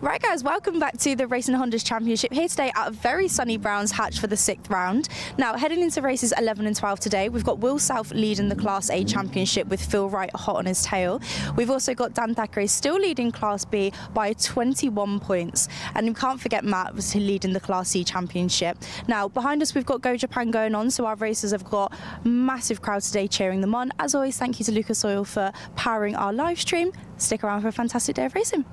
Right guys, welcome back to the Racing Hondas Championship here today at a very sunny Brands Hatch for the 6th round. Now heading into races 11 and 12 today, we've got Will South leading the Class A Championship with Phil Wright hot on his tail. We've also got Dan Thackeray still leading Class B by 21 points. And you can't forget Matt was leading the Class C Championship. Now behind us we've got Go Japan going on, so our racers have got massive crowds today cheering them on. As always, thank you to Lucas Oil for powering our live stream. Stick around for a fantastic day of racing.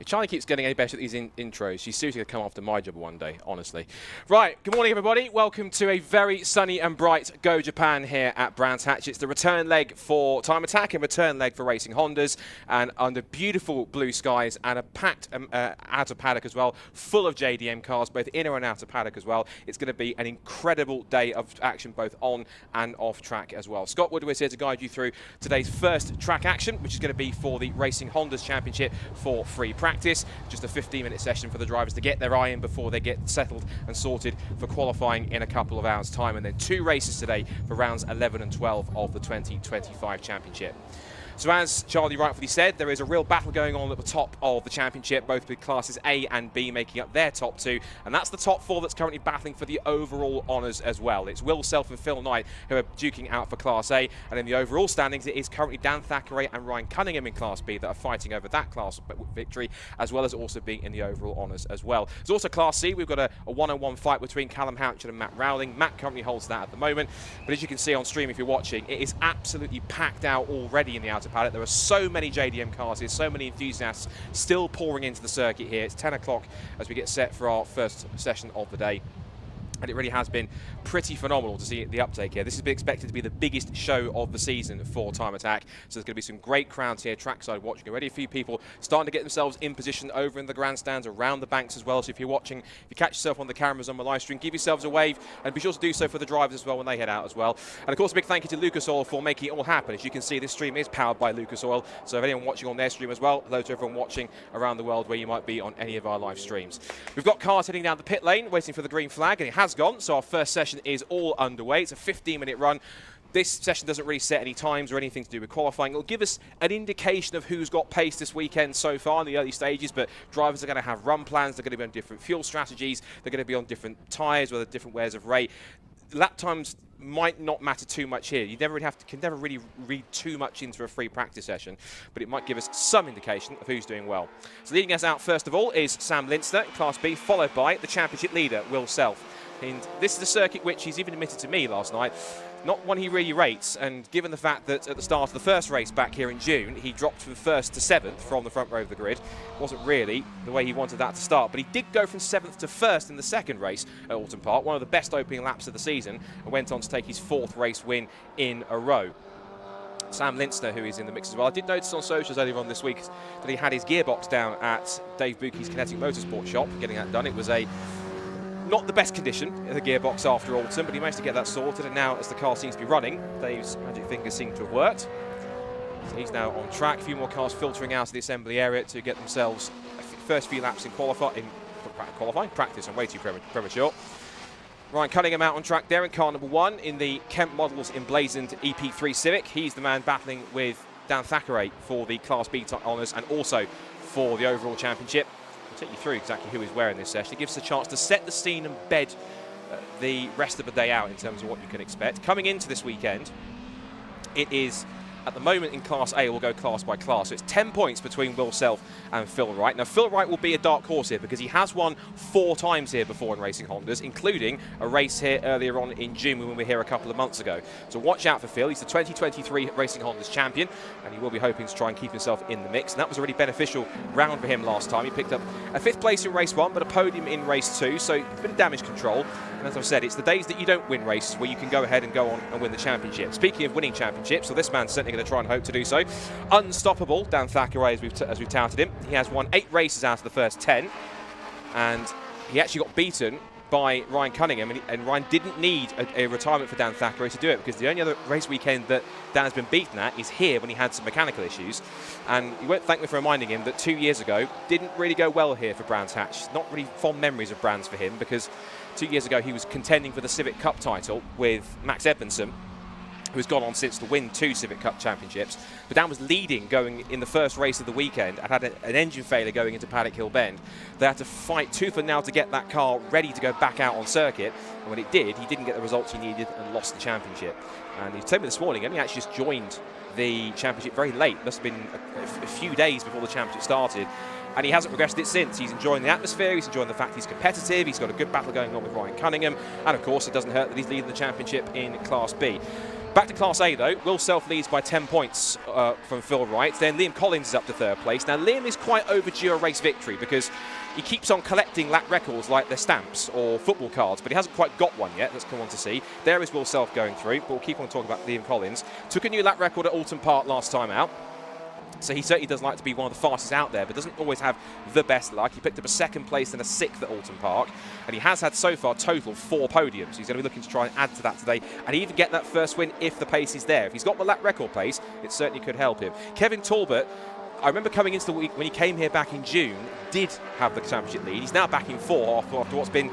Charlie keeps getting any better at these intros. She's seriously going to come after my job one day, honestly. Right, good morning everybody. Welcome to a very sunny and bright Go Japan here at Brands Hatch. It's the return leg for Time Attack and return leg for Racing Hondas, and under beautiful blue skies and a packed outer paddock as well, full of JDM cars, both inner and outer paddock as well. It's going to be an incredible day of action both on and off track as well. Scott Woodward is here to guide you through today's first track action, which is going to be for the Racing Hondas Championship for free practice. Just a 15-minute session for the drivers to get their eye in before they get settled and sorted for qualifying in a couple of hours' time. And then 2 races today for rounds 11 and 12 of the 2025 Championship. So as Charlie rightfully said, there is a real battle going on at the top of the championship, both with classes A and B making up their top 2, and that's the top 4 that's currently battling for the overall honours as well. It's Will Self and Phil Knight who are duking out for Class A, and in the overall standings it is currently Dan Thackeray and Ryan Cunningham in Class B that are fighting over that class victory, as well as also being in the overall honours as well. There's also Class C. We've got a one-on-one fight between Callum Houchin and Matt Rowling. Matt currently holds that at the moment, but as you can see on stream if you're watching, it is absolutely packed out already in the outer paddock. There are so many JDM cars here, so many enthusiasts still pouring into the circuit here. It's 10 o'clock as we get set for our first session of the day. And it really has been pretty phenomenal to see the uptake here. This has been expected to be the biggest show of the season for Time Attack. So there's going to be some great crowds here, trackside watching. Already a few people starting to get themselves in position over in the grandstands, around the banks as well. So if you're watching, if you catch yourself on the cameras on my live stream, give yourselves a wave and be sure to do so for the drivers as well when they head out as well. And of course, a big thank you to Lucas Oil for making it all happen. As you can see, this stream is powered by Lucas Oil. So if anyone watching on their stream as well, hello to everyone watching around the world where you might be on any of our live streams. We've got cars heading down the pit lane, waiting for the green flag, and it has gone. So our first session is all underway. It's a 15-minute run. This session doesn't really set any times or anything to do with qualifying. It'll give us an indication of who's got pace this weekend so far in the early stages, but drivers are going to have run plans. They're going to be on different fuel strategies. They're going to be on different tyres with different wears of rate. Lap times might not matter too much here. You never really can never really read too much into a free practice session, but it might give us some indication of who's doing well. So leading us out first of all is Sam Linster in Class B, followed by the championship leader, Will Self. And this is a circuit which he's even admitted to me last night, not one he really rates, and given the fact that at the start of the first race back here in June, he dropped from 1st to 7th from the front row of the grid. It wasn't really the way he wanted that to start, but he did go from 7th to 1st in the second race at Alton Park, one of the best opening laps of the season, and went on to take his 4th race win in a row. Sam Linster, who is in the mix as well. I did notice on socials earlier on this week that he had his gearbox down at Dave Bucky's Kinetic Motorsport shop, getting that done. It was not the best condition of the gearbox after Alton, but he managed to get that sorted, and now as the car seems to be running, Dave's magic fingers seem to have worked. So he's now on track. A few more cars filtering out of the assembly area to get themselves first few laps in practice. I'm way too premature. Ryan Cunningham out on track there in car number 1 in the Kemp Models emblazoned EP3 Civic. He's the man battling with Dan Thackeray for the Class B honours and also for the overall championship. I'll take you through exactly who is where in this session. It gives us a chance to set the scene and bed the rest of the day out in terms of what you can expect. Coming into this weekend, it is at the moment in Class A, we'll go class by class. So it's 10 points between Will Self and Phil Wright. Now, Phil Wright will be a dark horse here because he has won 4 times here before in Racing Hondas, including a race here earlier on in June when we were here a couple of months ago. So watch out for Phil. He's the 2023 Racing Hondas champion, and he will be hoping to try and keep himself in the mix. And that was a really beneficial round for him last time. He picked up a 5th place in race 1, but a podium in race 2, so a bit of damage control. And as I've said, it's the days that you don't win races where you can go ahead and go on and win the championship. Speaking of winning championships, so this man's certainly going to try and hope to do so. Unstoppable, Dan Thackeray, as we've touted him. He has won 8 races out of the first 10, and he actually got beaten by Ryan Cunningham, and Ryan didn't need a retirement for Dan Thackeray to do it, because the only other race weekend that Dan has been beaten at is here when he had some mechanical issues. And he won't thank me for reminding him that 2 years ago didn't really go well here for Brands Hatch. Not really fond memories of Brands for him, because 2 years ago he was contending for the Civic Cup title with Max Edmondson, who's gone on since to win 2 Civic Cup championships. But Dan was leading going in the first race of the weekend and had an engine failure going into Paddock Hill Bend. They had to fight tooth and nail to get that car ready to go back out on circuit. And when it did, he didn't get the results he needed and lost the championship. And he told me this morning, he actually just joined the championship very late. Must have been a few days before the championship started. And he hasn't progressed it since. He's enjoying the atmosphere, he's enjoying the fact he's competitive, he's got a good battle going on with Ryan Cunningham, and of course it doesn't hurt that he's leading the championship in Class B. Back to Class A though, Will Self leads by 10 points from Phil Wright, then Liam Collins is up to 3rd place. Now Liam is quite overdue a race victory because he keeps on collecting lap records like they're stamps or football cards, but he hasn't quite got one yet. Let's come on to see. There is Will Self going through, but we'll keep on talking about Liam Collins. Took a new lap record at Alton Park last time out. So he certainly does like to be one of the fastest out there, but doesn't always have the best luck. He picked up a 2nd place and a 6th at Alton Park, and he has had so far total 4 podiums. He's going to be looking to try and add to that today and even get that first win if the pace is there. If he's got the lap record pace, it certainly could help him. Kevin Talbot, I remember coming into the week when he came here back in June, did have the championship lead. He's now back in 4 after what's been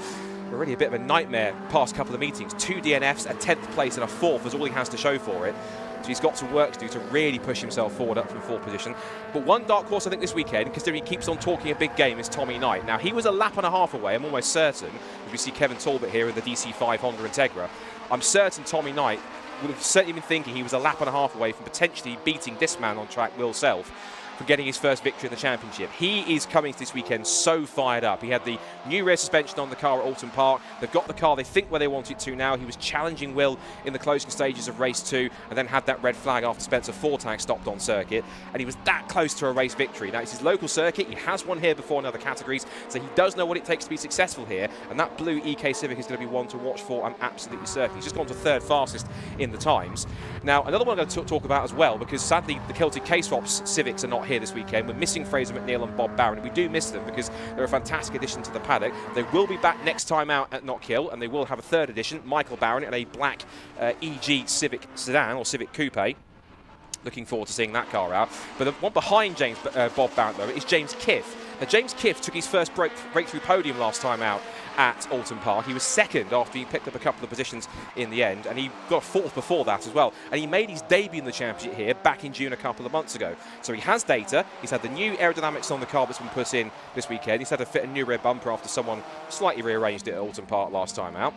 really a bit of a nightmare past couple of meetings. 2 DNFs, a 10th place and a 4th is all he has to show for it. So he's got some work to do to really push himself forward up from 4th position. But one dark horse I think this weekend, considering he keeps on talking a big game, is Tommy Knight. Now he was a lap and a half away, I'm almost certain, if we see Kevin Talbot here in the DC5 Honda Integra, I'm certain Tommy Knight would have certainly been thinking he was a lap and a half away from potentially beating this man on track, Will Self, for getting his first victory in the championship. He is coming to this weekend so fired up. He had the new rear suspension on the car at Alton Park. They've got the car they think where they want it to now. He was challenging Will in the closing stages of race 2 and then had that red flag after Spencer Fortag stopped on circuit, and he was that close to a race victory. Now it's his local circuit. He has won here before in other categories, so he does know what it takes to be successful here, and that blue EK Civic is going to be one to watch for, I'm absolutely certain. He's just gone to 3rd fastest in the times. Now another one I'm going to talk about as well, because sadly the Celtic K-Swaps Civics are not here this weekend. We're missing Fraser McNeil and Bob Barron. We do miss them because they're a fantastic addition to the paddock. They will be back next time out at Knockhill, and they will have a 3rd edition, Michael Barron, in a black EG Civic sedan or Civic Coupe. Looking forward to seeing that car out. But the one behind Bob Barron, though, is James Kiff. Now, James Kiff took his first breakthrough podium last time out at Alton Park. He was 2nd after he picked up a couple of positions in the end, and he got a 4th before that as well. And he made his debut in the championship here back in June a couple of months ago. So he has data. He's had the new aerodynamics on the car that's been put in this weekend. He's had to fit a new rear bumper after someone slightly rearranged it at Alton Park last time out.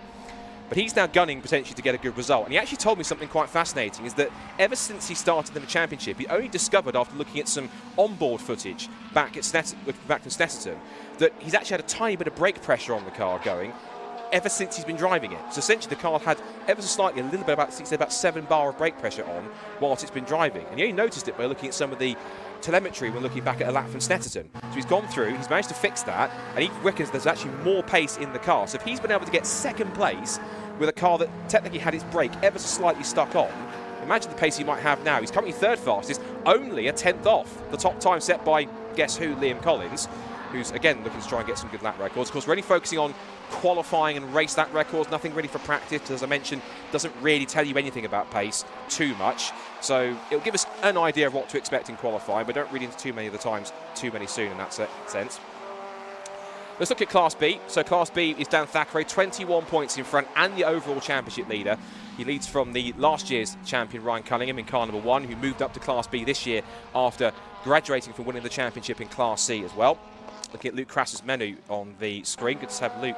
But he's now gunning potentially to get a good result. And he actually told me something quite fascinating, is that ever since he started in the championship, he only discovered after looking at some onboard footage back from Snetterton that he's actually had a tiny bit of brake pressure on the car going ever since he's been driving it. So essentially the car had ever so slightly, a little bit, about 7 bar of brake pressure on whilst it's been driving. And he only noticed it by looking at some of the telemetry when looking back at a lap from Snetterton. So he's gone through, he's managed to fix that, and he reckons there's actually more pace in the car. So if he's been able to get 2nd place with a car that technically had its brake ever so slightly stuck on, imagine the pace he might have now. He's currently 3rd fastest, only a 10th off the top time set by, guess who, Liam Collins, who's again looking to try and get some good lap records. Of course, we're only focusing on qualifying and race lap records, nothing really for practice. As I mentioned, doesn't really tell you anything about pace too much. So it'll give us an idea of what to expect in qualifying, but don't read into too many of the times too many soon in that sense. Let's look at Class B. So Class B is Dan Thackeray, 21 points in front and the overall championship leader. He leads from the last year's champion Ryan Cunningham in car number 1, who moved up to Class B this year after graduating from winning the championship in Class C as well. Looking at Luke Crass's menu on the screen. Good to have Luke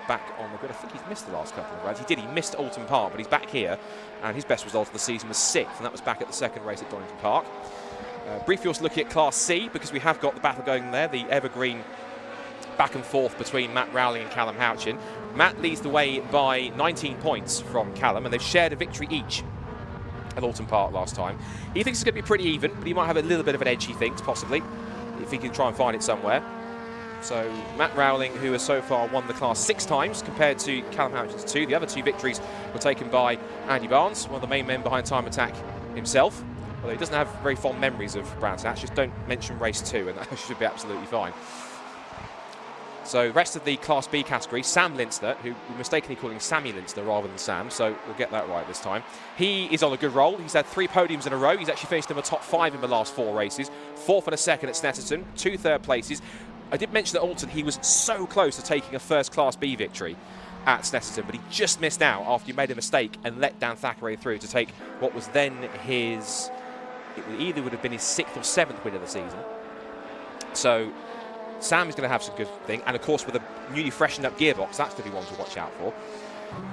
back on the grid. I think he's missed the last couple of rounds. He did. He missed Alton Park, but he's back here, and his best result of the season was 6th, and that was back at the 2nd race at Donington Park. Briefly also looking at Class C, because we have got the battle going there, the evergreen back and forth between Matt Rowling and Callum Houchin. Matt leads the way by 19 points from Callum, and they've shared a victory each at Alton Park last time. He thinks it's going to be pretty even, but he might have a little bit of an edge, he thinks, possibly, if he can try and find it somewhere. So Matt Rowling, who has so far won the class 6 times compared to Callum Houchin's 2. The other 2 victories were taken by Andy Barnes, one of the main men behind Time Attack himself. Although he doesn't have very fond memories of Brands Hatch, just don't mention race 2 and that should be absolutely fine. So rest of the Class B category, Sam Linster, who we're mistakenly calling Sammy Linster rather than Sam, so we'll get that right this time. He is on a good roll. He's had 3 podiums in a row. He's actually finished in the top 5 in the last 4 races. 4th and a 2nd at Snetterton, 2 third places. I did mention at Alton he was so close to taking a first Class B victory at Snetterton, but he just missed out after he made a mistake and let Dan Thackeray through to take what was then his, it would have been his 6th or 7th win of the season. So Sam is going to have some good thing, and of course with a newly freshened up gearbox, that's going to be one to watch out for.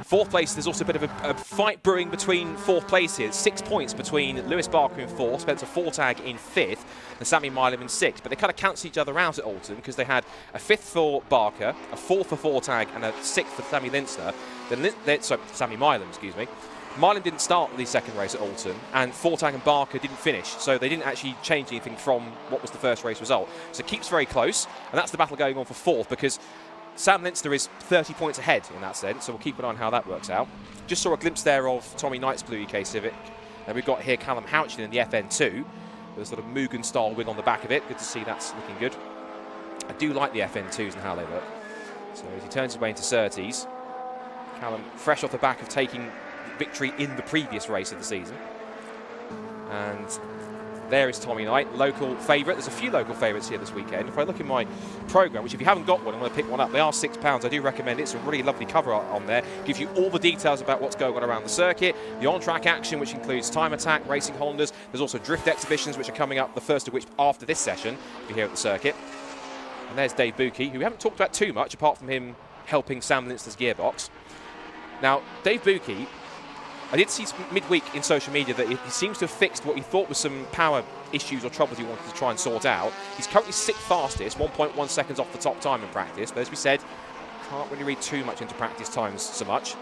4th place, there's also a bit of a fight brewing between 4th place here. 6 points between Lewis Barker in 4th, Spencer Fortag in 5th, and Sammy Milam in 6th. But they kind of cancel each other out at Alton because they had a 5th for Barker, a 4th for Fortag, and a 6th for Sammy Linster. Sorry, Sammy Milam, excuse me. Milam didn't start the 2nd race at Alton, and Fortag and Barker didn't finish, so they didn't actually change anything from what was the first race result. So it keeps very close, and that's the battle going on for 4th, because Sam Linster is 30 points ahead in that sense, so we'll keep an eye on how that works out. Just saw a glimpse there of Tommy Knight's Blue EK Civic, and we've got here Callum Houchin in the FN2, with a sort of Mugen-style wing on the back of it. Good to see that's looking good. I do like the FN2s and how they look. So as he turns his way into Surtees, Callum fresh off the back of taking victory in the previous race of the season. And there is Tommy Knight, local favourite. There's a few local favourites here this weekend. If I look in my programme, which if you haven't got one and want to pick one up, they are £6. I do recommend it. It's a really lovely cover art on there. Gives you all the details about what's going on around the circuit, the on-track action, which includes time attack, racing Hondas. There's also drift exhibitions, which are coming up, the first of which after this session, if you're here at the circuit. And there's Dave Buki, who we haven't talked about too much, apart from him helping Sam Linster's gearbox. Now, Dave Buki, I did see midweek in social media that he seems to have fixed what he thought was some power issues or troubles he wanted to try and sort out. He's currently 6th fastest, 1.1 seconds off the top time in practice, but as we said, can't really read too much into practice times so much.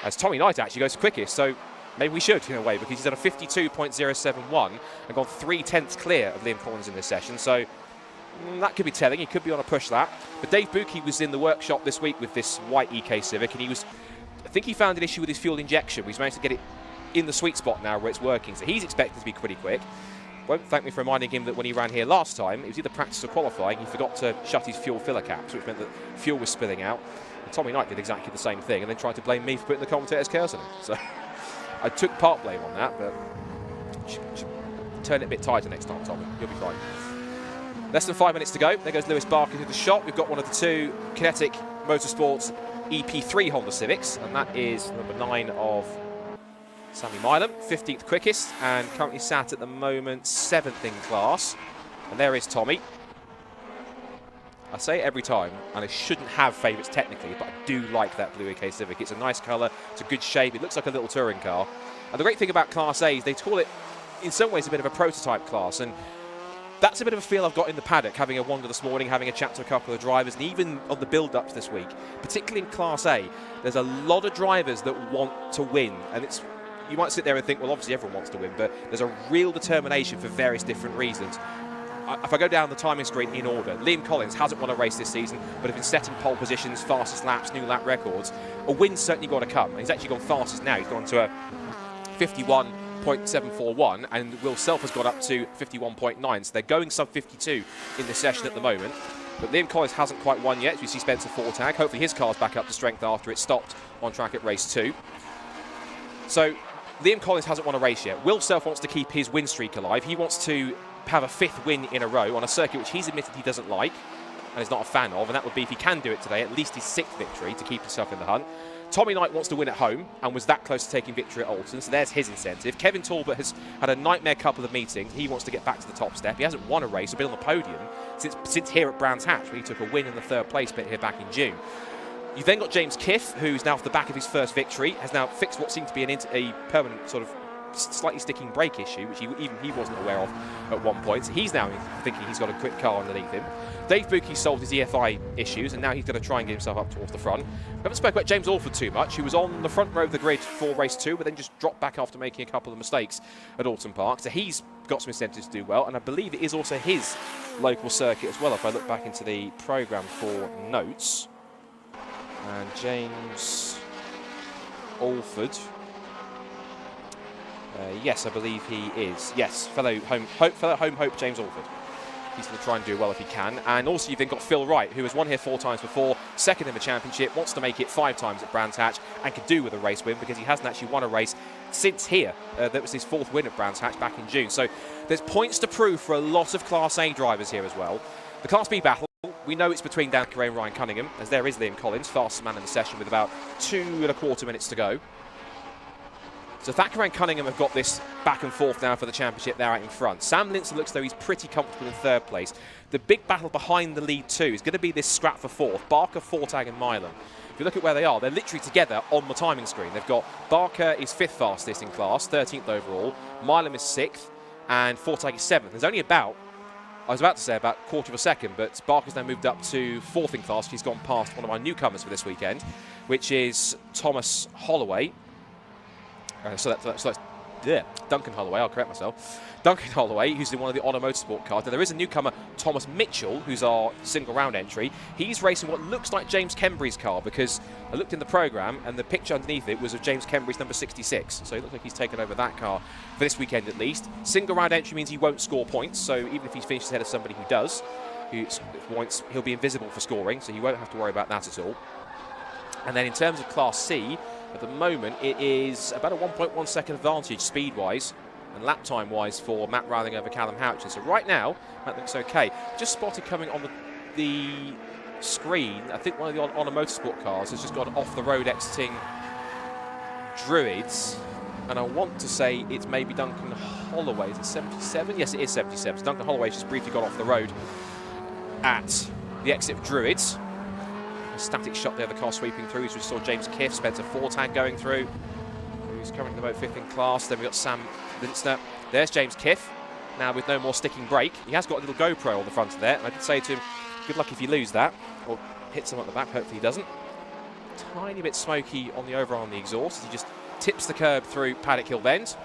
As Tommy Knight actually goes quickest, so maybe we should in a way, because he's at a 52.071 and gone 3/10 clear of Liam Collins in this session, so that could be telling. He could be on a push that. But Dave Buki was in the workshop this week with this white EK Civic, and I think he found an issue with his fuel injection. He's managed to get it in the sweet spot now where it's working, so he's expected to be pretty quick. Won't thank me for reminding him that when he ran here last time, it was either practice or qualifying, he forgot to shut his fuel filler caps, which meant that fuel was spilling out. And Tommy Knight did exactly the same thing and then tried to blame me for putting the commentator's curse on him. So I took part blame on that, but should turn it a bit tighter next time, Tommy. You'll be fine. Less than 5 minutes to go. There goes Lewis Barker to the shot. We've got one of the 2 Kinetic Motorsports EP3 Honda Civics, and that is number 9 of Sammy Milam, 15th quickest, and currently sat at the moment 7th in class. And there is Tommy. I say it every time, and I shouldn't have favourites technically, but I do like that Blue EK Civic. It's a nice colour, it's a good shape, it looks like a little touring car. And the great thing about Class A is they call it, in some ways, a bit of a prototype class, and that's a bit of a feel I've got in the paddock, having a wander this morning, having a chat to a couple of drivers, and even on the build-ups this week, particularly in Class A, there's a lot of drivers that want to win. And you might sit there and think, well, obviously everyone wants to win, but there's a real determination for various different reasons. If I go down the timing screen in order, Liam Collins hasn't won a race this season, but has been setting pole positions, fastest laps, new lap records. A win's certainly got to come, and he's actually gone fastest now. He's gone to a 51.741, and Will Self has got up to 51.9, so they're going sub 52 in this session at the moment. But Liam Collins hasn't quite won yet. We see Spencer Fortag. Hopefully his car's back up to strength after it stopped on track at race 2. So Liam Collins hasn't won a race yet. Will Self wants to keep his win streak alive. He wants to have a 5th win in a row on a circuit which he's admitted he doesn't like and is not a fan of, and that would be, if he can do it today, at least his 6th victory to keep himself in the hunt. Tommy Knight wants to win at home and was that close to taking victory at Alton, so there's his incentive. Kevin Talbot has had a nightmare couple of meetings. He wants to get back to the top step. He hasn't won a race or been on the podium since here at Brands Hatch, where he took a win in the 3rd place bit here back in June. You've then got James Kiff, who's now off the back of his 1st victory, has now fixed what seemed to be a permanent sort of slightly sticking brake issue, which even he wasn't aware of at one point. So he's now thinking he's got a quick car underneath him. Dave Buki solved his EFI issues, and now he's going to try and get himself up towards the front. We haven't spoken about James Alford too much, who was on the front row of the grid for race 2, but then just dropped back after making a couple of mistakes at Alton Park. So he's got some incentives to do well, and I believe it is also his local circuit as well, if I look back into the programme for notes. And James Alford, yes, I believe he is. Yes, fellow home hope James Alford. He's going to try and do well if he can. And also you've then got Phil Wright, who has won here 4 times before, second in the championship, wants to make it 5 times at Brands Hatch, and could do with a race win because he hasn't actually won a race since here. That was his 4th win at Brands Hatch back in June. So there's points to prove for a lot of Class A drivers here as well. The Class B battle, we know it's between Dan Carey and Ryan Cunningham, as there is Liam Collins, fastest man in the session with about 2.25 minutes to go. So Thacker and Cunningham have got this back and forth now for the championship. They're out in front. Sam Linson looks though he's pretty comfortable in 3rd place. The big battle behind the lead 2 is going to be this scrap for 4th. Barker, Fortag and Milan. If you look at where they are, they're literally together on the timing screen. They've got Barker is 5th fastest in class, 13th overall. Milan is 6th and Fortag is 7th. There's only about, I was about to say about 1/4 of a second, but Barker's now moved up to 4th in class. He's gone past one of my newcomers for this weekend, which is Thomas Holloway. So that's Duncan Holloway, I'll correct myself. Duncan Holloway, who's in one of the Honor Motorsport cars. Now, there is a newcomer, Thomas Mitchell, who's our single round entry. He's racing what looks like James Kembry's car, because I looked in the programme and the picture underneath it was of James Kembry's number 66. So it looks like he's taken over that car for this weekend at least. Single round entry means he won't score points, so even if he finishes ahead of somebody who does, he'll be invisible for scoring, so you won't have to worry about that at all. And then in terms of Class C, at the moment, it is about a 1.1 second advantage speed-wise and lap time-wise for Matt Routhing over Callum Houchen. So right now, that looks okay. Just spotted coming on the screen, I think one of the Honor Motorsport cars has just gone off the road exiting Druids. And I want to say it's maybe Duncan Holloway. Is it 77? Yes, it is 77. So Duncan Holloway's just briefly got off the road at the exit of Druids. A static shot there, the car sweeping through. We saw James Kiff, Spencer Fortag going through, who's currently about 5th in class. Then we've got Sam Linstner. There's James Kiff, now with no more sticking brake. He has got a little GoPro on the front of there. And I did say to him, good luck if you lose that, or hit someone at the back, hopefully he doesn't. Tiny bit smoky on the overarm, the exhaust, as he just tips the curb through Paddock Hill Bend.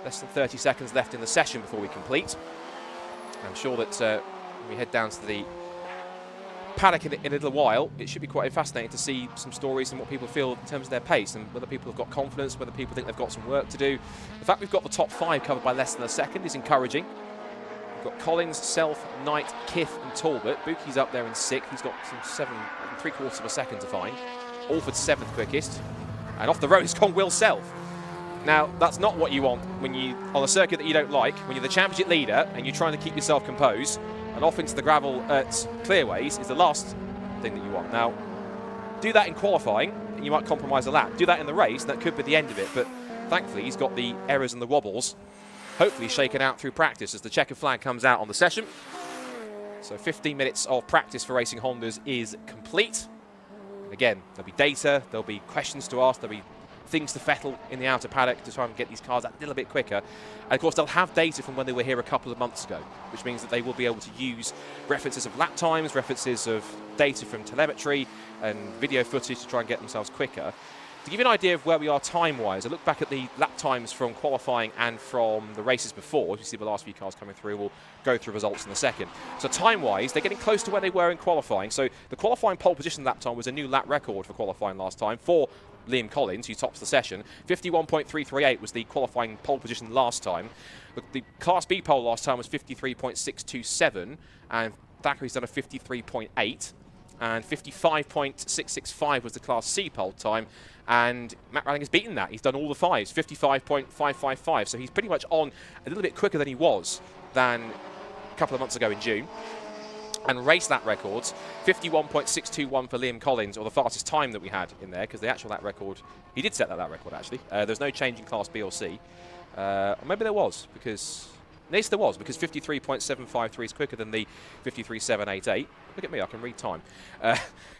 Less than 30 seconds left in the session before we complete. I'm sure that when we head down to the paddock in a little while, it should be quite fascinating to see some stories and what people feel in terms of their pace and whether people have got confidence, whether people think they've got some work to do. The fact we've got the top 5 covered by less than a second is encouraging. We've got Collins, Self, Knight, Kiff and Talbot. Buki's up there in 6th. He's got some 7.75 of a second to find. Alford's 7th quickest. And off the road has gone Will Self. Now, that's not what you want when you on a circuit that you don't like, when you're the championship leader and you're trying to keep yourself composed. And off into the gravel at Clearways is the last thing that you want. Now, do that in qualifying, and you might compromise a lap. Do that in the race, and that could be the end of it. But thankfully, he's got the errors and the wobbles, hopefully shaken out through practice as the checkered flag comes out on the session. So 15 minutes of practice for racing Hondas is complete. Again, there'll be data, there'll be questions to ask, there'll be things to fettle in the outer paddock to try and get these cars out a little bit quicker. And of course, they'll have data from when they were here a couple of months ago, which means that they will be able to use references of lap times, references of data from telemetry and video footage to try and get themselves quicker. To give you an idea of where we are time-wise, I look back at the lap times from qualifying and from the races before. As you see the last few cars coming through, we'll go through results in a second. So time-wise, they're getting close to where they were in qualifying. So the qualifying pole position lap time was a new lap record for qualifying last time for Liam Collins, who tops the session. 51.338 was the qualifying pole position last time. The Class B pole last time was 53.627, and Thackeray's done a 53.8. And 55.665 was the Class C pole time, and Matt Routhing has beaten that. He's done all the 5s, 55.555, so he's pretty much on a little bit quicker than he was than a couple of months ago in June. And race lap records, 51.621 for Liam Collins, or the fastest time that we had in there, because the actual lap record, he did set that lap record actually. There's no change in Class B or C. Or maybe there was, because... Yes, there was, because 53.753 is quicker than the 53.788. Look at me, I can read time.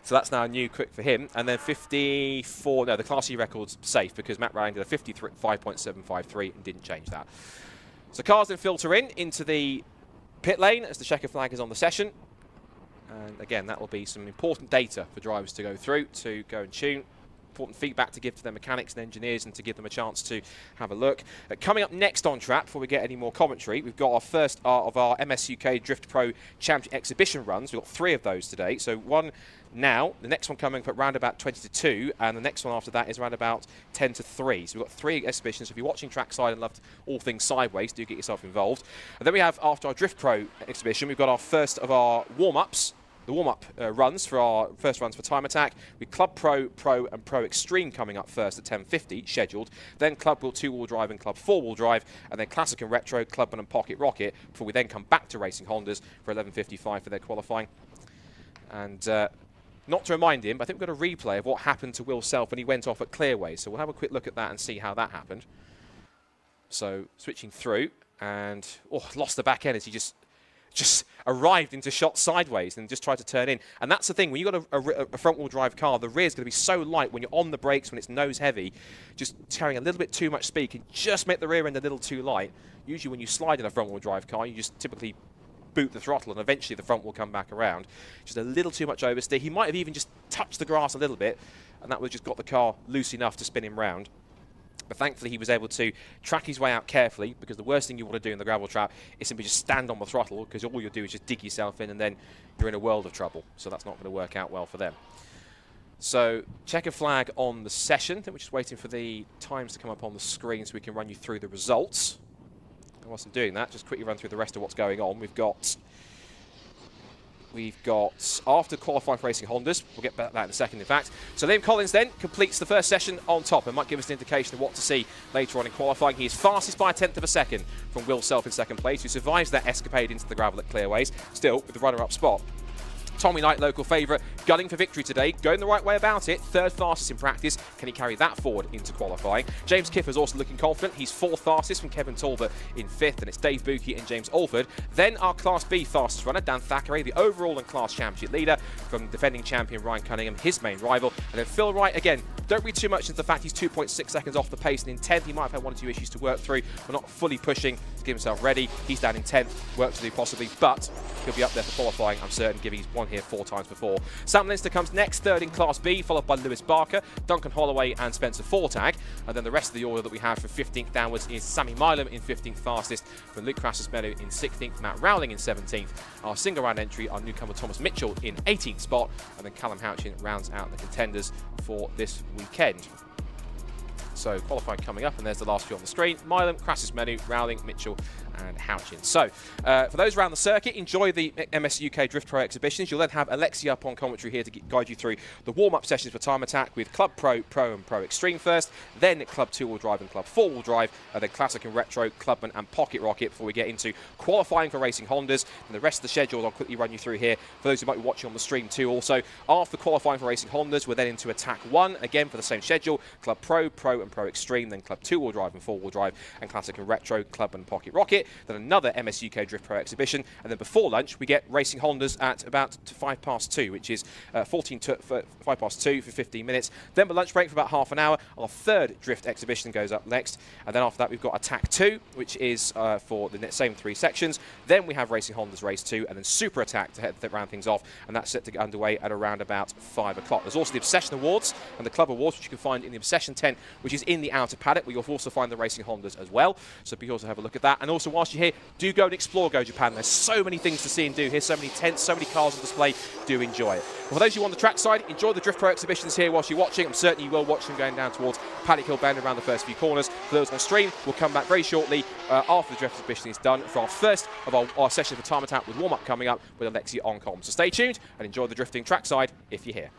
So that's now new quick for him. And then 54, no, the Class C record's safe because Matt Routhing did a 55.753 and didn't change that. So cars then filter into the pit lane as the checker flag is on the session. And again, that will be some important data for drivers to go through, to go and tune. important feedback to give to their mechanics and engineers and to give them a chance to have a look. Coming up next on track, before we get any more commentary, we've got our first of our MS-UK Drift Pro Champion exhibition runs. We've got 3 of those today. So one now, the next one coming up at around about 20 to 2, and the next one after that is around about 10 to 3. So we've got 3 exhibitions. So if you're watching trackside and loved all things sideways, do get yourself involved. And then we have, after our Drift Pro exhibition, we've got our first of our warm-ups, the warm-up runs for our first runs for Time Attack, with Club Pro, Pro and Pro Extreme coming up first at 10:50, scheduled. Then Club Wheel 2-wheel drive and Club 4-wheel drive, and then Classic and Retro, Clubman and Pocket Rocket, before we then come back to Racing Hondas for 11:55 for their qualifying. And not to remind him, but I think we've got a replay of what happened to Will Self when he went off at Clearways. So we'll have a quick look at that and see how that happened. So switching through, and lost the back end as he just arrived into shot sideways and just tried to turn in. And that's the thing, when you've got a front-wheel drive car, the rear is going to be so light when you're on the brakes, when it's nose heavy, just carrying a little bit too much speed can just make the rear end a little too light. Usually when you slide in a front-wheel drive car, you just typically boot the throttle and eventually the front will come back around. Just a little too much oversteer. He might have even just touched the grass a little bit, and that would have just got the car loose enough to spin him round. But thankfully he was able to track his way out carefully, because the worst thing you want to do in the gravel trap is simply just stand on the throttle, because all you'll do is just dig yourself in and then you're in a world of trouble. So that's not going to work out well for them. So checker flag on the session. I think we're just waiting for the times to come up on the screen so we can run you through the results. And whilst I'm doing that, just quickly run through the rest of what's going on. We've got, after qualifying for Racing Hondas, we'll get back to that in a second, in fact. So Liam Collins then completes the first session on top and might give us an indication of what to see later on in qualifying. He is fastest by 1/10 of a second from Will Self in second place, who survives that escapade into the gravel at Clearways, still with the runner-up spot. Tommy Knight, local favourite, gunning for victory today, going the right way about it, 3rd fastest in practice. Can he carry that forward into qualifying? James Kiffer's also looking confident. He's 4th fastest from Kevin Talbot in 5th, and it's Dave Buki and James Alford. Then our Class B fastest runner, Dan Thackeray, the overall and class championship leader, from defending champion Ryan Cunningham, his main rival. And then Phil Wright, again, don't read too much into the fact he's 2.6 seconds off the pace, and in 10th he might have had 1 or 2 issues to work through, but not fully pushing to get himself ready. He's down in 10th, work to do possibly, but he'll be up there for qualifying, I'm certain, given he's won here 4 times before. Sam Linster comes next, 3rd in Class B, followed by Lewis Barker, Duncan Holloway and Spencer Fortag. And then the rest of the order that we have from 15th downwards is Sammy Milam in 15th fastest, from Luke Crassus-Meadow in 16th, Matt Rowling in 17th. Our single round entry, our newcomer Thomas Mitchell in 18th spot, and then Callum Houchin rounds out the contenders for this weekend. So qualifying coming up, and there's the last few on the screen. Milam, Crassus-Meadow, Rowling, Mitchell and Houchin. So for those around the circuit, enjoy the MS UK Drift Pro exhibitions. You'll then have Alexia up on commentary here to guide you through the warm-up sessions for Time Attack, with Club Pro, Pro and Pro Extreme first, then Club 2-wheel drive and Club 4-wheel drive, then Classic and Retro, Clubman and Pocket Rocket, before we get into qualifying for Racing Hondas. And the rest of the schedule I'll quickly run you through here for those who might be watching on the stream too. Also, after qualifying for Racing Hondas, we're then into Attack 1, again for the same schedule, Club Pro, Pro and Pro Extreme, then Club 2-wheel drive and 4-wheel drive, and Classic and Retro, Club and Pocket Rocket, then another MS UK Drift Pro exhibition, and then before lunch we get Racing Hondas at about 2:05, which is 2 for 15 minutes. Then a lunch break for about half an hour. Our 3rd Drift exhibition goes up next, and then after that we've got Attack 2, which is for the same 3 sections. Then we have Racing Hondas Race 2, and then Super Attack to round things off, and that's set to get underway at around about 5 o'clock. There's also the Obsession Awards and the Club Awards, which you can find in the Obsession tent, which is in the outer paddock, where you'll also find the Racing Hondas as well. So be sure to have a look at that. And also, whilst you're here, do go and explore Go Japan. There's so many things to see and do here, so many tents, so many cars on display. Do enjoy it. Well, for those of you on the track side, enjoy the Drift Pro exhibitions here whilst you're watching. I'm certain you will watch them going down towards Paddock Hill Bend around the first few corners. For those on stream, we'll come back very shortly after the Drift exhibition is done for our first of our session for Time Attack, with warm-up coming up with Alexia on comm. So stay tuned and enjoy the drifting trackside if you're here.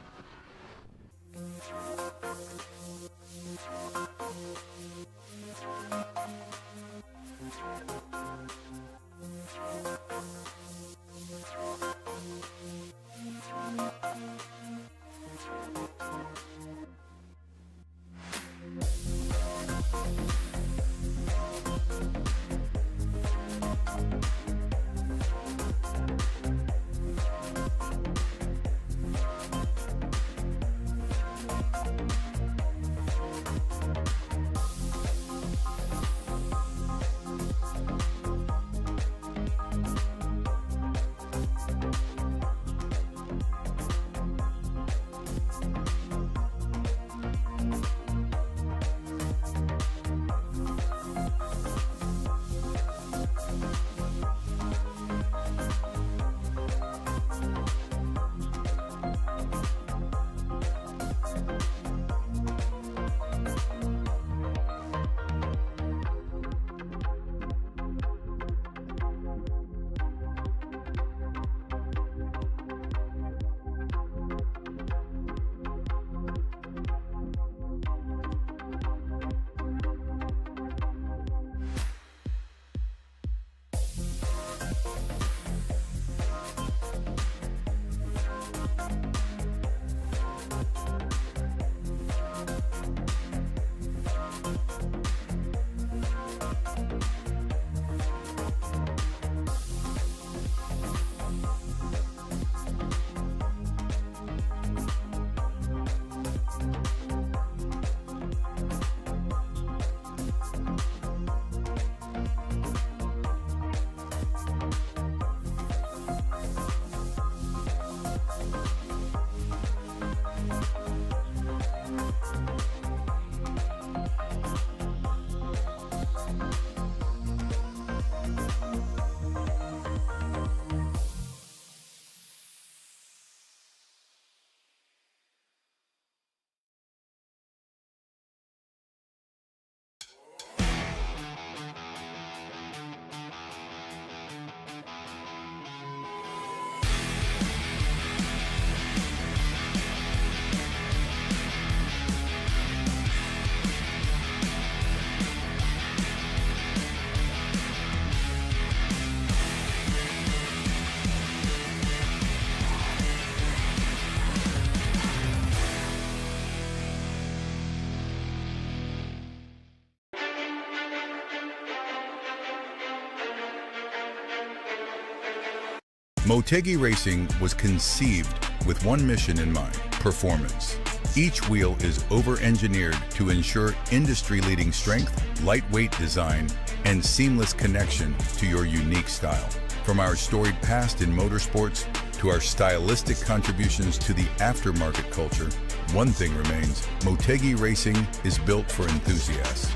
Motegi Racing was conceived with one mission in mind: performance. Each wheel is over-engineered to ensure industry-leading strength, lightweight design, and seamless connection to your unique style. From our storied past in motorsports to our stylistic contributions to the aftermarket culture, one thing remains: Motegi Racing is built for enthusiasts.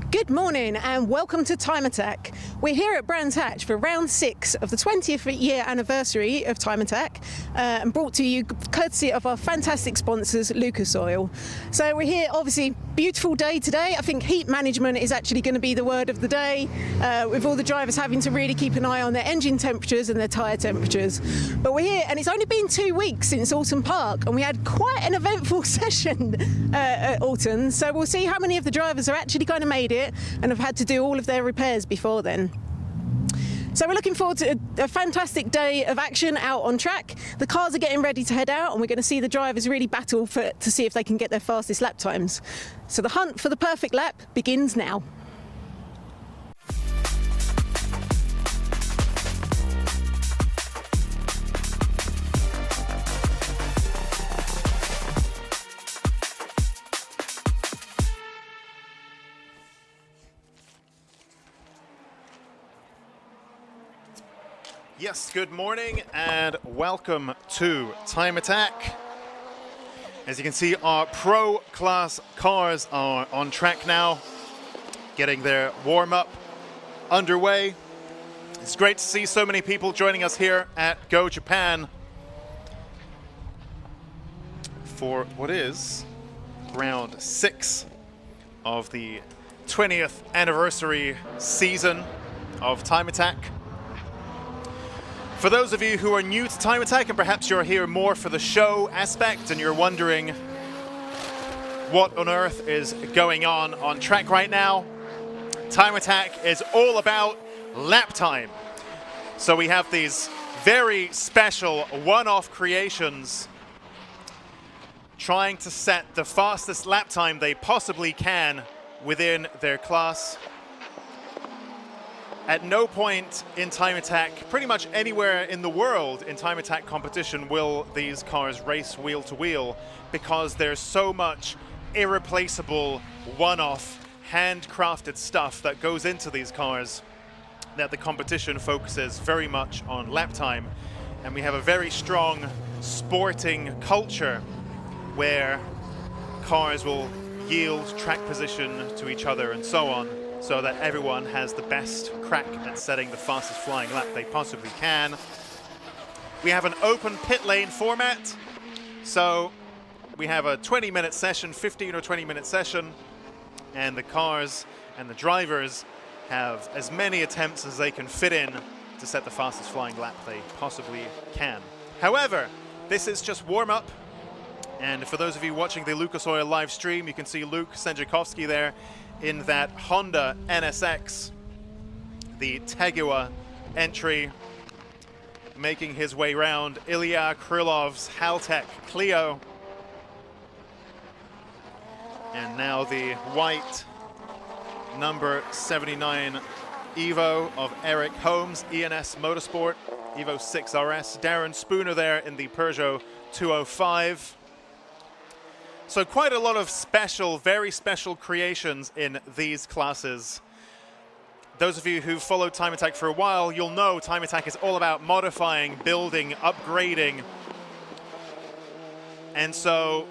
Good morning and welcome to Time Attack. We're here at Brands Hatch for round 6 of the 20th year anniversary of Time Attack and brought to you courtesy of our fantastic sponsors, Lucas Oil. So we're here, obviously, beautiful day today. I think heat management is actually going to be the word of the day, with all the drivers having to really keep an eye on their engine temperatures and their tyre temperatures. But we're here and it's only been 2 weeks since Alton Park and we had quite an eventful session at Alton. So we'll see how many of the drivers are actually going to made it and have had to do all of their repairs before then. So we're looking forward to a fantastic day of action out on track. The cars are getting ready to head out and we're going to see the drivers really battle to see if they can get their fastest lap times. So the hunt for the perfect lap begins now. Yes, good morning and welcome to Time Attack. As you can see, our pro class cars are on track now, getting their warm-up underway. It's great to see so many people joining us here at Go Japan for what is round 6 of the 20th anniversary season of Time Attack. For those of you who are new to Time Attack and perhaps you're here more for the show aspect and you're wondering what on earth is going on track right now, Time Attack is all about lap time. So we have these very special one-off creations trying to set the fastest lap time they possibly can within their class. At no point in Time Attack, pretty much anywhere in the world in Time Attack competition, will these cars race wheel to wheel because there's so much irreplaceable, one-off, handcrafted stuff that goes into these cars that the competition focuses very much on lap time. And we have a very strong sporting culture where cars will yield track position to each other and so on, so that everyone has the best crack at setting the fastest flying lap they possibly can. We have an open pit lane format, so we have a 20-minute session, 15 or 20-minute session, and the cars and the drivers have as many attempts as they can fit in to set the fastest flying lap they possibly can. However, this is just warm-up, and for those of you watching the Lucas Oil live stream, you can see Luke Senjakovsky there in that Honda NSX, the Teguwa entry, making his way round Ilya Krylov's Haltech Clio. And now the white number 79 Evo of Eric Holmes, ENS Motorsport, Evo 6 RS. Darren Spooner there in the Peugeot 205. So quite a lot of special, very special creations in these classes. Those of you who've followed Time Attack for a while, you'll know Time Attack is all about modifying, building, upgrading. And so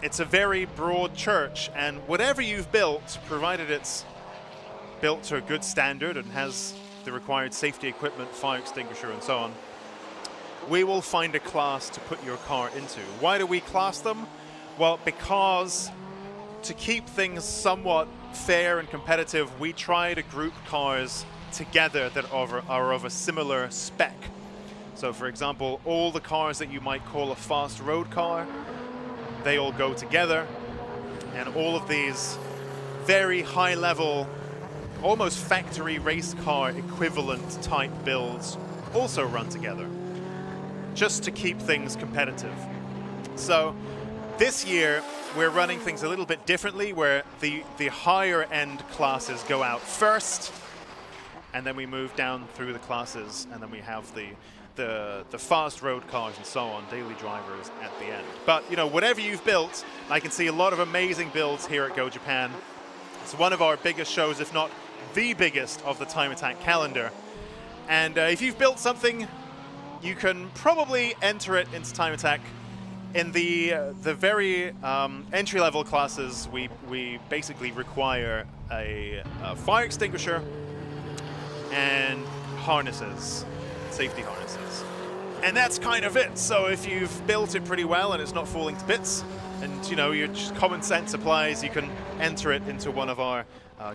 it's a very broad church, and whatever you've built, provided it's built to a good standard and has the required safety equipment, fire extinguisher and so on, we will find a class to put your car into. Why do we class them? Well, because to keep things somewhat fair and competitive, we try to group cars together that are of a similar spec. So for example, all the cars that you might call a fast road car, they all go together. And all of these very high level, almost factory race car equivalent type builds also run together, just to keep things competitive. So this year, we're running things a little bit differently, where the higher end classes go out first, and then we move down through the classes, and then we have the fast road cars and so on, daily drivers at the end. But, you know, whatever you've built, I can see a lot of amazing builds here at Go Japan. It's one of our biggest shows, if not the biggest, of the Time Attack calendar. And if you've built something, you can probably enter it into Time Attack In the very entry-level classes, we basically require a fire extinguisher and harnesses, safety harnesses. And that's kind of it. So if you've built it pretty well and it's not falling to bits, and you know your just common sense applies, you can enter it into one of our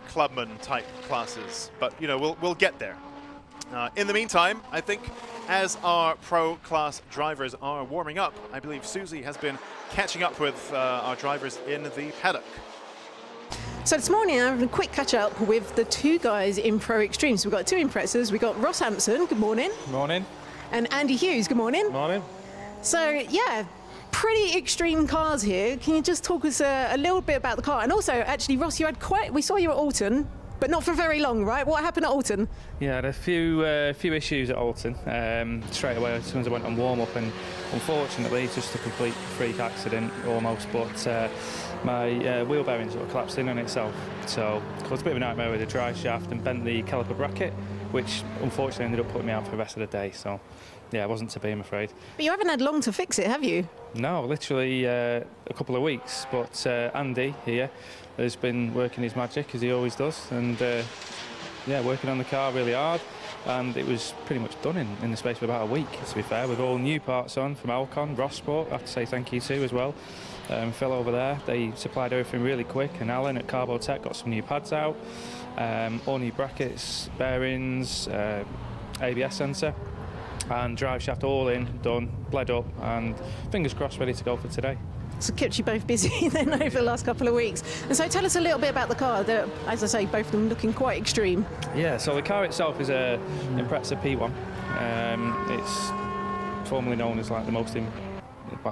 clubman type classes. But you know we'll get there. In the meantime, I think as our pro class drivers are warming up, I believe Susie has been catching up with our drivers in the paddock. So this morning I'm having a quick catch up with the two guys in Pro Extreme. So we've got two impressors. We've got Ross Hampson, good morning. Morning. And Andy Hughes, good morning. Morning. So yeah, pretty extreme cars here. Can you just talk us a little bit about the car? And also, actually, Ross, we saw you at Alton, but not for very long, right? What happened at Alton? Yeah, I had a few issues at Alton straight away as soon as I went on warm-up, and unfortunately it's just a complete freak accident almost, but my wheel bearing sort of collapsed in on itself, so it caused a bit of a nightmare with the drive shaft and bent the caliper bracket, which unfortunately ended up putting me out for the rest of the day. So yeah, it wasn't to be, I'm afraid. But you haven't had long to fix it, have you? No, literally a couple of weeks, but Andy here has been working his magic as he always does, and yeah, working on the car really hard, and it was pretty much done in the space of about a week, to be fair, with all new parts on from Alcon. Rossport, I have to say thank you to as well. Phil over there, they supplied everything really quick, and Alan at Carbo Tech got some new pads out, all new brackets, bearings, ABS sensor, and drive shaft all in, done, bled up, and fingers crossed ready to go for today. So kept you both busy then over the last couple of weeks. And so tell us a little bit about the car. As I say, both of them looking quite extreme. Yeah, so the car itself is a Impreza P1. It's formerly known as like the most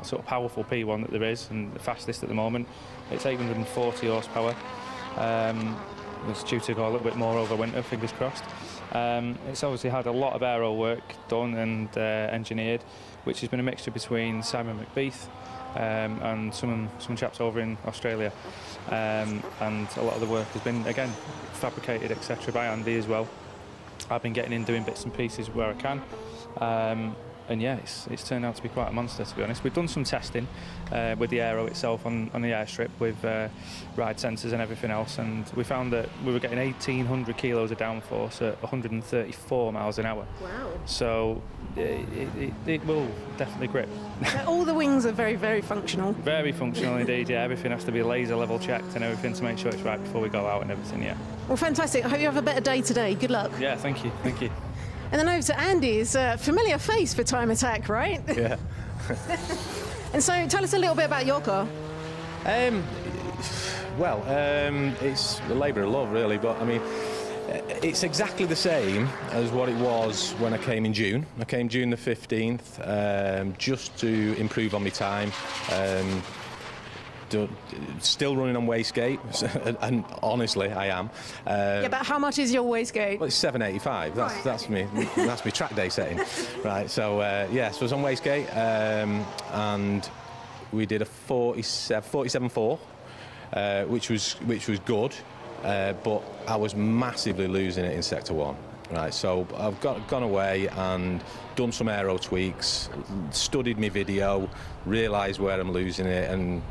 sort of powerful P1 that there is, and the fastest at the moment. It's 840 horsepower. It's due to go a little bit more over winter, fingers crossed. It's obviously had a lot of aero work done and engineered, which has been a mixture between Simon McBeath and some chaps over in Australia, and a lot of the work has been again fabricated etc. by Andy as well. I've been getting in doing bits and pieces where I can, and yeah, it's turned out to be quite a monster, to be honest. We've done some testing with the aero itself on the airstrip with ride sensors and everything else, and we found that we were getting 1,800 kilos of downforce at 134 miles an hour. Wow. So it will definitely grip. All the wings are very, very functional. Very functional indeed, yeah. Everything has to be laser level checked and everything to make sure it's right before we go out and everything, yeah. Well, fantastic. I hope you have a better day today. Good luck. Yeah, thank you. And then over to Andy, is a familiar face for Time Attack, right? Yeah. And so tell us a little bit about your car. Well, it's a labour of love, really, but I mean, it's exactly the same as what it was when I came in June. I came June the 15th, just to improve on my time. Still running on wastegate, and honestly, I am. Yeah, but how much is your wastegate? Well, it's 785. That's my track day setting, right? So yes, I was on wastegate, and we did a 47.4, which was good, but I was massively losing it in sector 1. Right, so I've gone away and done some aero tweaks, studied my video, realised where I'm losing it, and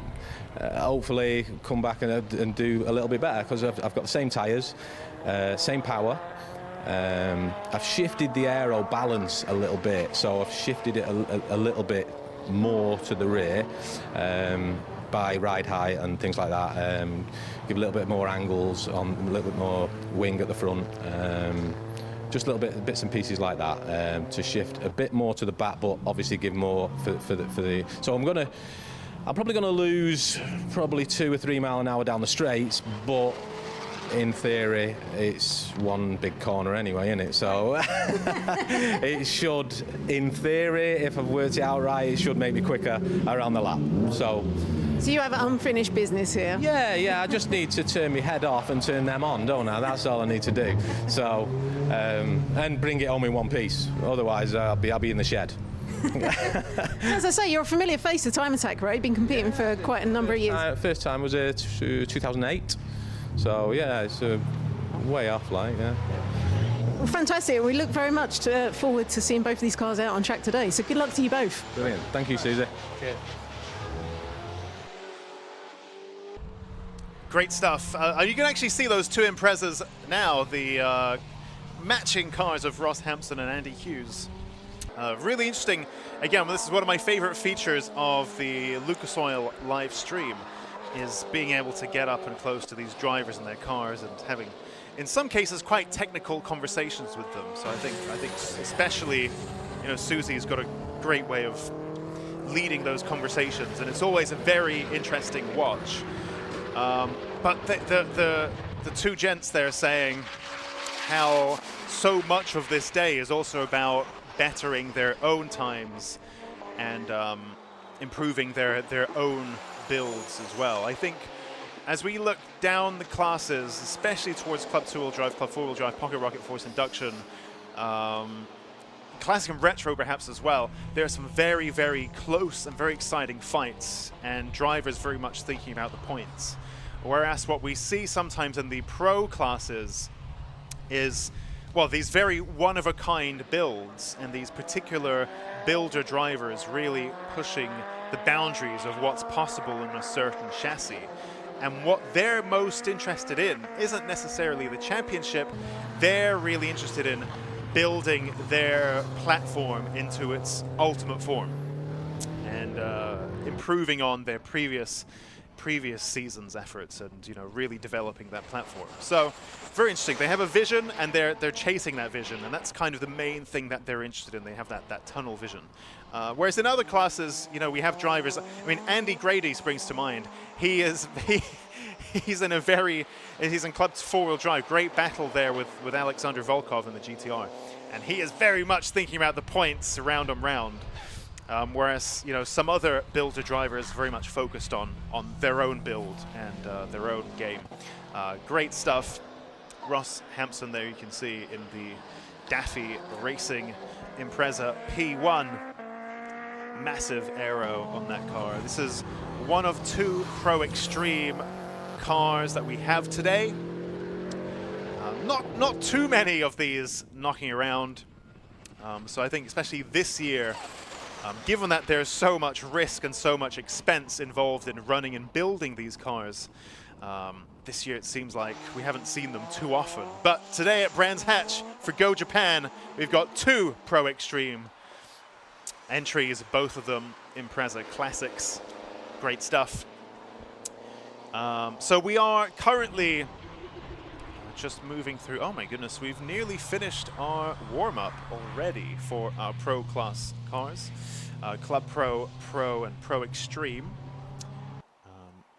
hopefully come back and do a little bit better, because I've got the same tyres, same power. I've shifted the aero balance a little bit, so I've shifted it a little bit more to the rear by ride height and things like that. Give a little bit more angles on, a little bit more wing at the front. Just a little bits and pieces like that to shift a bit more to the back, but obviously give more for the. So I'm probably going to lose 2 or 3 mile an hour down the straights, but in theory it's one big corner anyway, isn't it? So it should, in theory, if I've worked it out right, it should make me quicker around the lap. So you have unfinished business here? Yeah, I just need to turn my head off and turn them on, don't I? That's all I need to do. So, and bring it home in one piece. Otherwise, I'll be in the shed. As I say, you're a familiar face to Time Attack, right? You've been competing for quite a number of years. First time was 2008. So, yeah, it's way off, like, yeah. Well, fantastic. We look very much forward to seeing both of these cars out on track today. So good luck to you both. Brilliant. Thank you, Susie. Cheers. Great stuff. You can actually see those two Imprezas now, the matching cars of Ross Hampson and Andy Hughes. Really interesting. Again, this is one of my favorite features of the Lucas Oil live stream, is being able to get up and close to these drivers and their cars and having, in some cases, quite technical conversations with them. So I think especially, you know, Susie's got a great way of leading those conversations, and it's always a very interesting watch. But the two gents there saying how so much of this day is also about bettering their own times and improving their own builds as well. I think as we look down the classes, especially towards Club 2-wheel drive, Club 4-wheel drive, Pocket Rocket Force Induction, Classic and Retro perhaps as well, there are some very, very close and very exciting fights, and drivers very much thinking about the points. Whereas what we see sometimes in the pro classes is, well, these very one-of-a-kind builds and these particular builder drivers really pushing the boundaries of what's possible in a certain chassis. And what they're most interested in isn't necessarily the championship. They're really interested in building their platform into its ultimate form and improving on their previous season's efforts, and, you know, really developing that platform. So very interesting. They have a vision, and they're chasing that vision, and that's kind of the main thing that they're interested in. They have that tunnel vision. Whereas in other classes, you know, we have drivers. I mean, Andy Grady springs to mind. He's in Club 4-wheel drive. Great battle there with Alexander Volkov in the GTR, and he is very much thinking about the points round and round. Whereas, you know, some other builder drivers very much focused on their own build and their own game. Great stuff. Ross Hampson there, you can see in the Daffy Racing Impreza P1. Massive aero on that car. This is one of two Pro Extreme cars that we have today. Not too many of these knocking around. So I think especially this year, given that there's so much risk and so much expense involved in running and building these cars, this year it seems like we haven't seen them too often. But today at Brands Hatch for Go Japan, we've got two Pro Extreme entries, both of them Impreza Classics. Great stuff. So we are currently just moving through. Oh my goodness, we've nearly finished our warm-up already for our Pro Class cars. Club Pro, Pro, and Pro Extreme.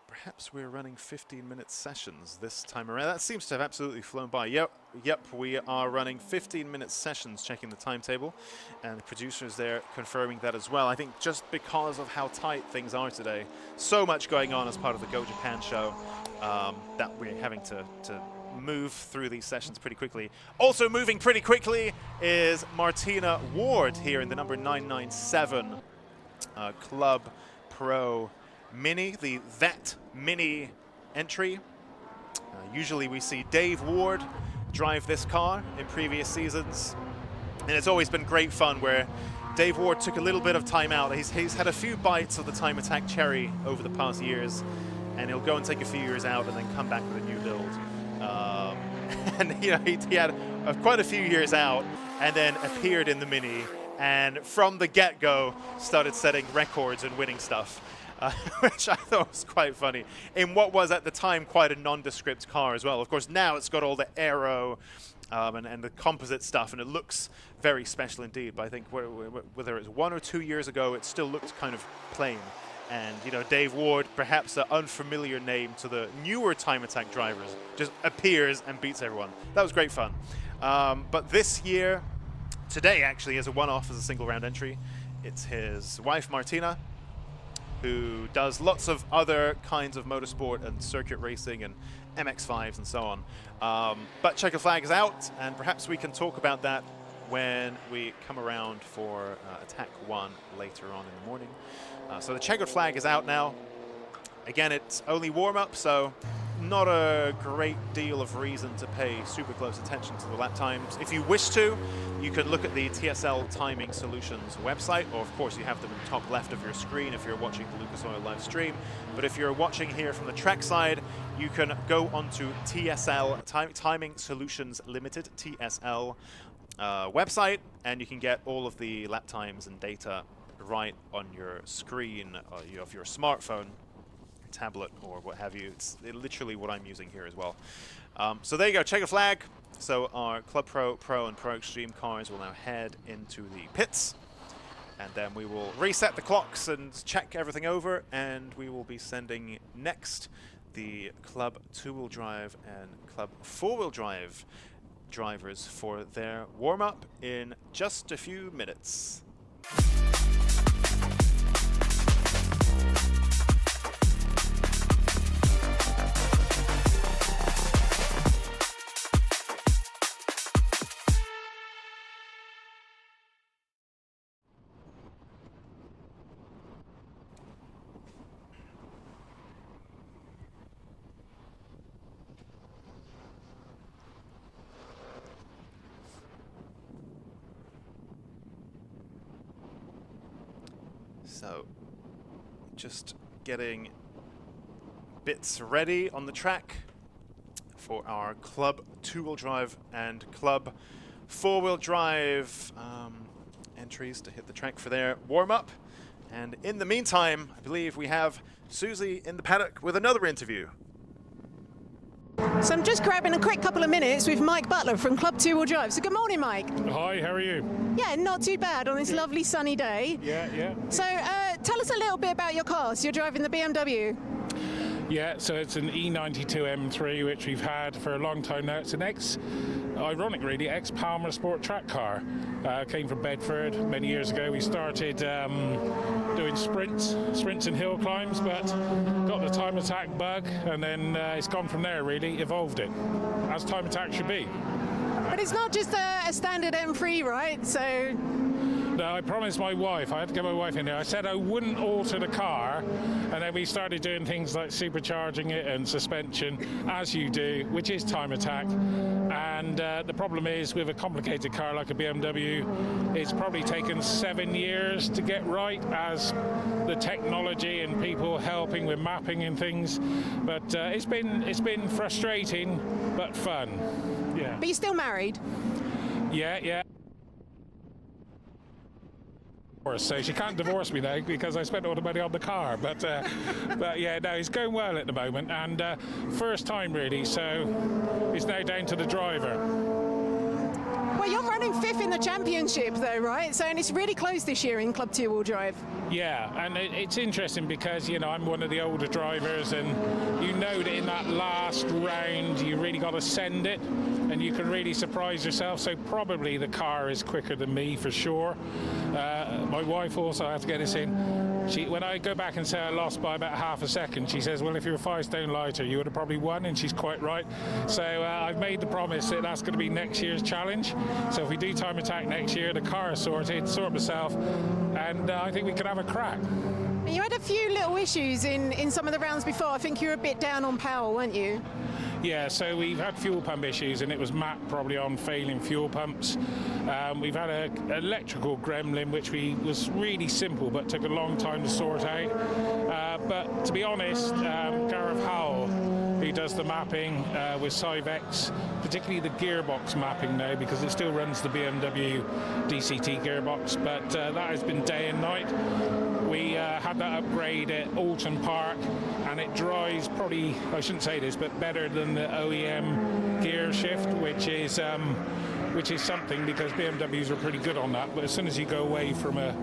Perhaps we're running 15-minute sessions this time around. That seems to have absolutely flown by. Yep, we are running 15-minute sessions, checking the timetable, and the producers there confirming that as well. I think just because of how tight things are today, so much going on as part of the Go Japan show, that we're having to move through these sessions pretty quickly. Also moving pretty quickly is Martina Ward here in the number 997 Club Pro Mini, the That Mini entry. Usually we see Dave Ward drive this car in previous seasons, and it's always been great fun where Dave Ward took a little bit of time out. He's had a few bites of the Time Attack cherry over the past years, and he'll go and take a few years out and then come back with a new build. And you know, he had quite a few years out and then appeared in the Mini, and from the get-go started setting records and winning stuff. Which I thought was quite funny, in what was at the time quite a nondescript car as well. Of course, now it's got all the aero and the composite stuff, and it looks very special indeed. But I think whether it's 1 or 2 years ago, it still looked kind of plain. And, you know, Dave Ward, perhaps an unfamiliar name to the newer Time Attack drivers, just appears and beats everyone. That was great fun. But this year, today actually, is a one-off as a single-round entry. It's his wife, Martina, who does lots of other kinds of motorsport and circuit racing and MX-5s and so on. But Checkered Flag is out, and perhaps we can talk about that when we come around for Attack 1 later on in the morning. So the Checkered Flag is out now. Again, it's only warm-up, so not a great deal of reason to pay super close attention to the lap times. If you wish to, you can look at the TSL Timing Solutions website, or of course you have them in the top left of your screen if you're watching the Lucas Oil live stream. But if you're watching here from the track side, you can go onto TSL Timing Solutions Limited, TSL website, and you can get all of the lap times and data right on your screen of your smartphone, tablet, or what have you. It's literally what I'm using here as well. So there you go, checker flag. So our Club Pro, Pro, and Pro Extreme cars will now head into the pits, and then we will reset the clocks and check everything over, and we will be sending next the Club 2-wheel drive and Club 4-wheel drive drivers for their warm-up in just a few minutes. So, just getting bits ready on the track for our Club 2-wheel drive and Club 4-wheel drive entries to hit the track for their warm-up. And in the meantime, I believe we have Susie in the paddock with another interview. So I'm just grabbing a quick couple of minutes with Mike Butler from Club 2-wheel drive. So good morning, Mike. Hi, how are you? Yeah, not too bad on this lovely sunny day. Yeah. So tell us a little bit about your car. So you're driving the BMW. Yeah, so it's an E92 M3, which we've had for a long time now. It's an ironic really, ex-Palmer Sport track car. Came from Bedford many years ago. We started doing sprints and hill climbs, but got the time attack bug, and then it's gone from there really, evolved it, as time attack should be. But it's not just a standard M3, right? So... No, I promised my wife, I had to get my wife in there, I said I wouldn't alter the car, and then we started doing things like supercharging it and suspension, as you do, which is time attack. And the problem is, with a complicated car like a BMW, it's probably taken 7 years to get right, as the technology and people helping with mapping and things. But it's been frustrating, but fun. Yeah. But you're still married? Yeah. So she can't divorce me now because I spent all the money on the car. But yeah, no, it's going well at the moment, and first time really. So it's now down to the driver. Well, you're running 5th in the championship though, right? So, and it's really close this year in Club 2-wheel drive. Yeah, and it's interesting because, you know, I'm one of the older drivers, and you know that in that last round you really got to send it, and you can really surprise yourself. So probably the car is quicker than me for sure. My wife also, I have to get this in, when I go back and say I lost by about half a second, she says, well, if you were 5 stone lighter, you would have probably won, and she's quite right. So I've made the promise that that's going to be next year's challenge. So if we do time attack next year, the car is sorted, sort myself, and I think we could have a crack. You had a few little issues in some of the rounds before. I think you were a bit down on power, weren't you? Yeah, so we've had fuel pump issues, and it was Matt probably on failing fuel pumps. We've had an electrical gremlin, which was really simple, but took a long time to sort out. But to be honest, Gareth Howell, who does the mapping with Cyvex, particularly the gearbox mapping now, because it still runs the BMW DCT gearbox, but that has been day and night. We had that upgrade at Alton Park, and it drives probably, I shouldn't say this, but better than the OEM gear shift, which is something, because BMWs are pretty good on that. But as soon as you go away from a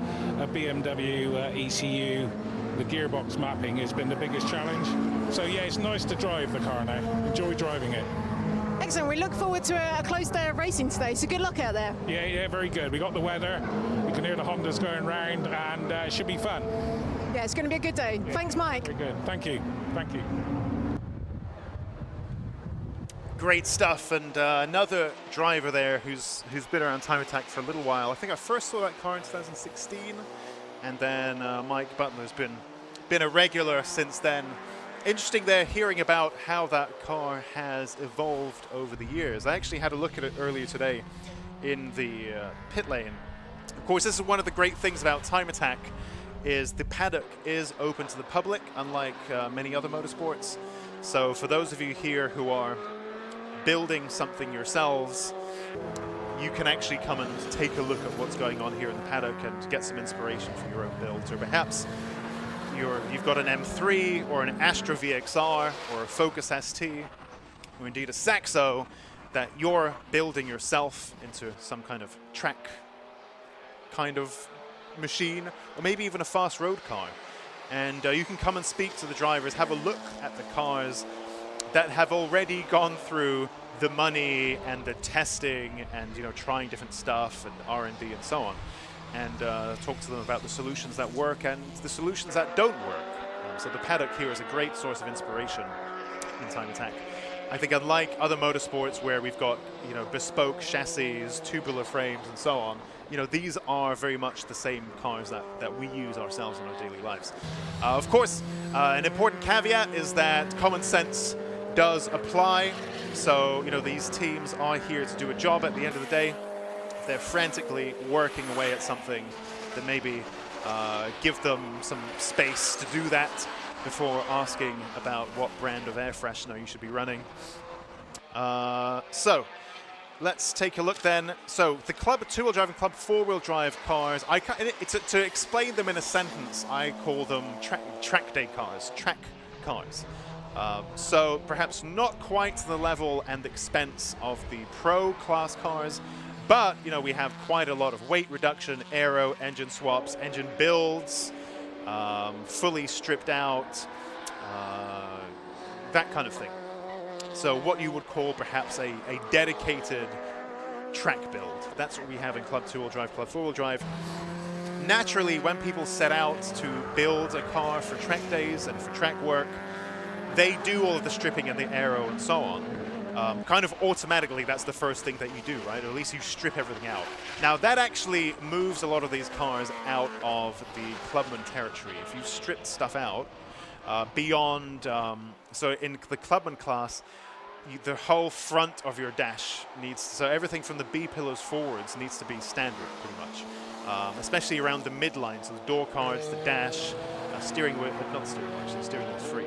BMW ECU, the gearbox mapping has been the biggest challenge. So yeah, it's nice to drive the car now. Enjoy driving it. Excellent. We look forward to a close day of racing today, so good luck out there. Yeah, very good. We got the weather, you can hear the Hondas going round, and it should be fun. Yeah, it's going to be a good day. Yeah. Thanks, Mike. Very good. Thank you. Great stuff, and another driver there who's been around time attack for a little while. I think I first saw that car in 2016, and then Mike Butler's been a regular since then. interesting there hearing about how that car has evolved over the years. I actually had a look at it earlier today in the pit lane. Of course, this is one of the great things about Time Attack, is the paddock is open to the public, unlike many other motorsports. So for those of you here who are building something yourselves, you can actually come and take a look at what's going on here in the paddock and get some inspiration for your own builds. Or perhaps you've got an M3 or an Astra VXR or a Focus ST, or indeed a Saxo that you're building yourself into some kind of track kind of machine, or maybe even a fast road car. And you can come and speak to the drivers, have a look at the cars that have already gone through the money and the testing and trying different stuff and R&D and so on, and talk to them about the solutions that work and the solutions that don't work. So the paddock here is a great source of inspiration in Time Attack. I think unlike other motorsports where we've got bespoke chassis, tubular frames and so on, these are very much the same cars that we use ourselves in our daily lives. Of course, an important caveat is that common sense does apply. So, these teams are here to do a job at the end of the day. If they're frantically working away at something, then maybe give them some space to do that before asking about what brand of air freshener you should be running. So, let's take a look then. So, the Club 2-wheel drive and Club 4-wheel drive cars, to explain them in a sentence, I call them track day cars, track cars. So perhaps not quite to the level and expense of the pro class cars, but we have quite a lot of weight reduction, aero, engine swaps, engine builds, fully stripped out, that kind of thing. So what you would call perhaps a dedicated track build. That's what we have in Club 2-wheel drive, Club 4-wheel drive. Naturally, when people set out to build a car for track days and for track work, they do all of the stripping and the aero and so on. Kind of automatically, that's the first thing that you do, right? Or at least you strip everything out. Now, that actually moves a lot of these cars out of the clubman territory. If you strip stuff out beyond, so in the clubman class, the whole front of your dash needs, so everything from the B-pillars forwards needs to be standard, pretty much. Especially around the midline, so the door cards, the dash, steering wheel, but not steering wheel, actually, steering wheel's free.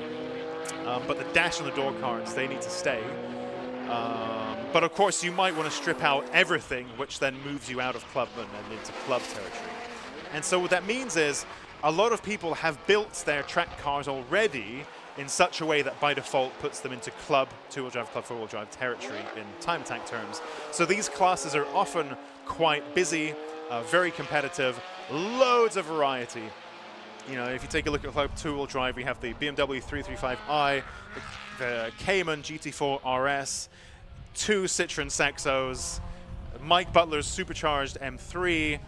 But the dash and the door cards, they need to stay. But of course, you might want to strip out everything, which then moves you out of clubman and into club territory. And so what that means is a lot of people have built their track cars already in such a way that by default puts them into Club 2-wheel drive, Club 4-wheel drive territory in Time Attack terms. So these classes are often quite busy, very competitive, loads of variety. If you take a look at Club 2-wheel drive, we have the BMW 335i, the Cayman GT4 RS, 2 Citroen Saxos, Mike Butler's supercharged M3,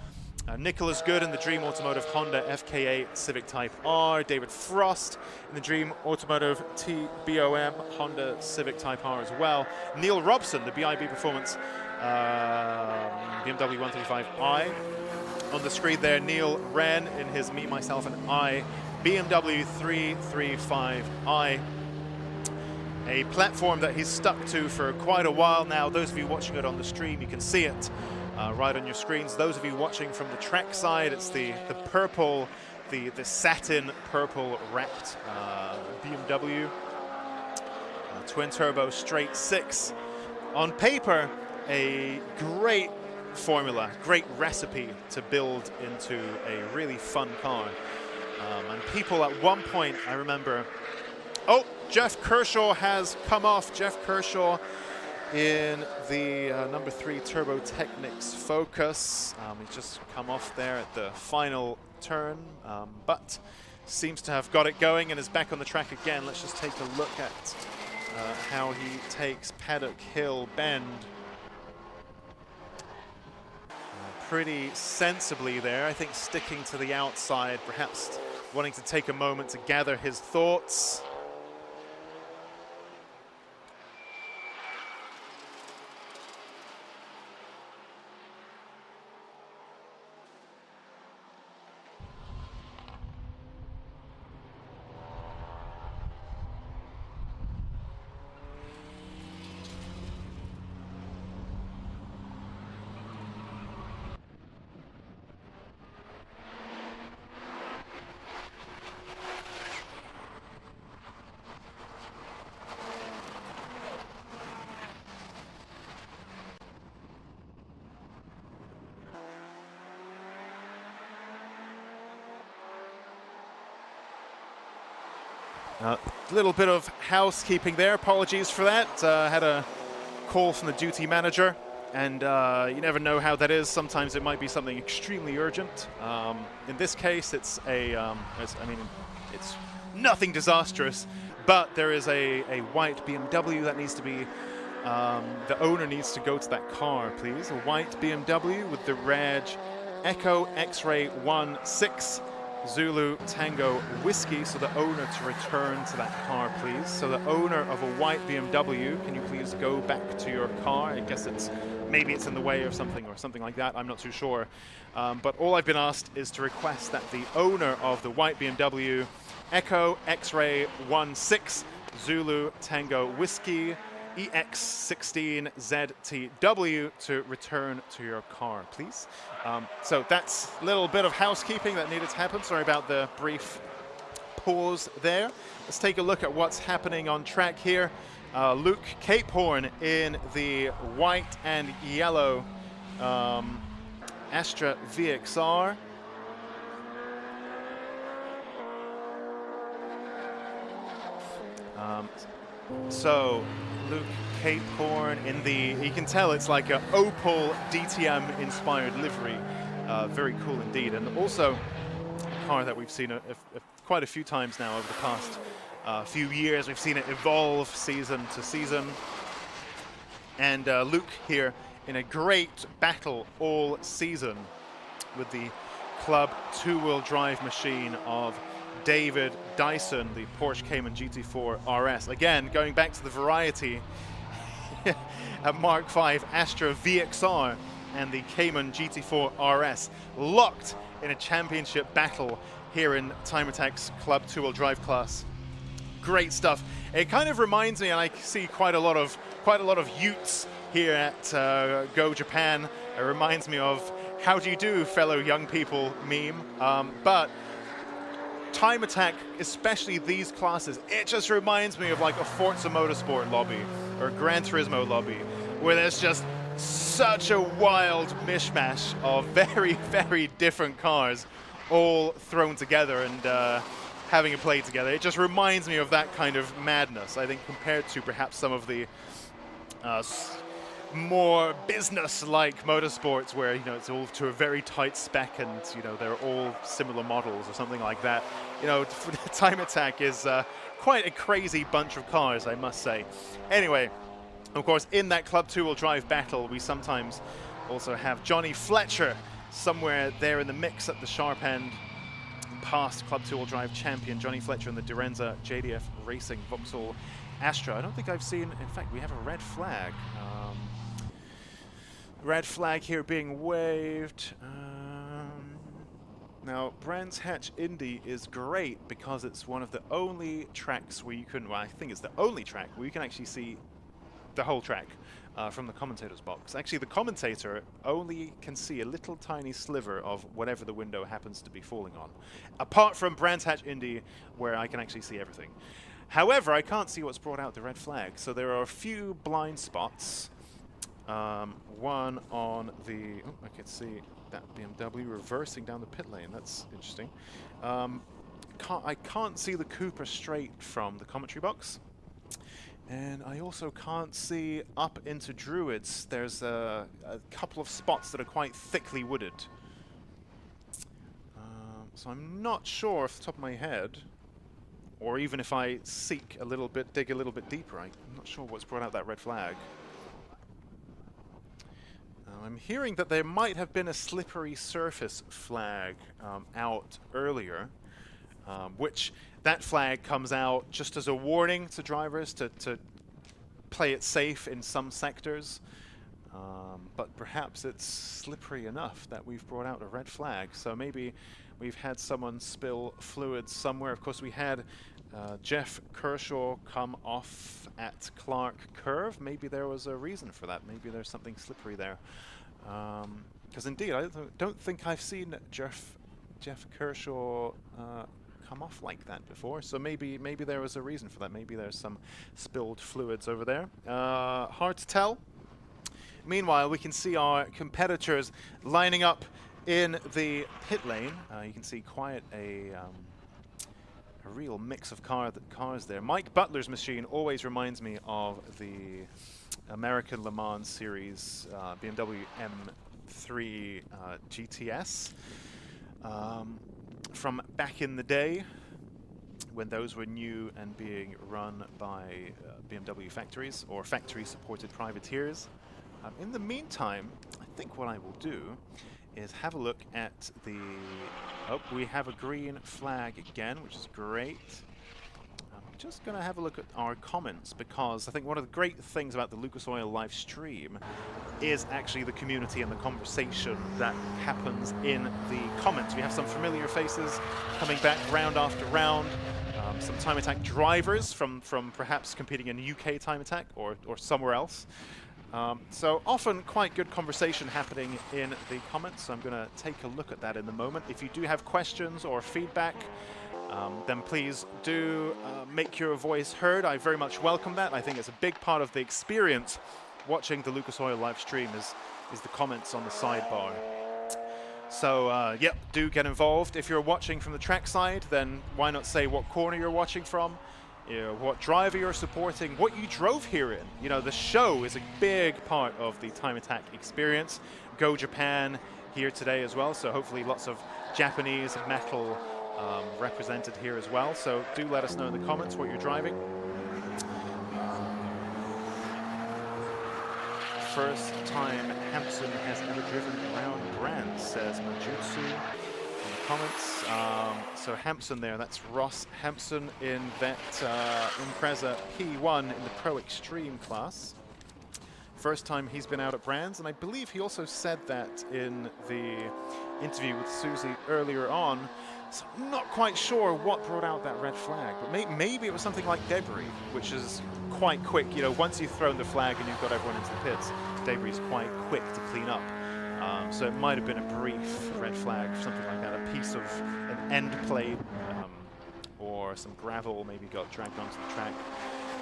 Nicholas Good in the Dream Automotive Honda FK8 Civic Type R, David Frost in the Dream Automotive TBOM Honda Civic Type R as well, Neil Robson, the BIB Performance BMW 135i. On the screen there, Neil Wren in his Me, Myself and I BMW 335i. A platform that he's stuck to for quite a while now. Those of you watching it on the stream, you can see it right on your screens. Those of you watching from the track side, it's the purple, the satin purple wrapped BMW. Twin turbo straight 6. On paper, a great formula, great recipe to build into a really fun car. And people at one point, I remember, oh, Jeff Kershaw has come off. Jeff Kershaw in the number 3 Turbo Technics Focus. He's just come off there at the final turn, but seems to have got it going and is back on the track again. Let's just take a look at how he takes Paddock Hill Bend. Pretty sensibly there, I think, sticking to the outside, perhaps wanting to take a moment to gather his thoughts. A little bit of housekeeping there. Apologies for that. Had a call from the duty manager, and you never know how that is. Sometimes it might be something extremely urgent. In this case, it's it's nothing disastrous, but there is a white BMW that needs to be. The owner needs to go to that car, please. A white BMW with the reg Echo X-Ray 16 Zulu Tango Whiskey. So the owner to return to that car, please. So the owner of a white BMW, can you please go back to your car? I guess maybe it's in the way or something like that. I'm not too sure. But all I've been asked is to request that the owner of the white BMW Echo X-Ray 16 Zulu Tango Whiskey EX16ZTW to return to your car, please. So that's a little bit of housekeeping that needed to happen. Sorry about the brief pause there. Let's take a look at what's happening on track here. Luke Capehorn in the white and yellow Astra VXR. So Luke Capehorn in the, you can tell it's like an Opel DTM inspired livery. Very cool indeed. And also a car that we've seen quite a few times now over the past few years. We've seen it evolve season to season. And Luke here in a great battle all season with the Club two-wheel drive machine of David Dyson, the Porsche Cayman GT4 RS. Again, going back to the variety at Mark V Astra VXR and the Cayman GT4 RS locked in a championship battle here in Time Attack's Club two-wheel drive class. Great stuff. It kind of reminds me, and I see quite a lot of Utes here at Go Japan. It reminds me of "How do you do, fellow young people" meme, but Time Attack, especially these classes, it just reminds me of like a Forza Motorsport lobby or Gran Turismo lobby, where there's just such a wild mishmash of very, very different cars all thrown together and having a play together. It just reminds me of that kind of madness, I think, compared to perhaps some of the more business-like motorsports where, you know, it's all to a very tight spec and, you know, they're all similar models or something like that. You know, Time Attack is quite a crazy bunch of cars, I must say. Anyway, of course, in that Club two-wheel drive battle, we sometimes also have Johnny Fletcher somewhere there in the mix at the sharp end. Past Club two-wheel drive champion Johnny Fletcher in the Durenza JDF Racing Vauxhall Astra. I don't think I've seen, in fact, we have a red flag. Red flag here being waved. Now, Brands Hatch Indy is great because it's one of the only tracks where you can, well, I think it's the only track where you can actually see the whole track from the commentator's box. Actually, the commentator only can see a little tiny sliver of whatever the window happens to be falling on. Apart from Brands Hatch Indy, where I can actually see everything. However, I can't see what's brought out the red flag, so there are a few blind spots. One on the, oh, I can see that BMW reversing down the pit lane. That's interesting. I can't see the Cooper straight from the commentary box. And I also can't see up into Druids. There's a couple of spots that are quite thickly wooded. So I'm not sure off the top of my head, or even if I seek a little bit, dig a little bit deeper, I'm not sure what's brought out that red flag. I'm hearing that there might have been a slippery surface flag out earlier, which that flag comes out just as a warning to drivers to play it safe in some sectors. But perhaps it's slippery enough that we've brought out a red flag. So maybe we've had someone spill fluid somewhere. Of course, we had Jeff Kershaw come off at Clark Curve. Maybe there was a reason for that. Maybe there's something slippery there. Because indeed, I don't think I've seen Jeff Kershaw come off like that before. So maybe there was a reason for that. Maybe there's some spilled fluids over there. Hard to tell. Meanwhile, we can see our competitors lining up in the pit lane. You can see quite a a real mix of cars there. Mike Butler's machine always reminds me of the American Le Mans Series BMW M3 GTS from back in the day when those were new and being run by BMW factories or factory-supported privateers. In the meantime, I think what I will do is have a look at the... Oh, we have a green flag again, which is great. I'm just going to have a look at our comments, because I think one of the great things about the Lucas Oil live stream is actually the community and the conversation that happens in the comments. We have some familiar faces coming back round after round. Some Time Attack drivers from perhaps competing in UK Time Attack or somewhere else. So often quite good conversation happening in the comments. So I'm going to take a look at that in a moment. If you do have questions or feedback, then please do make your voice heard. I very much welcome that. I think it's a big part of the experience watching the Lucas Oil live stream is the comments on the sidebar. So, yep, do get involved. If you're watching from the track side, then why not say what corner you're watching from, you know, what driver you're supporting, what you drove here in. You know, the show is a big part of the Time Attack experience. Go Japan here today as well, so hopefully lots of Japanese metal represented here as well. So do let us know in the comments what you're driving. First time Hampson has ever driven around Brands, says Manjutsu in the comments. So Hampson there, that's Ross Hampson in that Impreza P1 in the Pro Extreme class. First time he's been out at Brands, and I believe he also said that in the interview with Susie earlier on. So I'm not quite sure what brought out that red flag, but maybe it was something like debris, which is quite quick. You know, once you've thrown the flag and you've got everyone into the pits, debris is quite quick to clean up. So it might have been a brief red flag, something like that, a piece of an end plate or some gravel maybe got dragged onto the track.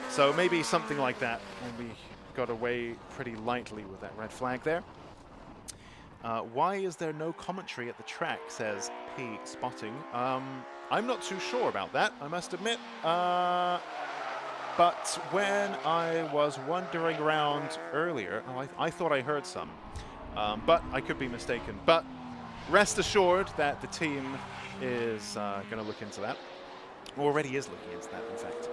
So maybe something like that, and we got away pretty lightly with that red flag there. Why is there no commentary at the track, says P Spotting. I'm not too sure about that, I must admit. But when I was wandering around earlier, I thought I heard some. But I could be mistaken. But rest assured that the team is going to look into that. Already is looking into that, in fact.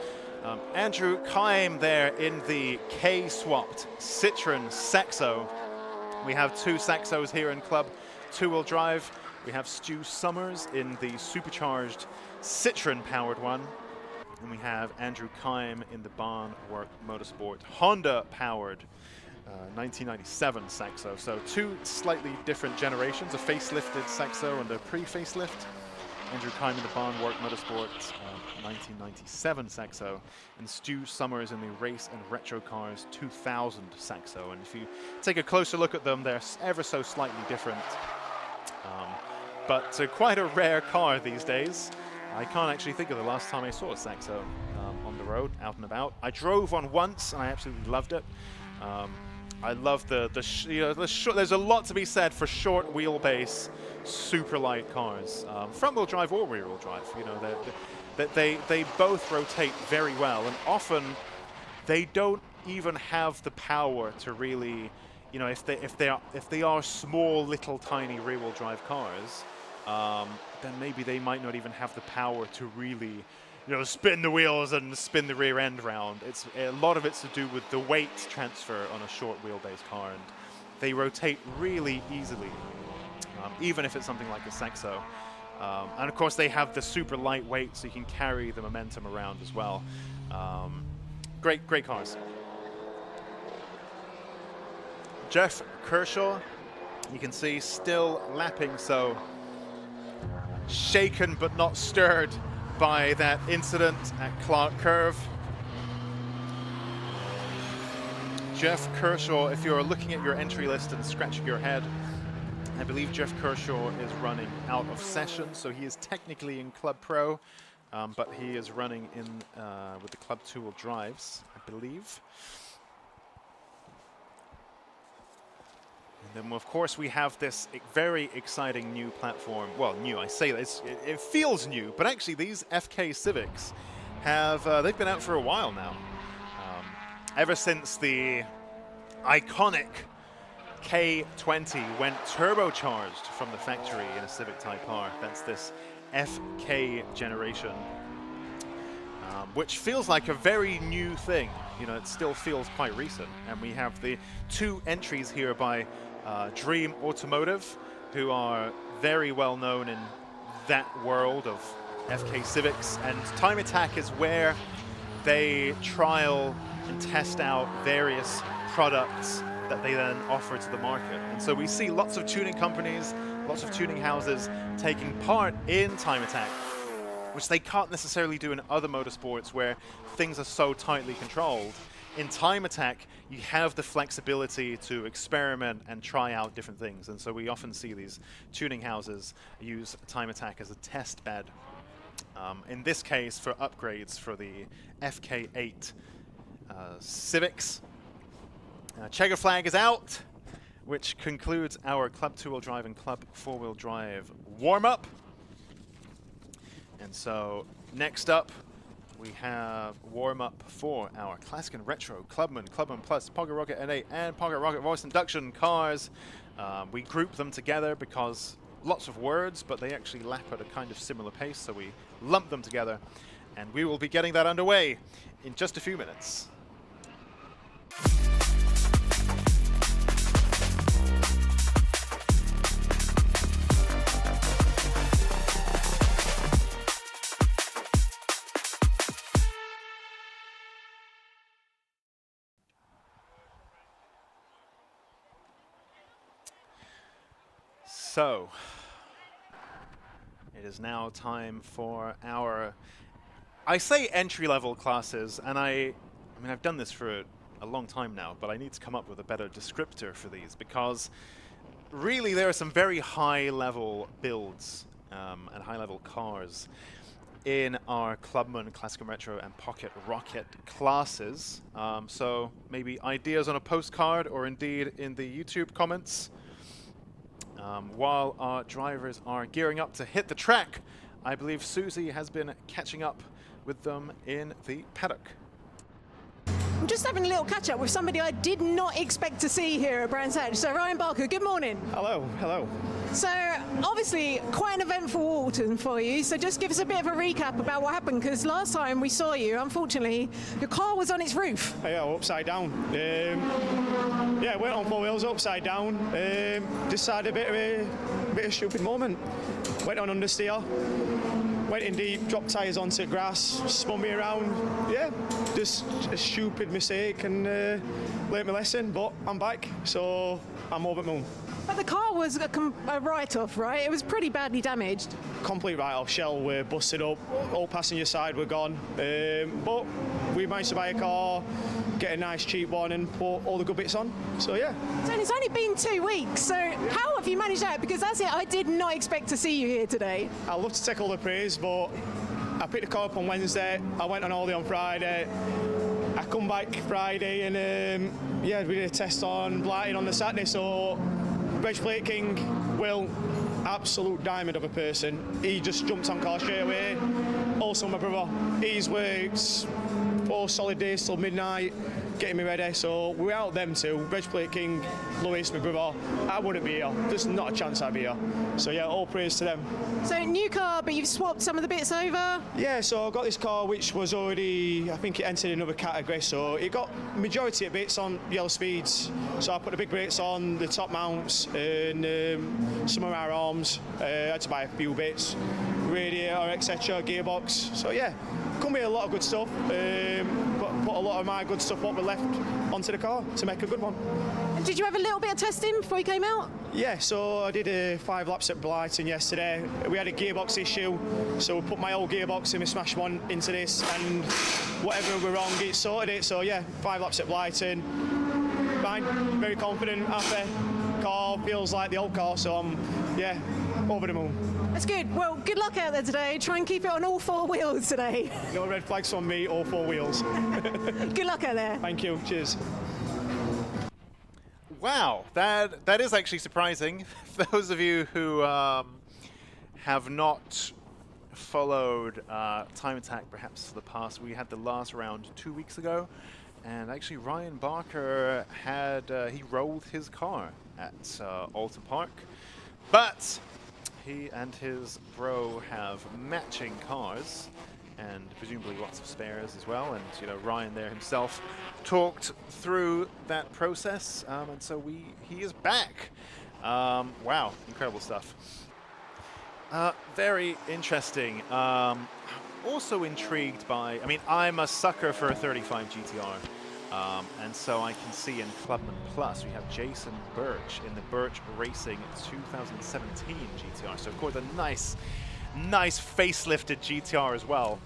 Andrew Kime there in the K-swapped Citroen Saxo. We have two Saxos here in Club, two-wheel drive. We have Stu Summers in the supercharged Citroen-powered one. And we have Andrew Kime in the Barnwork Motorsport Honda-powered 1997 Saxo. So two slightly different generations, a facelifted Saxo and a pre-facelift. Andrew Kime in the Barnwork Motorsport 1997 Saxo, and Stu Summers in the Race and Retro Cars 2000 Saxo. And if you take a closer look at them, they're ever so slightly different. But quite a rare car these days. I can't actually think of the last time I saw a Saxo on the road, out and about. I drove one once, and I absolutely loved it. I love there's a lot to be said for short wheelbase, super light cars. Front-wheel drive or rear-wheel drive, you know, they both rotate very well, and often they don't even have the power to really, you know, if they are small, little, tiny rear-wheel drive cars, then maybe they might not even have the power to really, you know, spin the wheels and spin the rear end round. It's a lot of it's to do with the weight transfer on a short wheelbase car, and they rotate really easily, even if it's something like a Saxo. And of course they have the super lightweight, so you can carry the momentum around as well. Great cars. Jeff Kershaw, you can see still lapping, so shaken but not stirred by that incident at Clark Curve. Jeff Kershaw, if you're looking at your entry list and scratching your head, I believe Jeff Kershaw is running out of session, so he is technically in Club Pro, but he is running in with the Club 2-wheel drives, I believe. And then, of course, we have this very exciting new platform. Well, new, I say that. It feels new, but actually these FK Civics have, they've been out for a while now. Ever since the iconic K20 went turbocharged from the factory in a Civic Type R. That's this FK generation, which feels like a very new thing. You know, it still feels quite recent. And we have the 2 entries here by Dream Automotive, who are very well known in that world of FK Civics. And Time Attack is where they trial and test out various products that they then offer to the market. And so we see lots of tuning companies, lots of tuning houses taking part in Time Attack, which they can't necessarily do in other motorsports where things are so tightly controlled. In Time Attack, you have the flexibility to experiment and try out different things. And so we often see these tuning houses use Time Attack as a test bed. In this case, for upgrades for the FK8 Civics. Checker flag is out, which concludes our Club 2-wheel drive and Club 4-wheel drive warm-up. And so next up, we have warm-up for our Classic and Retro Clubman, Clubman Plus, Pocket Rocket N8, and Pocket Rocket Voice Induction cars. We group them together because lots of words, but they actually lap at a kind of similar pace, so we lump them together. And we will be getting that underway in just a few minutes. So, it is now time for our, I say entry-level classes, and I mean, I've done this for a long time now, but I need to come up with a better descriptor for these, because really there are some very high-level builds and high-level cars in our Clubman, Classic and Retro, and Pocket Rocket classes. So maybe ideas on a postcard, or indeed in the YouTube comments. While our drivers are gearing up to hit the track, I believe Susie has been catching up with them in the paddock. I'm just having a little catch-up with somebody I did not expect to see here at Brands Hatch. So Ryan Barker, good morning. Hello, hello. So obviously quite an eventful autumn for you, so just give us a bit of a recap about what happened, because last time we saw you, unfortunately, your car was on its roof. Yeah, upside down. Yeah, went on 4 wheels upside down. Just had a bit of a stupid moment. Went on understeer, went in deep, dropped tyres onto grass, spun me around. Yeah, just a stupid mistake, and learnt my lesson, but I'm back, so I'm over the moon. But the car was a write-off, right? It was pretty badly damaged. Complete write-off, shell were busted up, all passenger side were gone. But we managed to buy a car, get a nice cheap one, and put all the good bits on. So yeah. So it's only been 2 weeks, so how have you managed that? Because that's it, I did not expect to see you here today. I love to take all the praise, but I picked the car up on Wednesday, I went on holiday on Friday, I come back Friday, and yeah, we did a test on Blighting on the Saturday, so Reg Plate King, Will, absolute diamond of a person. He just jumped on car straight away. Also my brother, he's worked 4 solid days till midnight, getting me ready. So without them two, Reg Plate King, Lewis, my brother, I wouldn't be here. There's not a chance I'd be here. So yeah, all praise to them. So new car, but you've swapped some of the bits over? Yeah, so I got this car which was already, I think it entered another category, so it got majority of bits on yellow speeds. So I put the big brakes on, the top mounts, and some of our arms. I had to buy a few bits, radiator, etc., gearbox. So yeah, come with a lot of good stuff, but put a lot of my good stuff what we left onto the car to make a good one. And did you have a little bit of testing before you came out? Yeah, so I did 5 laps at Blighton yesterday. We had a gearbox issue, so we put my old gearbox in, we smashed one into this, and whatever were wrong, it sorted it. So yeah, 5 laps at Blighton. Fine, very confident, happy. Car feels like the old car, so I'm, yeah, over the moon. That's good. Well, good luck out there today. Try and keep it on all 4 wheels today. No red flags on me, all 4 wheels. Good luck out there. Thank you, cheers. Wow, that is actually surprising. Those of you who have not followed Time Attack perhaps for the past, we had the last round 2 weeks ago, and actually Ryan Barker had he rolled his car at Alta Park, but he and his bro have matching cars and presumably lots of spares as well, and you know, Ryan there himself talked through that process, and so he is back. Wow, incredible stuff. Very interesting. Also intrigued by, I mean, I'm a sucker for a 35 GTR, and so I can see in Clubman Plus we have Jason Birch in the Birch Racing 2017 GTR, so of course a nice facelifted GTR as well.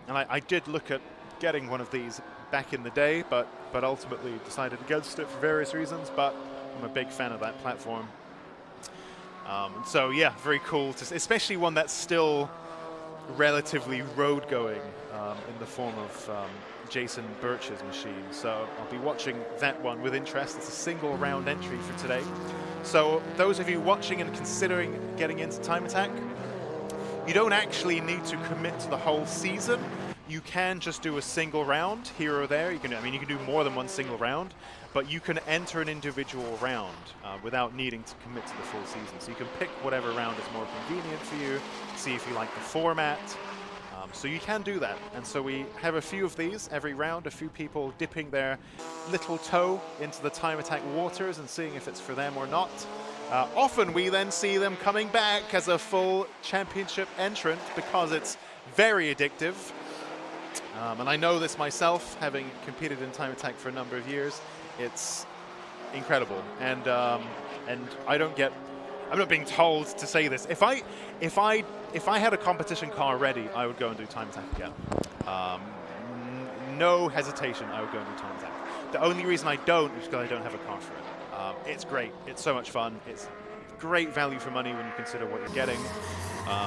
And I did look at getting one of these back in the day, but ultimately decided against it for various reasons, but I'm a big fan of that platform. So yeah, very cool, especially one that's still relatively road going in the form of Jason Birch's machine. So I'll be watching that one with interest. It's a single round entry for today. So those of you watching and considering getting into Time Attack, you don't actually need to commit to the whole season. You can just do a single round here or there. You can, I mean, you can do more than one single round, but you can enter an individual round without needing to commit to the full season. So you can pick whatever round is more convenient for you, see if you like the format. So you can do that. And so we have a few of these every round, a few people dipping their little toe into the Time Attack waters and seeing if it's for them or not. Often we then see them coming back as a full championship entrant because it's very addictive. And I know this myself, having competed in Time Attack for a number of years. It's incredible, and I don't get. I'm not being told to say this. If I had a competition car ready, I would go and do Time Attack again. No hesitation, I would go and do Time Attack. The only reason I don't is because I don't have a car for it. It's great. It's so much fun. It's great value for money when you consider what you're getting.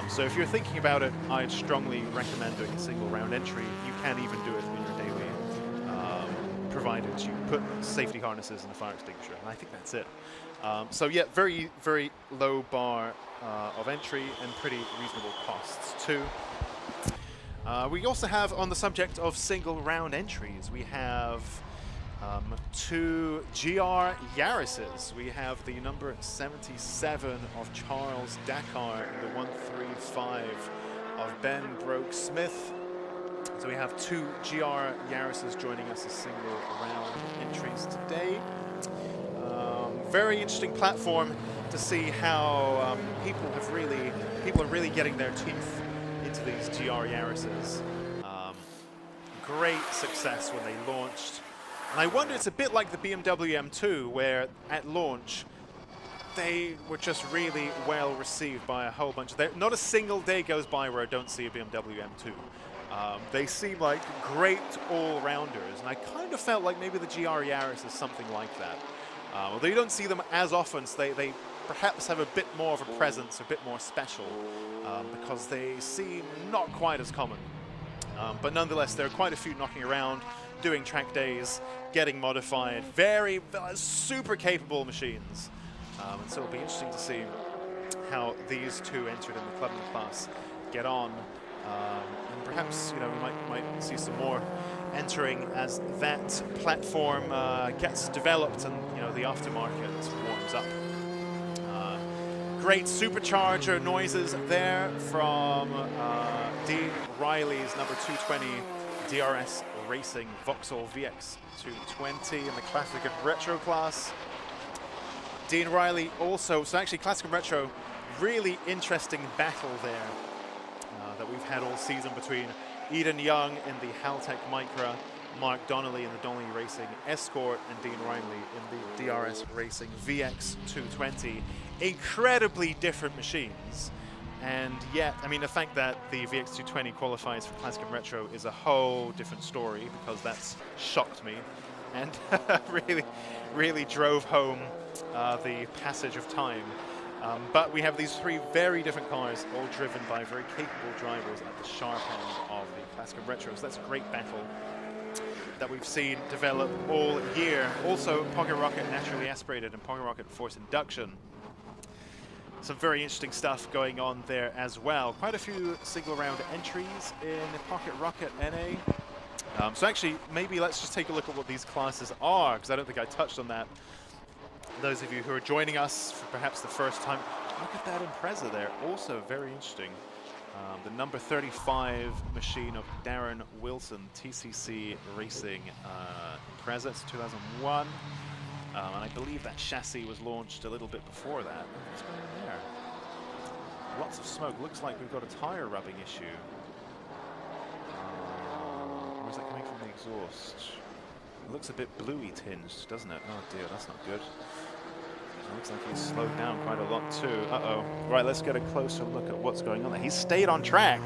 So if you're thinking about it, I'd strongly recommend doing a single round entry. You can even do it in your daily, provided you put safety harnesses and a fire extinguisher. And I think that's it. So yeah, very, very low bar of entry and pretty reasonable costs too. We also have, on the subject of single round entries, we have 2 GR Yaris's. We have the number 77 of Charles Dakar and the 135 of Ben Broke-Smith. So we have 2 GR Yaris's joining us as single round entries today. Very interesting platform to see how people are really getting their teeth into these GR Yaris's. Great success when they launched. And I wonder, it's a bit like the BMW M2, where at launch, they were just really well received by a whole bunch of... Not a single day goes by where I don't see a BMW M2. They seem like great all-rounders, and I kind of felt like maybe the GR Yaris is something like that. Although you don't see them as often, so they perhaps have a bit more of a presence, a bit more special, because they seem not quite as common. But nonetheless, there are quite a few knocking around, doing track days, getting modified, very super capable machines. And so it'll be interesting to see how these 2 entered in the Clubman class get on. And perhaps, you know, we might see some more entering as that platform gets developed and, you know, the aftermarket warms up. Great supercharger noises there from Dean Riley's number 220 DRS Racing Vauxhall VX 220 in the Classic and Retro class. Dean Riley also, so actually Classic and Retro, really interesting battle there that we've had all season between Eden Young in the Haltech Micra, Mark Donnelly in the Donnelly Racing Escort, and Dean Riley in the DRS Racing VX 220. Incredibly different machines. And yet, I mean, the fact that the VX220 qualifies for Classic and Retro is a whole different story, because that's shocked me and really drove home the passage of time. But we have these 3 very different cars, all driven by very capable drivers at the sharp end of the Classic and Retro. So that's a great battle. that we've seen develop all year. Also, Pocket Rocket naturally aspirated and Pocket Rocket force induction. Some very interesting stuff going on there as well. Quite a few single round entries in Pocket Rocket NA. So actually, maybe let's just take a look at what these classes are, because I don't think I touched on that. Those of you who are joining us for perhaps the first time, look at that Impreza there, also very interesting. The number 35 machine of Darren Wilson, TCC Racing Impreza, it's 2001. And I believe that chassis was launched a little bit before that. What's going on there? Lots of smoke. Looks like we've got a tire rubbing issue. Or is that coming from the exhaust? It looks a bit bluey tinged, doesn't it? Oh dear, that's not good. It looks like he's slowed down quite a lot too. Uh-oh. Right, let's get a closer look at what's going on there. He's stayed on track.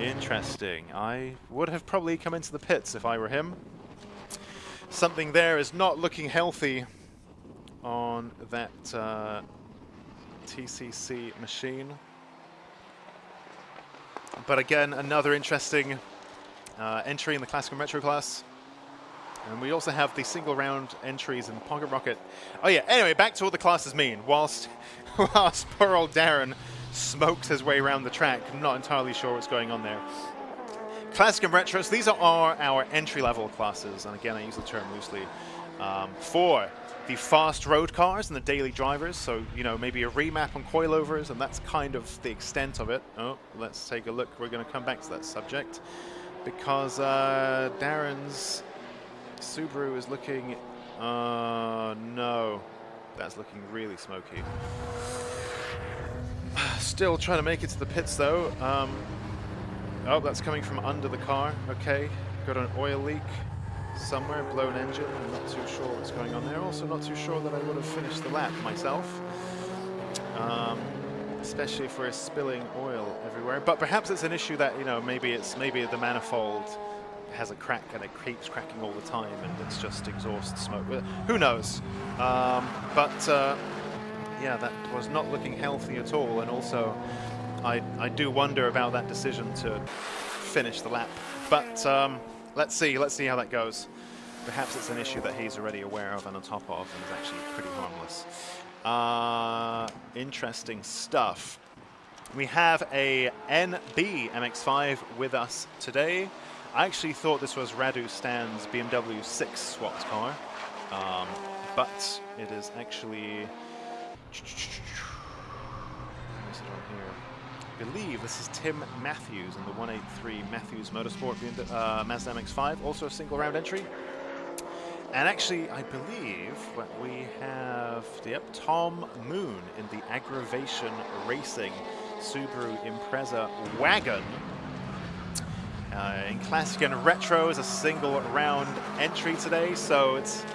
Interesting. I would have probably come into the pits if I were him. Something there is not looking healthy on that TCC machine. But again, another interesting entry in the Classic and Retro class. And we also have the single round entries in Pocket Rocket. Oh yeah, anyway, back to what the classes mean. Whilst poor old Darren smokes his way around the track, I'm not entirely sure what's going on there. Classic and Retros, these are our entry-level classes, and again, I use the term loosely, for the fast road cars and the daily drivers, so, you know, maybe a remap on coilovers, and that's kind of the extent of it. Oh, let's take a look. We're going to come back to that subject, because Darren's Subaru is looking, no, that's looking really smoky. Still trying to make it to the pits, though. Oh, that's coming from under the car. Okay, got an oil leak somewhere, blown engine. I'm not too sure what's going on there. Also not too sure that I would have finished the lap myself. Especially if we're spilling oil everywhere. But perhaps it's an issue that, you know, maybe the manifold has a crack and it keeps cracking all the time and it's just exhaust smoke. Who knows? Yeah, that was not looking healthy at all, and also I do wonder about that decision to finish the lap. But let's see how that goes. Perhaps it's an issue that he's already aware of and on top of, and is actually pretty harmless. Interesting stuff. We have a NB MX-5 with us today. I actually thought this was Radu Stan's BMW 6 swapped car, but it is actually... What is it on here? I believe this is Tim Matthews in the 183 Matthews Motorsport Mazda MX-5, also a single round entry. And actually, I believe what we have, yep, Tom Moon in the Aggravation Racing Subaru Impreza wagon. In Classic and Retro is a single round entry today, so it's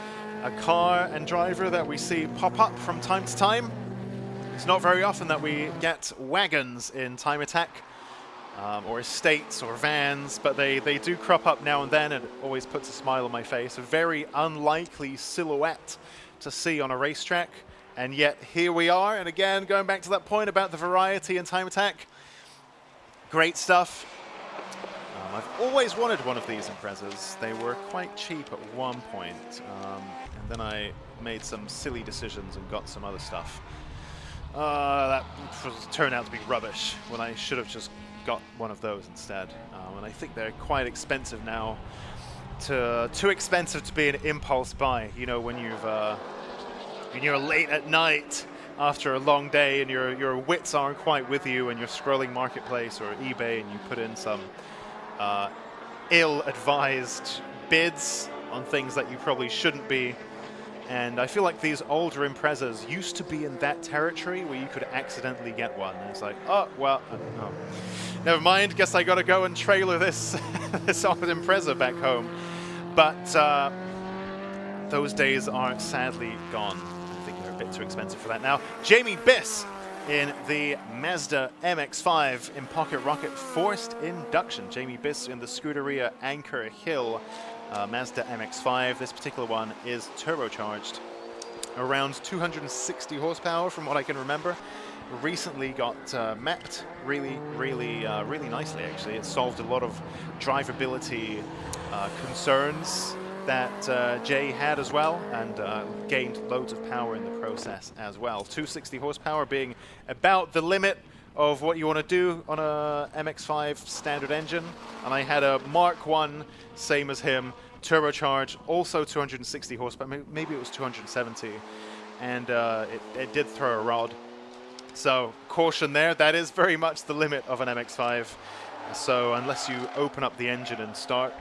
a car and driver that we see pop up from time to time. It's not very often that we get wagons in Time Attack, or estates or vans, but they do crop up now and then, and it always puts a smile on my face. A very unlikely silhouette to see on a racetrack, and yet here we are. And again, going back to that point about the variety in Time Attack, great stuff. I've always wanted one of these Imprezas. They were quite cheap at one point, and then I made some silly decisions and got some other stuff. That turned out to be rubbish when I should have just got one of those instead. And I think they're quite expensive now. Too expensive to be an impulse buy. You know, when you're late at night after a long day and your wits aren't quite with you, and you're scrolling Marketplace or eBay and you put in some ill-advised bids on things that you probably shouldn't be. And I feel like these older Imprezas used to be in that territory where you could accidentally get one. And it's like, oh, well, no. Never mind, guess I gotta go and trailer this, this old Impreza back home. But those days are sadly gone. I think they're a bit too expensive for that now. Jamie Biss in the Mazda MX-5 in Pocket Rocket forced induction. Jamie Biss in the Scuderia Anchor Hill Mazda MX-5. This particular one is turbocharged, around 260 horsepower from what I can remember, recently got mapped really nicely, actually. It solved a lot of drivability concerns that Jay had as well, and gained loads of power in the process as well. 260 horsepower being about the limit of what you want to do on a MX-5 standard engine. And I had a Mark 1, same as him, turbocharged, also 260 horsepower, maybe it was 270, and it did throw a rod. So caution there, that is very much the limit of an MX-5. So unless you open up the engine and start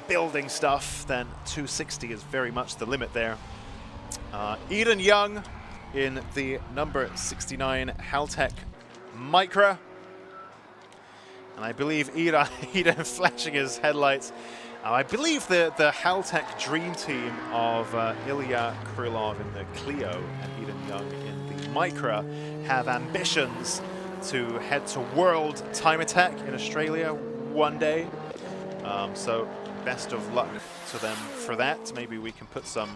building stuff, then 260 is very much the limit there. Eden Young in the number 69 Haltech Micra. And I believe Eden flashing his headlights. I believe the Haltech Dream Team of Ilya Krylov in the Clio and Eden Young in the Micra have ambitions to head to World Time Attack in Australia one day. So best of luck to them for that. Maybe we can put some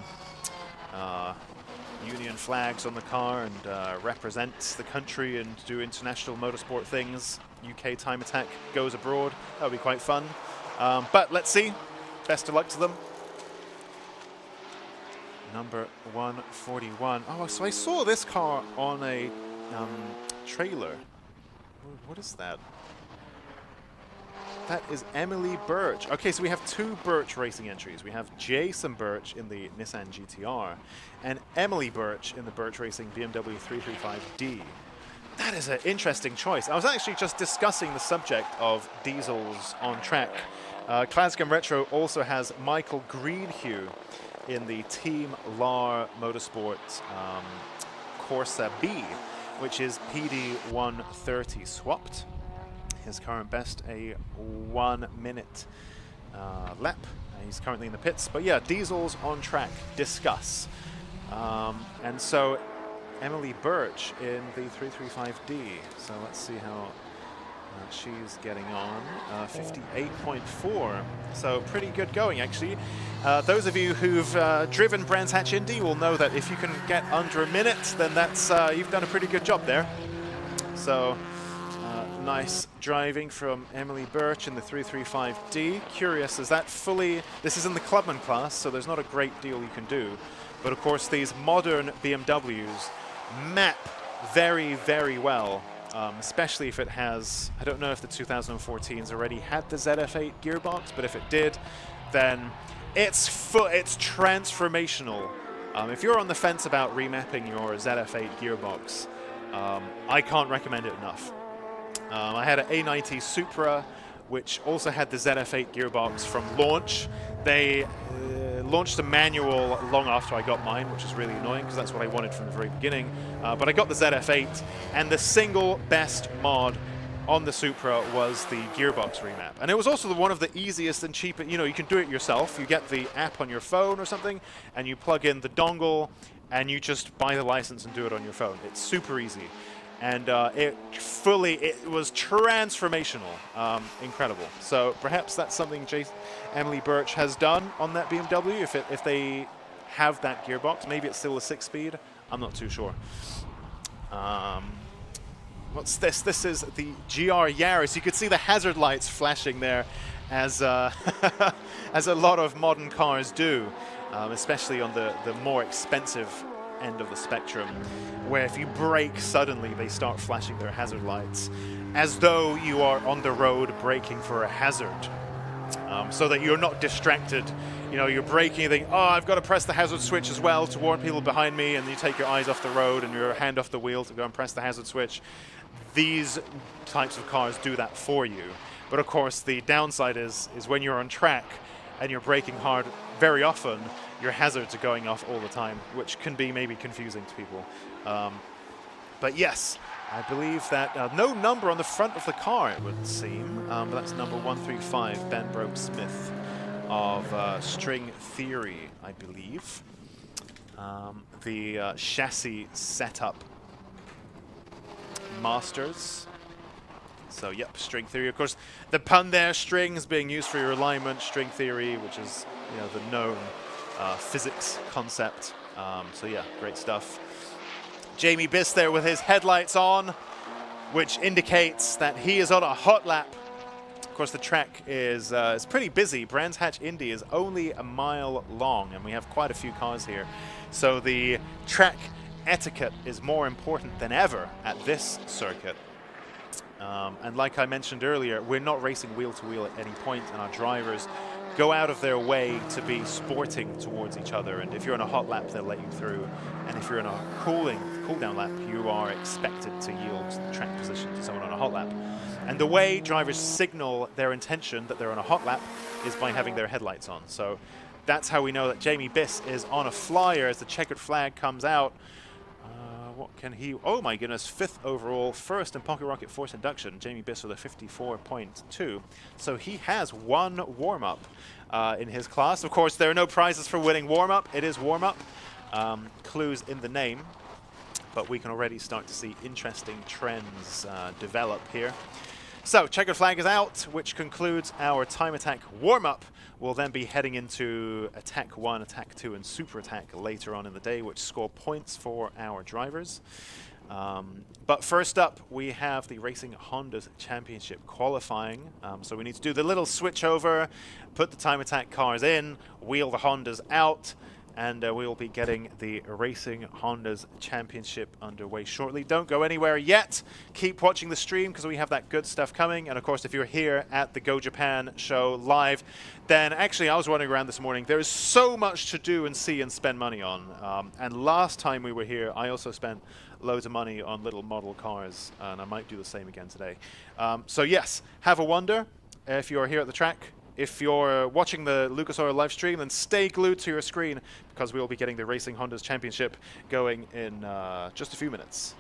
Union flags on the car and represent the country and do international motorsport things. UK Time Attack goes abroad. That would be quite fun. But let's see. Best of luck to them. Number 141. Oh, so I saw this car on a trailer. What is that? That is Emily Birch. Okay, so we have two Birch racing entries. We have Jason Birch in the Nissan GTR and Emily Birch in the Birch Racing BMW 335D. That is an interesting choice. I was actually just discussing the subject of diesels on track. Glasgow Retro also has Michael Greenhue in the Team LAR Motorsport Corsa B, which is PD 130 swapped. His current best, a 1 minute lap. He's currently in the pits. But yeah, diesels on track, discuss. And so Emily Birch in the 335D. So let's see how she's getting on. 58.4. So pretty good going, actually. Those of you who've driven Brands Hatch Indy will know that if you can get under a minute, then that's you've done a pretty good job there. So nice driving from Emily Birch in the 335D. Curious, is that fully... This is in the Clubman class, so there's not a great deal you can do. But of course, these modern BMWs map very, very well, especially if it has... I don't know if the 2014s already had the ZF8 gearbox, but if it did, then it's transformational. If you're on the fence about remapping your ZF8 gearbox, I can't recommend it enough. I had an A90 Supra, which also had the ZF8 gearbox from launch. They launched a manual long after I got mine, which is really annoying because that's what I wanted from the very beginning. But I got the ZF8, and the single best mod on the Supra was the gearbox remap. And it was also one of the easiest and cheapest. You know, you can do it yourself. You get the app on your phone or something, and you plug in the dongle, and you just buy the license and do it on your phone. It's super easy. And it was transformational, incredible. So perhaps that's something Emily Birch has done on that BMW. If they have that gearbox, maybe it's still a 6-speed. I'm not too sure. What's this? This is the GR Yaris. You could see the hazard lights flashing there, as as a lot of modern cars do, especially on the more expensive end of the spectrum, where if you brake suddenly, they start flashing their hazard lights as though you are on the road braking for a hazard, so that you're not distracted. You know, you're braking, you think, oh, I've got to press the hazard switch as well to warn people behind me, and you take your eyes off the road and your hand off the wheel to go and press the hazard switch. These types of cars do that for you. But of course, the downside is when you're on track and you're braking hard very often, your hazards are going off all the time, which can be maybe confusing to people. But yes, I believe that no number on the front of the car, it would seem, but that's number 135, Ben Broke Smith of String Theory, I believe. The chassis setup masters. So yep, String Theory. Of course, the pun there, string, is being used for your alignment. String Theory, which is, you know, the known physics concept. So yeah, great stuff. Jamie Biss there with his headlights on, which indicates that he is on a hot lap. Of course, the track is pretty busy. Brands Hatch Indy is only a mile long, and we have quite a few cars here. So the track etiquette is more important than ever at this circuit. And like I mentioned earlier, we're not racing wheel to wheel at any point, and our drivers go out of their way to be sporting towards each other. And if you're on a hot lap, they'll let you through. And if you're in a cool down lap, you are expected to yield the track position to someone on a hot lap. And the way drivers signal their intention that they're on a hot lap is by having their headlights on. So that's how we know that Jamie Biss is on a flyer as the checkered flag comes out. What can he... Oh my goodness, 5th overall, 1st in Pocket Rocket Force Induction. Jamie Biss with a 54.2. So he has one warm-up in his class. Of course, there are no prizes for winning warm-up. It is warm-up. Clues in the name. But we can already start to see interesting trends develop here. So, checkered flag is out, which concludes our time attack warm-up. We'll then be heading into attack 1, attack 2, and super attack later on in the day, which score points for our drivers. But first up, we have the Racing Hondas Championship qualifying. So we need to do the little switch over, put the time attack cars in, wheel the Hondas out, and we'll be getting the Racing Hondas Championship underway shortly. Don't go anywhere yet. Keep watching the stream because we have that good stuff coming. And of course, if you're here at the Go Japan show live, then actually I was running around this morning. There is so much to do and see and spend money on. And last time we were here, I also spent loads of money on little model cars, and I might do the same again today. So yes, have a wonder if you're here at the track. If you're watching the Lucas Oil live stream, then stay glued to your screen because we will be getting the Racing Hondas Championship going in just a few minutes.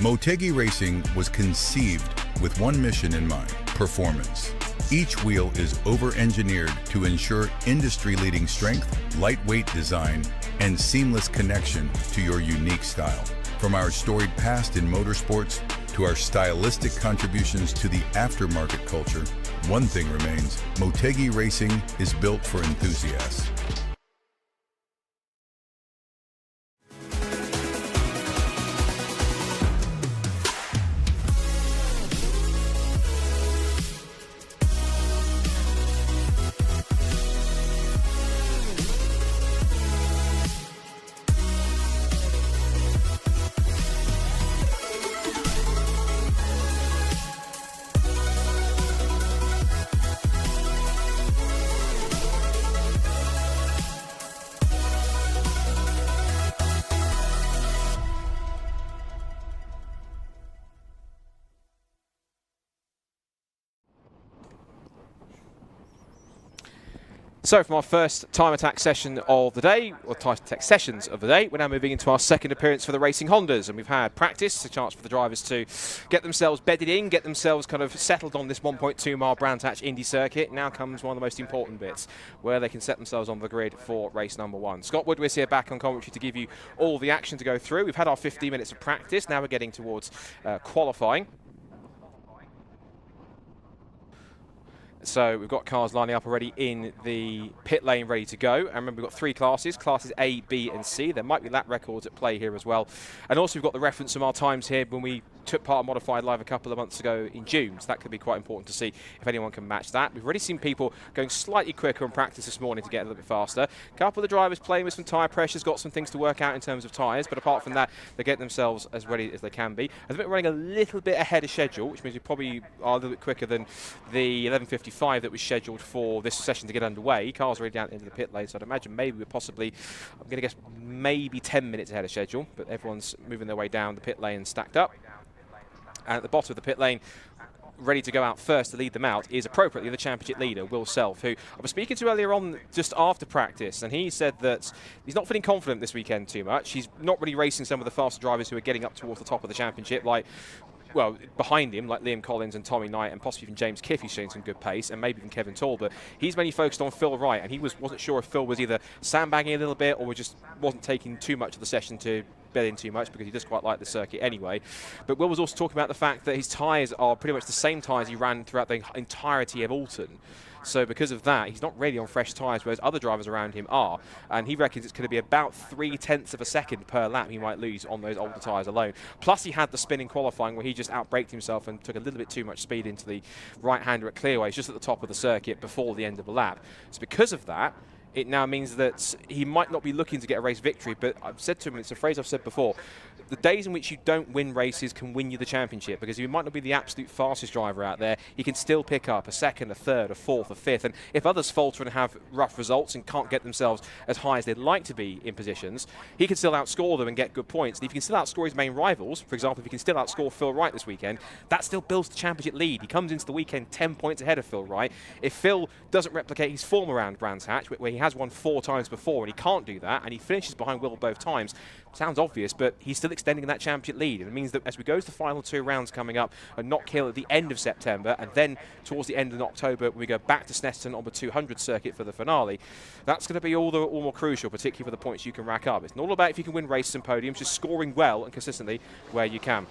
Motegi Racing was conceived with one mission in mind: performance. Each wheel is over-engineered to ensure industry-leading strength, lightweight design, and seamless connection to your unique style. From our storied past in motorsports to our stylistic contributions to the aftermarket culture, one thing remains: Motegi Racing is built for enthusiasts. So from our first time attack session of the day, or time attack sessions of the day, we're now moving into our second appearance for the Racing Hondas, and we've had practice, a chance for the drivers to get themselves bedded in, get themselves kind of settled on this 1.2 mile Brands Hatch Indy circuit. Now comes one of the most important bits, where they can set themselves on the grid for race number one. Scott Woodward's here back on commentary to give you all the action to go through. We've had our 15 minutes of practice, now we're getting towards qualifying. So we've got cars lining up already in the pit lane ready to go. And remember, we've got three classes, classes A, B and C. There might be lap records at play here as well. And also we've got the reference from our times here when we took part in Modified Live a couple of months ago in June. So that could be quite important to see if anyone can match that. We've already seen people going slightly quicker in practice this morning to get a little bit faster. A couple of the drivers playing with some tyre pressures, got some things to work out in terms of tyres. But apart from that, they get themselves as ready as they can be. I think we're running a little bit ahead of schedule, which means we probably are a little bit quicker than the 11:55 that was scheduled for this session to get underway. Cars already down into the pit lane, so I'd imagine maybe we're possibly, I'm going to guess, maybe 10 minutes ahead of schedule, but everyone's moving their way down the pit lane and stacked up. And at the bottom of the pit lane, ready to go out first to lead them out, is appropriately the championship leader, Will Self, who I was speaking to earlier on just after practice, and he said that he's not feeling confident this weekend too much. He's not really racing some of the faster drivers who are getting up towards the top of the championship, like, well, behind him, like Liam Collins and Tommy Knight, and possibly even James Kiff, who's showing some good pace, and maybe even Kevin Tall, but he's mainly focused on Phil Wright, and he wasn't sure if Phil was either sandbagging a little bit or just wasn't taking too much of the session to bed in too much, because he does quite like the circuit anyway. But Will was also talking about the fact that his tyres are pretty much the same tyres he ran throughout the entirety of Alton. So because of that, he's not really on fresh tyres, whereas other drivers around him are. And he reckons it's going to be about 0.3 of a second per lap he might lose on those older tyres alone. Plus, he had the spin in qualifying where he just outbraked himself and took a little bit too much speed into the right-hander at clearways, just at the top of the circuit before the end of the lap. So because of that, it now means that he might not be looking to get a race victory, but I've said to him, it's a phrase I've said before, the days in which you don't win races can win you the championship, because you might not be the absolute fastest driver out there, he can still pick up a second, a third, a fourth, a fifth, and if others falter and have rough results and can't get themselves as high as they'd like to be in positions, he can still outscore them and get good points. And if he can still outscore his main rivals, for example, if he can still outscore Phil Wright this weekend, that still builds the championship lead. He comes into the weekend 10 points ahead of Phil Wright. If Phil doesn't replicate his form around Brands Hatch, where he has won 4 times before, and he can't do that, and he finishes behind Will both times, sounds obvious, but he's still extending that championship lead. And it means that as we go to the final 2 rounds coming up and Knock Hill at the end of September, and then towards the end of October when we go back to Snetterton on the 200 circuit for the finale, that's going to be all more crucial, particularly for the points you can rack up. It's not all about if you can win races and podiums, just scoring well and consistently where you can.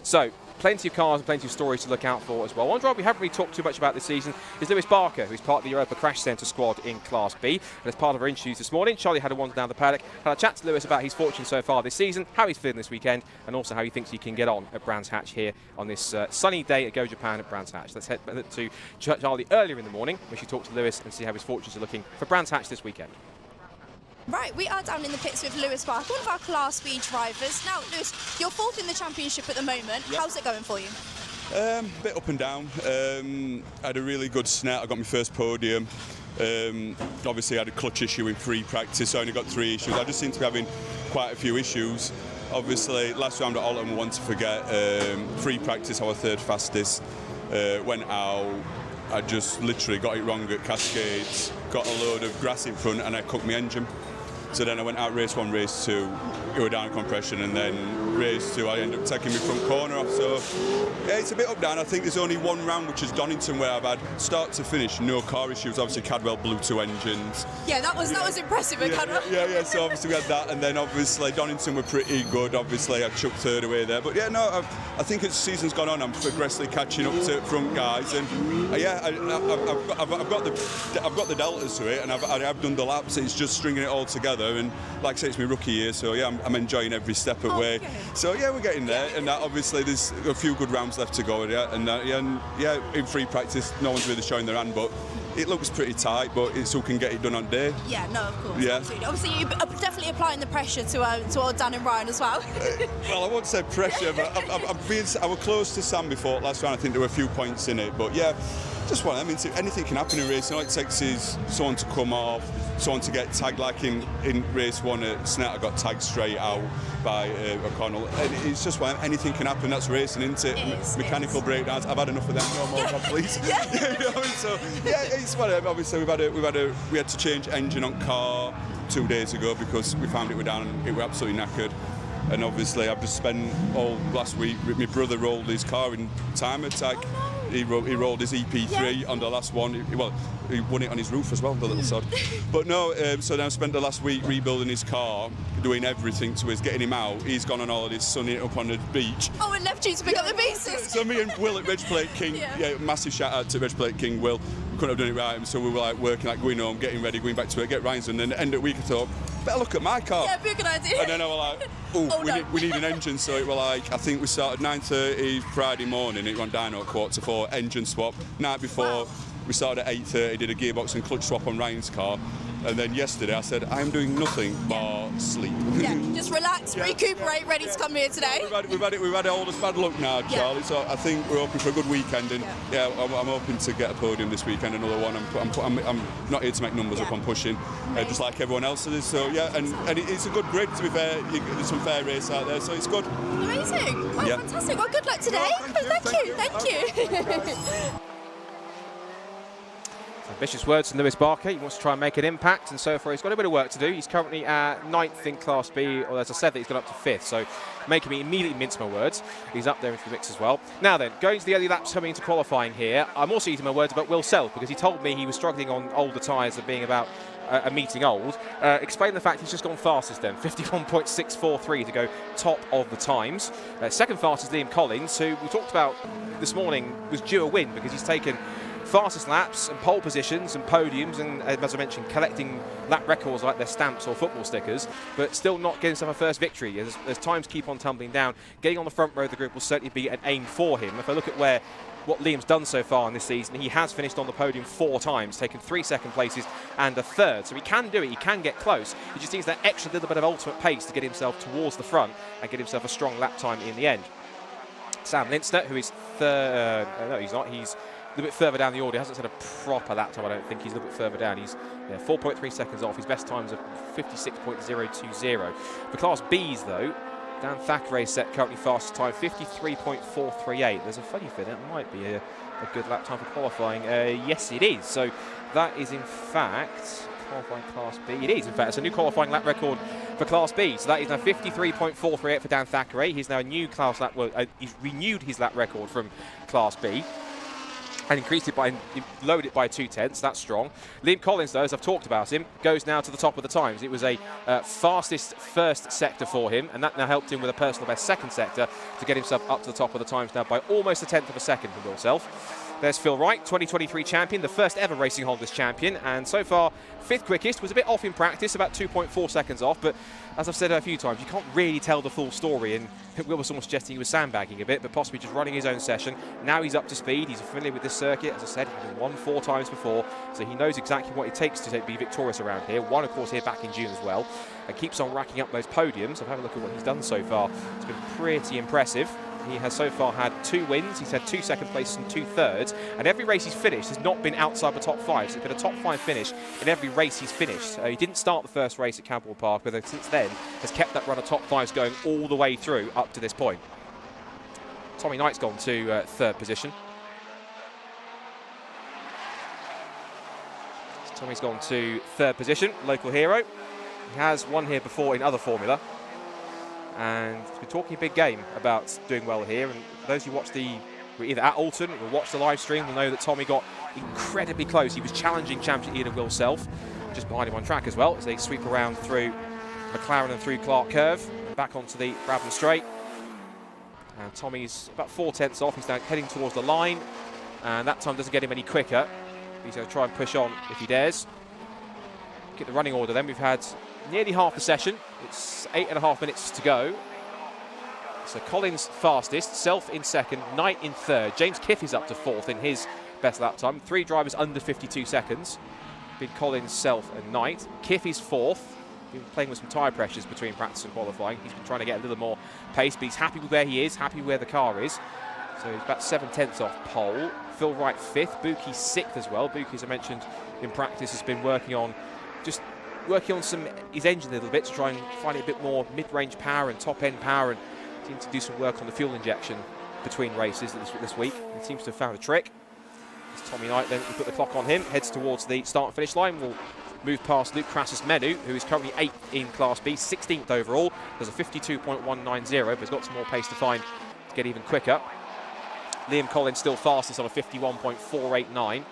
So, plenty of cars and plenty of stories to look out for as well. One driver we haven't really talked too much about this season is Lewis Barker, who's part of the Europa Crash Centre squad in Class B. And as part of our interviews this morning, Charlie had a wander down the paddock, had a chat to Lewis about his fortune so far this season, how he's feeling this weekend, and also how he thinks he can get on at Brands Hatch here on this sunny day at Go Japan at Brands Hatch. Let's head to Charlie earlier in the morning, where she talked to Lewis and see how his fortunes are looking for Brands Hatch this weekend. Right, we are down in the pits with Lewis Barker, one of our Class B drivers. Now, Lewis, you're 4th in the championship at the moment. Yep. How's it going for you? Bit up and down. I had a really good snet. I got my first podium. Obviously, I had a clutch issue in free practice. I only got 3 issues. I just seem to be having quite a few issues. Obviously, last round at Alton, one to forget. Free practice, I was 3rd fastest. Went out. I just literally got it wrong at Cascades. Got a load of grass in front, and I cooked my engine. So then I went out race 1, race 2, we were down in compression, and then race 2 I ended up taking my front corner off. So yeah, it's a bit up down. I think there's only one round, which is Donington, where I've had start to finish no car issues. Obviously Cadwell blew 2 engines. Yeah, that was impressive at Cadwell. Yeah. So obviously we had that, and then obviously Donington were pretty good. Obviously I chucked 3rd away there, but yeah, no, I think as the season's gone on, I'm progressively catching up to front guys, and yeah, I've got the deltas to it, and I've done the laps. It's just stringing it all together, and like I say, it's my rookie year, so yeah, I'm enjoying every step of the way. So yeah, we're getting there, and obviously there's a few good rounds left to go, and in free practice, no one's really showing their hand, but it looks pretty tight, but it's who can get it done on day. Yeah, no, of course. Yeah. Absolutely. Obviously, you're definitely applying the pressure to old Dan and Ryan as well. Well, I won't say pressure, but I was close to Sam before last round. I think there were a few points in it, but yeah, just one. I mean, anything can happen in racing. All it takes is someone to come off, someone to get tagged. Like in race 1 at Snet, I got tagged straight out by O'Connell. And it's just one. Anything can happen. That's racing, isn't it? Mechanical breakdowns. I've had enough of them. No more, God, please. You know what I mean? So yeah, it's whatever. Obviously, we had to change engine on car 2 days ago because we found it were down and it were absolutely knackered. And obviously, I've just spent all last week. My brother rolled his car in time attack. He rolled his EP3 on the last one. He won it on his roof as well, the little sod. But no, so then I spent the last week rebuilding his car, doing everything to getting him out. He's gone on holidays, sunning it up on the beach. Oh, and left you to pick up the pieces. So me and Will at Reg Plate King, massive shout out to Reg Plate King, Will. We couldn't have done it right, so we were like working, like going home, getting ready, going back to it, get Ryan's, and then the end of the week I thought, better look at my car. Yeah, be a good idea. And then I was like, we need an engine. So it was like, I think we started 9:30 Friday morning, it went down at 4:15, engine swap. Night before, we started at 8:30, did a gearbox and clutch swap on Ryan's car. And then yesterday I said, I'm doing nothing but sleep. Yeah, just relax, recuperate, ready to come here today. We've had all this bad luck now, Charlie, so I think we're hoping for a good weekend, and I'm hoping to get a podium this weekend, another one. I'm not here to make numbers up, I'm pushing, just like everyone else is, so yeah, and it's a good grid, to be fair. There's some fair race out there, so it's good. Amazing, oh, fantastic, well good luck today. Thank you. Ambitious words from Lewis Barker. He wants to try and make an impact, and so far he's got a bit of work to do. He's currently at 9th in Class B, or as I said, that he's got up to 5th, so making me immediately mince my words. He's up there into the mix as well. Now then, going to the early laps coming into qualifying here, I'm also using my words about Will Self, because he told me he was struggling on older tyres of being about a meeting old. Explain the fact he's just gone fastest then, 51.643 to go top of the times. Second fastest Liam Collins, who we talked about this morning, was due a win because he's taken fastest laps and pole positions and podiums, and as I mentioned, collecting lap records like they're stamps or football stickers, but still not getting himself a first victory. As times keep on tumbling down, getting on the front row of the group will certainly be an aim for him. If I look at what Liam's done so far in this season, he has finished on the podium 4 times, taken 3 second places and a 3rd. So he can do it, he can get close. He just needs that extra little bit of ultimate pace to get himself towards the front and get himself a strong lap time in the end. Sam Linstner, who is third, no he's not, he's a little bit further down the order. He hasn't had a proper lap time, I don't think. He's a little bit further down. He's 4.3 seconds off. His best times are 56.020. For Class Bs, though, Dan Thackeray's set currently fastest time, 53.438. There's a funny feeling it might be a good lap time for qualifying. Yes, it is. So that is, in fact, qualifying Class B. It is, in fact. It's a new qualifying lap record for Class B. So that is now 53.438 for Dan Thackeray. He's now a new class lap. Well, he's renewed his lap record from Class B. And lowered it by 2/10. That's strong. Liam Collins, though, as I've talked about him, goes now to the top of the times. It was a fastest first sector for him, and that now helped him with a personal best second sector to get himself up to the top of the times now by almost 1/10 of a second for Will Self. There's Phil Wright, 2023 champion, the first ever Racing Honda's champion, and so far 5th quickest. Was a bit off in practice, about 2.4 seconds off, but as I've said a few times, you can't really tell the full story, and Will was almost suggesting he was sandbagging a bit, but possibly just running his own session. Now he's up to speed, he's familiar with this circuit, as I said, he's won 4 times before, so he knows exactly what it takes to be victorious around here. Won, of course, here back in June as well, and keeps on racking up those podiums. I've had a look at what he's done so far. It's been pretty impressive. He has so far had 2 wins, he's had 2 second places and 2 thirds, and every race he's finished has not been outside the top 5, so it's been a top 5 finish in every race he's finished. He didn't start the first race at Camberwell Park, but since then has kept that run of top 5s going all the way through up to this point. Tommy Knight's gone to 3rd position. Tommy's gone to 3rd position, local hero. He has won here before in other formula, and he's been talking a big game about doing well here. And for those who were either at Alton or watched the live stream will know that Tommy got incredibly close. He was challenging champion Ian Will Self, just behind him on track as well, as they sweep around through McLaren and through Clark Curve, and back onto the Brabham Straight. And Tommy's about 4/10 off. He's now heading towards the line, and that time doesn't get him any quicker. He's going to try and push on if he dares. Get the running order then. We've had nearly half the session. It's 8.5 minutes to go. So Collins fastest, Self in second, Knight in third. James Kiff is up to fourth in his best lap time. 3 drivers under 52 seconds. Been Collins, Self and Knight. Kiff is fourth. Been playing with some tyre pressures between practice and qualifying. He's been trying to get a little more pace, but he's happy with where he is, happy where the car is. So he's about 7/10 off pole. Phil Wright fifth, Buki 6th as well. Buki, as I mentioned in practice, has been working on his engine a little bit to try and find it a bit more mid-range power and top-end power, and seemed to do some work on the fuel injection between races this week. He seems to have found a trick. As Tommy Knight then, we put the clock on him, heads towards the start and finish line. We'll move past Luke Crassus-Menu, who is currently 8th in Class B, 16th overall. There's a 52.190, but he's got some more pace to find to get even quicker. Liam Collins still fastest on a 51.489,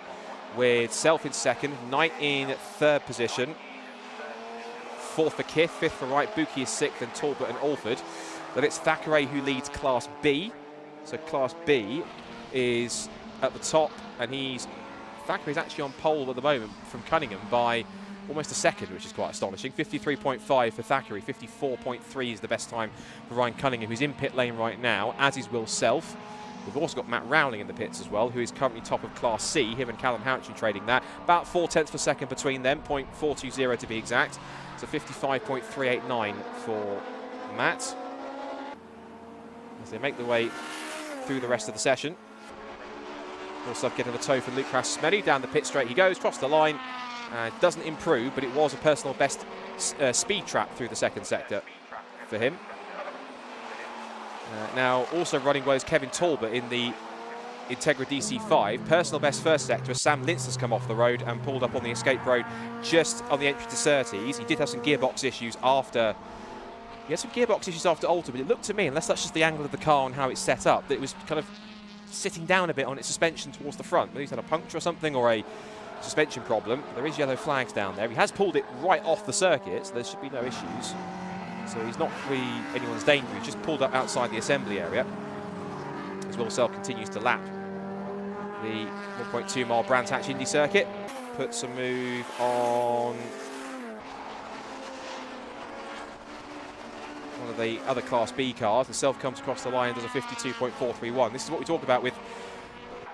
with Self in second, Knight in third position. Fourth for Kiff, fifth for Wright, Buki is 6th, and Talbot and Alford. Then it's Thackeray who leads Class B. So Class B is at the top, and Thackeray's actually on pole at the moment from Cunningham by almost a second, which is quite astonishing. 53.5 for Thackeray, 54.3 is the best time for Ryan Cunningham, who's in pit lane right now, as is Will Self. We've also got Matt Rowling in the pits as well, who is currently top of Class C. Him and Callum Houchin trading that. About 4/10 of a second between them, 0.420 to be exact. So 55.389 for Matt, as they make their way through the rest of the session. Also getting a toe from Luke Crassus-Menu. Down the pit straight he goes, across the line. Doesn't improve, but it was a personal best speed trap through the second sector for him. Now, also running well is Kevin Talbot in the Integra DC5. Personal best first sector as Sam Lintz's come off the road and pulled up on the escape road just on the entry to Surtees. He did have some gearbox issues after. He had some gearbox issues after Alton, but it looked to me, unless that's just the angle of the car and how it's set up, that it was kind of sitting down a bit on its suspension towards the front. Maybe he's had a puncture or something, or a suspension problem. There is yellow flags down there. He has pulled it right off the circuit, so there should be no issues. So he's not really anyone's danger. He's just pulled up outside the assembly area, as Will Self continues to lap the 1.2 mile Brands Hatch Indy circuit. Puts a move on one of the other Class B cars. The Self comes across the line and does a 52.431. This is what we talk about with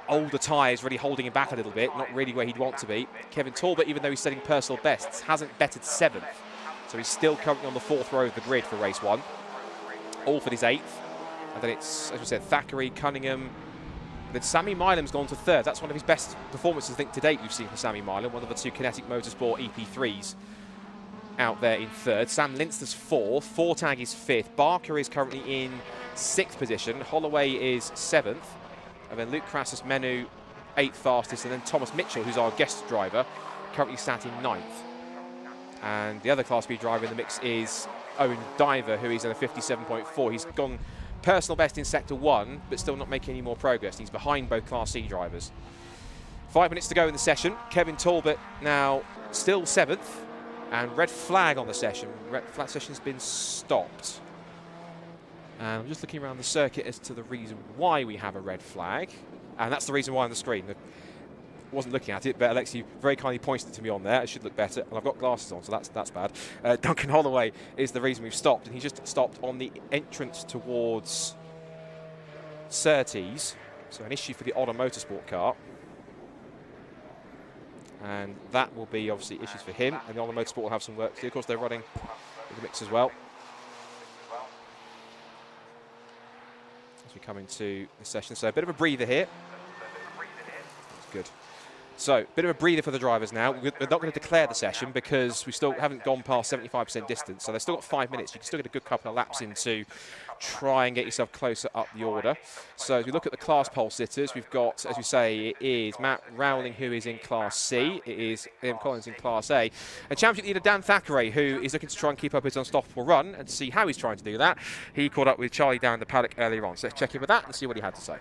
older tyres really holding him back a little bit, not really where he'd want to be. Kevin Talbot, even though he's setting personal bests, hasn't bettered 7th. So he's still currently on the 4th row of the grid for race 1. Alford is 8th. And then it's, as we said, Thackeray, Cunningham. Then Sammy Milam's gone to 3rd. That's one of his best performances, I think, to date we've seen for Sammy Milam. One of the 2 Kinetic Motorsport EP3s out there in 3rd. Sam Lintz's 4th. Fortag is 5th. Barker is currently in 6th position. Holloway is 7th. And then Luke Crassus-Menu, 8th fastest. And then Thomas Mitchell, who's our guest driver, currently sat in 9th. And the other Class B driver in the mix is Owen Diver, who is at a 57.4. He's gone personal best in Sector 1, but still not making any more progress. He's behind both Class C drivers. 5 minutes to go in the session. Kevin Talbot now still 7th, and red flag on the session. Red flag session's been stopped. And I'm just looking around the circuit as to the reason why we have a red flag, and that's the reason why on the screen. Wasn't looking at it, but Alexi very kindly pointed to me on there. It should look better, and I've got glasses on, so that's bad. Duncan Holloway is the reason we've stopped, and he just stopped on the entrance towards Surtees, so an issue for the Otter Motorsport car. And that will be obviously issues for him, and the Otter Motorsport will have some work to do. Of course, they're running with the mix as well. As we come into the session, so a bit of a breather here. That's good. So, a bit of a breather for the drivers now. We're not going to declare the session because we still haven't gone past 75% distance. So they've still got 5 minutes. You can still get a good couple of laps in to try and get yourself closer up the order. So as we look at the class pole sitters, we've got, as we say, it is Matt Rowling, who is in Class C. It is Liam Collins in Class A. And championship leader Dan Thackeray, who is looking to try and keep up his unstoppable run, and to see how he's trying to do that. He caught up with Charlie down the paddock earlier on. So let's check in with that and see what he had to say.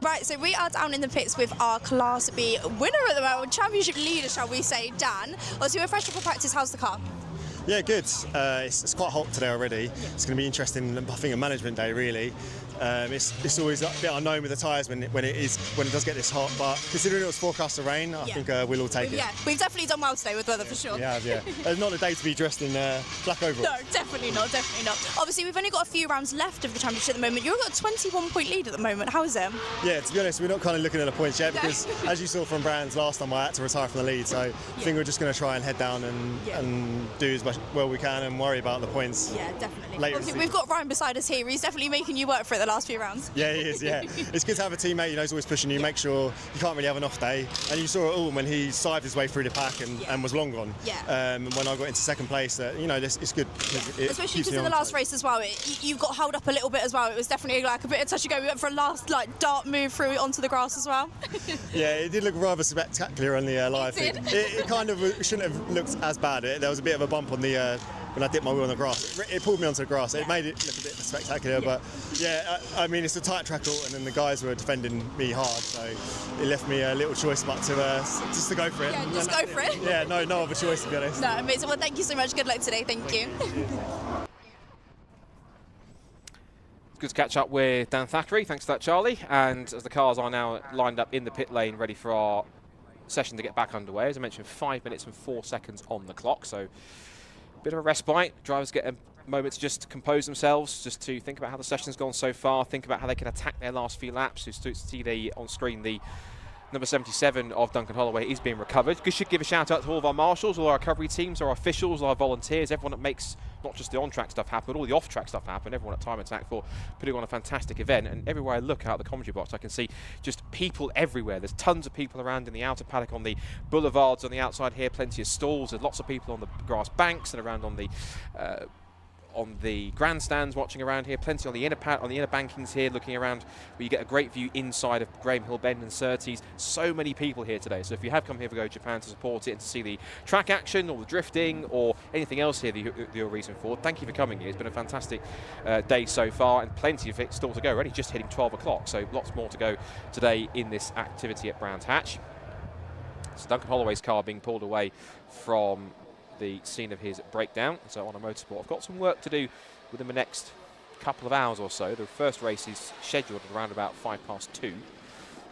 Right, so we are down in the pits with our Class B winner at the moment, championship leader, shall we say, Dan. Obviously, we're fresh off of practice. How's the car? Yeah, good. It's quite hot today already. Yeah. It's going to be interesting. I think a management day really. It's always a bit unknown with the tyres when it does get this hot. But considering it was forecast to rain, I think we'll all take it. Yeah, we've definitely done well today with weather for sure. Yeah, yeah. It's not a day to be dressed in black overalls. No, definitely not. Definitely not. Obviously, we've only got a few rounds left of the championship at the moment. You've got a 21-point lead at the moment. How is it? Yeah, to be honest, we're not kind of looking at the points yet because, as you saw from Brands last time, I had to retire from the lead. So I think we're just going to try and head down and do as much well we can and worry about the points. Yeah, definitely. Later Obviously, we've got Ryan beside us here. He's definitely making you work for it the last few rounds. Yeah, he is. Yeah, it's good to have a teammate. You know, he's always pushing you. Make sure you can't really have an off day. And you saw it all when he sived his way through the pack and was long gone. Yeah. And when I got into second place, you know, it's good. Especially because in the last race as well, you got held up a little bit as well. It was definitely like a bit of touch and go. We went for a last dart move through onto the grass as well. Yeah, it did look rather spectacular on the live feed. It kind of shouldn't have looked as bad. There was a bit of a bump on the when I dipped my wheel on the grass. It pulled me onto the grass. It made it look a bit spectacular, but yeah, I mean, it's a tight track, and then the guys were defending me hard, so it left me a little choice but to just to go for it. Yeah, just go for it. Yeah, no other choice, to be honest. No, amazing. Well, thank you so much. Good luck today. Thank you. It's good to catch up with Dan Thackeray. Thanks for that, Charlie. And as the cars are now lined up in the pit lane, ready for our session to get back underway. As I mentioned, 5 minutes and 4 seconds on the clock, so a bit of a respite. Drivers get a moment to just compose themselves, just to think about how the session's gone so far, think about how they can attack their last few laps. You see on screen the number 77 of Duncan Holloway is being recovered. We should give a shout out to all of our marshals, all our recovery teams, our officials, our volunteers, everyone that makes not just the on-track stuff happen, but all the off-track stuff happen, everyone at Time Attack for putting on a fantastic event. And everywhere I look out the commentary box, I can see just people everywhere. There's tons of people around in the outer paddock, on the boulevards on the outside here, plenty of stalls. There's lots of people on the grass banks and around on the grandstands watching around here, plenty on the inner bankings here looking around, where you get a great view inside of Graham Hill Bend and Surtees. So many people here today, so if you have come here for Go Japan to support it and to see the track action or the drifting or anything else here that you're reason for, thank you for coming here. It's been a fantastic day so far, and plenty of it still to go. We're only just hitting 12 o'clock, so lots more to go today in this activity at Brands Hatch. So Duncan Holloway's car being pulled away from the scene of his breakdown. So on a motorsport, I've got some work to do within the next couple of hours or so. The first race is scheduled at around about 2:05,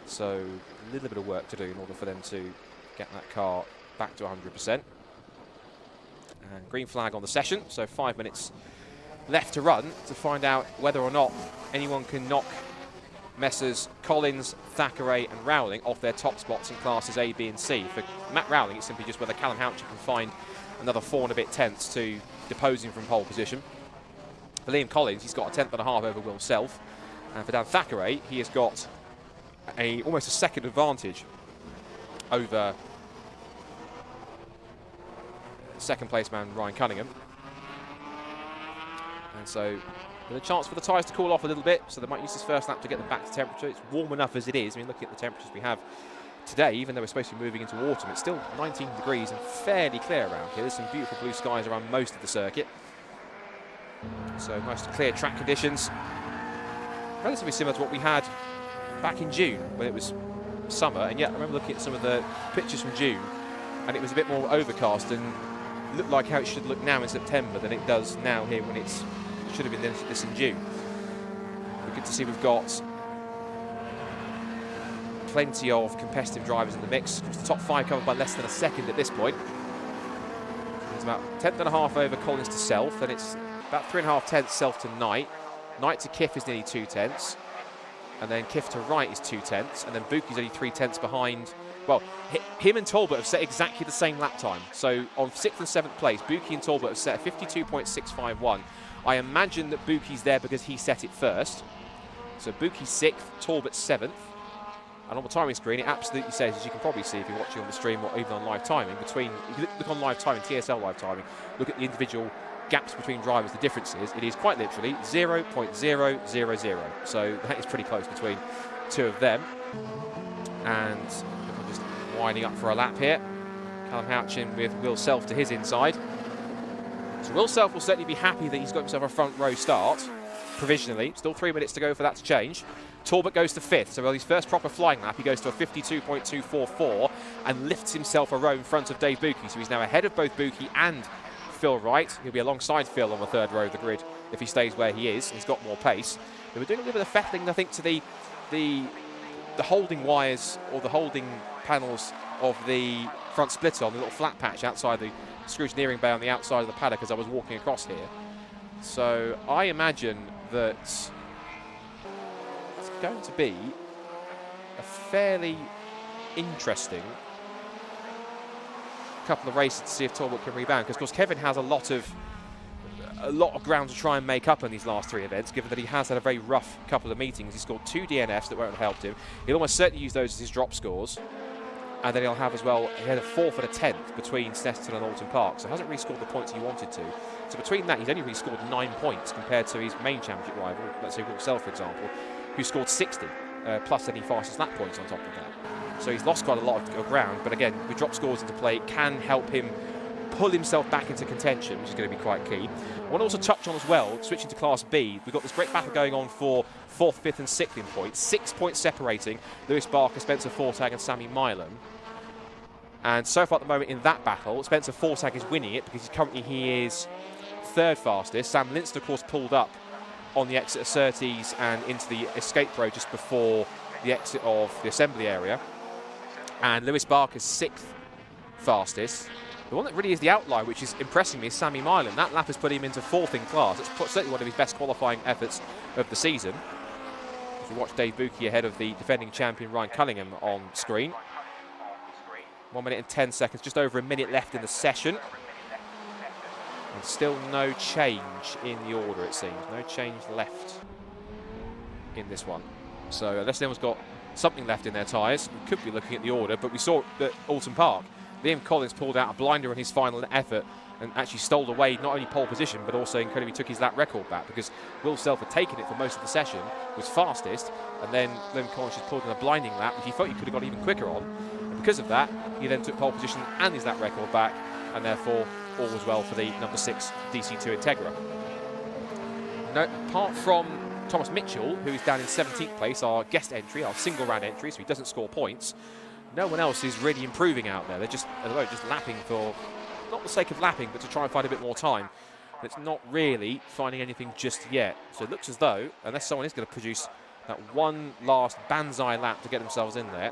so a little bit of work to do in order for them to get that car back to 100%. And green flag on the session, so 5 minutes left to run to find out whether or not anyone can knock Messrs Collins, Thackeray and Rowling off their top spots in classes A, B and C. For Matt Rowling, it's simply just whether Callum Houcher can find another 4 and a bit tenths to depose him from pole position. For Liam Collins, he's got a 10th and a half over Will Self. And for Dan Thackeray, he has got almost a second advantage over second place man Ryan Cunningham. And so with a chance for the tyres to cool off a little bit, so they might use this first lap to get them back to temperature. It's warm enough as it is. I mean, looking at the temperatures we have today, even though we're supposed to be moving into autumn, it's still 19 degrees and fairly clear around here. There's some beautiful blue skies around most of the circuit. So nice clear track conditions. Relatively similar to what we had back in June when it was summer. And yet I remember looking at some of the pictures from June and it was a bit more overcast and looked like how it should look now in September than it does now here when it should have been this in June. We're good to see we've got plenty of competitive drivers in the mix. The top 5 covered by less than a second at this point. It's about 10th and a half over Collins to Self, and it's about 3.5 tenths Self to Knight. Knight to Kiff is nearly 2 tenths, and then Kiff to Wright is 2 tenths, and then Buki's only 3 tenths behind. Well, him and Talbot have set exactly the same lap time. So on 6th and 7th place, Buki and Talbot have set a 52.651. I imagine that Buki's there because he set it first. So Buki's 6th, Talbot 7th. And on the timing screen, it absolutely says, as you can probably see if you're watching on the stream or even on live timing, if you look on live timing, TSL live timing, look at the individual gaps between drivers, the differences, it is quite literally 0.000. So that is pretty close between two of them. And I'm just winding up for a lap here. Callum Houchin with Will Self to his inside. So Will Self will certainly be happy that he's got himself a front row start, provisionally. Still 3 minutes to go for that to change. Talbot goes to 5th, so on his first proper flying lap, he goes to a 52.244 and lifts himself a row in front of Dave Buki. So he's now ahead of both Buki and Phil Wright. He'll be alongside Phil on the 3rd row of the grid if he stays where he is. He's got more pace. They were doing a little bit of fettling, I think, to the holding wires or the holding panels of the front splitter on the little flat patch outside the scrutineering bay on the outside of the paddock as I was walking across here. So I imagine that it's going to be a fairly interesting couple of races to see if Talbot can rebound, because of course Kevin has a lot of ground to try and make up in these last 3 events, given that he has had a very rough couple of meetings. He scored 2 DNFs that won't have helped him. He'll almost certainly use those as his drop scores. And then he'll have as well, he had a 4th and a 10th between Snetterton and Alton Park, so hasn't really scored the points he wanted to. So between that, he's only really scored 9 points compared to his main championship rival, let's say Will Self, for example, who scored 60, plus any fastest lap points on top of that. So he's lost quite a lot of ground, but again, with drop scores into play, it can help him pull himself back into contention, which is going to be quite key. I want to also touch on as well, switching to Class B, we've got this great battle going on for 4th, 5th and 6th in points. 6 points separating Lewis Barker, Spencer Fortag and Sammy Milam. And so far at the moment in that battle, Spencer Fortag is winning it because he is 3rd fastest. Sam Linson, of course, pulled up on the exit of Surtees and into the escape road just before the exit of the assembly area. And Lewis Barker's 6th fastest. The one that really is the outlier, which is impressing me, is Sammy Milam. That lap has put him into 4th in class. It's certainly one of his best qualifying efforts of the season. If you watch Dave Buki ahead of the defending champion Ryan Cunningham on screen. 1 minute and 10 seconds, just over a minute left in the session. And still no change in the order, it seems. No change left in this one. So unless anyone's got something left in their tyres, we could be looking at the order, but we saw at Alton Park, Liam Collins pulled out a blinder in his final effort and actually stole away not only pole position, but also incredibly took his lap record back, because Will Self had taken it for most of the session, was fastest, and then Liam Collins just pulled in a blinding lap, which he thought he could have got even quicker on. And because of that, he then took pole position and his lap record back, and therefore all was well for the number 6 DC2 Integra. Now, apart from Thomas Mitchell, who is down in 17th place, our guest entry, our single round entry, so he doesn't score points, no one else is really improving out there. They're just lapping for, not the sake of lapping, but to try and find a bit more time. It's not really finding anything just yet. So it looks as though, unless someone is going to produce that one last banzai lap to get themselves in there,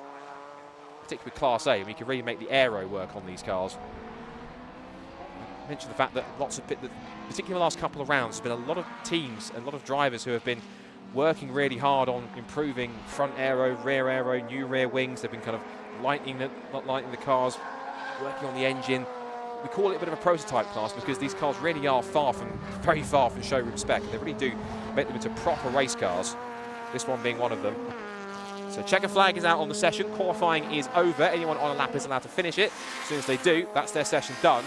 particularly with Class A, we can really make the aero work on these cars. I mentioned the fact that particularly in the last couple of rounds, there's been a lot of teams and a lot of drivers who have been working really hard on improving front aero, new rear wings. They've been kind of not lightening the cars, working on the engine. We call it a bit of a prototype class because these cars really are very far from showroom spec. They really do make them into proper race cars, this one being one of them. So checker flag is out on the session. Qualifying is over. Anyone on a lap is allowed to finish it. As soon as they do, that's their session done.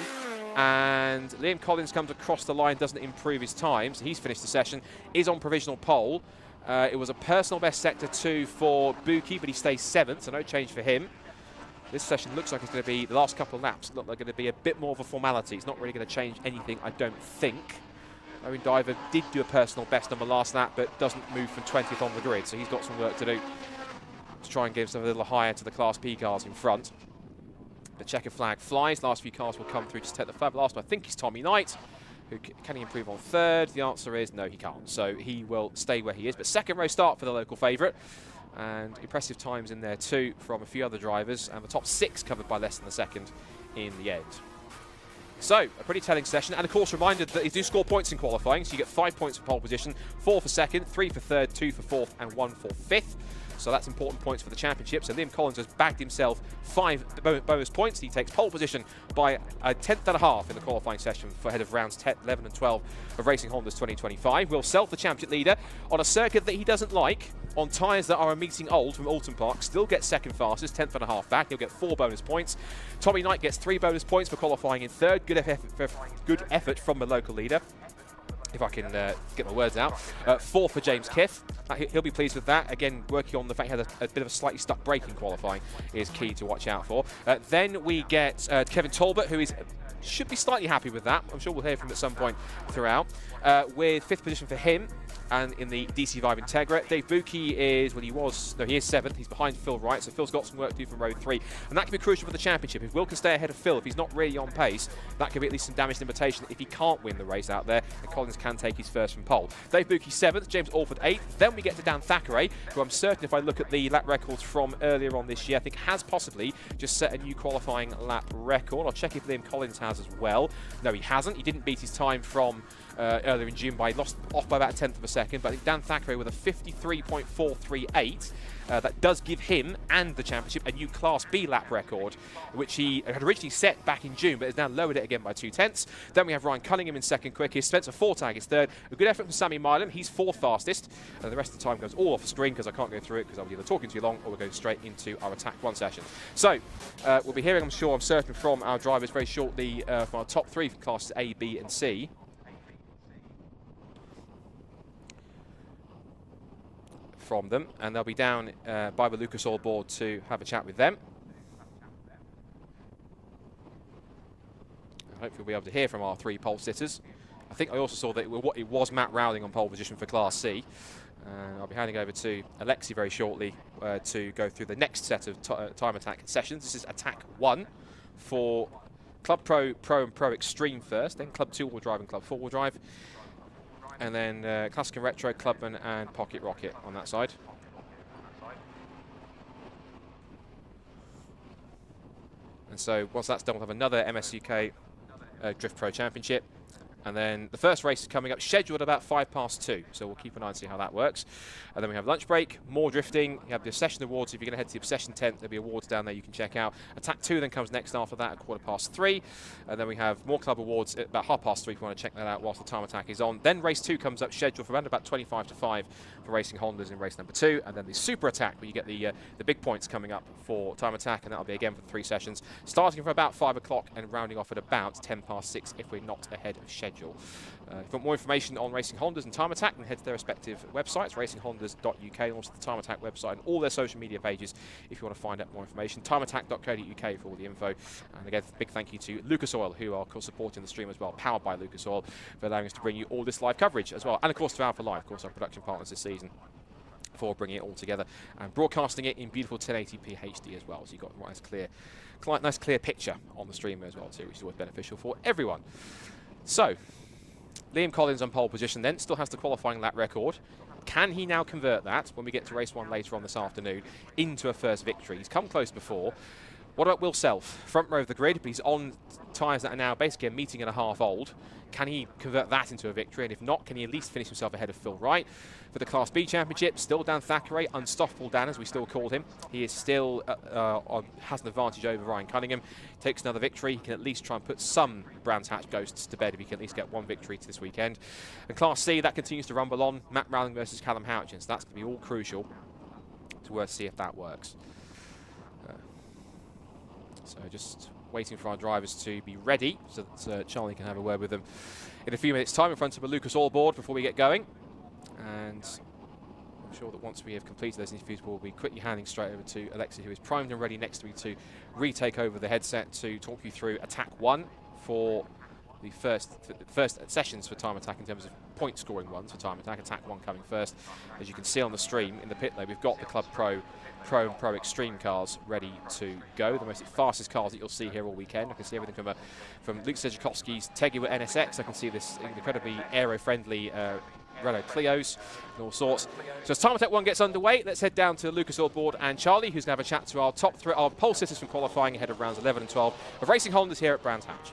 And Liam Collins comes across the line, doesn't improve his time, so he's finished the session, is on provisional pole. It was a personal best sector 2 for Buki, but he stays 7th, so no change for him. This session looks like it's going to be, the last couple of laps look like going to be a bit more of a formality. It's not really going to change anything, I don't think. Owen Diver did do a personal best on the last lap, but doesn't move from 20th on the grid, so he's got some work to do to try and give himself a little higher to the Class P cars in front. The checker flag flies. Last few cars will come through to take the flag. Last one, I think, is Tommy Knight. Who can he improve on 3rd? The answer is no, he can't. So he will stay where he is. But 2nd row start for the local favourite. And impressive times in there too from a few other drivers. And the top 6 covered by less than a second in the end. So, a pretty telling session. And of course, reminded that you do score points in qualifying. So you get 5 points for pole position, 4 for 2nd, 3 for 3rd, 2 for 4th, and 1 for 5th. So that's important points for the championship. So Liam Collins has bagged himself 5 bonus points. He takes pole position by a 10th and a half in the qualifying session for ahead of rounds 10, 11 and 12 of Racing Honda's 2025. Will Self, the championship leader, on a circuit that he doesn't like, on tyres that are a meeting old from Alton Park, still gets second fastest, 10th and a half back. He'll get 4 bonus points. Tommy Knight gets 3 bonus points for qualifying in third. Good effort from the local leader, if I can get my words out. 4 for James Kiff. He'll be pleased with that. Again, working on the fact he had a bit of a slightly stuck brake in qualifying is key to watch out for. Then we get Kevin Talbot, who should be slightly happy with that. I'm sure we'll hear from him at some point throughout. With 5th position for him, and in the DC Vive Integra. Dave Buki is, well, he is 7th. He's behind Phil Wright, so Phil's got some work to do from row 3. And that can be crucial for the championship. If Will can stay ahead of Phil, if he's not really on pace, that could be at least some damaged invitation if he can't win the race out there, and Collins can take his first from pole. Dave Buki 7th, James Alford 8th. Then we get to Dan Thackeray, who I'm certain, if I look at the lap records from earlier on this year, I think has possibly just set a new qualifying lap record. I'll check if Liam Collins has as well. No, he hasn't. He didn't beat his time from earlier in June, by lost off by about a 10th of a second, but I think Dan Thackeray with a 53.438, that does give him and the championship a new Class B lap record, which he had originally set back in June, but has now lowered it again by 2/10. Then we have Ryan Cunningham in second quickest, Spencer Fortag is third. A good effort from Sammy Milam, he's 4th fastest, and the rest of the time goes all off the screen because I can't go through it because I'm either talking too long or we're going straight into our Attack 1 session. So we'll be hearing, I'm certain, from our drivers very shortly from our top 3 for classes A, B and C. From them, and they'll be down by the Lucas Oil board to have a chat with them. Hopefully we'll be able to hear from our 3 pole sitters. I think I also saw that it was Matt Rowling on pole position for Class C. I'll be handing over to Alexi very shortly to go through the next set of time attack sessions. This is Attack 1 for Club Pro, Pro and Pro Extreme first, then Club 2-wheel drive and Club 4-wheel drive. And then Classic and Retro, Clubman and Pocket Rocket on that side. And so once that's done, we'll have another MSUK Drift Pro Championship. And then the first race is coming up, scheduled about 2:05, so we'll keep an eye and see how that works. And then we have lunch break, more drifting. You have the Obsession Awards. If you're going to head to the Obsession tent, there'll be awards down there you can check out. Attack 2 then comes next after that at 3:15. And then we have more club awards at about 3:30 if you want to check that out whilst the time attack is on. Then race 2 comes up, scheduled for around about 5 for Racing Hondas in race number 2. And then the Super Attack, where you get the big points coming up for time attack, and that'll be again for the 3 sessions, starting from about 5 o'clock and rounding off at about 6:10 if we're not ahead of schedule. If you want more information on Racing Hondas and Time Attack, then head to their respective websites, racinghondas.uk, and also the Time Attack website and all their social media pages if you want to find out more information. timeattack.co.uk for all the info. And again, big thank you to Lucas Oil, who are of course supporting the stream as well, powered by Lucas Oil, for allowing us to bring you all this live coverage as well. And of course to Alpha Live, of course, our production partners this season, for bringing it all together and broadcasting it in beautiful 1080p HD as well. So you've got a nice clear picture on the stream as well too, which is always beneficial for everyone. So Liam Collins on pole position then, still has the qualifying lap record. Can he now convert that, when we get to race 1 later on this afternoon, into a first victory? He's come close before. What about Will Self? Front row of the grid, but he's on tyres that are now basically a meeting and a half old. Can he convert that into a victory? And if not, can he at least finish himself ahead of Phil Wright? For the Class B Championship, still Dan Thackeray, Unstoppable Dan as we still called him. He is still has an advantage over Ryan Cunningham. Takes another victory. He can at least try and put some Brands Hatch ghosts to bed if he can at least get 1 victory to this weekend. And Class C, that continues to rumble on. Matt Rowling versus Callum Houchins. That's going to be all crucial to see if that works. So just waiting for our drivers to be ready so that Charlie can have a word with them in a few minutes' time in front of a Lucas Oil board before we get going. And I'm sure that once we have completed those interviews, we'll be quickly handing straight over to Alexi, who is primed and ready next to me to retake over the headset to talk you through Attack 1 for the first sessions for Time Attack in terms of point scoring ones for Time Attack. Attack 1 coming first. As you can see on the stream in the pit lane, we've got the Club Pro, Pro and Pro Extreme cars ready to go. The most fastest cars that you'll see here all weekend. I can see everything from Luke Sejakowski's Teguet NSX. I can see this incredibly aero-friendly Renault Clios and all sorts. So as Time Attack 1 gets underway, let's head down to Lucas Oil board and Charlie, who's going to have a chat to our top 3, our pole sitters from qualifying ahead of rounds 11 and 12 of Racing Hondas here at Brands Hatch.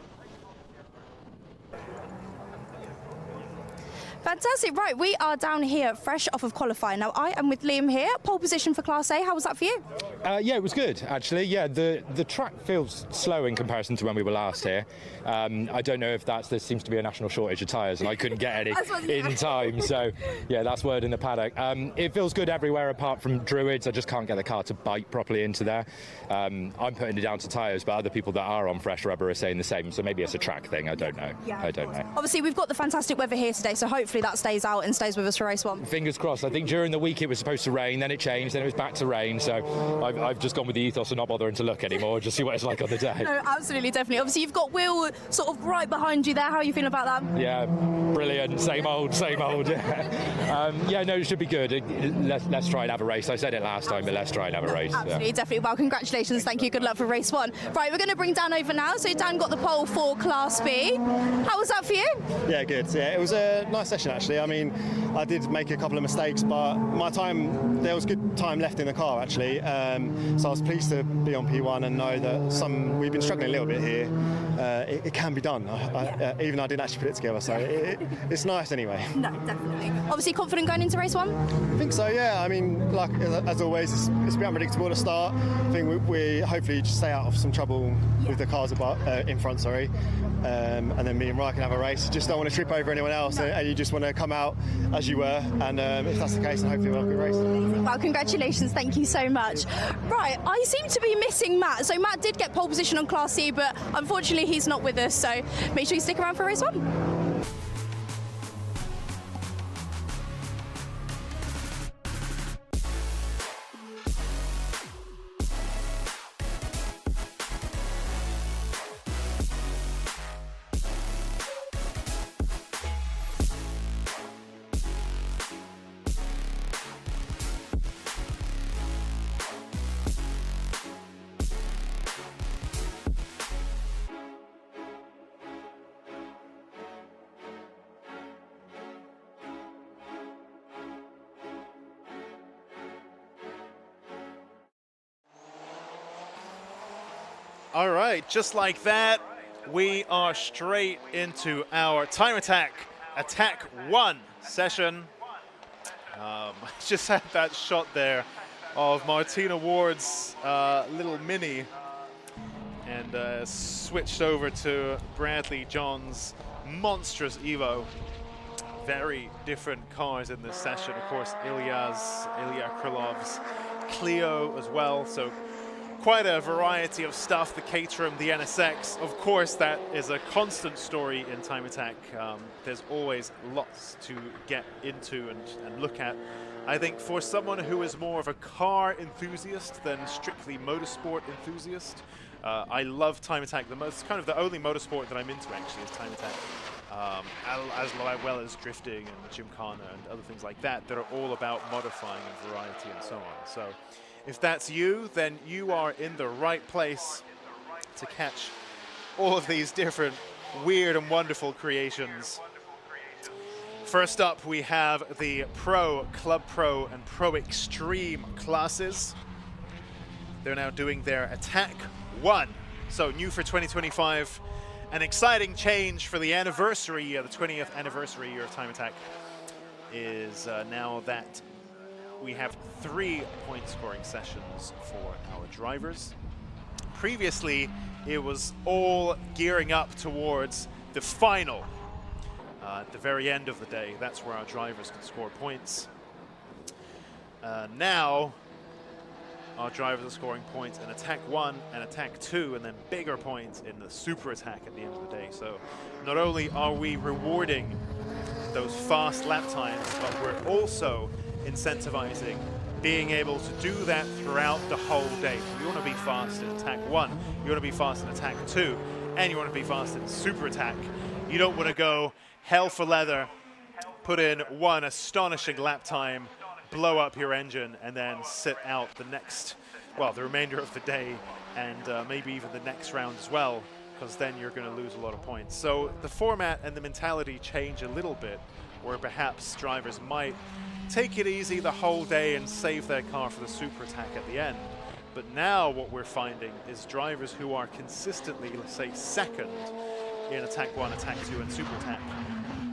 Fantastic. Right, we are down here fresh off of qualifying. Now, I am with Liam here, pole position for Class A. How was that for you? Yeah, it was good, actually. Yeah, the track feels slow in comparison to when we were last here. I don't know if there seems to be a national shortage of tyres, and I couldn't get any in time. So, yeah, that's word in the paddock. It feels good everywhere apart from Druids. I just can't get the car to bite properly into there. I'm putting it down to tyres, but other people that are on fresh rubber are saying the same. So maybe it's a track thing. I don't know. Yeah, I don't know. Obviously, we've got the fantastic weather here today, so hopefully that stays out and stays with us for race one. Fingers crossed. I think during the week it was supposed to rain, then it changed, then it was back to rain. So I've just gone with the ethos of not bothering to look anymore, just see what it's like on the day. No, absolutely, definitely. Obviously, you've got Will sort of right behind you there. How are you feeling about that? Yeah, brilliant. Same old, same old. Yeah, no, it should be good. Let's try and have a race. I said it last time, but let's try and have a race. Absolutely, definitely. Well, congratulations. Thank you. Good luck for race one. Right, we're going to bring Dan over now. So Dan got the pole for Class B. How was that for you? Yeah, good. Yeah, it was a nice session actually. I mean, I did make a couple of mistakes, but there was good time left in the car actually. So I was pleased to be on P1 and know that we've been struggling a little bit here. It can be done. Even though I didn't actually put it together, so it's nice anyway. No, definitely. Obviously confident going into race one? I think so, yeah. I mean, like as always, it's a bit unpredictable at the start. I think we hopefully just stay out of some trouble with the cars in front, sorry. And then me and Ryan can have a race. You just don't want to trip over anyone else, and you just want to come out as you were. And if that's the case, then hopefully we'll have a good race. Well, congratulations. Thank you so much. Right, I seem to be missing Matt. So Matt did get pole position on Class C, but unfortunately he's not with us. So make sure you stick around for race one. All right, just like that, we are straight into our Time Attack Attack 1 session. I just had that shot there of Martina Ward's little mini, and switched over to Bradley John's monstrous Evo. Very different cars in this session. Of course, Ilya Krylov's Clio as well. So quite a variety of stuff. The Caterham, the NSX. Of course, that is a constant story in Time Attack. There's always lots to get into and look at. I think for someone who is more of a car enthusiast than strictly motorsport enthusiast, I love Time Attack the most. It's kind of the only motorsport that I'm into actually is Time Attack. As well as drifting and Gymkhana and other things like that that are all about modifying and variety and so on. So if that's you, then you are in the right place to catch all of these different weird and wonderful creations. First up, we have the Pro, Club Pro, and Pro Extreme classes. They're now doing their Attack 1. So new for 2025. An exciting change for the anniversary, the 20th anniversary year of Time Attack, is now that we have 3 point scoring sessions for our drivers. Previously, it was all gearing up towards the final. At the very end of the day, that's where our drivers can score points. Now, our drivers are scoring points in Attack 1 and Attack 2, and then bigger points in the Super Attack at the end of the day. So not only are we rewarding those fast lap times, but we're also incentivizing being able to do that throughout the whole day. You want to be fast in Attack 1, you want to be fast in Attack 2, and you want to be fast in Super Attack. You don't want to go hell for leather, put in one astonishing lap time, blow up your engine, and then sit out the remainder of the day, and maybe even the next round as well, because then you're going to lose a lot of points. So the format and the mentality change a little bit, where perhaps drivers might take it easy the whole day and save their car for the Super Attack at the end. But now what we're finding is drivers who are consistently, let's say, second in Attack 1, Attack 2, and Super Attack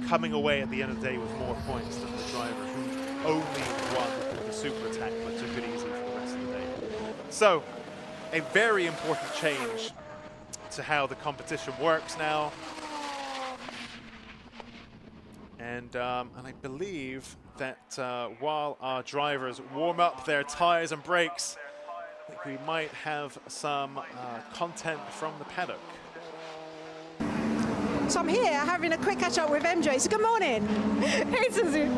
coming away at the end of the day with more points than the driver who only won the super attack but took it easy for the rest of the day. So, a very important change to how the competition works now. And I believe that while our drivers warm up their tires and brakes, I think we might have some content from the paddock. So I'm here having a quick catch up with MJ. So good morning. Hey Susie.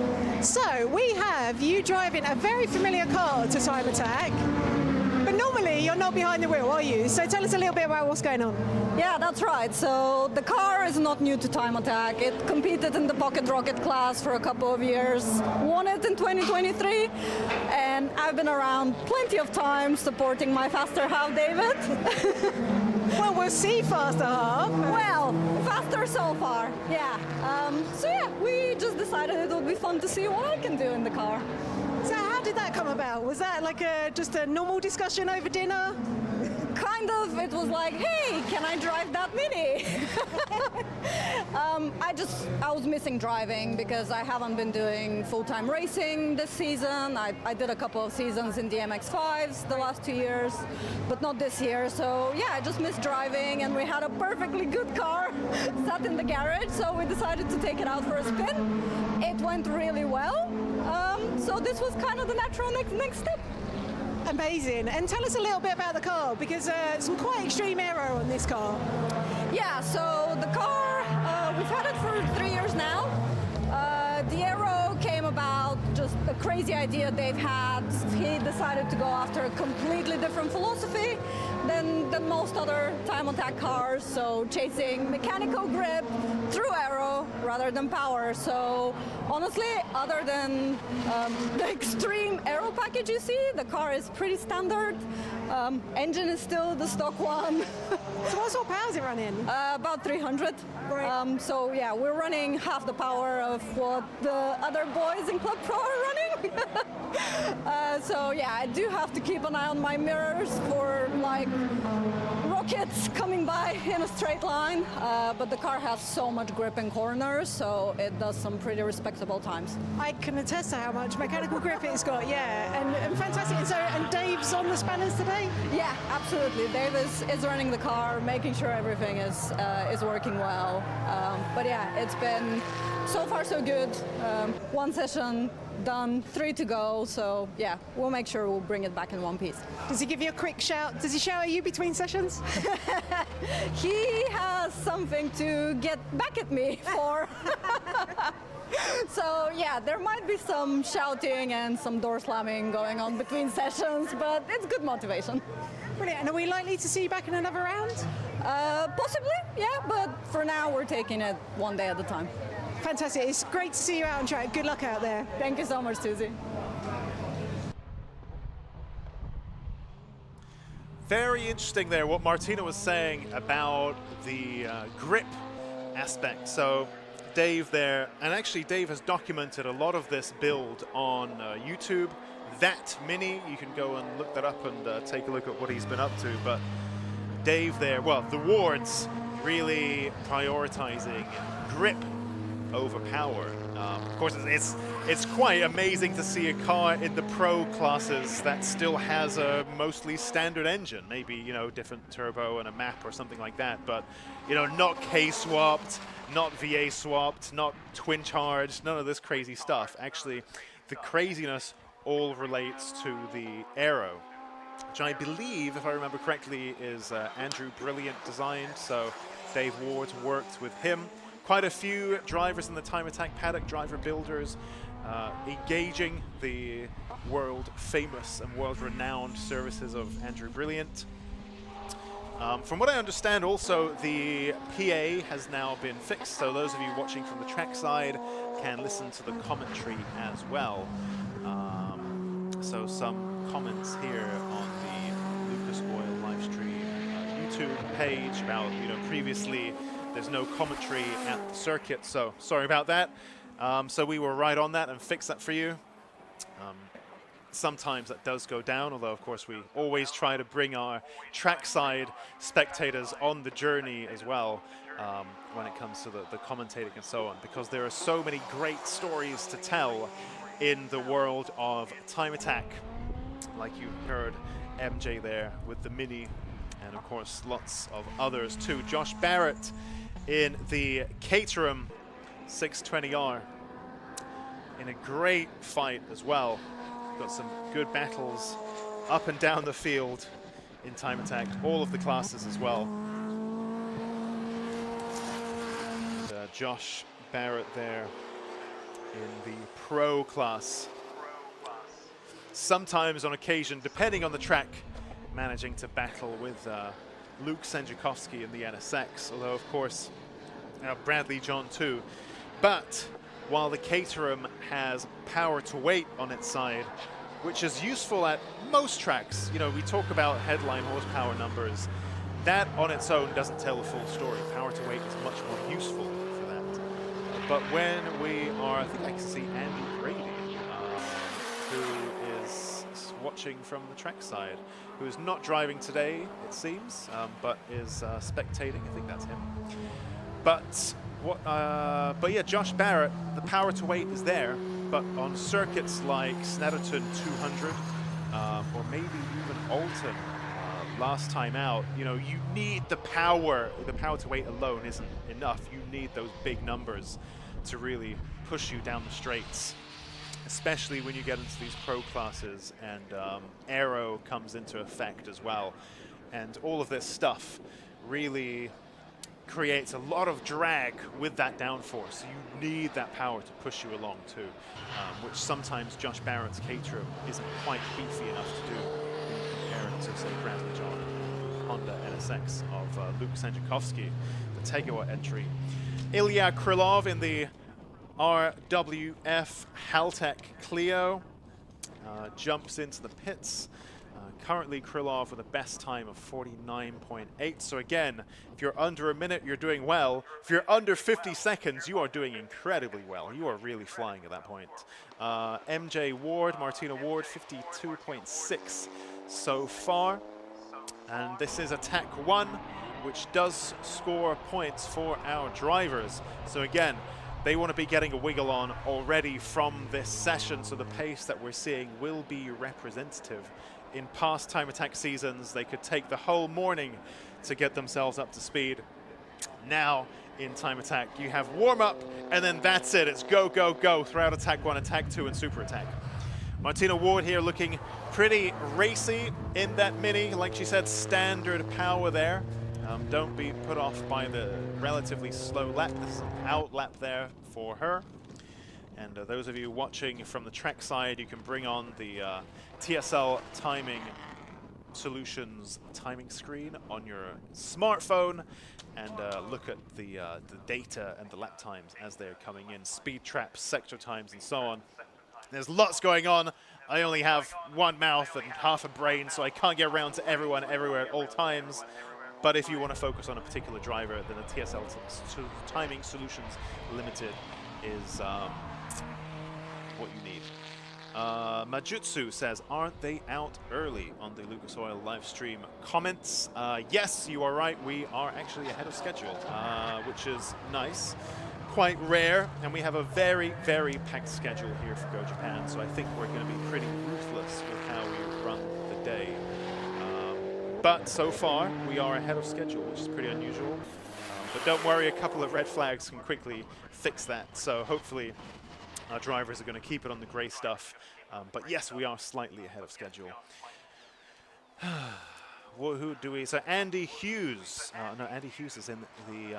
So we have you driving a very familiar car to Time Attack, but normally you're not behind the wheel, are you? So tell us a little bit about what's going on. Yeah, that's right. So the car is not new to Time Attack. It competed in the Pocket Rocket class for a couple of years, won it in 2023, and I've been around plenty of times supporting my faster half, David. Well, we'll see faster half. Well, faster so far, yeah. So yeah, we just decided it would be fun to see what I can do in the car. So how did that come about? Was that like just a normal discussion over dinner? Kind of. It was like, hey, can I drive that Mini? I was missing driving because I haven't been doing full-time racing this season. I did a couple of seasons in the MX-5s the last 2 years, but not this year. So yeah, I just missed driving, and we had a perfectly good car sat in the garage, so we decided to take it out for a spin. It went really well. So this was kind of the natural next step. Amazing. And tell us a little bit about the car, because some quite extreme aero on this car. Yeah, so the car, we've had it for 3 years now. The aero came about just a crazy idea they've had. He decided to go after a completely different philosophy than most other Time Attack cars, so chasing mechanical grip through aero rather than power. So honestly, other than the extreme aero package you see, the car is pretty standard. Engine is still the stock one. So what sort of power is it running? About 300. Right. So yeah, we're running half the power of what the other boys in Club Pro are running. So yeah, I do have to keep an eye on my mirrors for like rockets coming by in a straight line, but the car has so much grip in corners, so it does some pretty respectable times. I can attest to how much mechanical grip it's got, yeah, and fantastic. And Dave's on the spanners today? Yeah, absolutely. Dave is running the car, making sure everything is working well. But yeah, it's been so far so good. One session done, 3 to go, so yeah, we'll make sure we'll bring it back in one piece. Does he give you a quick shout? Does he shout at you between sessions? He has something to get back at me for. So yeah, there might be some shouting and some door slamming going on between sessions, but it's good motivation. Brilliant. And are we likely to see you back in another round? Possibly, yeah, but for now we're taking it one day at a time. Fantastic. It's great to see you out on track. Good luck out there. Thank you so much, Susie. Very interesting there what Martina was saying about the grip aspect. So Dave there, and actually Dave has documented a lot of this build on YouTube. That Mini, you can go and look that up and take a look at what he's been up to. But Dave there, well, the wards really prioritizing grip over power. Of course, it's quite amazing to see a car in the pro classes that still has a mostly standard engine, maybe, you know, different turbo and a map or something like that, but, you know, not K-swapped, not VA swapped, not twin charged, none of this crazy stuff. Actually, the craziness all relates to the aero, which I believe, if I remember correctly, is Andrew Brilliant designed, so Dave Ward worked with him. Quite a few drivers in the Time Attack paddock, driver builders, engaging the world famous and world renowned services of Andrew Brilliant. From what I understand also, the PA has now been fixed, so those of you watching from the track side can listen to the commentary as well. So some comments here on the Lucas Oil livestream YouTube page about, you know, previously there's no commentary at the circuit, so sorry about that. So we were right on that and fixed that for you. sometimes that does go down, although of course we always try to bring our trackside spectators on the journey as well when it comes to the commentating and so on, because there are so many great stories to tell in the world of Time Attack. Like you heard MJ there with the Mini, and of course lots of others too. Josh Barrett in the Caterham 620R in a great fight as well. Got some good battles up and down the field in Time Attack, all of the classes as well. And, Josh Barrett there in the Pro class. Sometimes on occasion, depending on the track, managing to battle with Luke Senjakovsky in the NSX, although of course Bradley John too. But while the Caterham has power to weight on its side, which is useful at most tracks, you know, we talk about headline horsepower numbers, that on its own doesn't tell the full story. Power to weight is much more useful for that. But when we are, I think I can see Andy Brady, who is watching from the track side, who is not driving today, it seems, but is spectating. I think that's him. But yeah, Josh Barrett, the power to weight is there, but on circuits like Snetterton 200, or maybe even Alton last time out, you know, you need the power. The power to weight alone isn't enough. You need those big numbers to really push you down the straights, especially when you get into these pro classes and aero comes into effect as well. And all of this stuff really creates a lot of drag with that downforce. You need that power to push you along too, which sometimes Josh Barrett's Caterham isn't quite beefy enough to do compared to, say, Bradley John Honda NSX of Luke Senjakovsky, the Tegawa entry. Ilya Krylov in the RWF Haltech Clio jumps into the pits. Currently Krylov with a best time of 49.8. So again, if you're under a minute, you're doing well. If you're under 50 seconds, you are doing incredibly well. You are really flying at that point. MJ Ward, Martina Ward, 52.6 so far. And this is attack 1, which does score points for our drivers. So again, they want to be getting a wiggle on already from this session, so the pace that we're seeing will be representative. In past Time Attack seasons, they could take the whole morning to get themselves up to speed. Now, in Time Attack, you have warm-up, and then that's it. It's go, go, go throughout Attack 1, Attack 2, and Super Attack. Martina Ward here looking pretty racy in that Mini. Like she said, standard power there. Don't be put off by the relatively slow lap. There's an out lap there for her. And those of you watching from the track side, you can bring on the TSL Timing Solutions timing screen on your smartphone and look at the data and the lap times as they're coming in, speed traps, sector times, and so on. There's lots going on. I only have one mouth and half a brain, so I can't get around to everyone everywhere at all times. But if you want to focus on a particular driver, then the TSL Timing Solutions Limited is what you need. Majutsu says, aren't they out early on the Lucas Oil live stream comments? Yes, you are right. We are actually ahead of schedule, which is nice. Quite rare, and we have a very, very packed schedule here for Go Japan, so I think we're going to be pretty ruthless with how we run the day. But so far, we are ahead of schedule, which is pretty unusual. But don't worry, a couple of red flags can quickly fix that. So hopefully our drivers are going to keep it on the gray stuff. But yes, we are slightly ahead of schedule. Well, who do we? So Andy Hughes. No, Andy Hughes is in the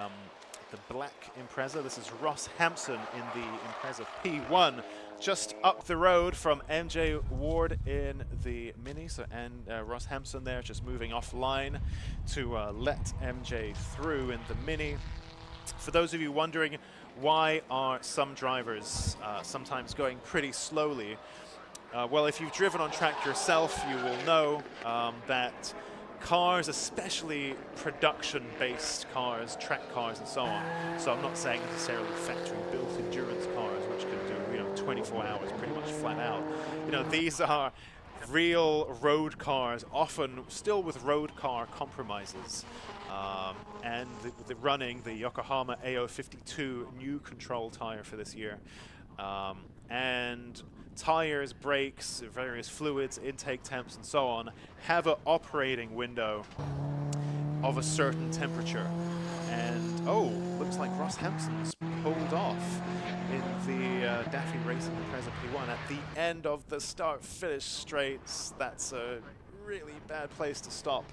black Impreza. This is Ross Hampson in the Impreza P1. Just up the road from MJ Ward in the Mini. So Ross Hampson there just moving offline to let MJ through in the Mini. For those of you wondering, why are some drivers sometimes going pretty slowly? Well, if you've driven on track yourself, you will know that cars, especially production-based cars, track cars and so on, so I'm not saying necessarily factory-built endurance cars, which can do, you know, 24 hours, pretty much flat out. You know, these are real road cars, often still with road car compromises. And running the Yokohama AO52 new control tire for this year. And tires, brakes, various fluids, intake temps, and so on have an operating window of a certain temperature. And oh, looks like Ross Hampson's pulled off in the Daffy Racing Impreza P1 at the end of the start-finish straights. That's a really bad place to stop.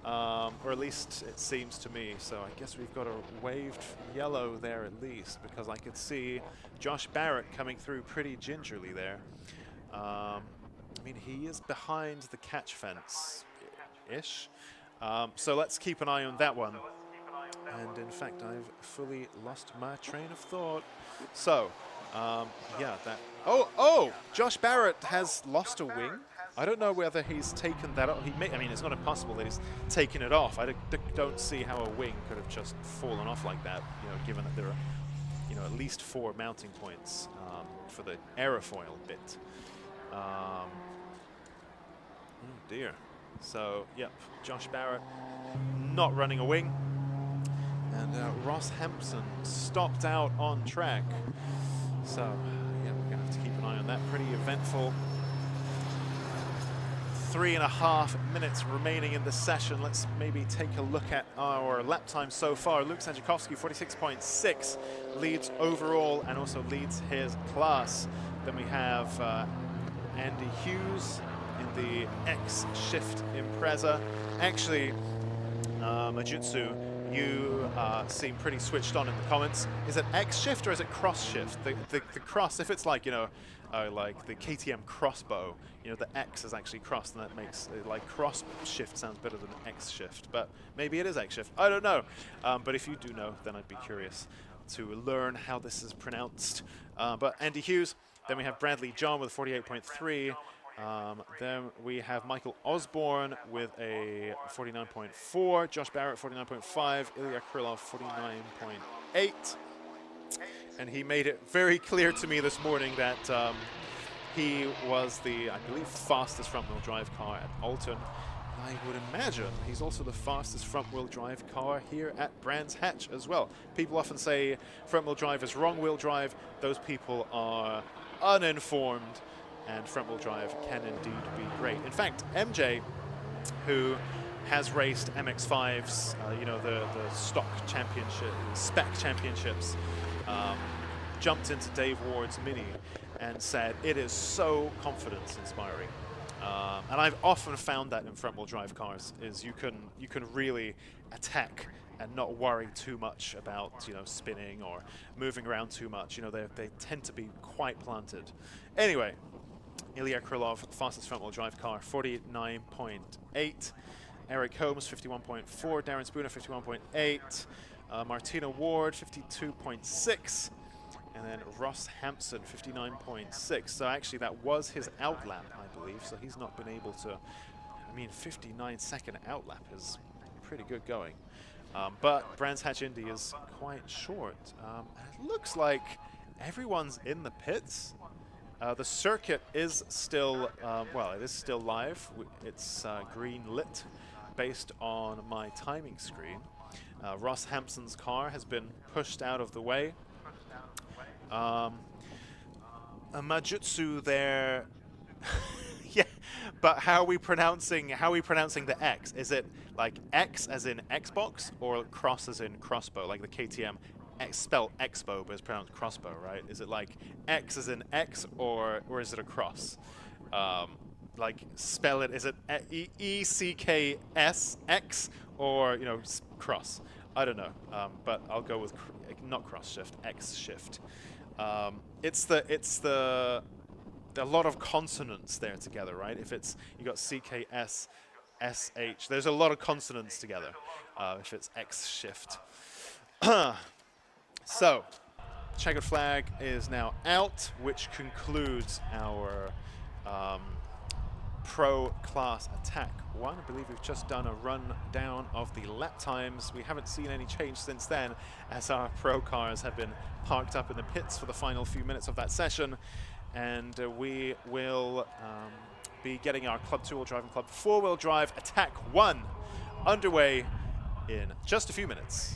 Or at least it seems to me. So I guess we've got a waved yellow there at least, because I could see Josh Barrett coming through pretty gingerly there. I mean, he is behind the catch fence-ish. So let's keep an eye on that one. And in fact, I've fully lost my train of thought. So, yeah, that... Oh, Josh Barrett has lost a wing. I don't know whether he's taken that off. I mean, it's not impossible that he's taken it off. I don't see how a wing could have just fallen off like that, you know, given that there are, you know, at least 4 mounting points for the aerofoil bit. Oh dear. So, yep, Josh Barrett not running a wing. And Ross Hampson stopped out on track. So, yeah, we're going to have to keep an eye on that. Pretty eventful. 3.5 minutes remaining in the session. Let's maybe take a look at our lap time so far. Luke Sandziakowski, 46.6, leads overall and also leads his class. Then we have Andy Hughes in the X Shift Impreza. Actually, Majutsu, you seem pretty switched on in the comments. Is it X Shift or is it Cross Shift? The cross, if it's like, you know, like the KTM crossbow, you know, the X is actually crossed, and that makes like cross shift sounds better than X shift, but maybe it is X shift. I don't know. But if you do know, then I'd be curious to learn how this is pronounced. But Andy Hughes, then we have Bradley John with 48.3. Then we have Michael Osborne with a 49.4, Josh Barrett 49.5, Ilya Krylov 49.8. And he made it very clear to me this morning that he was the, I believe, fastest front-wheel drive car at Alton. I would imagine he's also the fastest front-wheel drive car here at Brands Hatch as well. People often say front-wheel drive is wrong-wheel drive. Those people are uninformed, and front-wheel drive can indeed be great. In fact, MJ, who has raced MX-5s, you know, the stock championship, spec championships, jumped into Dave Ward's Mini and said it is so confidence-inspiring. And I've often found that in front-wheel drive cars is you can really attack and not worry too much about, you know, spinning or moving around too much. You know, they tend to be quite planted. Anyway, Ilya Krylov, fastest front-wheel drive car, 49.8. Eric Holmes, 51.4. Darren Spooner, 51.8. Martina Ward, 52.6. And then Ross Hampson, 59.6. So actually that was his outlap, I believe. So he's not been able to, I mean, 59-second outlap is pretty good going. But Brands Hatch Indy is quite short. And it looks like everyone's in the pits. The circuit is still, well, it is still live. It's green lit based on my timing screen. Ross Hampson's car has been pushed out of the way. Majutsu there, yeah, but how are we pronouncing the X? Is it like X as in Xbox or cross as in crossbow, like the KTM X spelled Expo but it's pronounced crossbow, right? Is it like X as in X or is it a cross? Like spell it, is it ECKS X or, you know, cross? I don't know, but I'll go with not cross shift, X shift. It's a lot of consonants there together, right? If it's, you got CKS, SH, there's a lot of consonants together if it's X shift. So, checkered flag is now out, which concludes our Pro Class Attack 1. I believe we've just done a rundown of the lap times. We haven't seen any change since then, as our Pro cars have been parked up in the pits for the final few minutes of that session. And we will be getting our Club 2-wheel drive and Club 4-wheel drive Attack 1 underway in just a few minutes.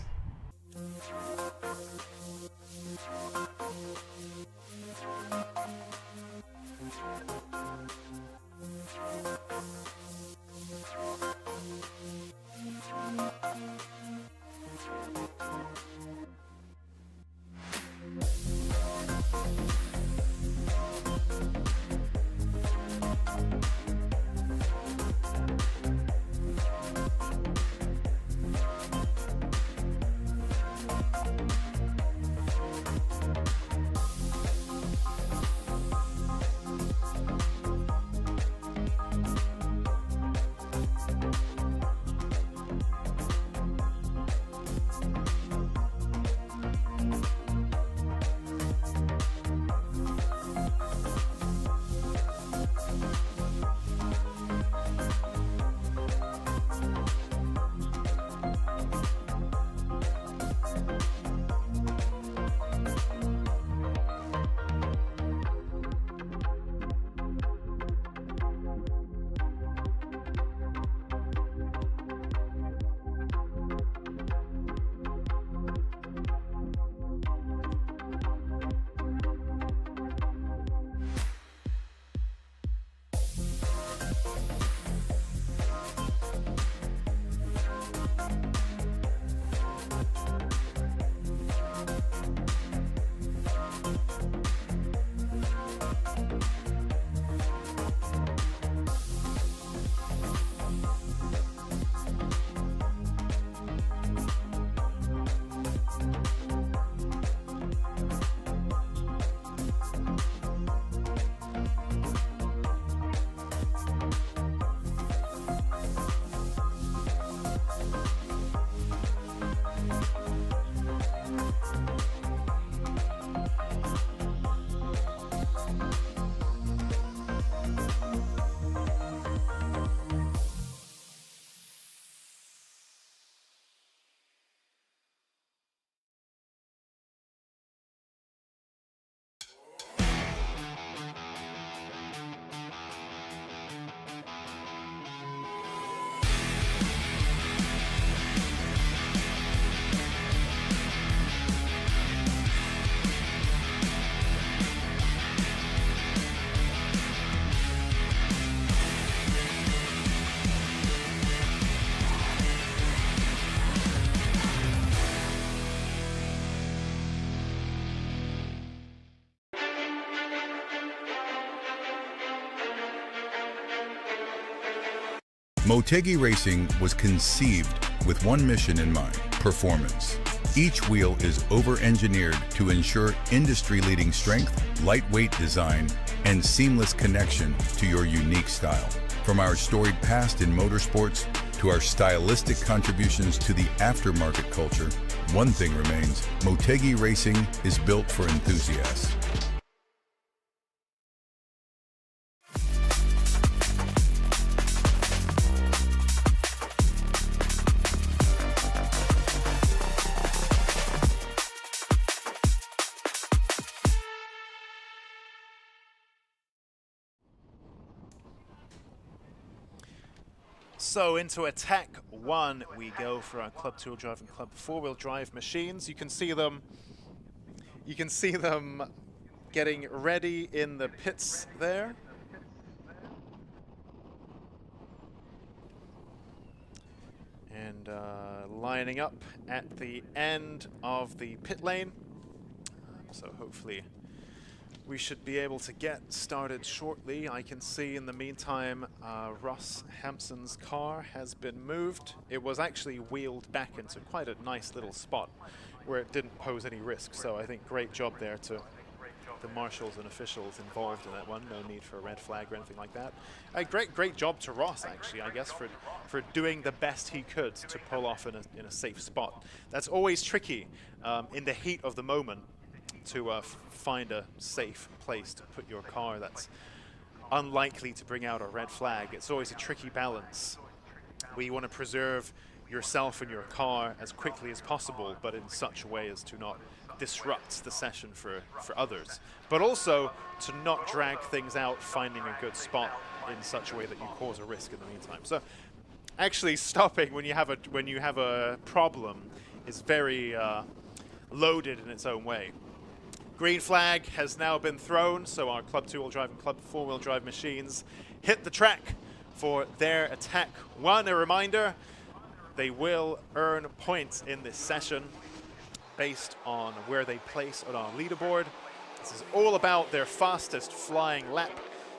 Motegi Racing was conceived with one mission in mind: performance. Each wheel is over-engineered to ensure industry-leading strength, lightweight design, and seamless connection to your unique style. From our storied past in motorsports to our stylistic contributions to the aftermarket culture, one thing remains: Motegi Racing is built for enthusiasts. So into Attack 1 we go for our Club 2-wheel drive and Club 4-wheel drive machines. You can see them getting ready in the pits there. And lining up at the end of the pit lane. So hopefully we should be able to get started shortly. I can see in the meantime Ross Hampson's car has been moved. It was actually wheeled back into quite a nice little spot where it didn't pose any risk. So I think great job there to the marshals and officials involved in that one. No need for a red flag or anything like that. Great job to Ross, actually, I guess, for doing the best he could to pull off in a safe spot. That's always tricky in the heat of the moment, to find a safe place to put your car that's unlikely to bring out a red flag. It's always a tricky balance. We want to preserve yourself and your car as quickly as possible, but in such a way as to not disrupt the session for others, but also to not drag things out, finding a good spot in such a way that you cause a risk in the meantime. So actually stopping when you have a problem is very loaded in its own way. Green flag has now been thrown, so our Club 2-wheel drive and Club 4-wheel drive machines hit the track for their attack one. A reminder, they will earn points in this session based on where they place on our leaderboard. This is all about their fastest flying lap.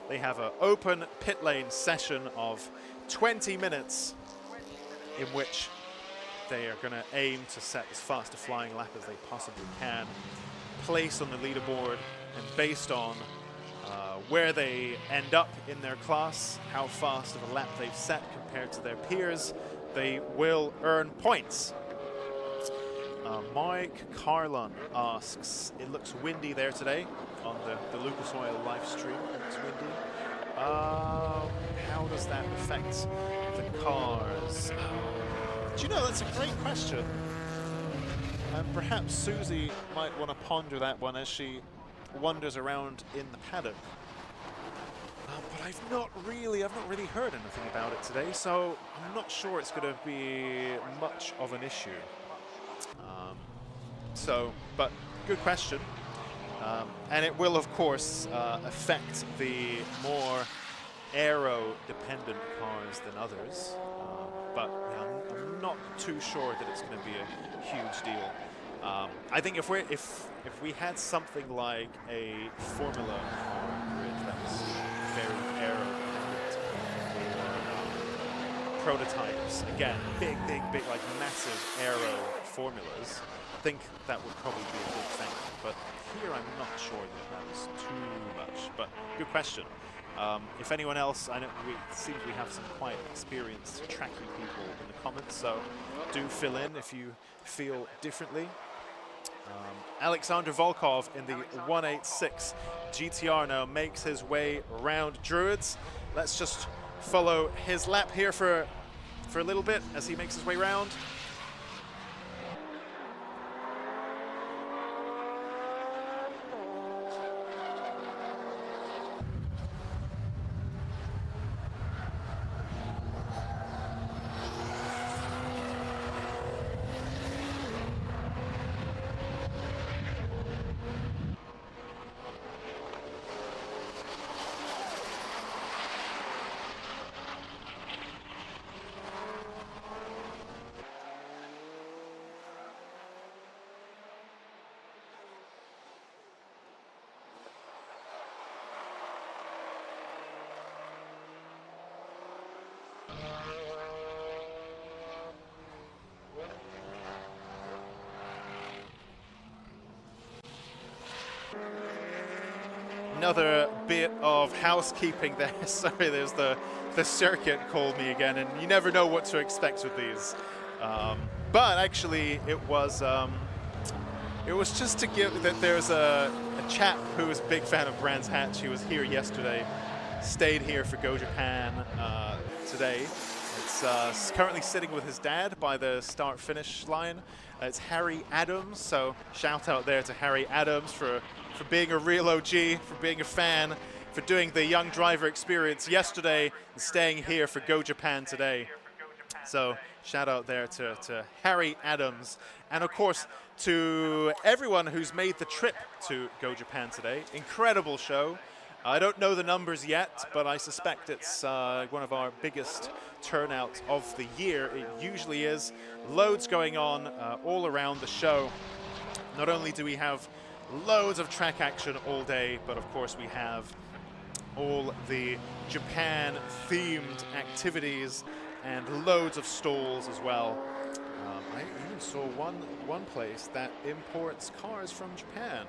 They have an open pit lane session of 20 minutes in which they are going to aim to set as fast a flying lap as they possibly can, place on the leaderboard, and based on where they end up in their class, how fast of a lap they've set compared to their peers, they will earn points. Mike Carlon asks, it looks windy there today on the Lucas Oil live stream. It's windy. How does that affect the cars? Do you know, that's a great question. And perhaps Susie might want to ponder that one as she wanders around in the paddock. But I've not really heard anything about it today, so I'm not sure it's going to be much of an issue. But good question. And it will, of course, affect the more aero-dependent cars than others. But I'm not too sure that it's going to be a huge deal. I think if we had something like a Formula car grid that was very aero-dependent, prototypes, again, big, like massive aero formulas, I think that would probably be a good thing. But here I'm not sure that was too much, but good question. If anyone else, I know it seems we have some quite experienced tracking people in the comments, so do fill in if you feel differently. Alexander Volkov in the 186 GTR now makes his way around Druids. Let's just follow his lap here for a little bit as he makes his way around. Another bit of housekeeping there. Sorry, there's the circuit called me again, and you never know what to expect with these. But actually, it was just to give that there's a chap who is a big fan of Brands Hatch. He was here yesterday, stayed here for Go Japan today. It's currently sitting with his dad by the start-finish line. It's Harry Adams, so shout out there to Harry Adams for being a real OG, for being a fan, for doing the young driver experience yesterday and staying here for Go Japan today. So shout out there to Harry Adams, and of course to everyone who's made the trip to Go Japan today. Incredible show. I don't know the numbers yet, but I suspect it's one of our biggest turnouts of the year. It usually is. Loads going on all around the show. Not only do we have loads of track action all day, but of course we have all the Japan-themed activities and loads of stalls as well. I even saw one place that imports cars from Japan,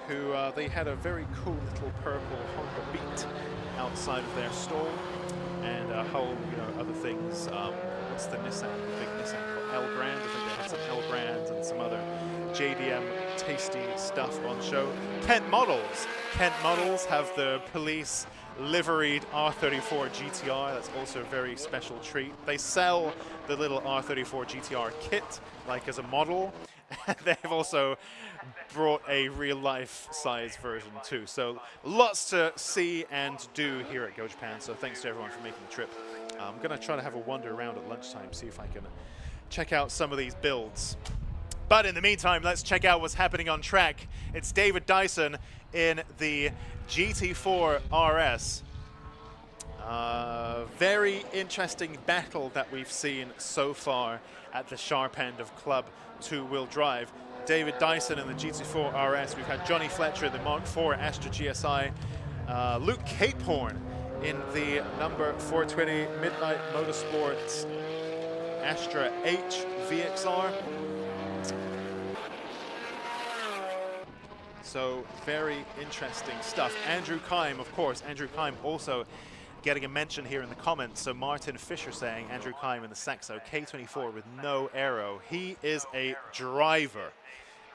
who they had a very cool little purple Honda Beat outside of their stall, and a whole other things. What's the Nissan, the big Nissan called? L Grand. I think they had some L Grands and some other JDM tasty stuff on show. Kent Models have the police liveried R34 GTR. That's also a very special treat. They sell the little R34 GTR kit, like as a model. And they've also brought a real-life size version too. So lots to see and do here at Go Japan. So thanks to everyone for making the trip. I'm going to try to have a wander around at lunchtime, see if I can check out some of these builds. But in the meantime, let's check out what's happening on track. It's David Dyson in the GT4 RS. Very interesting battle that we've seen so far at the sharp end of Club two-wheel drive. David Dyson in the GT4 RS. We've had Johnny Fletcher in the Mark IV Astra GSI. Luke Capehorn in the number 420 Midnight Motorsports Astra H VXR. So very interesting stuff. Andrew Kime, of course. Andrew Kime also getting a mention here in the comments. So Martin Fisher saying Andrew Kime in the Saxo K24 with no aero. He is a driver,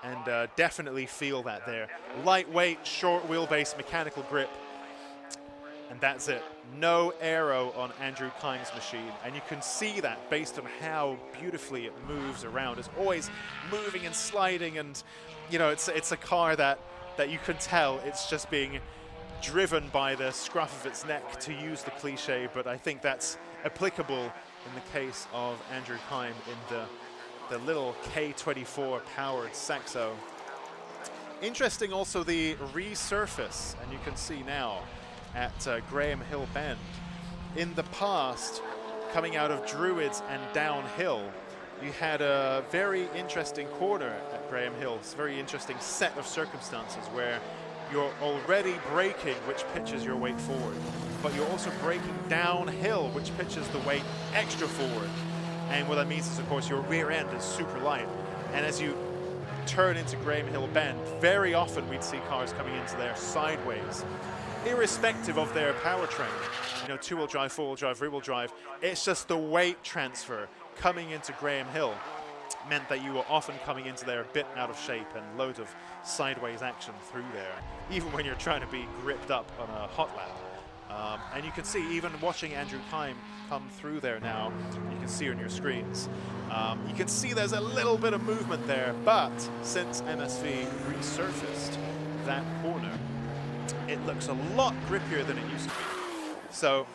and definitely feel that there. Lightweight, short wheelbase, mechanical grip, and that's it. No aero on Andrew Kime's machine, and you can see that based on how beautifully it moves around. It's always moving and sliding, and you know, it's a car that you can tell it's just being driven by the scruff of its neck, to use the cliche, but I think that's applicable in the case of Andrew Kime in the little K24 powered Saxo. Interesting also the resurface, and you can see now at Graham Hill Bend. In the past, coming out of Druids and downhill, you had a very interesting corner at Graham Hill. It's a very interesting set of circumstances where you're already braking, which pitches your weight forward, but you're also braking downhill, which pitches the weight extra forward. And what that means is, of course, your rear end is super light. And as you turn into Graham Hill Bend, very often we'd see cars coming into there sideways, irrespective of their powertrain. You know, two-wheel drive, four-wheel drive, rear-wheel drive. It's just the weight transfer coming into Graham Hill meant that you were often coming into there a bit out of shape, and loads of sideways action through there, even when you're trying to be gripped up on a hot lap. And you can see, even watching Andrew Kime come through there now, you can see on your screens, you can see there's a little bit of movement there, but since MSV resurfaced that corner, it looks a lot grippier than it used to be. So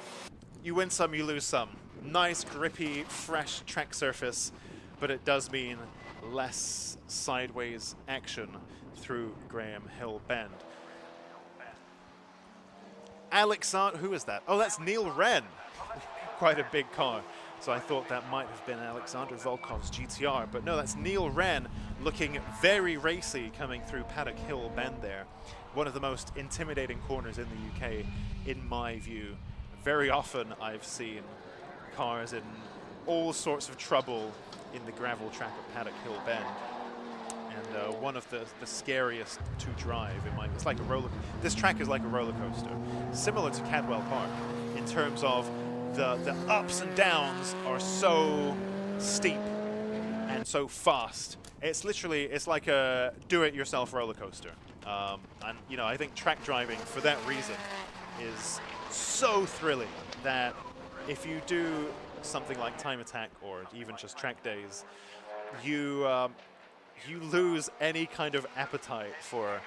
you win some, you lose some. Nice, grippy, fresh track surface, but it does mean less sideways action through Graham Hill Bend. Alexander, who is that? Oh, that's Neil Wren. Quite a big car. So I thought that might have been Alexander Volkov's GTR, but no, that's Neil Wren looking very racy coming through Paddock Hill Bend there. One of the most intimidating corners in the UK, in my view. Very often I've seen cars in all sorts of trouble in the gravel track at Paddock Hill Bend. And one of the scariest to drive. It's like a roller. This track is like a roller coaster, similar to Cadwell Park, in terms of the ups and downs are so steep and so fast. It's like a do-it-yourself roller coaster. And you know, I think track driving, for that reason, is so thrilling that if you do something like Time Attack or even just track days, you lose any kind of appetite for,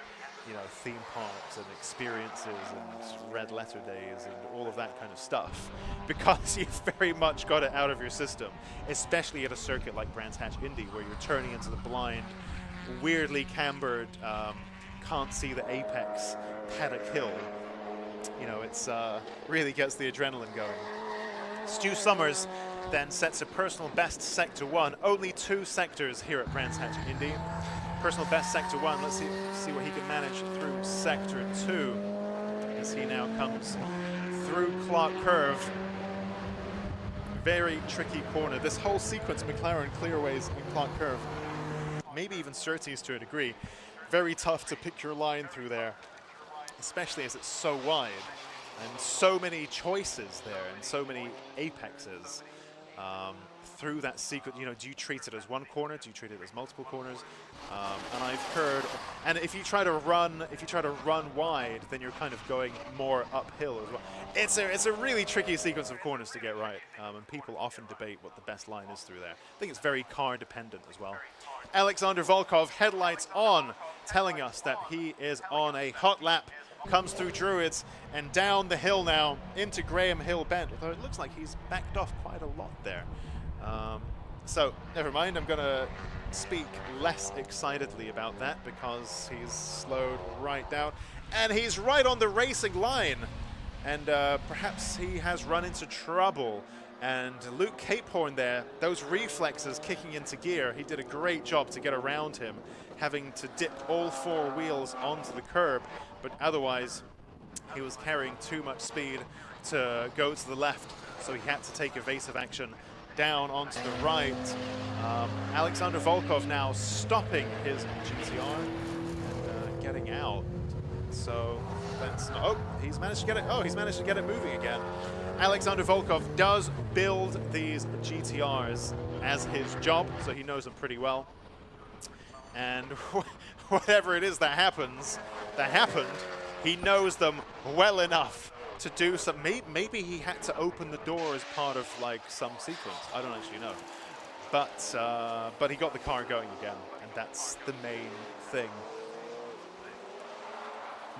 you know, theme parks and experiences and red letter days and all of that kind of stuff, because you've very much got it out of your system, especially at a circuit like Brands Hatch Indy, where you're turning into the blind, weirdly cambered, can't see the apex Paddock Hill. You know, it's really gets the adrenaline going. Stu Summers then sets a personal best Sector 1. Only 2 sectors here at Brands Hatch Indy. Personal best Sector 1. Let's see what he can manage through Sector 2 as he now comes through Clark Curve. Very tricky corner. This whole sequence, McLaren clearways in Clark Curve, maybe even Surtees to a degree. Very tough to pick your line through there, especially as it's so wide and so many choices there and so many apexes. through that sequence, you know, do you treat it as one corner? Do you treat it as multiple corners? And I've heard, and if you try to run wide, then you're kind of going more uphill as well. It's a really tricky sequence of corners to get right, and people often debate what the best line is through there. I think it's very car dependent as well. Alexander Volkov, headlights on, telling us that he is on a hot lap. Comes through Druids and down the hill now into Graham Hill Bend, although it looks like he's backed off quite a lot there. So never mind, I'm going to speak less excitedly about that because he's slowed right down. And he's right on the racing line. And perhaps he has run into trouble. And Luke Capehorn there, those reflexes kicking into gear, he did a great job to get around him, having to dip all 4 wheels onto the curb, but otherwise he was carrying too much speed to go to the left, so he had to take evasive action down onto the right. Alexander Volkov now stopping his GTR and getting out. So that's he's managed to get it. Oh, he's managed to get it moving again. Alexander Volkov does build these GTRs as his job, so he knows them pretty well. And whatever it is that happened, he knows them well enough to do some. Maybe he had to open the door as part of like some sequence. I don't actually know. But he got the car going again, and that's the main thing.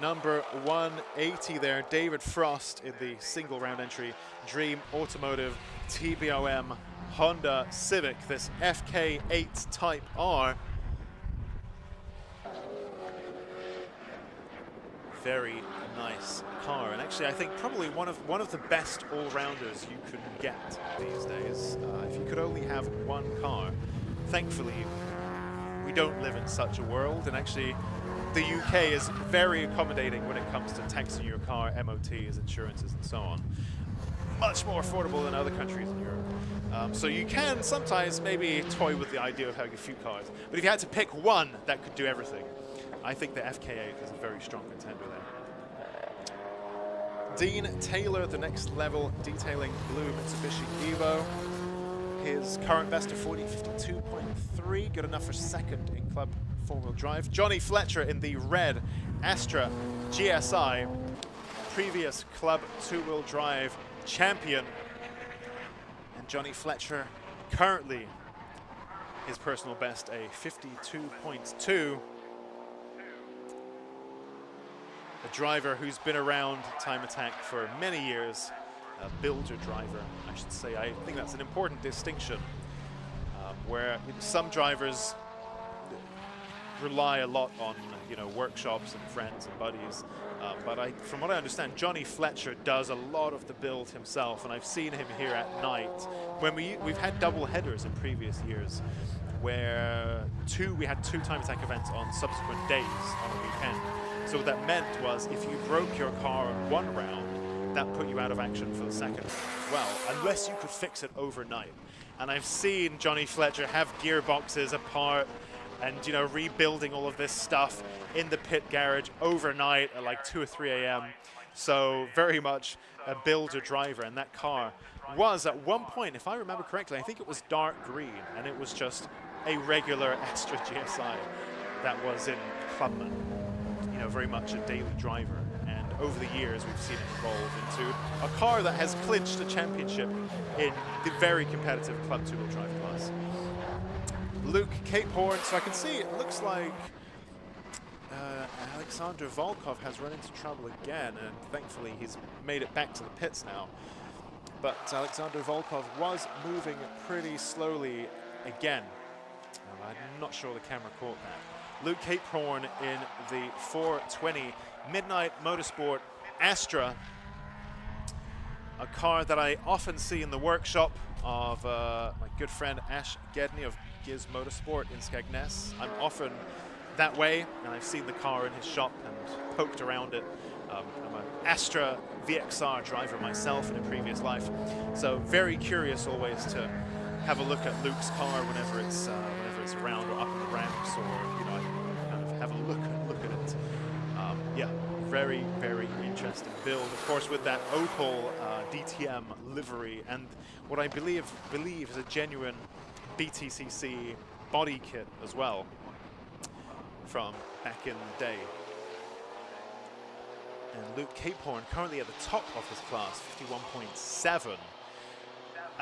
Number 180 there, David Frost in the single round entry, Dream Automotive TBOM Honda Civic, this FK8 Type R. Very nice car, and actually I think probably one of the best all-rounders you could get these days. If you could only have one car. Thankfully, we don't live in such a world, and actually the UK is very accommodating when it comes to taxing your car, MOTs, insurances, and so on. Much more affordable than other countries in Europe. So you can sometimes maybe toy with the idea of having a few cars. But if you had to pick one that could do everything, I think the FK8 is a very strong contender there. Dean Taylor, the next level, detailing blue Mitsubishi Evo. His current best of 40.52.3, good enough for second in club four-wheel drive. Johnny Fletcher in the red Astra GSI, previous club two-wheel drive champion. And Johnny Fletcher currently his personal best, a 52.2. A driver who's been around Time Attack for many years, a builder driver, I should say. I think that's an important distinction, where some drivers rely a lot on workshops and friends and buddies, but from what I understand, Johnny Fletcher does a lot of the build himself, and I've seen him here at night when we've had double headers in previous years, where we had two Time Attack events on subsequent days on a weekend. So what that meant was if you broke your car in one round, that put you out of action for the second as well, unless you could fix it overnight. And I've seen Johnny Fletcher have gearboxes apart and rebuilding all of this stuff in the pit garage overnight at like 2 or 3 a.m. So very much a builder driver, and that car was at one point, if I remember correctly, I think it was dark green, and it was just a regular Astra GSI that was in Clubman. Very much a daily driver, and over the years we've seen it evolve into a car that has clinched a championship in the very competitive Club 2-wheel drive class. Luke Capehorn, so I can see it looks like Alexander Volkov has run into trouble again, and thankfully he's made it back to the pits now. But Alexander Volkov was moving pretty slowly again. I'm not sure the camera caught that. Luke Capehorn in the 420 Midnight Motorsport Astra, a car that I often see in the workshop of my good friend Ash Gedney of Giz Motorsport in Skegness. I'm often that way, and I've seen the car in his shop and poked around it. I'm an Astra VXR driver myself in a previous life, so very curious always to have a look at Luke's car whenever it's around or up in the ramps, or I kind of have a look at it. Yeah, very, very interesting build. Of course, with that Opal DTM livery and what I believe is a genuine BTCC body kit as well from back in the day. And Luke Capehorn currently at the top of his class, 51.7.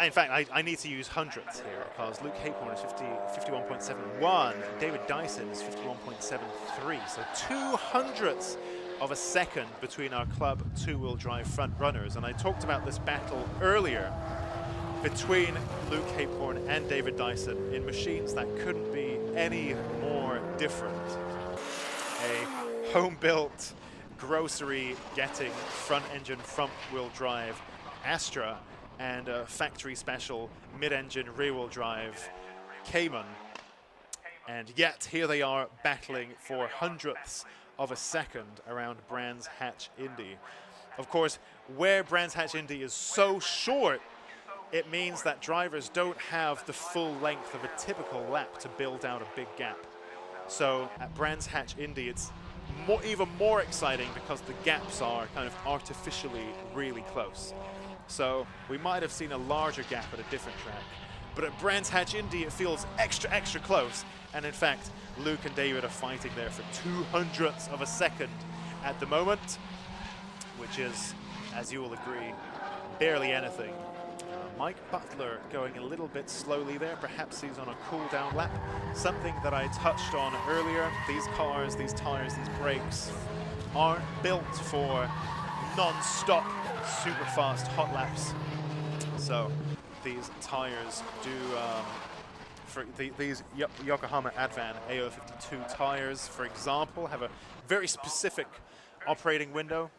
In fact, I need to use hundredths here because Luke Capehorn is 51.71. David Dyson is 51.73. So 200ths of a second between our club two-wheel drive front runners. And I talked about this battle earlier between Luke Capehorn and David Dyson in machines that couldn't be any more different. A home-built, grocery-getting front-engine, front-wheel drive Astra and a factory special mid-engine rear-wheel drive Cayman. And yet here they are battling for hundredths of a second around Brands Hatch Indy. Of course, where Brands Hatch Indy is so short, it means that drivers don't have the full length of a typical lap to build out a big gap. So at Brands Hatch Indy, it's even more exciting because the gaps are kind of artificially really close. So we might have seen a larger gap at a different track. But at Brands Hatch Indy, it feels extra, extra close. And in fact, Luke and David are fighting there for 200ths of a second at the moment, which is, as you will agree, barely anything. Mike Butler going a little bit slowly there. Perhaps he's on a cool-down lap. Something that I touched on earlier. These cars, these tires, these brakes aren't built for non-stop, super fast hot laps. So these tires do, these Yokohama Advan AO52 tires, for example, have a very specific operating window.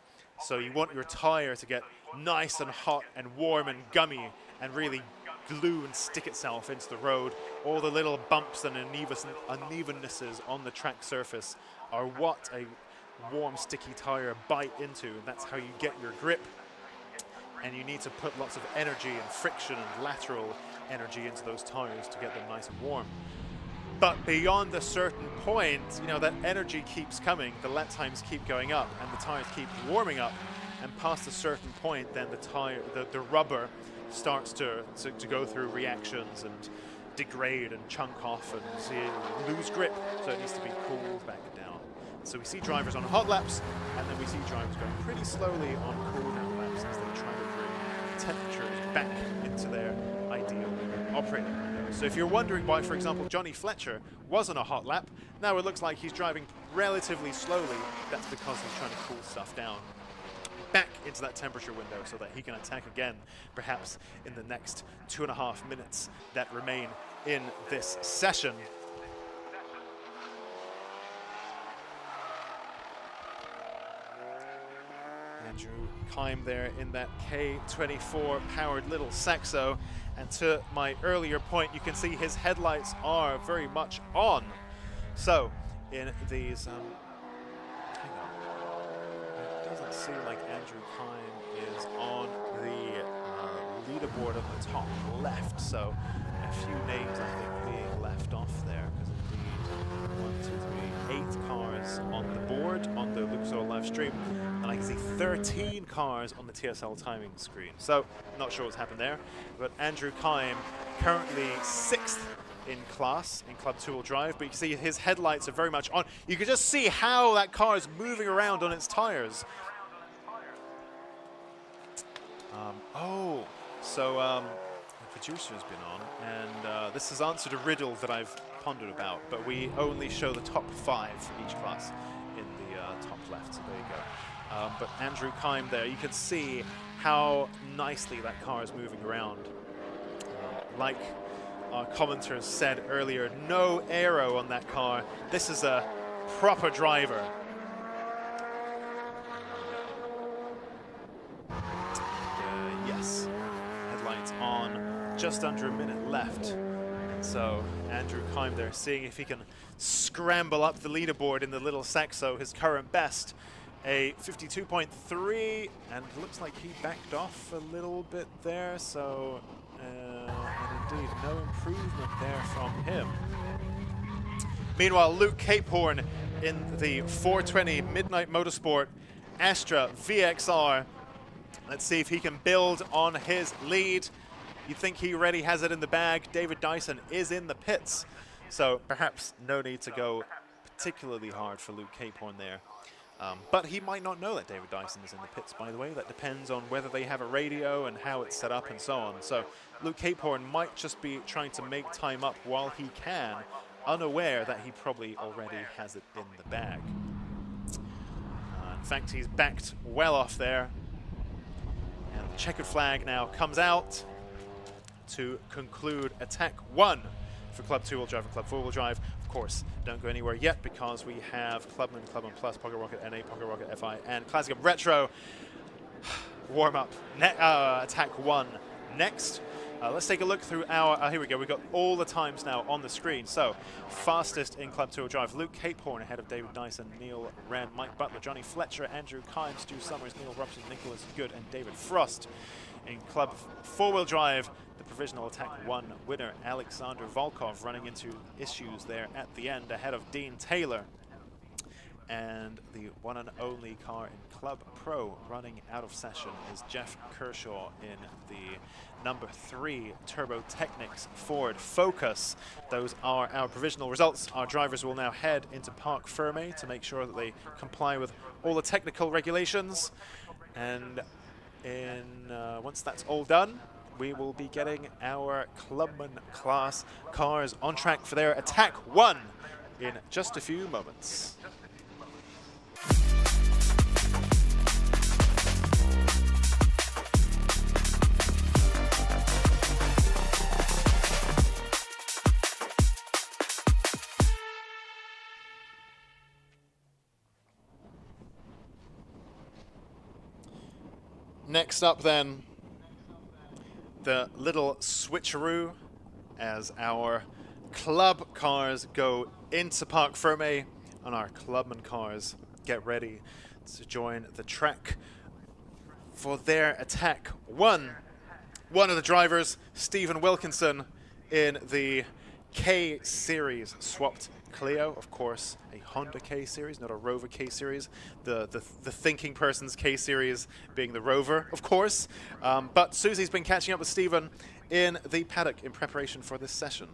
So you want your tire to get nice and hot and warm and gummy and really glue and stick itself into the road. All the little bumps and unevennesses on the track surface are what a warm, sticky tire bite into. That's how you get your grip. And you need to put lots of energy and friction and lateral energy into those tires to get them nice and warm. But beyond a certain point, you know, that energy keeps coming, the lap times keep going up, and the tires keep warming up. And past a certain point, then the rubber starts to go through reactions and degrade and chunk off and lose grip. So it needs to be cooled back down. So we see drivers on hot laps, and then we see drivers going pretty slowly on cool down laps as they try to bring temperatures back into their ideal operating window. So if you're wondering why, for example, Johnny Fletcher was on a hot lap, now it looks like he's driving relatively slowly. That's because he's trying to cool stuff down back into that temperature window so that he can attack again, perhaps in the next 2.5 minutes that remain in this session. Andrew Kime there in that K24 powered little Saxo, and to my earlier point, you can see his headlights are very much on. So in these hang on, it doesn't seem like Andrew Kime is on the leaderboard on the top left, so a few names I think being left off there, because indeed 1, 2, 3, 8 cars on the board on the Luxor live stream, and I can see 13 cars on the TSL timing screen. So not sure what's happened there, but Andrew Kime currently 6th in class in Club 2-wheel drive, but you can see his headlights are very much on. You can just see how that car is moving around on its tires. The producer's been on, and this has answered a riddle that I've pondered about, but we only show the top 5 each class in the top left, so there you go. But Andrew Kime there, you can see how nicely that car is moving around. Like our commenter said earlier, no aero on that car. This is a proper driver. Yes, headlights on, just under a minute left. So Andrew Kime there, seeing if he can scramble up the leaderboard in the little Saxo, his current best, a 52.3, and looks like he backed off a little bit there, so and indeed no improvement there from him. Meanwhile, Luke Capehorn in the 420 Midnight Motorsport Astra VXR. Let's see if he can build on his lead. You'd think he already has it in the bag. David Dyson is in the pits, so perhaps no need to go particularly hard for Luke Capehorn there. But he might not know that David Dyson is in the pits, by the way. That depends on whether they have a radio and how it's set up and so on. So Luke Capehorn might just be trying to make time up while he can, unaware that he probably already has it in the bag. In fact, he's backed well off there. And the checkered flag now comes out to conclude attack 1 for Club 2-wheel drive and Club 4-wheel drive. Of course, don't go anywhere yet because we have Clubman, Clubman Plus, Pocket Rocket NA, Pocket Rocket FI, and Classic Retro. Warm up. Attack 1 next. Let's take a look through our, here we go, we've got all the times now on the screen. So, fastest in Club 2-wheel drive, Luke Capehorn ahead of David Dyson, Neil Wren, Mike Butler, Johnny Fletcher, Andrew Kine, Stu Summers, Neil Robson, Nicholas Good, and David Frost. In Club 4-wheel drive, the provisional attack 1 winner, Alexander Volkov, running into issues there at the end ahead of Dean Taylor. And the one and only car in Club Pro running out of session is Jeff Kershaw in the number 3 Turbo Technics Ford Focus. Those are our provisional results. Our drivers will now head into Parc Fermé to make sure that they comply with all the technical regulations. And once that's all done, we will be getting our Clubman class cars on track for their attack 1 in just a few moments. Next up then, the little switcheroo as our club cars go into Parc Fermé and our Clubman cars get ready to join the track for their attack 1. One of the drivers, Stephen Wilkinson, in the K Series swapped Clio, of course, a Honda K Series, not a Rover K Series. The thinking person's K Series being the Rover, of course. But Susie's been catching up with Stephen in the paddock in preparation for this session.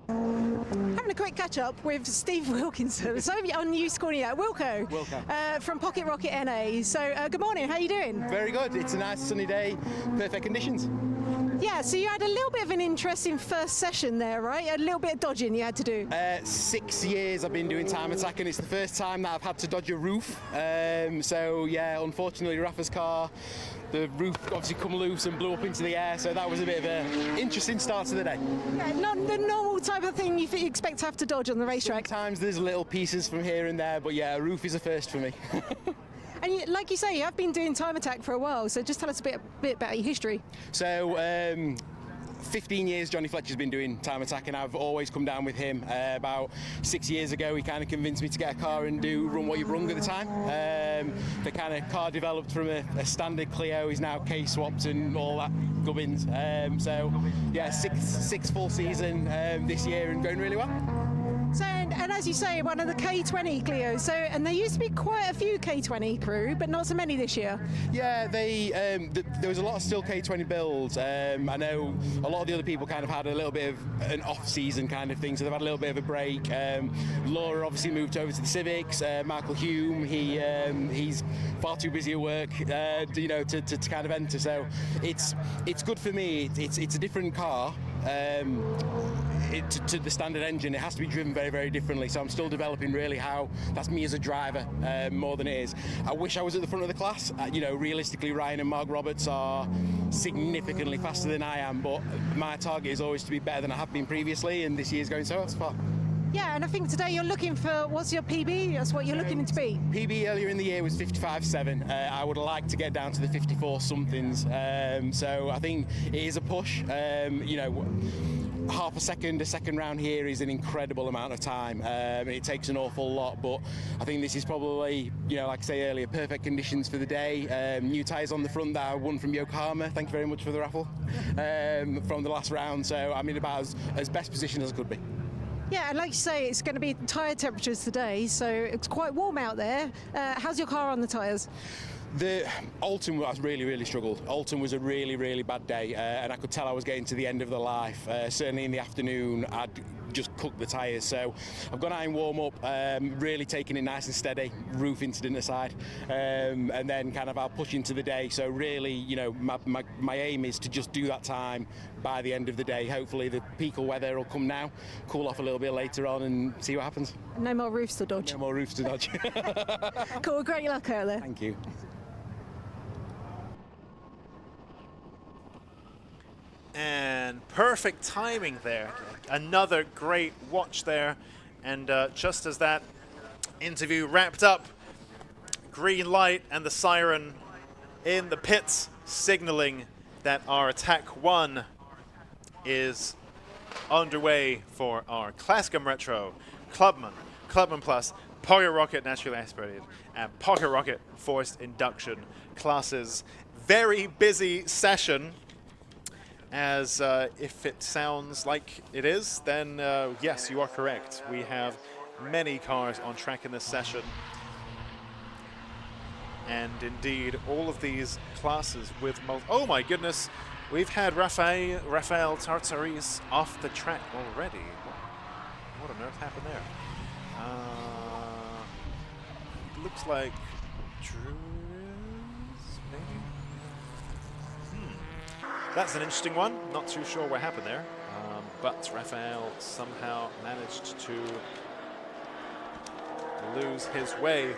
Having a quick catch up with Steve Wilkinson. So on you scoring that, Wilco. From Pocket Rocket NA. So good morning, how are you doing? Very good, it's a nice sunny day, perfect conditions. Yeah, so you had a little bit of an interesting first session there, right? A little bit of dodging you had to do. 6 years I've been doing time attack and it's the first time that I've had to dodge a roof. So yeah, unfortunately Rafa's car, the roof obviously come loose and blew up into the air, so that was a bit of an interesting start to the day. Yeah, not the normal type of thing you expect to have to dodge on the racetrack. Sometimes there's little pieces from here and there, but yeah, a roof is a first for me. And you, like you say, you have been doing time attack for a while, so just tell us a bit about your history. So 15 years Johnny Fletcher's been doing time attack and I've always come down with him. About 6 years ago he kind of convinced me to get a car and run what you've run at the time. The kind of car developed from a standard Clio, is now K-swapped and all that gubbins. So yeah, six full season this year and going really well. So, and as you say, one of the K20 Clios. So, and there used to be quite a few K20 crew, but not so many this year. Yeah, there was a lot of still K20 builds. I know a lot of the other people kind of had a little bit of an off-season kind of thing, so they've had a little bit of a break. Laura obviously moved over to the Civics. Michael Hume, he's far too busy at work, to kind of enter. So it's good for me. It's a different car. To the standard engine, it has to be driven very, very differently. So I'm still developing really how that's me as a driver more than it is. I wish I was at the front of the class. Realistically, Ryan and Mark Roberts are significantly faster than I am, but my target is always to be better than I have been previously, and this year's going so far. Yeah, and I think today you're looking for, what's your PB? That's what you're looking to be. PB earlier in the year was 55.7. I would like to get down to the 54 somethings. So I think it is a push. Half a second round here is an incredible amount of time. It takes an awful lot, but I think this is probably, like I say earlier, perfect conditions for the day. New tyres on the front that I won from Yokohama. Thank you very much for the raffle from the last round. So I'm in about as best position as I could be. Yeah, and like you say, it's going to be tyre temperatures today, so it's quite warm out there. How's your car on the tyres? The Alton was really struggled. Alton was a really bad day, and I could tell I was getting to the end of the life. Certainly in the afternoon, I'd just cooked the tyres. So I've gone out and warm up, really taking it nice and steady, roof incident aside, and then kind of I'll push into the day. So really, you know, my aim is to just do that time by the end of the day. Hopefully the peak of weather will come now, cool off a little bit later on, and see what happens. No more roofs to dodge. No more roofs to dodge. Cool, great luck out there. Thank you. And perfect timing there. Another great watch there. And just as that interview wrapped up, green light and the siren in the pits signaling that our Attack 1 is underway for our Classicum Retro, Clubman Plus, Pocket Rocket Naturally Aspirated, and Pocket Rocket Forced Induction classes. Very busy session. As if it sounds like it is, then yes, you are correct. We have many cars on track in this session. And indeed, all of these classes with oh my goodness, we've had Rafael Tartaris off the track already. What on earth happened there? Looks like Drew is maybe? That's an interesting one. Not too sure what happened there. But Rafael somehow managed to lose his way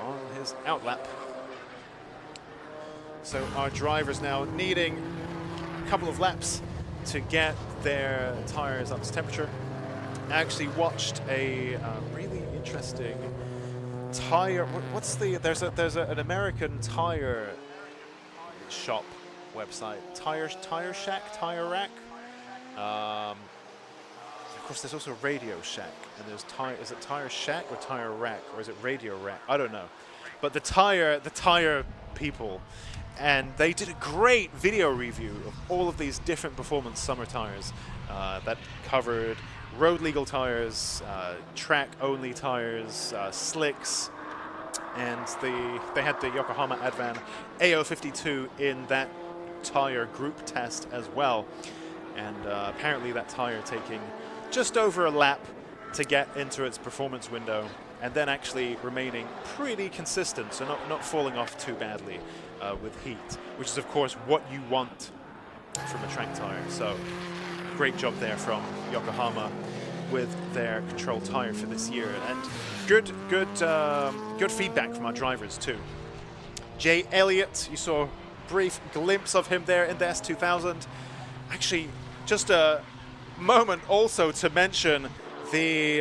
on his outlap. So our drivers now needing a couple of laps to get their tires up to temperature. I actually watched a really interesting tire. What's the? There's an American tire shop website, Tire Shack, Tire Rack. Of course, there's also Radio Shack, and there's is it Tire Shack or Tire Rack, or is it Radio Rack? I don't know. But the tire people, and they did a great video review of all of these different performance summer tires that covered road legal tires, track only tires, slicks, and they had the Yokohama Advan AO52 in that tire group test as well, and apparently that tire taking just over a lap to get into its performance window, and then actually remaining pretty consistent, so not falling off too badly with heat, which is of course what you want from a track tire. So great job there from Yokohama with their control tire for this year, and good feedback from our drivers too. Jay Elliott, you saw brief glimpse of him there in the S2000. Actually, just a moment also to mention the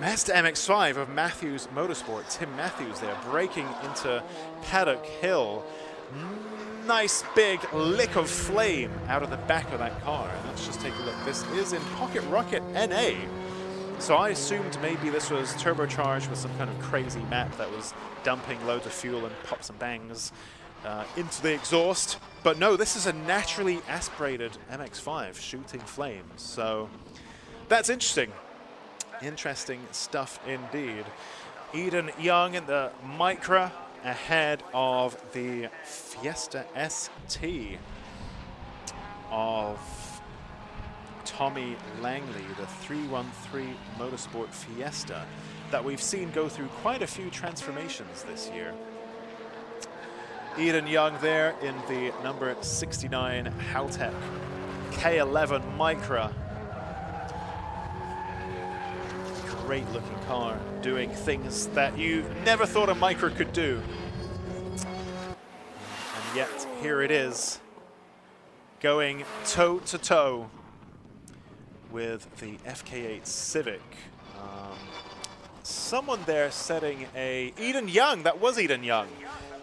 Mazda MX-5 of Matthews Motorsport. Tim Matthews there breaking into Paddock Hill. Nice big lick of flame out of the back of that car. And let's just take a look. This is in Pocket Rocket NA. So I assumed maybe this was turbocharged with some kind of crazy map that was dumping loads of fuel and pops and bangs into the exhaust. But no, this is a naturally aspirated MX-5 shooting flames. So that's interesting. Interesting stuff indeed. Eden Young in the Micra ahead of the Fiesta ST of Tommy Langley, the 313 Motorsport Fiesta that we've seen go through quite a few transformations this year. Eden Young there in the number 69 Haltech K11 Micra. Great looking car, doing things that you never thought a Micra could do. And yet, here it is, going toe to toe with the FK8 Civic. Someone there setting a, Eden Young, that was Eden Young.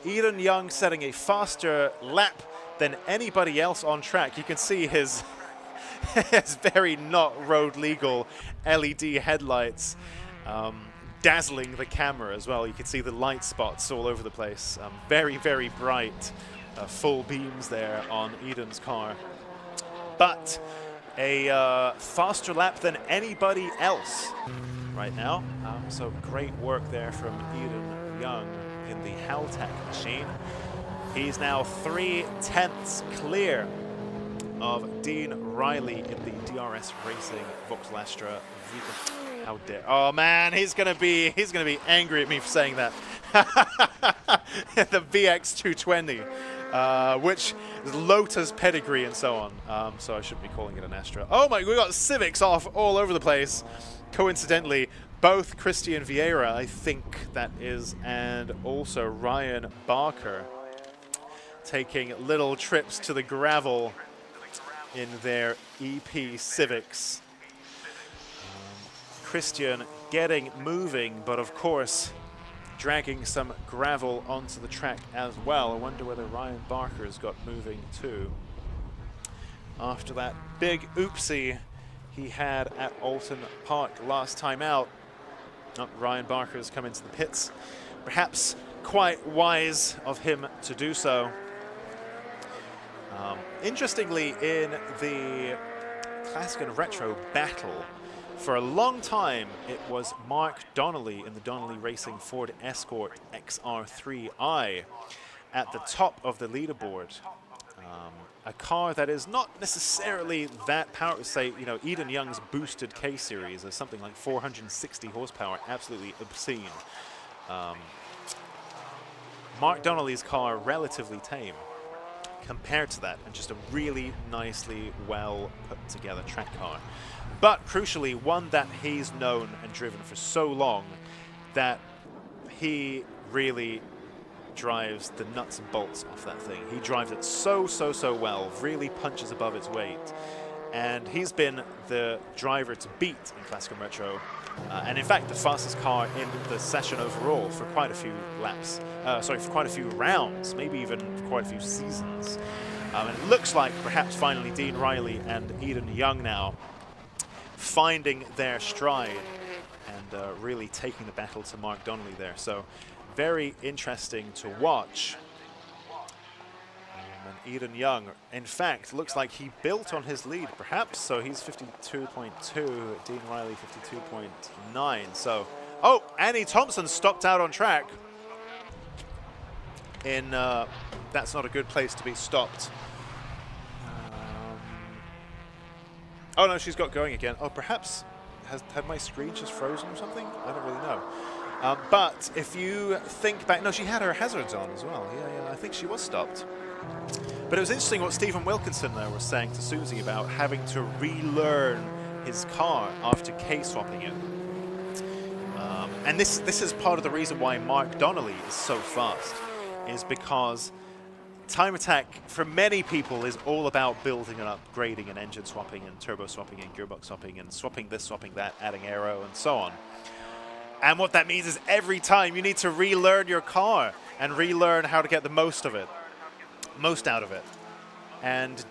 Eden Young setting a faster lap than anybody else on track. You can see his, his very not road legal LED headlights dazzling the camera as well. You can see the light spots all over the place. Very, very bright full beams there on Eden's car. But a faster lap than anybody else right now. So great work there from Eden Young in the Haltech machine. He's now 3/10 clear of Dean Riley in the DRS Racing Vauxhall Astra. How dare! Oh man, he's gonna be angry at me for saying that. The VX 220, which is Lotus pedigree and so on. So I shouldn't be calling it an Astra. Oh my, we got Civics off all over the place. Coincidentally, both Christian Vieira, I think that is, and also Ryan Barker, taking little trips to the gravel in their EP Civics. Christian getting moving, but of course dragging some gravel onto the track as well. I wonder whether Ryan Barker's got moving too, after that big oopsie he had at Alton Park last time out. Ryan Barker's come into the pits. Perhaps quite wise of him to do so. Interestingly, in the Classic and Retro battle, for a long time, it was Mark Donnelly in the Donnelly Racing Ford Escort XR3i at the top of the leaderboard. A car that is not necessarily that powerful. Say, you know, Eden Young's boosted K series is something like 460 horsepower, absolutely obscene. Mark Donnelly's car relatively tame compared to that, and just a really nicely well put together track car. But crucially, one that he's known and driven for so long that he really drives the nuts and bolts off that thing. He drives it so well, really punches above its weight. And he's been the driver to beat in Classic and Retro. And in fact, the fastest car in the session overall for quite a few laps. Sorry, for quite a few rounds, maybe even for quite a few seasons. And it looks like perhaps finally Dean Riley and Eden Young now finding their stride and really taking the battle to Mark Donnelly there. So very interesting to watch. And Eden Young, in fact, looks like he built on his lead, perhaps. So he's 52.2, Dean Riley 52.9. So, oh, Annie Thompson stopped out on track. In that's not a good place to be stopped. Oh no, she's got going again. Oh, perhaps had my screen just frozen or something? I don't really know. But if you think back, no, she had her hazards on as well. Yeah, I think she was stopped. But it was interesting what Stephen Wilkinson there was saying to Susie about having to relearn his car after K-swapping it. And this is part of the reason why Mark Donnelly is so fast, is because Time Attack, for many people, is all about building and upgrading and engine swapping and turbo swapping and gearbox swapping and swapping this, swapping that, adding aero and so on. And what that means is every time you need to relearn your car and relearn how to get the most out of it. And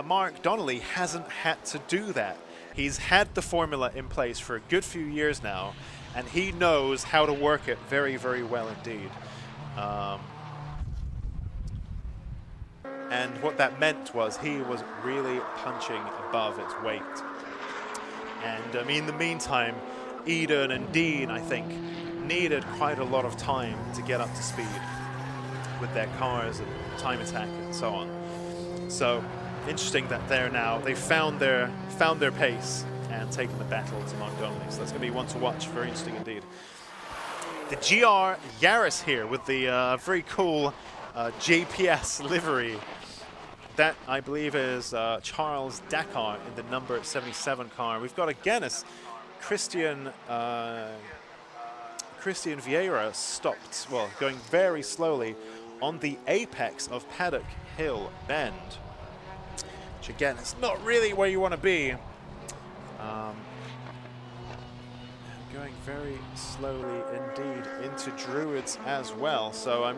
Mark Donnelly hasn't had to do that. He's had the formula in place for a good few years now, and he knows how to work it very, very well indeed. And what that meant was he was really punching above its weight. And I mean, in the meantime, Eden and Dean, I think, needed quite a lot of time to get up to speed with their cars and Time Attack and so on. So interesting that they found their pace and taken the battle to Mark Donnelly. So that's going to be one to watch. Very interesting indeed. The GR Yaris here with the very cool JPS livery. That, I believe, is Charles Dakar in the number 77 car. We've got again as Christian Vieira stopped, well, going very slowly on the apex of Paddock Hill Bend, which again is not really where you want to be. Going very slowly indeed into Druids as well, so I'm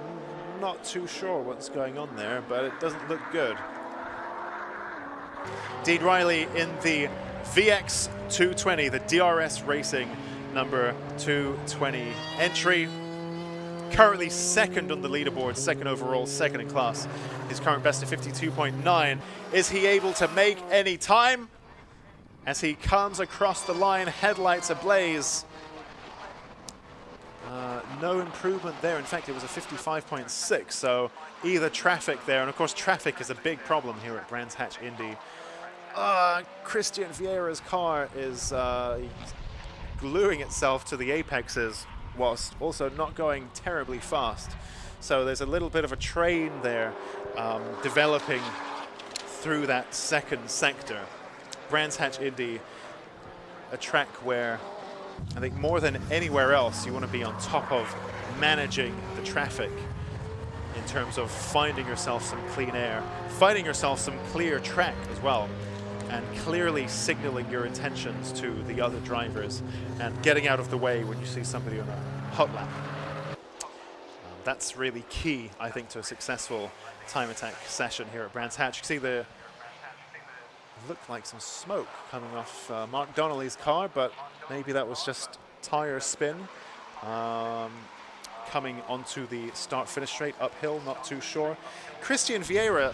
not too sure what's going on there, but it doesn't look good. Dean Riley in the VX 220, the DRS Racing number 220 entry. currently second on the leaderboard, second overall, second in class. His current best of 52.9. Is he able to make any time? As he comes across the line, headlights ablaze. No improvement there. In fact, it was a 55.6, so either traffic there, and of course traffic is a big problem here at Brands Hatch Indy. Christian Vieira's car is gluing itself to the apexes whilst also not going terribly fast. So there's a little bit of a train there developing through that second sector. Brands Hatch Indy, a track where I think more than anywhere else you want to be on top of managing the traffic in terms of finding yourself some clean air, finding yourself some clear track as well, and clearly signaling your intentions to the other drivers and getting out of the way when you see somebody on a hot lap. That's really key, I think, to a successful time attack session here at Brands Hatch. You see the looked like some smoke coming off Mark Donnelly's car, but maybe that was just tire spin coming onto the start-finish straight uphill, not too sure. Christian Vieira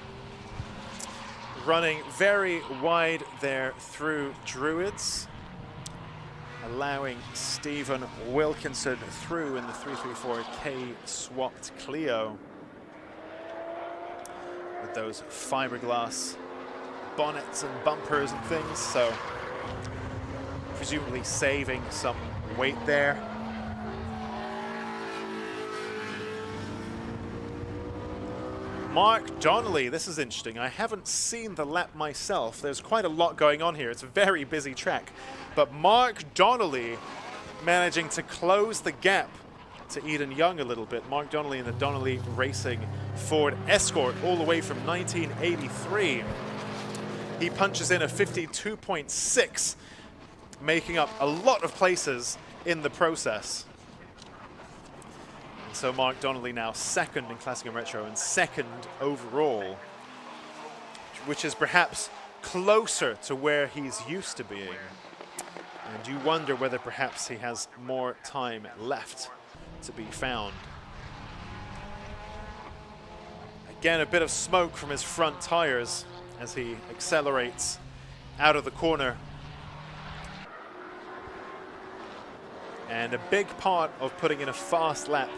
running very wide there through Druids, allowing Stephen Wilkinson through in the 334K swapped Clio with those fiberglass bonnets and bumpers and things, so presumably saving some weight there. Mark Donnelly, this is interesting. I haven't seen the lap myself. There's quite a lot going on here. It's a very busy track. But Mark Donnelly managing to close the gap to Eden Young a little bit. Mark Donnelly in the Donnelly Racing Ford Escort all the way from 1983. He punches in a 52.6, making up a lot of places in the process. And so Mark Donnelly now second in Classic and Retro and second overall, which is perhaps closer to where he's used to being. And you wonder whether perhaps he has more time left to be found. Again, a bit of smoke from his front tires as he accelerates out of the corner. And a big part of putting in a fast lap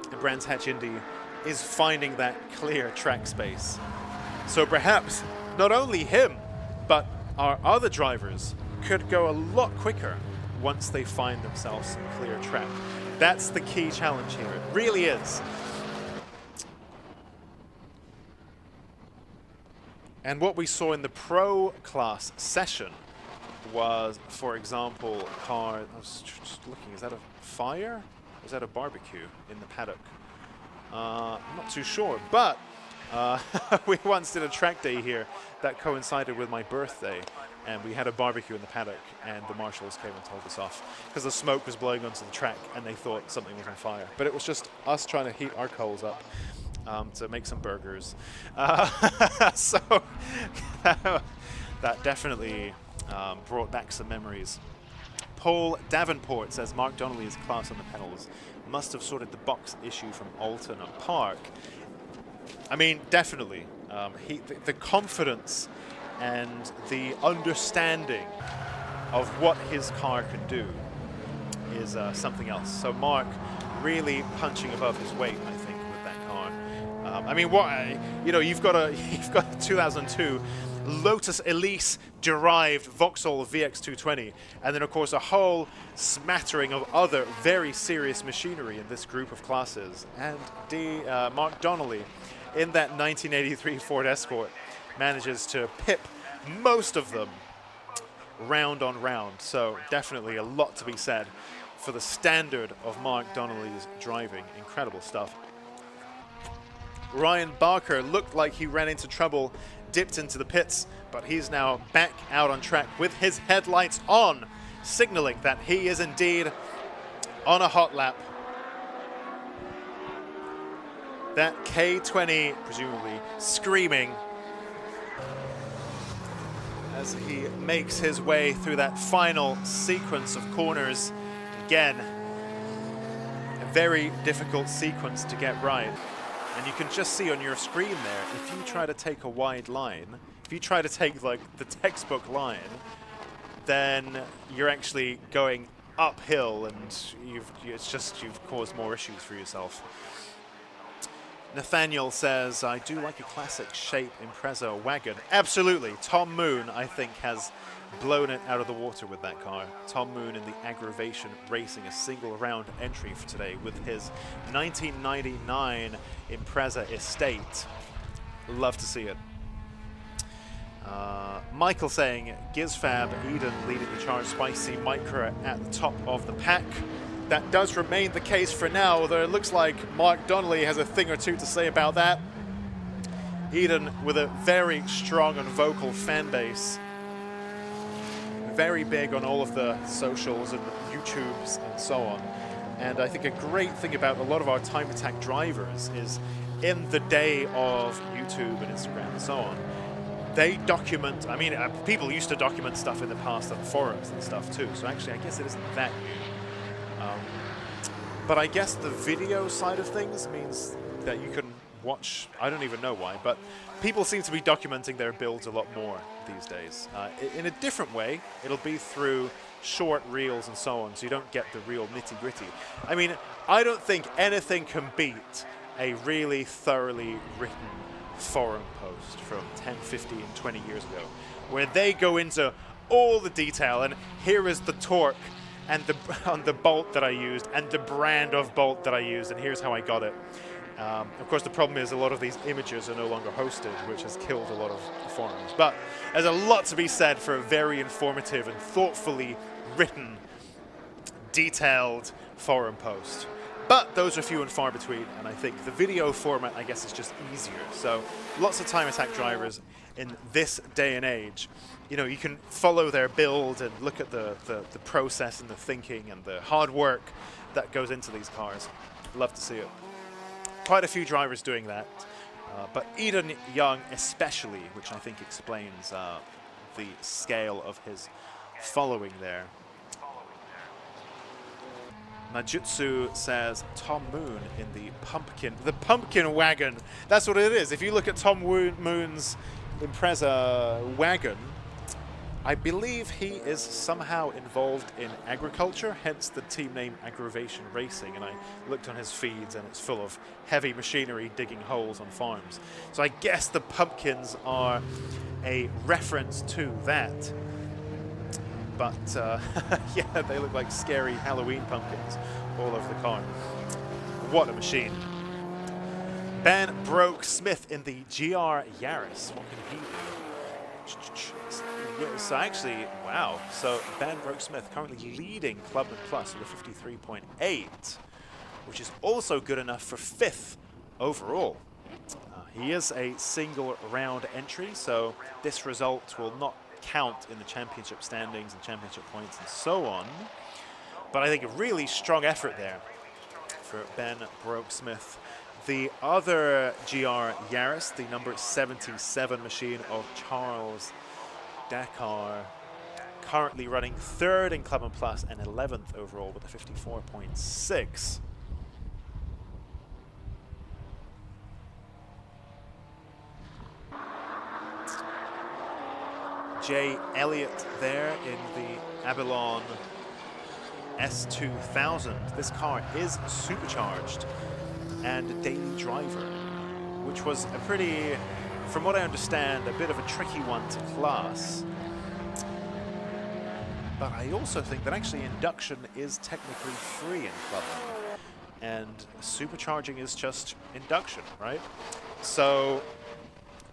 at Brands Hatch Indy is finding that clear track space. So perhaps not only him, but our other drivers could go a lot quicker once they find themselves some clear track. That's the key challenge here. It really is. And what we saw in the pro class session was, for example, a car, I was just looking, is that a fire? Or is that a barbecue in the paddock? I'm not too sure, but we once did a track day here that coincided with my birthday, and we had a barbecue in the paddock, and the marshals came and told us off because the smoke was blowing onto the track and they thought something was on fire. But it was just us trying to heat our coals up to make some burgers. So that definitely brought back some memories. Paul Davenport says Mark Donnelly is class on the pedals. Must have sorted the box issue from Alton Park. I mean, definitely. The confidence and the understanding of what his car can do is something else. So Mark really punching above his weight, I think, with that car. I mean, you've got a 2002 Lotus Elise derived Vauxhall VX220, and then of course a whole smattering of other very serious machinery in this group of classes. And Mark Donnelly in that 1983 Ford Escort manages to pip most of them round on round. So definitely a lot to be said for the standard of Mark Donnelly's driving. Incredible stuff. Ryan Barker looked like he ran into trouble, dipped into the pits, but he's now back out on track with his headlights on, signaling that he is indeed on a hot lap. That K20 presumably screaming as he makes his way through that final sequence of corners. Again, a very difficult sequence to get right. And you can just see on your screen there, if you try to take a wide line, if you try to take like the textbook line, then you're actually going uphill, and you've caused more issues for yourself. Nathaniel says, I do like a classic shape Impreza wagon. Absolutely. Tom Moon, I think, has blown it out of the water with that car. Tom Moon in the Aggravation Racing, a single round entry for today with his 1999 Impreza Estate. Love to see it. Michael saying, Gizfab, Eden leading the charge, Spicy, Micra at the top of the pack. That does remain the case for now, although it looks like Mark Donnelly has a thing or two to say about that. Eden with a very strong and vocal fan base. Very big on all of the socials and YouTubes and so on. And I think a great thing about a lot of our Time Attack drivers is in the day of YouTube and Instagram and so on, they document, I mean, people used to document stuff in the past on forums and stuff too, so actually I guess it isn't that new. But I guess the video side of things means that you can watch, I don't even know why, but people seem to be documenting their builds a lot more these days. In a different way, it'll be through short reels and so on, so you don't get the real nitty-gritty. I mean, I don't think anything can beat a really thoroughly written forum post from 10, 15, 20 years ago, where they go into all the detail, and here is the torque and on the bolt that I used, and the brand of bolt that I used, and here's how I got it. Of course, the problem is a lot of these images are no longer hosted, which has killed a lot of the forums. But there's a lot to be said for a very informative and thoughtfully written, detailed forum post. But those are few and far between, and I think the video format, I guess, is just easier. So lots of Time Attack drivers in this day and age, you know, you can follow their build and look at the process and the thinking and the hard work that goes into these cars. Love to see it. Quite a few drivers doing that, but Eden Young especially, which I think explains the scale of his following there. Najutsu says Tom Moon in the pumpkin wagon. That's what it is. If you look at Tom Moon's Impreza wagon, I believe he is somehow involved in agriculture, hence the team name Aggravation Racing, and I looked on his feeds and it's full of heavy machinery digging holes on farms. So I guess the pumpkins are a reference to that. But yeah, they look like scary Halloween pumpkins all over the car. What a machine. Ben Broke Smith in the GR Yaris. What can he do? So actually, wow. So Ben Broke Smith currently leading Clubman Plus with a 53.8, which is also good enough for 5th overall. He is a single round entry, so this result will not count in the championship standings and championship points and so on. But I think a really strong effort there for Ben Broke Smith. The other GR Yaris, the number 77 machine of Charles Dakar, currently running 3rd in Clubman Plus and 11th overall with a 54.6. Jay Elliott there in the Abalon S2000. This car is supercharged and daily driver, which was a pretty, from what I understand, a bit of a tricky one to class. But I also think that actually induction is technically free in Clubman, and supercharging is just induction, right? So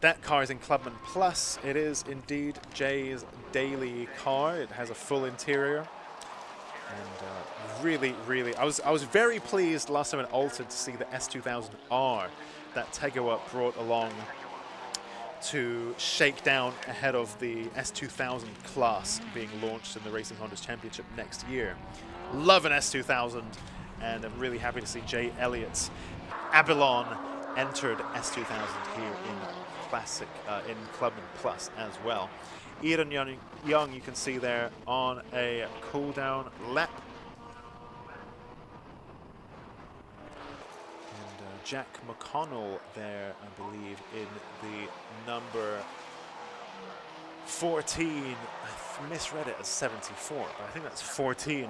that car is in Clubman Plus. It is indeed Jay's daily car. It has a full interior. And really, I was very pleased last time it altered to see the S2000R that Tegawa brought along to shake down ahead of the S2000 class being launched in the Racing Hondas Championship next year. Love an S2000, and I'm really happy to see Jay Elliott's Abalon entered S2000 here in Classic, in Clubman Plus as well. Eden Young, you can see there on a cool down lap. Jack McConnell there, I believe, in the number 14. I misread it as 74, but I think that's 14.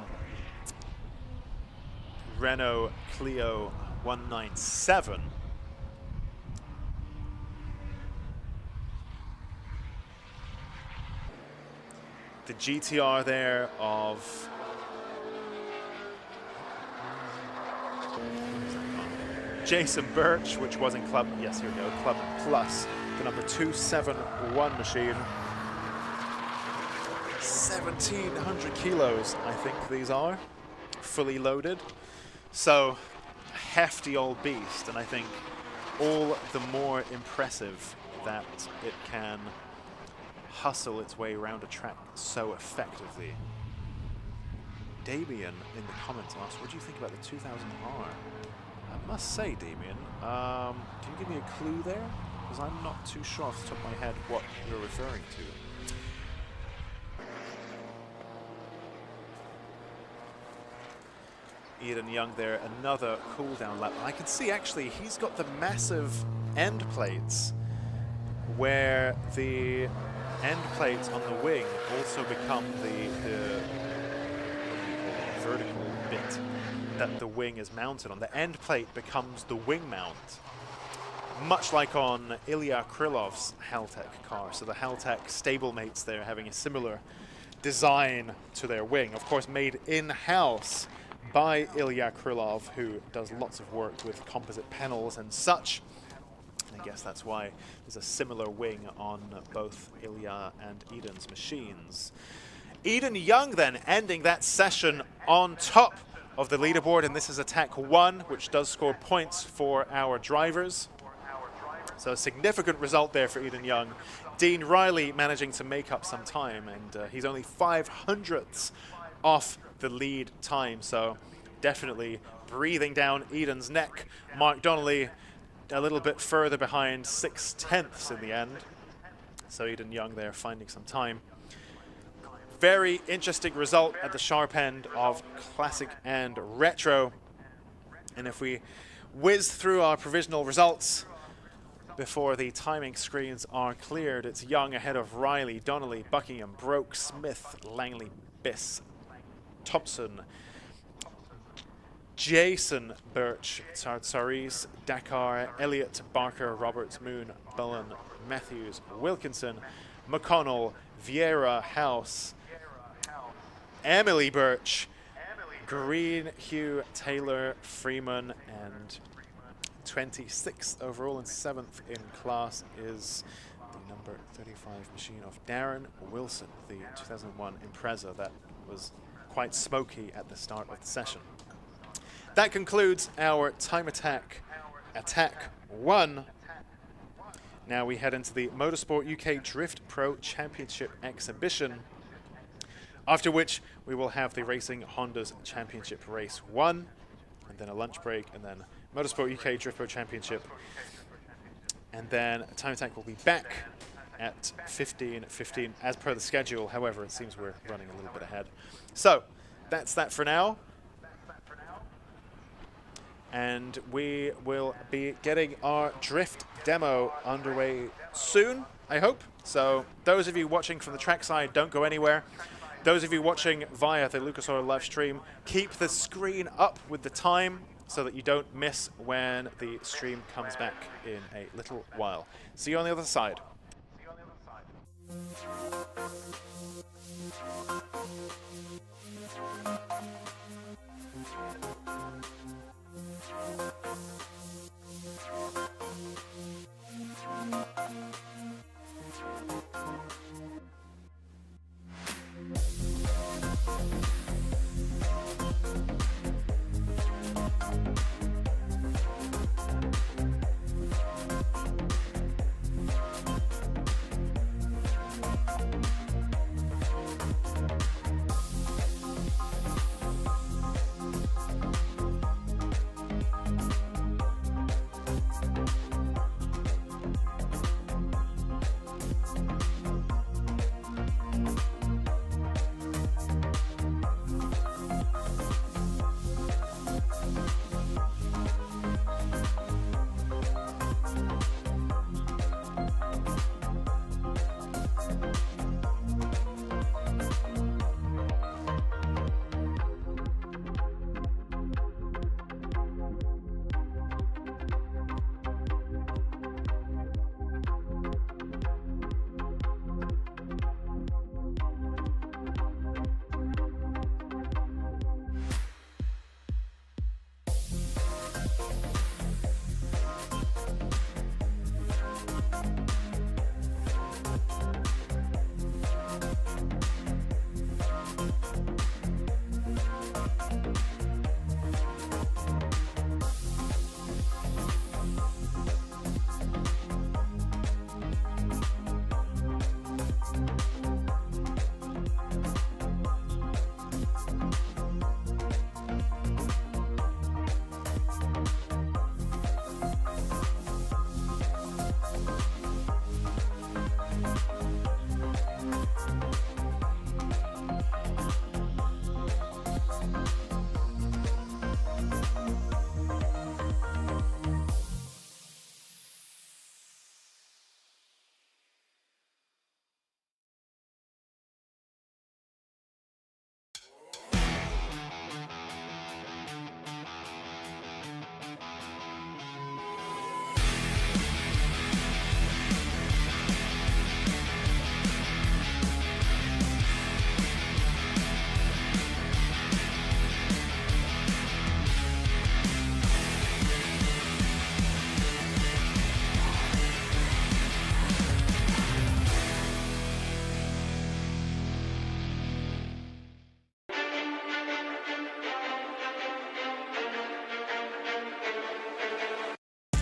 Renault Clio 197. The GTR there of Jason Birch, which was in Club, yes, here we go, Club Plus, the number 271 machine. 1,700 kilos, I think these are, fully loaded. So, a hefty old beast, and I think all the more impressive that it can hustle its way around a track so effectively. Damien in the comments asked, what do you think about the 2000R? I must say, Damien, can you give me a clue there? Because I'm not too sure off the top of my head what you're referring to. Eden Young there, another cool down lap. I can see actually he's got the massive end plates where the end plates on the wing also become the vertical bit that the wing is mounted on. The end plate becomes the wing mount, much like on Ilya Krylov's Haltech car. So the Haltech stablemates there having a similar design to their wing, of course made in-house by Ilya Krylov, who does lots of work with composite panels and such. And I guess that's why there's a similar wing on both Ilya and Eden's machines. Eden Young then ending that session on top of the leaderboard, and this is attack 1, which does score points for our drivers. So a significant result there for Eden Young. Dean Riley managing to make up some time, and he's only 500ths off the lead time, so definitely breathing down Eden's neck. Mark Donnelly a little bit further behind, 6/10ths in the end. So Eden Young there finding some time. Very interesting result at the sharp end of classic and retro. And if we whiz through our provisional results before the timing screens are cleared, it's Young ahead of Riley, Donnelly, Buckingham, Broke, Smith, Langley, Biss, Thompson, Jason Birch, Tsartsaris, Dakar, Elliott, Barker, Roberts, Moon, Bullen, Matthews, Wilkinson, McConnell, Vieira, House, Emily Birch, Green, Hugh, Taylor, Freeman, and 26th overall and 7th in class is the number 35 machine of Darren Wilson, the 2001 Impreza that was quite smoky at the start of the session. That concludes our Time Attack Attack 1. Now we head into the Motorsport UK Drift Pro Championship exhibition, after which we will have the Racing Honda's Championship Race 1, and then a lunch break, and then Motorsport UK Drift Pro Championship. And then Time Attack will be back at 15:15 as per the schedule. However, it seems we're running a little bit ahead. So that's that for now. And we will be getting our drift demo underway soon, I hope. So those of you watching from the trackside, don't go anywhere. Those of you watching via the Lucas Oil live stream, keep the screen up with the time so that you don't miss when the stream comes back in a little while. See you on the other side.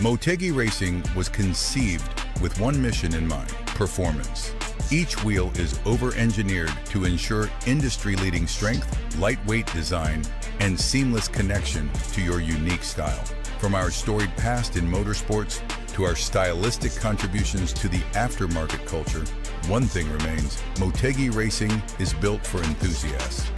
Motegi Racing was conceived with one mission in mind: performance. Each wheel is over-engineered to ensure industry-leading strength, lightweight design, and seamless connection to your unique style. From our storied past in motorsports to our stylistic contributions to the aftermarket culture, one thing remains: Motegi Racing is built for enthusiasts.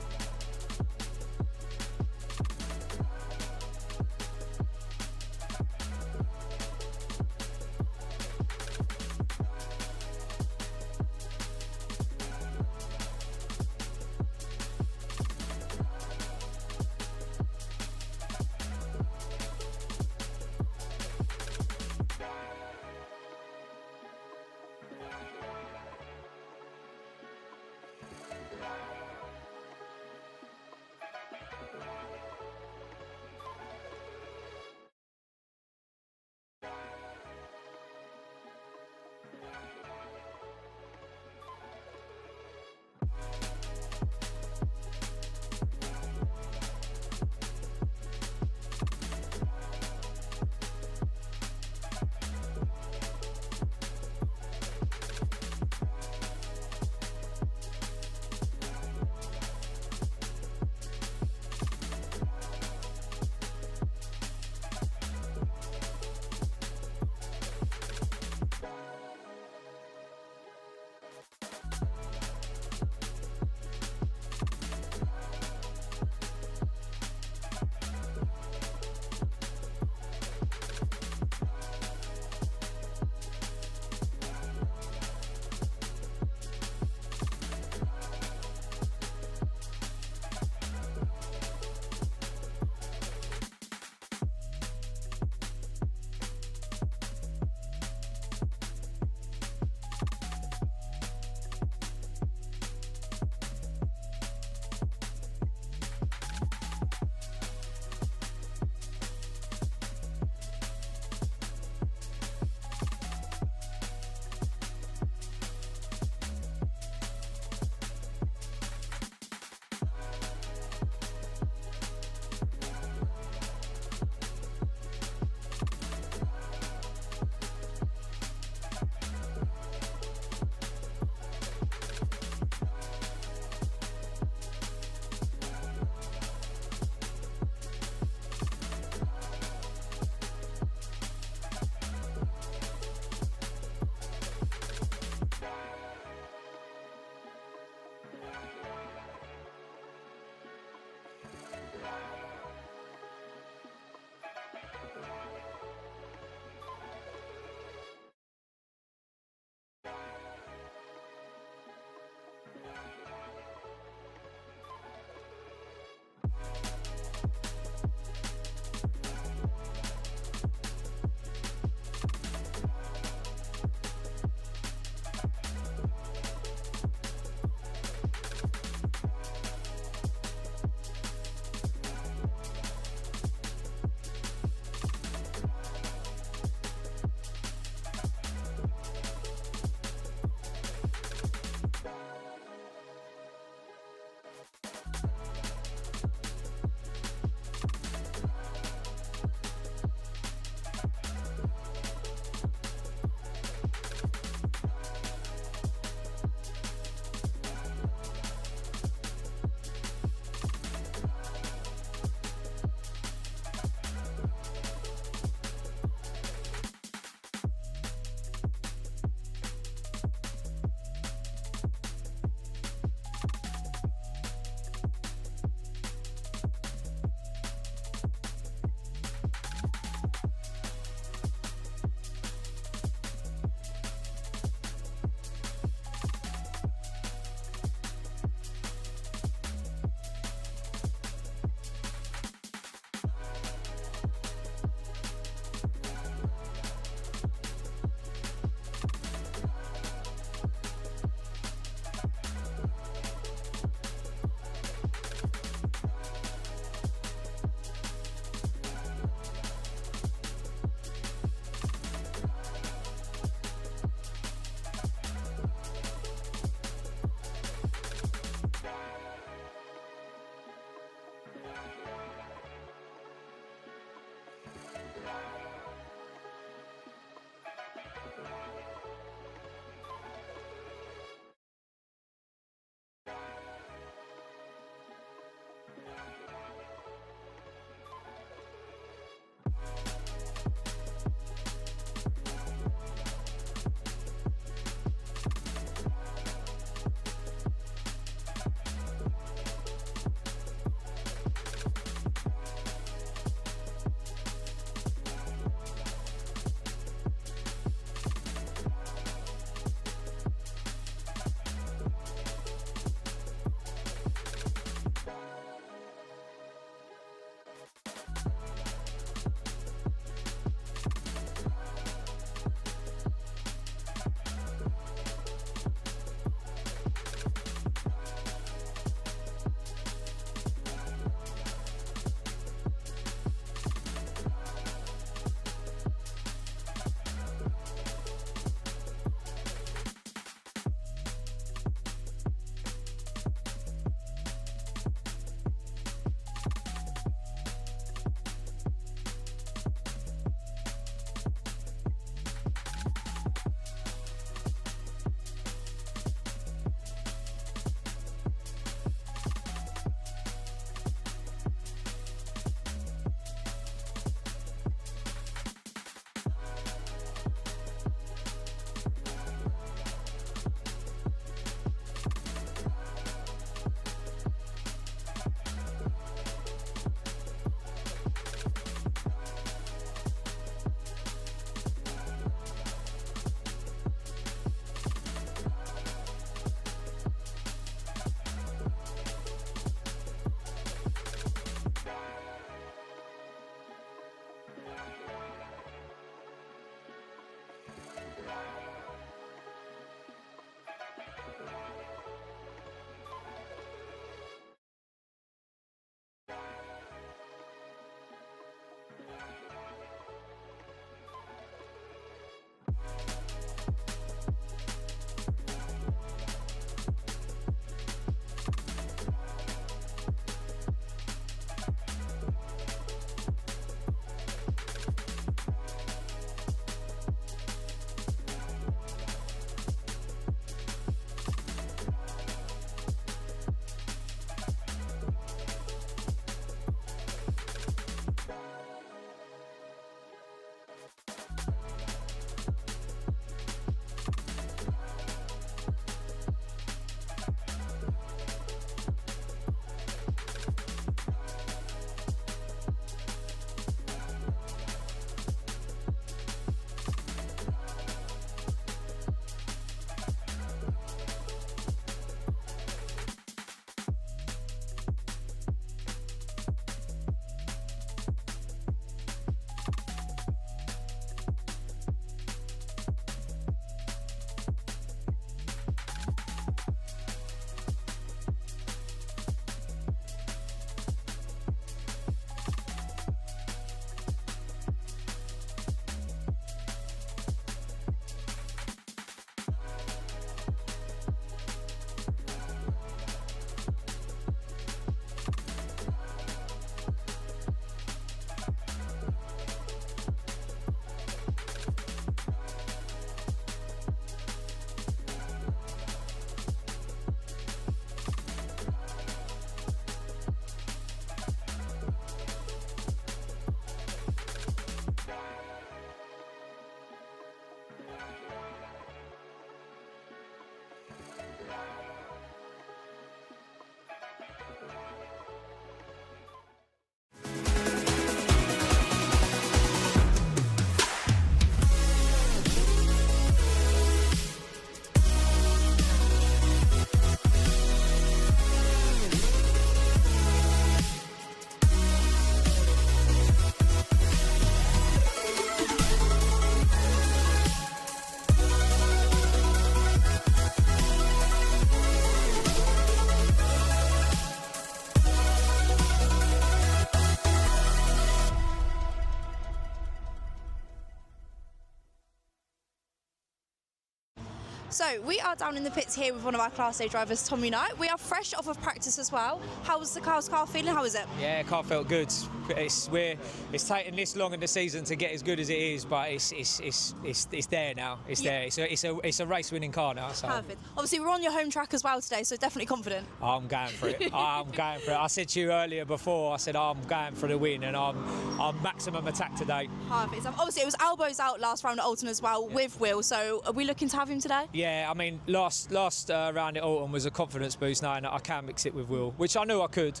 So we are down in the pits here with one of our Class A drivers, Tommy Knight. We are fresh off of practice as well. How's the car feeling? How is it? Yeah, car felt good. It's taken this long in the season to get as good as it is, but it's there now. It's there. It's a race-winning car now. So. Perfect. Obviously, we're on your home track as well today, so definitely confident. I'm going for it. I'm going for it. I said to you earlier before, I said I'm going for the win, and I'm maximum attack today. Perfect. Obviously, it was elbows out last round at Alton as well with Will. So are we looking to have him today? Yeah, I mean, last round at Alton was a confidence boost, knowing that I can mix it with Will, which I knew I could.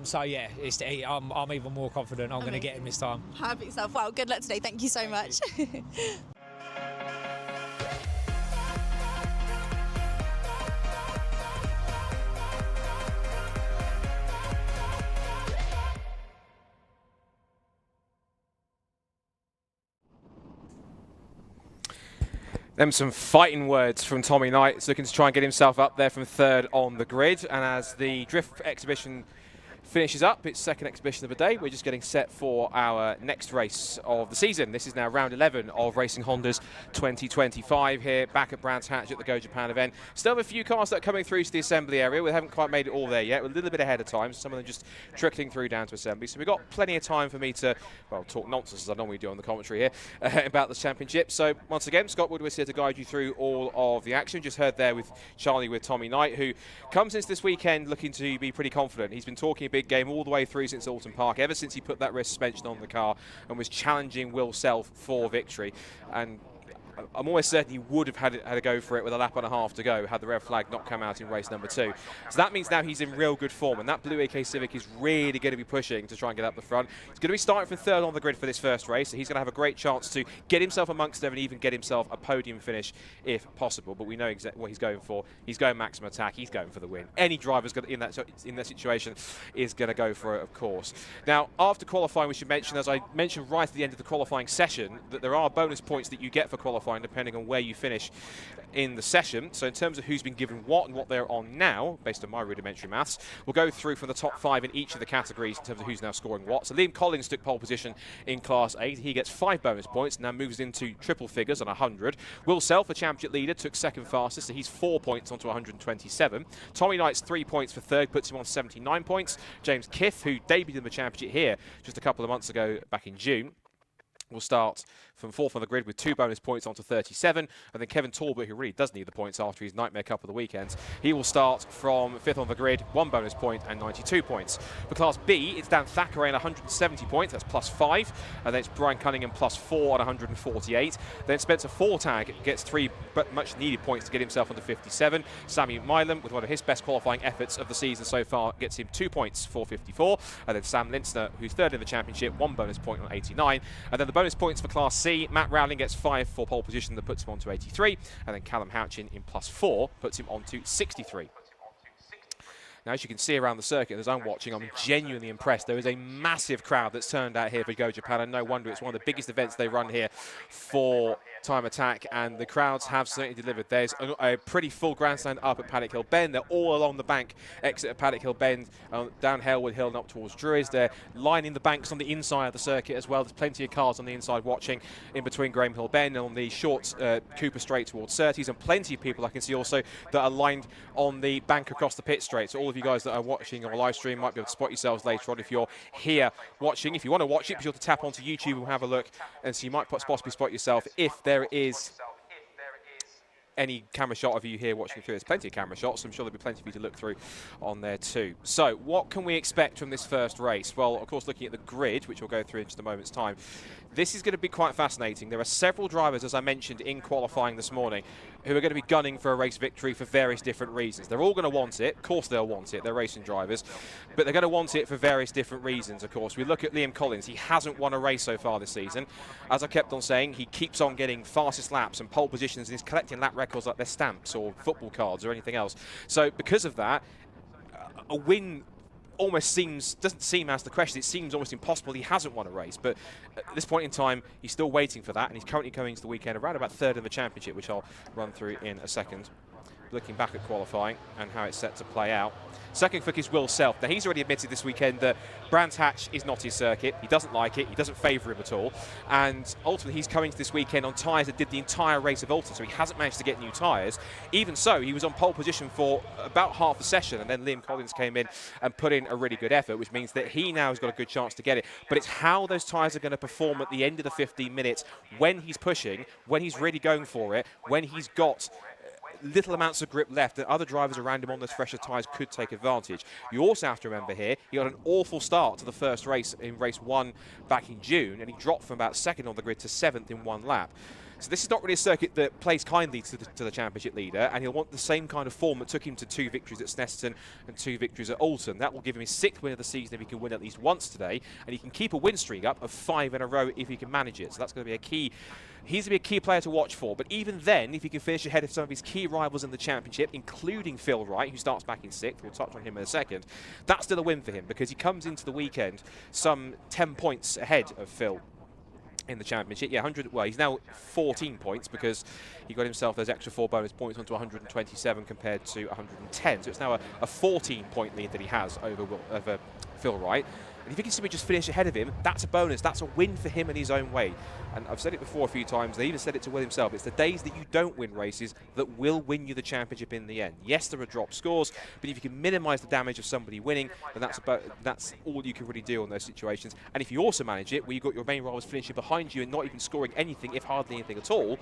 So yeah, I'm even more confident I'm going to get him this time. Perfect stuff. Well, good luck today. Thank you so much. Them some fighting words from Tommy Knight. He's looking to try and get himself up there from third on the grid. And as the drift exhibition finishes up, its second exhibition of the day, we're just getting set for our next race of the season. This is now round 11 of Racing Honda's 2025 here back at Brands Hatch at the Go Japan event. Still have a few cars that are coming through to the assembly area. We haven't quite made it all there yet. We're a little bit ahead of time, so some of them just trickling through down to assembly. So we've got plenty of time for me to, well, talk nonsense as I normally do on the commentary here about the championship. So once again, Scott Woodward's here to guide you through all of the action. Just heard there with Charlie with Tommy Knight, who comes into this weekend looking to be pretty confident. He's been talking a big game all the way through since Alton Park, ever since he put that rear suspension on the car and was challenging Will Self for victory. And I'm almost certain he would have had a go for it with a lap and a half to go had the red flag not come out in race number 2. So that means now he's in real good form, and that blue AK Civic is really going to be pushing to try and get up the front. He's going to be starting from third on the grid for this first race, so he's going to have a great chance to get himself amongst them and even get himself a podium finish if possible. But we know exactly what he's going for. He's going maximum attack. He's going for the win. Any driver's in that situation is going to go for it, of course. Now, after qualifying, we should mention, as I mentioned right at the end of the qualifying session, that there are bonus points that you get for qualifying depending on where you finish in the session. So in terms of who's been given what and what they're on now, based on my rudimentary maths, we'll go through from the top 5 in each of the categories in terms of who's now scoring what. So Liam Collins took pole position in Class A. He gets 5 bonus points, now moves into triple figures on 100. Will Self, a championship leader, took second fastest, so he's 4 points onto 127. Tommy Knight's 3 points for third, puts him on 79 points. James Kiff, who debuted in the championship here just a couple of months ago back in June, will start from 4th on the grid with 2 bonus points onto 37. And then Kevin Talbot, who really does need the points after his nightmare couple of weekends, he will start from 5th on the grid, 1 bonus point and 92 points. For Class B, it's Dan Thackeray on 170 points, that's plus 5. And then it's Brian Cunningham plus 4 on 148. Then Spencer Fortag gets 3 much needed points to get himself onto 57. Sammy Milam, with one of his best qualifying efforts of the season so far, gets him 2 points for 54. And then Sam Linsner, who's third in the championship, 1 bonus point on 89. And then the bonus points for Class C, Matt Rowling gets 5 for pole position, that puts him on to 83. And then Callum Houchin in plus 4 puts him on to 63. Now, as you can see around the circuit, as I'm watching, I'm genuinely impressed. There is a massive crowd that's turned out here for Go Japan, and no wonder. It's one of the biggest events they run here for Time Attack, and the crowds have certainly delivered. There's a pretty full grandstand up at Paddock Hill Bend. They're all along the bank exit at Paddock Hill Bend, down Halewood Hill and up towards Drury's. They're lining the banks on the inside of the circuit as well. There's plenty of cars on the inside watching in between Graham Hill Bend and on the short Cooper Straight towards Surtees, and plenty of people I can see also that are lined on the bank across the pit straight. So all of you guys that are watching on a live stream might be able to spot yourselves later on if you're here watching. If you want to watch it, be sure to tap onto YouTube and have a look, and so you might possibly spot yourself if there is any camera shot of you here watching through. There's plenty of camera shots, so I'm sure there'll be plenty for you to look through on there too. So what can we expect from this first race? Well, of course, looking at the grid, which we'll go through in just a moment's time, this is going to be quite fascinating. There are several drivers, as I mentioned in qualifying this morning, who are going to be gunning for a race victory for various different reasons. They're all going to want it. Of course they'll want it. They're racing drivers. But they're going to want it for various different reasons, of course. We look at Liam Collins. He hasn't won a race so far this season. As I kept on saying, he keeps on getting fastest laps and pole positions, and he's collecting lap records like they're stamps or football cards or anything else. So because of that, a win almost doesn't seem as the question. It seems almost impossible. He hasn't won a race, but at this point in time, he's still waiting for that, and he's currently going into the weekend around about third in the championship, which I'll run through in a second. looking back at qualifying and how it's set to play out. Second quick is Will Self. Now, he's already admitted this weekend that Brands Hatch is not his circuit. He doesn't like it. He doesn't favour him at all. And ultimately, he's coming to this weekend on tyres that did the entire race of Alton, so he hasn't managed to get new tyres. Even so, he was on pole position for about half a session, and then Liam Collins came in and put in a really good effort, which means that he now has got a good chance to get it. But it's how those tyres are going to perform at the end of the 15 minutes, when he's pushing, when he's really going for it, when he's got little amounts of grip left that other drivers around him on those fresher tyres could take advantage. You also have to remember here, he got an awful start to the first race in race 1 back in June, and he dropped from about 2nd on the grid to 7th in 1 lap. So this is not really a circuit that plays kindly to the championship leader, and he'll want the same kind of form that took him to 2 victories at Snetterton and 2 victories at Alton. That will give him his 6th win of the season if he can win at least once today, and he can keep a win streak up of 5 in a row if he can manage it. So that's going to be a key. He's going to be a key player to watch for. But even then, if he can finish ahead of some of his key rivals in the championship, including Phil Wright, who starts back in 6th, we'll touch on him in a second, that's still a win for him because he comes into the weekend some 10 points ahead of Phil in the championship. Yeah, 100. Well, he's now 14 points because he got himself those extra 4 bonus points onto 127 compared to 110. So it's now a 14-point lead that he has over Phil Wright. And if he can simply just finish ahead of him, that's a bonus. That's a win for him in his own way. And I've said it before a few times. They even said it to Will himself. It's the days that you don't win races that will win you the championship in the end. Yes, there are drop scores, but if you can minimise the damage of somebody winning, then that's all you can really do in those situations. And if you also manage it, where you've got your main rivals finishing behind you and not even scoring anything, if hardly anything at all,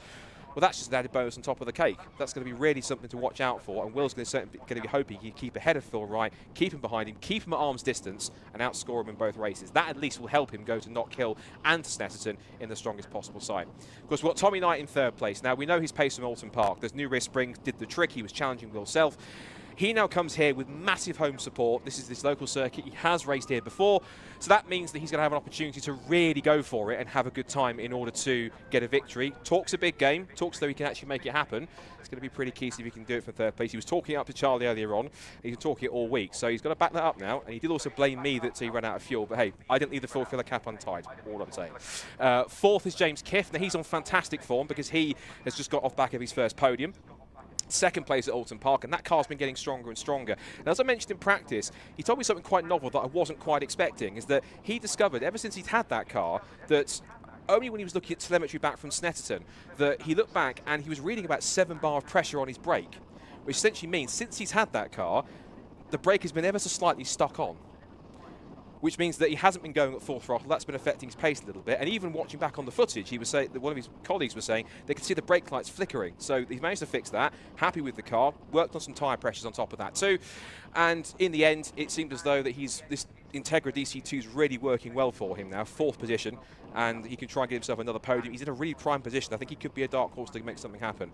well, that's just an added bonus on top of the cake. That's going to be really something to watch out for, and Will's going to be hoping he can keep ahead of Phil Wright, keep him behind him, keep him at arm's distance, and outscore him in both races. That at least will help him go to Knockhill and to Snetterton in the strongest possible side. Of course, we've got Tommy Knight in 3rd place. Now, we know his pace from Alton Park. There's New Rear Springs, did the trick. He was challenging Will Self. He now comes here with massive home support. This is this local circuit. He has raced here before. So that means that he's going to have an opportunity to really go for it and have a good time in order to get a victory. Talks a big game. Talks though he can actually make it happen. It's going to be pretty key to see if he can do it for 3rd place. He was talking it up to Charlie earlier on. He's been talking it all week. So he's got to back that up now. And he did also blame me that he ran out of fuel. But hey, I didn't leave the full filler cap untied. All I'm saying. 4th is James Kiff. Now he's on fantastic form because he has just got off back of his first podium. 2nd place at Alton Park, and that car's been getting stronger and stronger. And as I mentioned in practice, he told me something quite novel that I wasn't quite expecting, is that he discovered, ever since he's had that car, that only when he was looking at telemetry back from Snetterton, that he looked back and he was reading about 7 bar of pressure on his brake, which essentially means since he's had that car, the brake has been ever so slightly stuck on, which means that he hasn't been going at full throttle. That's been affecting his pace a little bit. And even watching back on the footage, he was saying that one of his colleagues was saying they could see the brake lights flickering. So he's managed to fix that. Happy with the car. Worked on some tyre pressures on top of that too. And in the end, it seemed as though that this Integra DC2 is really working well for him now. 4th position, and he can try and get himself another podium. He's in a really prime position. I think he could be a dark horse to make something happen.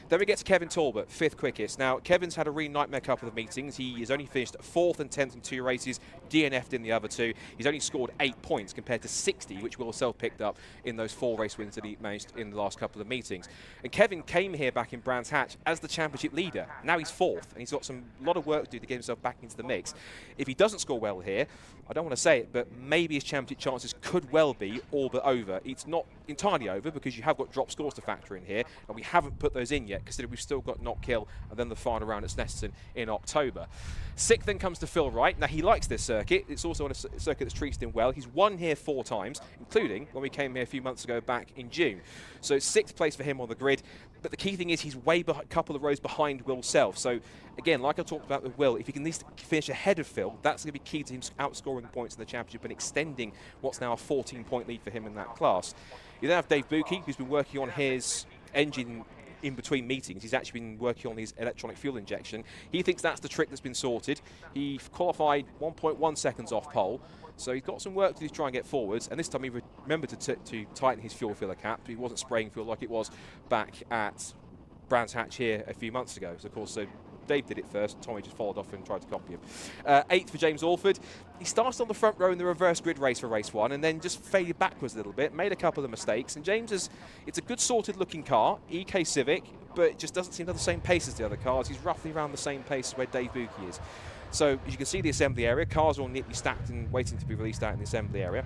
Then we get to Kevin Talbot, 5th quickest. Now, Kevin's had a really nightmare couple of meetings. He has only finished 4th and 10th in 2 races, DNF'd in the other 2. He's only scored 8 points compared to 60, which Will Self picked up in those 4 race wins that he managed in the last couple of meetings. And Kevin came here back in Brands Hatch as the championship leader. Now he's 4th, and he's got a lot of work to do to get himself back into the mix. If he doesn't score well here, I don't want to say it, but maybe his championship chances could well be all but over. It's not entirely over because you have got drop scores to factor in here, and we haven't put those in yet, considering we've still got Knockhill and then the final round at Snetterton in October. 6th then comes to Phil Wright. Now, he likes this circuit. It's also on a circuit that's treated him well. He's won here 4 times, including when we came here a few months ago back in June. So 6th place for him on the grid. But the key thing is he's way a couple of rows behind Will Self. So, again, like I talked about with Will, if he can at least finish ahead of Phil, that's going to be key to him outscoring points in the championship and extending what's now a 14-point lead for him in that class. You then have Dave Buki, who's been working on his engine in between meetings. He's actually been working on his electronic fuel injection. He thinks that's the trick that's been sorted. He qualified 1.1 seconds off pole. So he's got some work to do to try and get forwards, and this time he remembered to tighten his fuel filler cap. He wasn't spraying fuel like it was back at Brands Hatch here a few months ago. So, of course, Dave did it first. Tommy just followed off and tried to copy him. 8th for James Alford. He started on the front row in the reverse grid race for race 1 and then just faded backwards a little bit, made a couple of mistakes. And James it's a good sorted looking car, EK Civic, but it just doesn't seem to have the same pace as the other cars. He's roughly around the same pace as where Dave Buki is. So as you can see the assembly area, cars are all neatly stacked and waiting to be released out in the assembly area.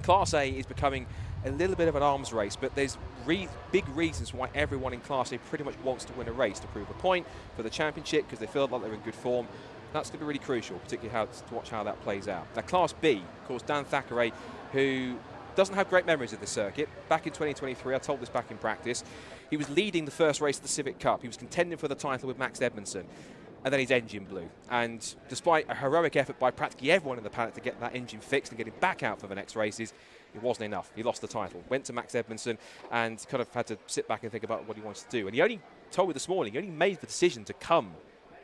Class A is becoming a little bit of an arms race, but there's big reasons why everyone in Class A pretty much wants to win a race to prove a point for the championship because they feel like they're in good form. That's going to be really crucial, particularly to watch how that plays out. Now, Class B, of course, Dan Thackeray, who doesn't have great memories of this circuit. Back in 2023, I told this back in practice, he was leading the first race of the Civic Cup. He was contending for the title with Max Edmondson, and then his engine blew. And despite a heroic effort by practically everyone in the paddock to get that engine fixed and get him back out for the next races, it wasn't enough. He lost the title, went to Max Edmondson, and kind of had to sit back and think about what he wanted to do. And he only told me this morning, he only made the decision to come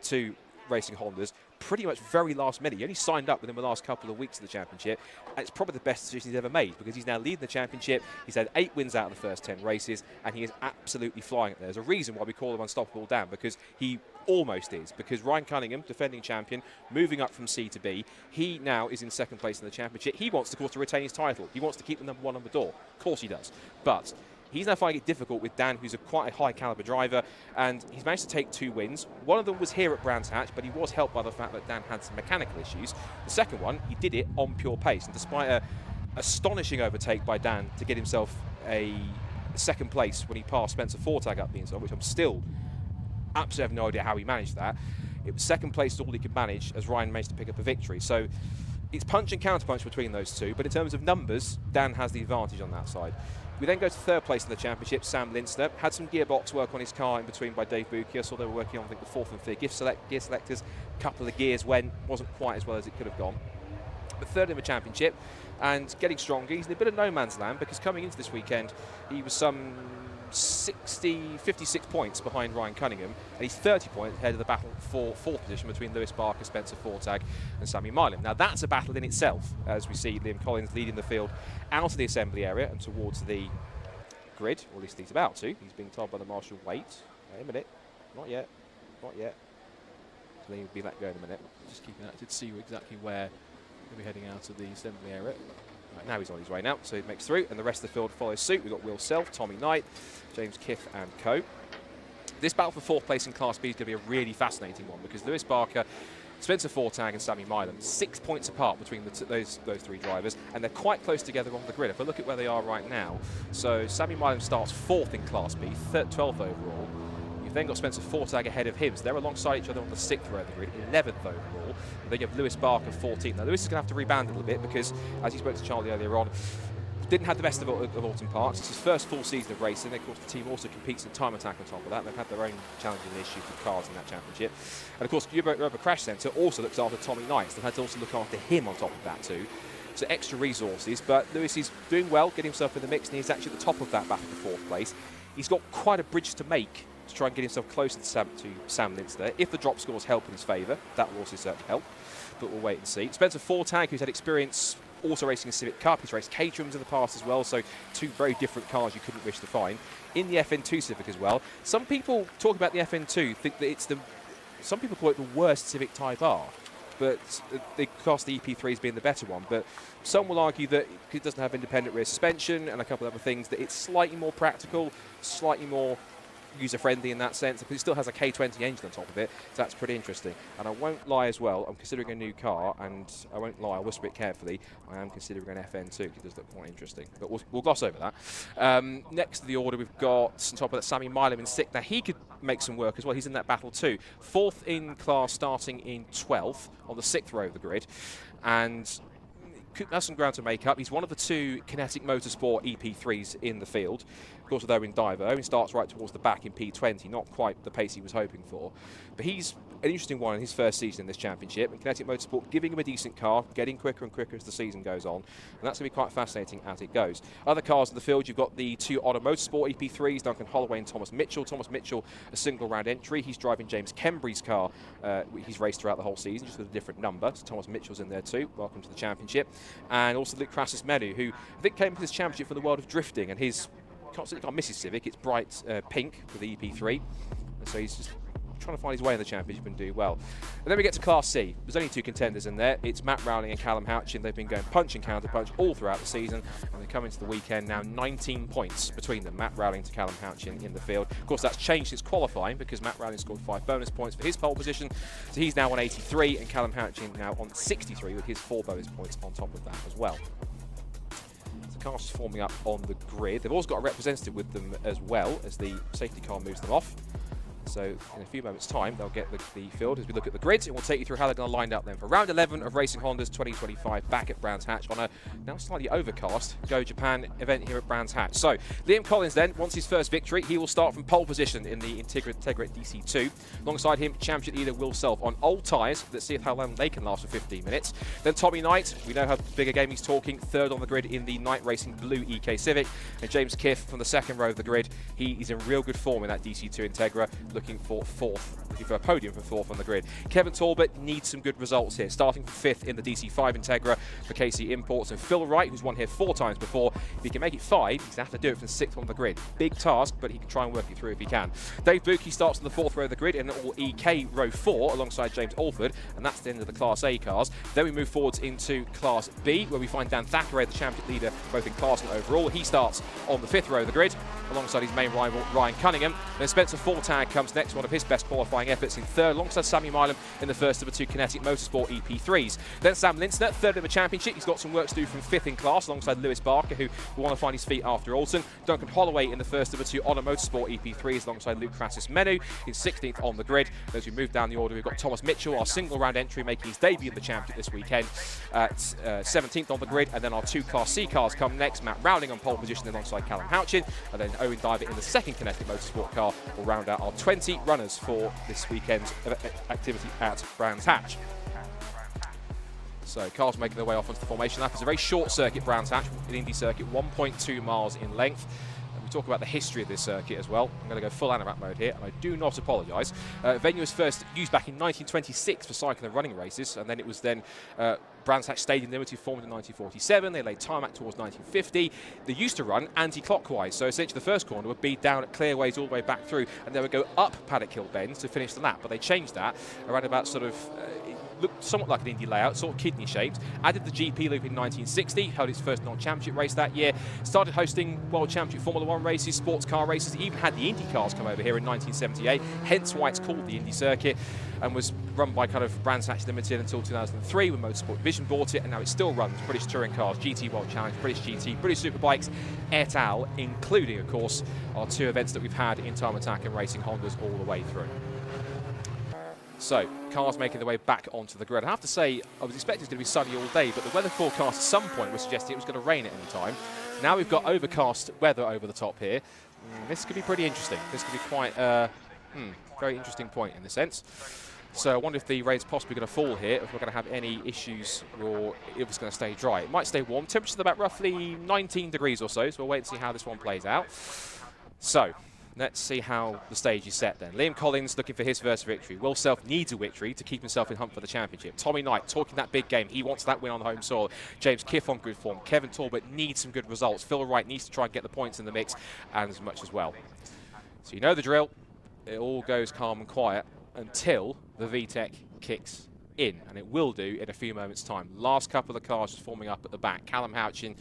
to Racing Hondas pretty much very last minute. He only signed up within the last couple of weeks of the championship, and it's probably the best decision he's ever made because he's now leading the championship. He's had 8 wins out of the first 10 races, and he is absolutely flying it there. There's a reason why we call him Unstoppable Dan, because he almost is. Because Ryan Cunningham, defending champion, moving up from C to B, he now is in second place in the championship. He wants, of course, to retain his title. He wants to keep the number 1 on the door. Of course he does. But he's now finding it difficult with Dan, who's quite a high caliber driver, and he's managed to take 2 wins. One of them was here at Brands Hatch, but he was helped by the fact that Dan had some mechanical issues. The second one, he did it on pure pace, and despite an astonishing overtake by Dan to get himself a second place when he passed Spencer Fortag up the inside, which I'm still absolutely have no idea how he managed that. It was second place all he could manage as Ryan managed to pick up a victory. So it's punch and counterpunch between those two, but in terms of numbers, Dan has the advantage on that side. We then go to third place in the championship. Sam Linster had some gearbox work on his car in between by Dave Buki. I saw they were working on, I think, the 4th and 5th gear selectors. A couple of gears wasn't quite as well as it could have gone. But third in the championship and getting stronger. He's in a bit of no man's land because coming into this weekend, he was some 56 points behind Ryan Cunningham, and he's 30 points ahead of the battle for 4th position between Lewis Barker, Spencer Fortag and Sammy Milam. Now that's a battle in itself, as we see Liam Collins leading the field out of the assembly area and towards the grid, or at least he's about to. He's being told by the marshal, wait a minute, not yet. So Liam will be let go in a minute. Just keeping that to see exactly where he'll be heading out of the assembly area. Right, now he's on his way now, so he makes through, and the rest of the field follows suit. We've got Will Self, Tommy Knight, James Kiff and co. This battle for 4th place in Class B is going to be a really fascinating one because Lewis Barker, Spencer Fortag and Sammy Milam, 6 points apart between those 3 drivers, and they're quite close together on the grid. If I look at where they are right now, so Sammy Milam starts 4th in Class B, 12th overall. You've then got Spencer Fortag ahead of him, so they're alongside each other on the 6th row of the grid, 11th overall. And then you have Lewis Barker 14th. Now Lewis is going to have to rebound a little bit because, as he spoke to Charlie earlier on, didn't have the best of Autumn Parks. It's his first full season of racing. Of course, the team also competes in time attack on top of that. They've had their own challenging issues with cars in that championship. And of course, Rubber Crash Centre also looks after Tommy Knight. They've had to also look after him on top of that too. So extra resources, but Lewis is doing well, getting himself in the mix, and he's actually at the top of that battle for 4th place. He's got quite a bridge to make to try and get himself closer to Sam Linster. If the drop scores help in his favour, that will also certainly help, but we'll wait and see. Spencer Fortag, who's had experience also racing a Civic Cup, he's raced Caterhams in the past as well, so 2 very different cars you couldn't wish to find. In the FN2 Civic as well. Some people talk about the FN2, think that it's some people call it the worst Civic Type R, but they class the EP3 as being the better one. But some will argue that it doesn't have independent rear suspension and a couple of other things, that it's slightly more practical, slightly more user-friendly in that sense, because it still has a K20 engine on top of it, so that's pretty interesting. And I won't lie as well, I'm considering a new car, and I won't lie, I'll whisper it carefully, I am considering an FN2, it does look quite interesting, but we'll gloss over that. Next to the order, we've got, on top of that, Sammy Milam in 6th. Now he could make some work as well, he's in that battle too. 4th in class, starting in 12th, on the 6th row of the grid, and has some ground to make up. He's one of the 2 Kinetic Motorsport EP3s in the field. Of course, with Owen Diver. Owen starts right towards the back in P20, not quite the pace he was hoping for. But he's an interesting one in his first season in this championship. And Kinetic Motorsport giving him a decent car, getting quicker and quicker as the season goes on. And that's going to be quite fascinating as it goes. Other cars in the field, you've got the 2 Otto Motorsport EP3s, Duncan Holloway and Thomas Mitchell. Thomas Mitchell, a single round entry. He's driving James Kembry's car. He's raced throughout the whole season, just with a different number. So Thomas Mitchell's in there too. Welcome to the championship. And also Luke Crassus Menu, who I think came to this championship from the world of drifting, and his can't miss his Civic. It's bright pink for the EP3, and so he's just trying to find his way in the championship and do well. And then we get to Class C. There's only 2 contenders in there. It's Matt Rowling and Callum Houchin. They've been going punch and counter punch all throughout the season, and they come into the weekend now 19 points between them. Matt Rowling to Callum Houchin in the field. Of course, that's changed since qualifying because Matt Rowling scored 5 bonus points for his pole position, so he's now on 83, and Callum Houchin now on 63 with his 4 bonus points on top of that as well. cars forming up on the grid. They've also got a representative with them as well as the safety car moves them off. So in a few moments' time, they'll get the field as we look at the grids, and we'll take you through how they're going to line up then for round 11 of Racing Honda's 2025 back at Brands Hatch on a now slightly overcast Go Japan event here at Brands Hatch. So Liam Collins then wants his first victory. He will start from pole position in the Integra DC2. Alongside him, championship leader Will Self on old tyres. Let's see how long they can last for 15 minutes. Then Tommy Knight, we know how big a game he's talking, third on the grid in the Knight Racing Blue EK Civic. And James Kiff from the second row of the grid. He is in real good form in that DC2 Integra, looking for a podium for fourth on the grid. Kevin Talbot needs some good results here, starting for fifth in the DC5 Integra for KC Imports, and Phil Wright, who's won here 4 times before. If he can make it 5, he's going to have to do it from sixth on the grid. Big task, but he can try and work it through if he can. Dave Bucke starts in the fourth row of the grid in an all EK row 4 alongside James Alford, and that's the end of the Class A cars. Then we move forwards into Class B, where we find Dan Thackeray, the championship leader, both in class and overall. He starts on the 5th row of the grid alongside his main rival Ryan Cunningham. Then Spencer Fortag comes next, one of his best qualifying efforts, in third alongside Sammy Milam in the first of the 2 Kinetic Motorsport EP3s. Then Sam Linsner, third in the championship. He's got some work to do from 5th in class alongside Lewis Barker, who will want to find his feet after Alton. Duncan Holloway in the first of the 2 Honor Motorsport EP3s alongside Luke Crassus Menu in 16th on the grid. As we move down the order, we've got Thomas Mitchell, our single round entry, making his debut in the championship this weekend at 17th on the grid. And then our 2 Class C cars come next. Matt Rowling on pole position alongside Callum Houchin, and then Owen Diver in the second Kinetic Motorsport car will round out our 20 runners for this weekend's activity at Brands Hatch. So cars making their way off onto the formation lap. It's a very short circuit, Brands Hatch, an Indy circuit, 1.2 miles in length. And we talk about the history of this circuit as well. I'm going to go full anorak mode here, and I do not apologise. Venue was first used back in 1926 for cycling and running races, and then it was then Brands Hatch Stadium Limited formed in 1947. They laid tarmac towards 1950. They used to run anti-clockwise, so essentially the first corner would be down at Clearways all the way back through, and they would go up Paddock Hill Bends to finish the lap. But they changed that around about sort of looked somewhat like an Indy layout, sort of kidney shaped. Added the GP loop in 1960, held its first non-championship race that year. Started hosting World Championship Formula 1 races, sports car races. Even had the Indy cars come over here in 1978, hence why it's called the Indy Circuit, and was run by kind of Brands Hatch Limited until 2003 when Motorsport Division bought it, and now it still runs British touring cars, GT World Challenge, British GT, British Superbikes, et al., including, of course, our 2 events that we've had in Time Attack and Racing Hondas all the way through. So, cars making their way back onto the grid. I have to say, I was expecting it to be sunny all day, but the weather forecast at some point was suggesting it was going to rain at any time. Now we've got overcast weather over the top here. This could be pretty interesting. This could be quite a very interesting point in the sense. So I wonder if the rain's possibly going to fall here, if we're going to have any issues, or if it's going to stay dry. It might stay warm. Temperature's about roughly 19 degrees or so we'll wait and see how this one plays out. So, let's see how the stage is set then. Liam Collins looking for his first victory. Will Self needs a victory to keep himself in hunt for the championship. Tommy Knight talking that big game. He wants that win on home soil. James Kiff on good form. Kevin Talbot needs some good results. Phil Wright needs to try and get the points in the mix, and as much as well. So you know the drill. It all goes calm and quiet until the VTEC kicks in, and it will do in a few moments' time. Last couple of the cars just forming up at the back. Callum Houchin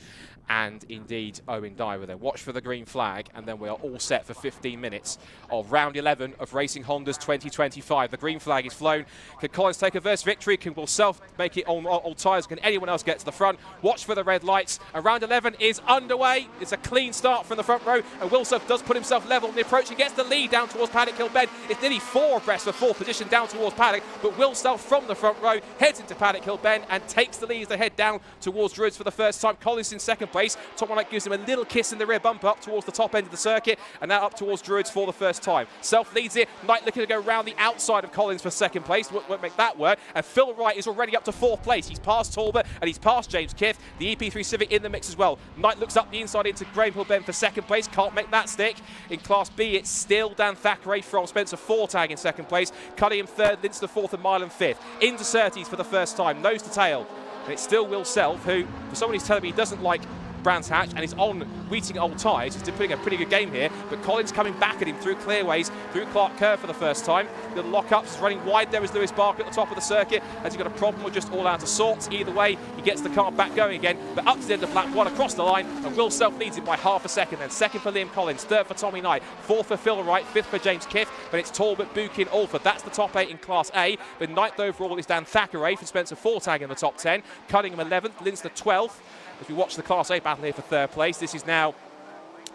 and indeed Owen Diver there. Watch for the green flag, and then we are all set for 15 minutes of round 11 of Racing Honda's 2025. The green flag is flown. Can Collins take a first victory? Can Will Self make it on old tyres? Can anyone else get to the front? Watch for the red lights, and round 11 is underway. It's a clean start from the front row, and Will Self does put himself level in the approach. He gets the lead down towards Paddock Hill Bend. It's nearly 4 abreast for 4th position down towards Paddock, but Will Self from the front row heads into Paddock Hill Bend and takes the lead as they head down towards Druids for the first time. Collins in second place. Tom Knight gives him a little kiss in the rear bumper up towards the top end of the circuit, and now up towards Druids for the first time. Self leads it. Knight looking to go round the outside of Collins for second place. Won't make that work. And Phil Wright is already up to 4th place. He's past Talbot and he's past James Kiff. The EP3 Civic in the mix as well. Knight looks up the inside into Graham Hill Bend for second place. Can't make that stick. In Class B, it's still Dan Thackeray from Spencer Fortag in second place. Cunningham third, Linsner 4th, and Milan 5th. Into Surtees for the first time, nose to tail. And it's still Will Self, who, for someone who's telling me he doesn't like Brands Hatch and he's on Wheating old tyres, he's putting a pretty good game here, but Collins coming back at him through Clearways, through Clark Kerr for the first time. The lock-ups running wide there is Lewis Barker at the top of the circuit. Has he got a problem or just all out of sorts? Either way, he gets the car back going again, but up to the end of lap 1 across the line, and Will Self leads it by half a second. Then second for Liam Collins, third for Tommy Knight, 4th for Phil Wright, 5th for James Kiff, but it's Talbot, Buchan, Alford. That's the top 8 in Class A, but 9th overall is Dan Thackeray for Spencer Fortag in the top 10. Cunningham 11th, Linsner 12th. as we watch the Class A battle here for third place. This is now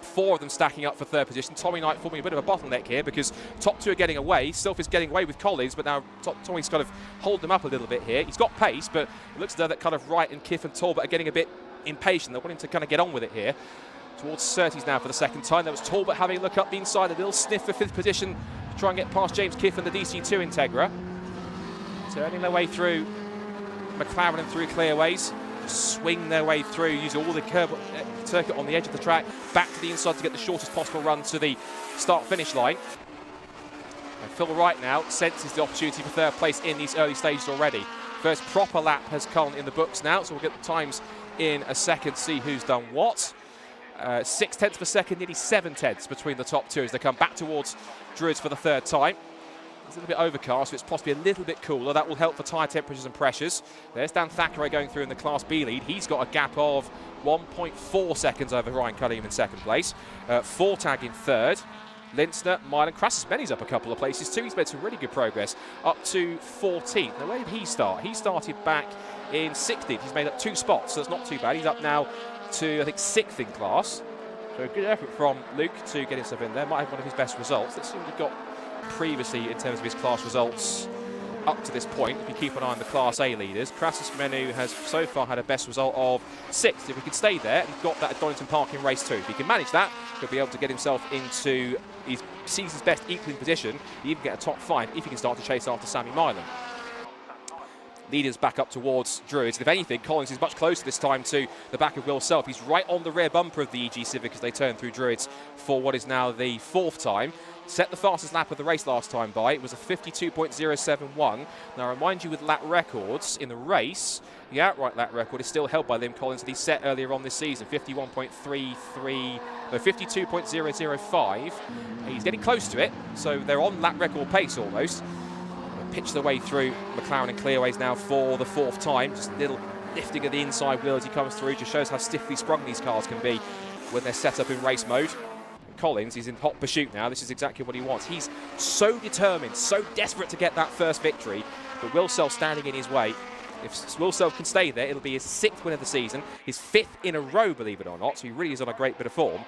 4 of them stacking up for third position. Tommy Knight forming a bit of a bottleneck here because top 2 are getting away. Sylph is getting away with Collins, but now Tommy's kind of hold them up a little bit here. He's got pace, but it looks as though that kind of Wright and Kiff and Talbot are getting a bit impatient. They're wanting to kind of get on with it here. Towards Surtees now for the second time. There was Talbot having a look up the inside, a little sniff for 5th position to try and get past James Kiff and the DC2 Integra. Turning their way through McLaren and through clearways. Swing their way through, use all the curb circuit on the edge of the track, back to the inside to get the shortest possible run to the start-finish line. And Phil Wright now senses the opportunity for third place in these early stages already. First proper lap has come in the books now, so we'll get the times in a second, see who's done what. 6 tenths per second, nearly 7 tenths between the top 2 as they come back towards Druids for the third time. It's a little bit overcast, so it's possibly a little bit cooler. That will help for tyre temperatures and pressures. There's Dan Thackeray going through in the Class B lead. He's got a gap of 1.4 seconds over Ryan Cunningham in second place. Fortag in third. Lintzner, Mylan, Crassus Benny's up a couple of places too. He's made some really good progress up to 14th. Now, where did he start? He started back in 16th. He's made up 2 spots, so it's not too bad. He's up now to, I think, 6th in class. So a good effort from Luke to get himself in there. Might have one of his best results. Let's see what we've got previously in terms of his class results up to this point. If you keep an eye on the Class A leaders, Crassus Menu has so far had a best result of 6th. If he could stay there, he's got that at Donington Park in race 2. If he can manage that, he'll be able to get himself into his season's best equaling position. He even get a top 5 if he can start to chase after Sammy Mylan. Leaders back up towards Druids. If anything, Collins is much closer this time to the back of Will Self. He's right on the rear bumper of the EG Civic as they turn through Druids for what is now the 4th time. Set the fastest lap of the race last time by. It was a 52.071. Now, I remind you with lap records in the race, the outright lap record is still held by Liam Collins that he set earlier on this season, 52.005. He's getting close to it, so they're on lap record pace almost. Pitch their way through McLaren and clearways now for the 4th time. Just a little lifting of the inside wheel as he comes through, just shows how stiffly sprung these cars can be when they're set up in race mode. And Collins, he's in hot pursuit now. This is exactly what he wants. He's so determined, so desperate to get that first victory, but Will Self standing in his way. If Will Self can stay there, it'll be his 6th win of the season, his 5th in a row, believe it or not, so he really is on a great bit of form.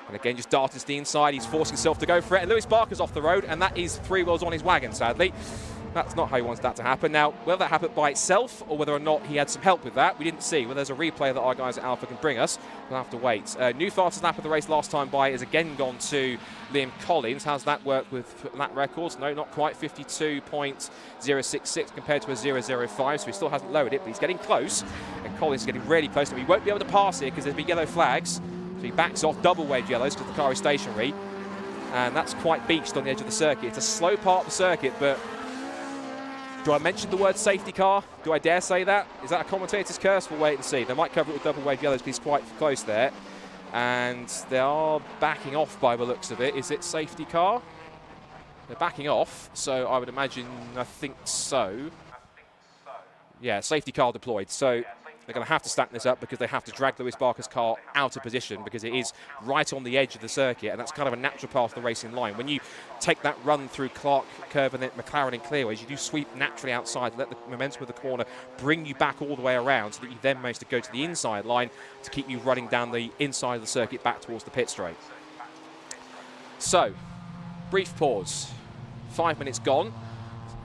And again, just darted to the inside, he's forcing himself to go for it, and Lewis Barker's off the road, and that is 3 wheels on his wagon, sadly. That's not how he wants that to happen. Now, whether that happened by itself or whether or not he had some help with that, we didn't see. Well, there's a replay that our guys at Alpha can bring us. We'll have to wait. New fastest lap of the race last time by is again gone to Liam Collins. How's that work with lap records? No, not quite. 52.066 compared to a 0.05, so he still hasn't lowered it, but he's getting close. And Collins is getting really close. And he won't be able to pass here because there's been yellow flags. So he backs off, double wave yellows because the car is stationary. And that's quite beached on the edge of the circuit. It's a slow part of the circuit, but do I mention the word safety car? Do I dare say that? Is that a commentator's curse? We'll wait and see. They might cover it with double wave yellows because he's quite close there. And they are backing off by the looks of it. Is it safety car? They're backing off, so I would imagine, I think so. Yeah, safety car deployed. So they're going to have to stack this up because they have to drag Lewis Barker's car out of position because it is right on the edge of the circuit, and that's kind of a natural part of the racing line. When you take that run through Clark Curve and then McLaren and clearways, you do sweep naturally outside, let the momentum of the corner bring you back all the way around so that you then manage to go to the inside line to keep you running down the inside of the circuit back towards the pit straight. So, brief pause. 5 minutes gone.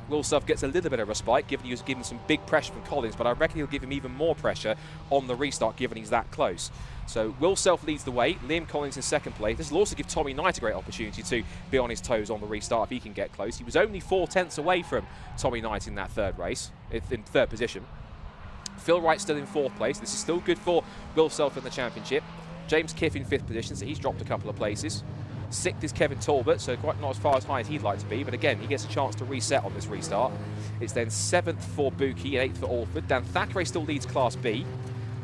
Will Self gets a little bit of respite, given he was given some big pressure from Collins, but I reckon he'll give him even more pressure on the restart, given he's that close. So Will Self leads the way, Liam Collins in second place. This will also give Tommy Knight a great opportunity to be on his toes on the restart if he can get close. He was only 4 tenths away from Tommy Knight in that third race, in third position. Phil Wright still in 4th place. This is still good for Will Self in the championship. James Kiff in 5th position, so he's dropped a couple of places. 6th is Kevin Talbot, so quite not as far as high as he'd like to be, but again, he gets a chance to reset on this restart. It's then 7th for Buki and 8th for Alford. Dan Thackeray still leads Class B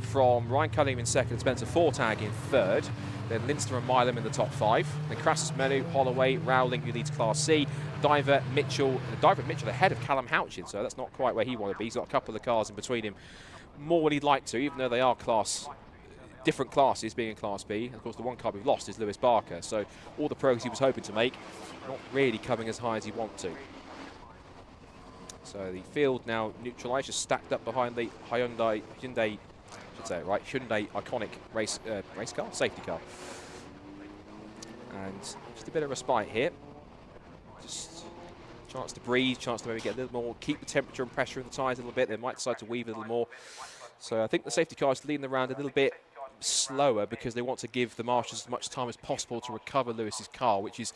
from Ryan Cunningham in 2nd, Spencer Fortag in 3rd. Then Linster and Milam in the top 5. Then Crassus Menu, Holloway, Rowling, who leads Class C. Diver Mitchell ahead of Callum Houchin, so that's not quite where he wanted to be. He's got a couple of cars in between him, more than he'd like to, even though they are different classes being in Class B. Of course, the one car we've lost is Lewis Barker, so all the progress he was hoping to make, not really coming as high as he wanted to. So the field now neutralised, just stacked up behind the Hyundai should say it right, Hyundai iconic race car, safety car. And just a bit of respite here. Just a chance to breathe, chance to maybe get a little more, keep the temperature and pressure in the tyres a little bit. They might decide to weave a little more. So I think the safety car is leading the round a little bit slower because they want to give the marshals as much time as possible to recover Lewis's car, which is,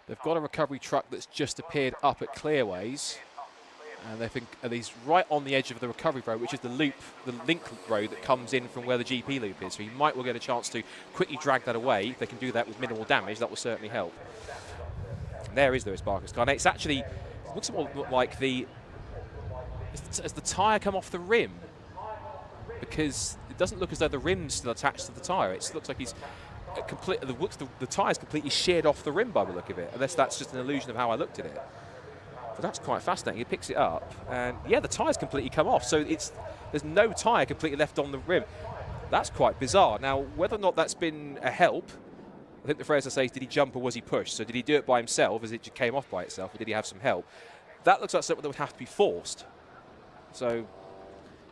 they've got a recovery truck that's just appeared up at Clearways. And they think he's right on the edge of the recovery road, which is the loop, the link road that comes in from where the GP loop is. So he might well get a chance to quickly drag that away. If they can do that with minimal damage, that will certainly help. And there is Lewis Barker's car. And it's actually, it looks more like as the tyre come off the rim, because it doesn't look as though the rim's still attached to the tyre. It looks like he's the tyre's completely sheared off the rim by the look of it, unless that's just an illusion of how I looked at it. But that's quite fascinating. He picks it up, and yeah, the tyre's completely come off. So there's no tyre completely left on the rim. That's quite bizarre. Now, whether or not that's been a help, I think the phrase I say is, did he jump or was he pushed? So did he do it by himself as it just came off by itself, or did he have some help? That looks like something that would have to be forced. So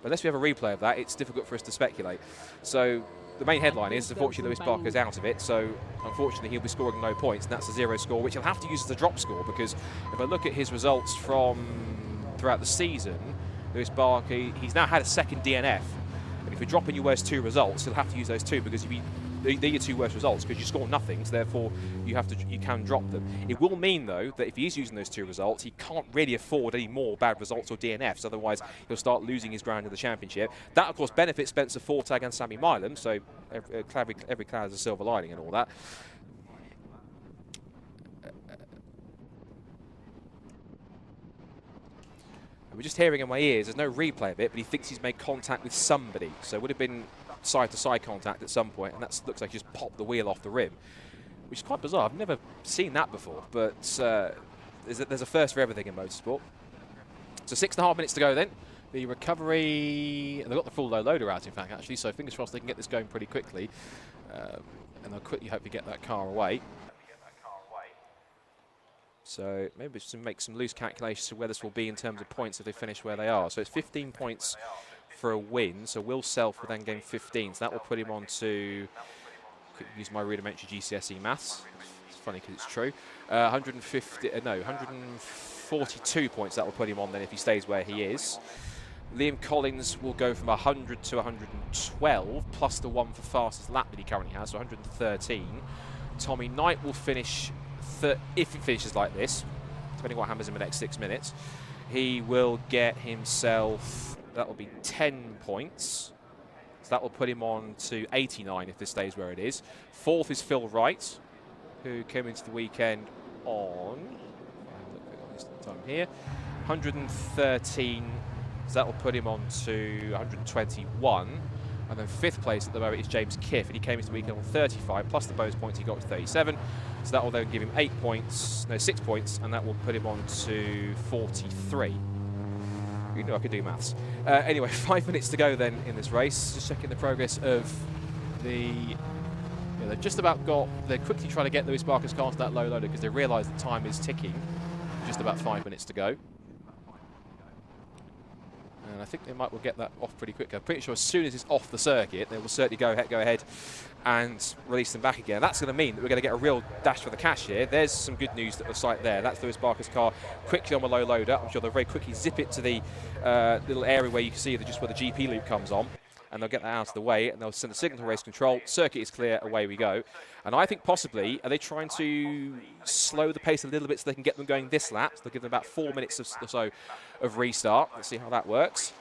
unless we have a replay of that, it's difficult for us to speculate. So the main headline is, unfortunately, Lewis Barker's out of it, so unfortunately he'll be scoring no points, and that's a 0 score, which he'll have to use as a drop score, because if I look at his results from throughout the season, Lewis Barker, he's now had a second DNF, and if you're dropping your worst 2 results, he'll have to use those 2, because they're your 2 worst results, because you score nothing, so therefore you can drop them. It will mean, though, that if he is using those 2 results, he can't really afford any more bad results or DNFs, otherwise he'll start losing his ground in the championship. That, of course, benefits Spencer Fortag and Sammy Milam, so every cloud has a silver lining and all that. We're just hearing in my ears, there's no replay of it, but he thinks he's made contact with somebody, so it would have been side-to-side contact at some point, and that looks like he just popped the wheel off the rim, which is quite bizarre. I've never seen that before, but there's a first for everything in motorsport. So 6.5 minutes to go then. The recovery, they've got the full low loader out, in fact, actually, so fingers crossed they can get this going pretty quickly, and they'll quickly hopefully get that car away. So maybe just to make some loose calculations of where this will be in terms of points if they finish where they are. So it's 15 points for a win, so Will Self will then gain 15, so that will put him on to, use my rudimentary GCSE maths, it's funny because it's true, 142 points that will put him on then if he stays where he is. Liam Collins will go from 100 to 112, plus the 1 for fastest lap that he currently has, so 113. Tommy Knight will finish, if he finishes like this, depending on what happens in the next 6 minutes, he will get himself, that will be 10 points. So that will put him on to 89 if this stays where it is. 4th is Phil Wright, who came into the weekend on, time here, 113. So that will put him on to 121. And then 5th place at the moment is James Kiff, and he came into the weekend on 35, plus the bonus points he got was 37. So that will then give him 6 points, and that will put him on to 43. You know I could do maths. Anyway, 5 minutes to go then in this race. Just checking the progress of the... Yeah, they've just about got... They're quickly trying to get Lewis Barker's car to that low loader because they realise the time is ticking. Just about 5 minutes to go. And I think they might well get that off pretty quick. I'm pretty sure as soon as it's off the circuit, they will certainly go ahead and release them back again. That's going to mean that we're going to get a real dash for the cash here. There's some good news at the site there. That's Lewis Barker's car quickly on the low loader. I'm sure they'll very quickly zip it to the little area where you can see just where the GP loop comes on. And they'll get that out of the way, and they'll send a signal to race control. Circuit is clear, away we go. And I think possibly, are they trying to slow the pace a little bit so they can get them going this lap? So they'll give them about 4 minutes or so of restart. Let's see how that works.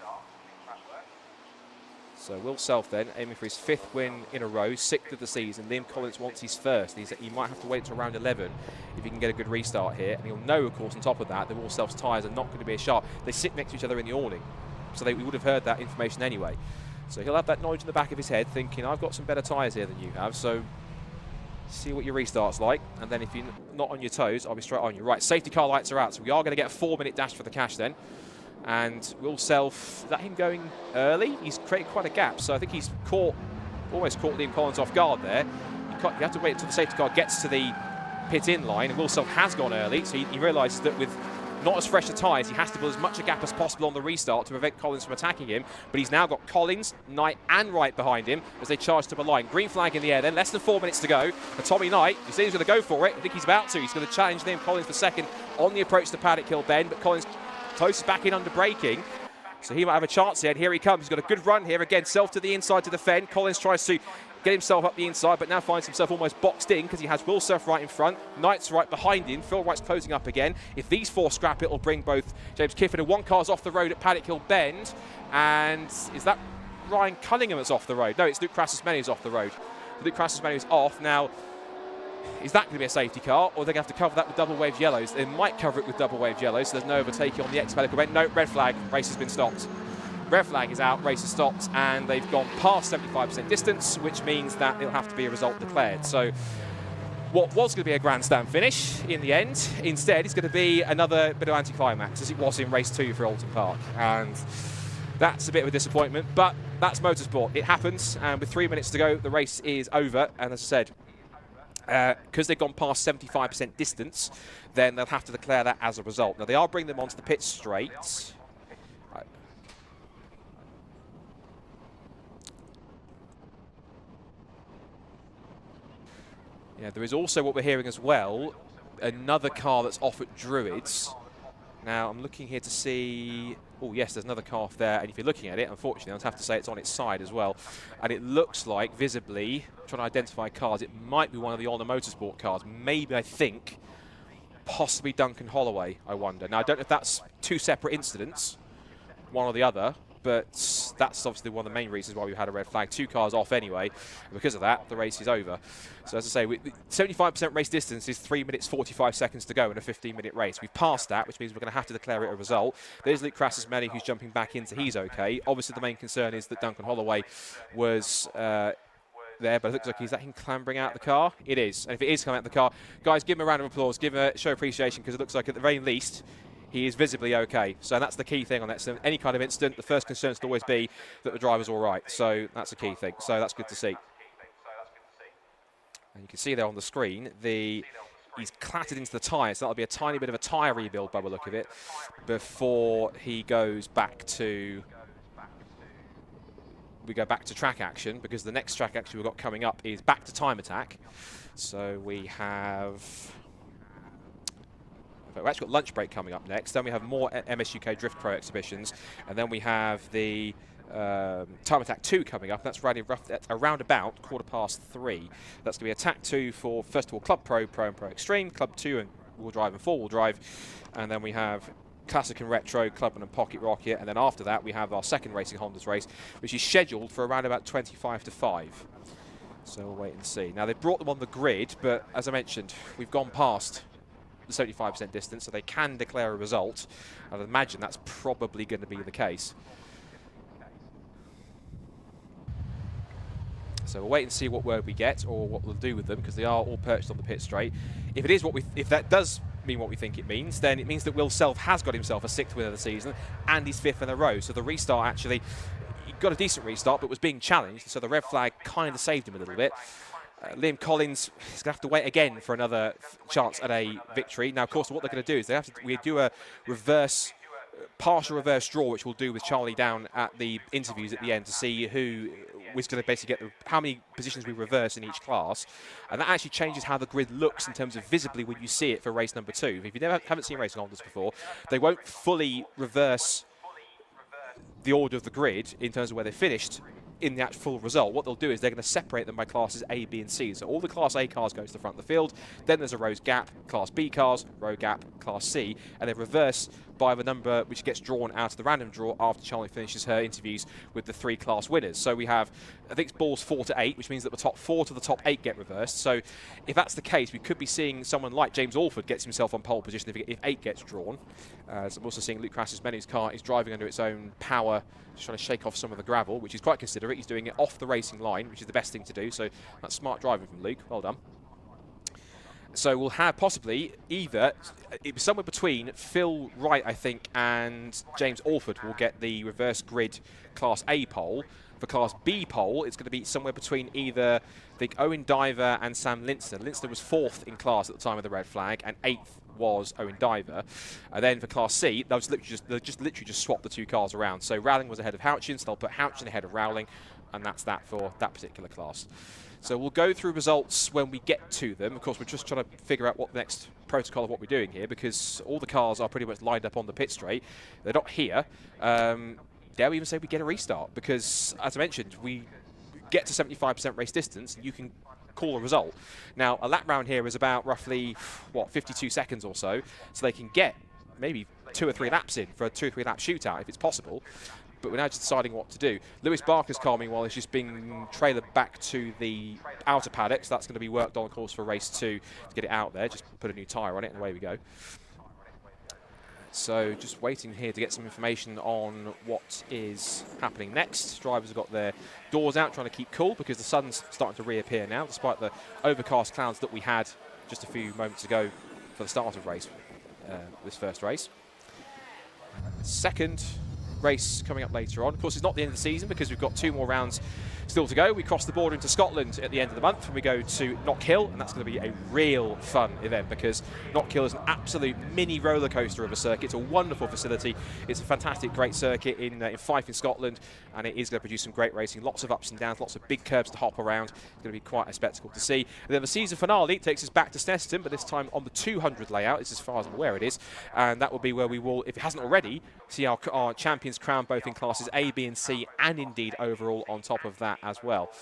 So Will Self then, aiming for his 5th win in a row, 6th of the season. Liam Collins wants his 1st. He might have to wait until round 11 if he can get a good restart here. And he'll know, of course, on top of that, that Will Self's tyres are not going to be as sharp. They sit next to each other in the awning, so we would have heard that information anyway. So he'll have that knowledge in the back of his head, thinking, I've got some better tyres here than you have, so see what your restart's like. And then if you're not on your toes, I'll be straight on you. Right, safety car lights are out, so we are going to get a 4-minute dash for the cash then. And Will Self, is that him going early? He's created quite a gap, so I think he's almost caught Liam Collins off guard there. You have to wait until the safety car gets to the pit-in line, and Will Self has gone early, so he realises that with not as fresh a tyres. He has to build as much a gap as possible on the restart to prevent Collins from attacking him. But he's now got Collins, Knight and Wright behind him as they charge to the line. Green flag in the air then, less than 4 minutes to go. And Tommy Knight, you see he's going to go for it. I think he's about to. He's going to challenge Liam Collins for second on the approach to Paddock Hill Bend. But Collins closes back in under braking. So he might have a chance here. And here he comes. He's got a good run here. Again, self to the inside to defend. Collins tries to get himself up the inside, but now finds himself almost boxed in because he has Will Surf right in front. Knight's right behind him. Phil Wright's closing up again. If these four scrap, it'll bring both James Kiffin and one car's off the road at Paddock Hill Bend. And is that Ryan Cunningham that's off the road? No, it's Luke Crassus-Menu who's off the road. Luke Crassus-Menu is off. Now, is that going to be a safety car, or are they going to have to cover that with double waved yellows? They might cover it with double waved yellows, so there's no overtaking on the ex-Paddock Hill Bend. No, red flag. Race has been stopped. Red flag is out, race has stopped, and they've gone past 75% distance, which means that it'll have to be a result declared. So what was going to be a grandstand finish in the end, instead is going to be another bit of anticlimax, as it was in race 2 for Alton Park. And that's a bit of a disappointment, but that's motorsport. It happens, and with 3 minutes to go, the race is over. And as I said, because they've gone past 75% distance, then they'll have to declare that as a result. Now, they are bringing them onto the pit straight. Yeah, there is also what we're hearing as well, another car that's off at Druids. Now, I'm looking here to see... Oh, yes, there's another car off there. And if you're looking at it, unfortunately, I'll have to say it's on its side as well. And it looks like, visibly, trying to identify cars, it might be one of the Honor Motorsport cars. Maybe, I think, possibly Duncan Holloway, I wonder. Now, I don't know if that's two separate incidents, one or the other. But that's obviously one of the main reasons why we've had a red flag. 2 cars off anyway. And because of that, the race is over. So as I say, 75% race distance is 3 minutes 45 seconds to go in a 15-minute race. We've passed that, which means we're going to have to declare it a result. There's Luke Crassus-Menu who's jumping back into. He's okay. Obviously, the main concern is that Duncan Holloway was there, but it looks like is that him clambering out the car? It is. And if it is coming out the car, guys, give him a round of applause. Give him a show of appreciation, because it looks like at the very least he is visibly okay. So that's the key thing on that. So any kind of incident, the first concern should always be that the driver's all right. So that's the key thing. So that's good to see. And you can see there on the screen, he's clattered into the tyre. So that'll be a tiny bit of a tyre rebuild by the look of it before he goes back to... We go back to track action, because the next track action we've got coming up is back to time attack. So we have... We've actually got lunch break coming up next. Then we have more MSUK Drift Pro exhibitions. And then we have the Time Attack 2 coming up. That's running around about 3:15. That's going to be Attack 2 for, first of all, Club Pro, Pro and Pro Extreme, Club 2 and wheel drive and four-wheel drive. And then we have Classic and Retro, Clubman and Pocket Rocket. And then after that, we have our second Racing Hondas race, which is scheduled for around about 25 to 5. So we'll wait and see. Now, they've brought them on the grid, but as I mentioned, we've gone past the 75% distance, so they can declare a result. I'd imagine that's probably going to be the case. So we'll wait and see what word we get, or what we'll do with them, because they are all perched on the pit straight. If it is if that does mean what we think it means, then it means that Will Self has got himself a 6th win of the season, and he's 5th in a row. So the restart actually, he got a decent restart, but was being challenged, so the red flag kind of saved him a little bit. Liam Collins is going to have to wait again for another chance at a victory. Now, of course, what they're going to do is we do a partial reverse draw, which we'll do with Charlie down at the interviews at the end to see who was going to basically get how many positions we reverse in each class. And that actually changes how the grid looks in terms of visibly when you see it for race number 2. If you haven't seen Racing Hondas before, they won't fully reverse the order of the grid in terms of where they finished in the actual full result. What they'll do is they're going to separate them by classes A, B and C. So all the Class A cars go to the front of the field, then there's a rows gap, Class B cars, row gap, Class C, and they reverse by the number which gets drawn out of the random draw after Charlie finishes her interviews with the 3 class winners. So we have, I think it's balls 4 to 8, which means that the top 4 to the top 8 get reversed. So if that's the case, we could be seeing someone like James Alford gets himself on pole position if 8 gets drawn. So I'm also seeing Luke Crassus-Menu's car is driving under its own power, just trying to shake off some of the gravel, which is quite considerate. He's doing it off the racing line, which is the best thing to do. So that's smart driving from Luke. Well done. So we'll have possibly either, somewhere between Phil Wright, I think, and James Alford will get the reverse grid Class A pole. for Class B pole, it's going to be somewhere between either, I think, Owen Diver and Sam Linster. Linster was 4th in class at the time of the red flag, and 8th was Owen Diver. And then for Class C, they'll literally just swap the 2 cars around. So Rowling was ahead of Houchin, so they'll put Houchin ahead of Rowling, and that's that for that particular class. So we'll go through results when we get to them. Of course, we're just trying to figure out what the next protocol of what we're doing here, because all the cars are pretty much lined up on the pit straight. They're not here. Dare we even say we get a restart? Because, as I mentioned, we get to 75% race distance, and you can call a result. Now, a lap round here is about roughly, what, 52 seconds or so, so they can get maybe 2 or 3 laps in for a 2 or 3 lap shootout if it's possible. But we're now just deciding what to do. Lewis Barker's car, meanwhile, is just being trailered back to the outer paddock, so that's going to be worked on, of course, for race 2 to get it out there. Just put a new tyre on it, and away we go. So just waiting here to get some information on what is happening next. Drivers have got their doors out, trying to keep cool, because the sun's starting to reappear now, despite the overcast clouds that we had just a few moments ago for the start of race, this first race. Second race coming up later on. Of course, it's not the end of the season, because we've got 2 more rounds still to go. We cross the border into Scotland at the end of the month, and we go to Knockhill, and that's going to be a real fun event, because Knockhill is an absolute mini roller coaster of a circuit. It's a wonderful facility. It's a fantastic, great circuit in Fife in Scotland, and it is going to produce some great racing. Lots of ups and downs, lots of big curves to hop around. It's going to be quite a spectacle to see. And then the season finale takes us back to Snetterton, but this time on the 200 layout. This is as far as I'm aware it is, and that will be where we will, if it hasn't already, see our champions crowned both in classes A, B and C, and indeed overall on top of that as well.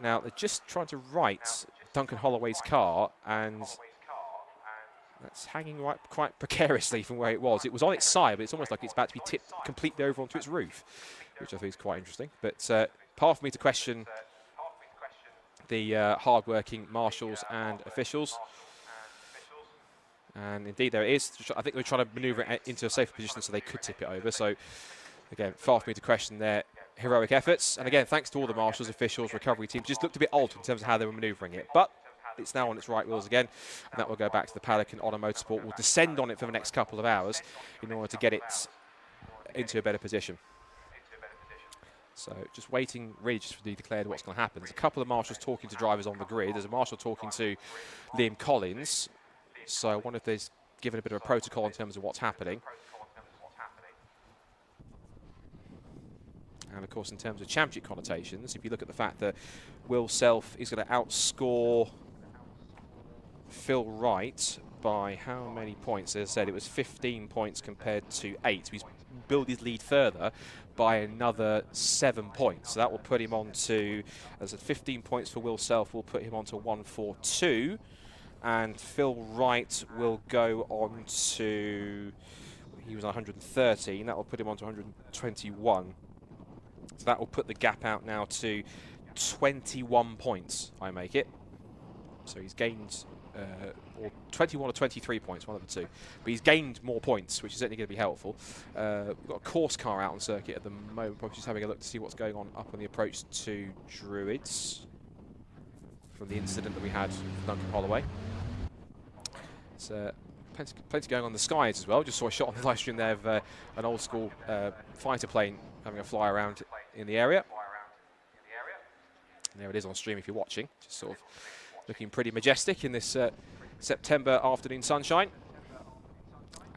Now they're just trying to right Duncan Holloway's car, and that's hanging right quite precariously from where it was. It was on its side, but it's almost like it's about to be tipped completely over onto its roof, which I think is quite interesting. But hard for me to question the hard-working marshals and officials. And indeed, there it is. I think they were trying to manoeuvre it into a safer position so they could tip it over. So, again, far for me to question their heroic efforts. And again, thanks to all the marshals, officials, recovery teams. Just looked a bit odd in terms of how they were manoeuvring it. But it's now on its right wheels again. And that will go back to the paddock, and Honor Motorsport will descend on it for the next couple of hours in order to get it into a better position. So just waiting really just to be declared what's going to happen. There's a couple of marshals talking to drivers on the grid. There's a marshal talking to Liam Collins. So I wonder if there's given a bit of a protocol in terms of what's happening. And of course, in terms of championship connotations, if you look at the fact that Will Self is going to outscore Phil Wright by how many points? As I said, it was 15 points compared to 8. He's built his lead further by another 7 points. So that will put him on to, as I said, 15 points for Will Self will put him on to 142. And Phil Wright will go on to, he was 113, that will put him on to 121. So that will put the gap out now to 21 points, I make it. So he's gained, or 21 or 23 points, one of the two. But he's gained more points, which is certainly going to be helpful. We've got a course car out on circuit at the moment, probably just having a look to see what's going on up on the approach to Druids from the incident that we had with Duncan Holloway. It's plenty going on in the skies as well. Just saw a shot on the live stream there of an old school fighter plane having a fly around in the area. And there it is on stream if you're watching. Just sort of looking pretty majestic in this September afternoon sunshine.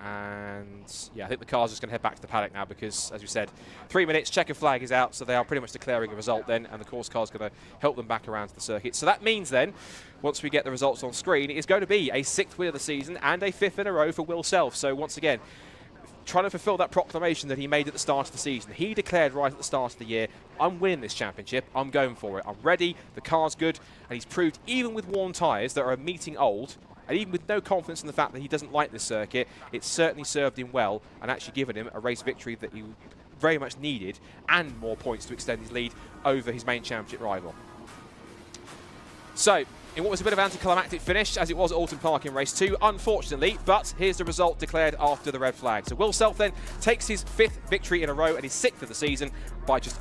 And yeah, I think the car's just going to head back to the paddock now because, as we said, 3 minutes, checkered flag is out, so they are pretty much declaring a result then, and the course car's going to help them back around to the circuit. So that means then, once we get the results on screen, it is going to be a 6th win of the season and a 5th in a row for Will Self. So once again, trying to fulfill that proclamation that he made at the start of the season. He declared right at the start of the year, I'm winning this championship, I'm going for it, I'm ready, the car's good, and he's proved even with worn tyres that are meeting old, and even with no confidence in the fact that he doesn't like this circuit, it's certainly served him well and actually given him a race victory that he very much needed and more points to extend his lead over his main championship rival. So, in what was a bit of an anticlimactic finish, as it was at Alton Park in race 2, unfortunately, but here's the result declared after the red flag. So Will Self then takes his 5th victory in a row and his 6th of the season by just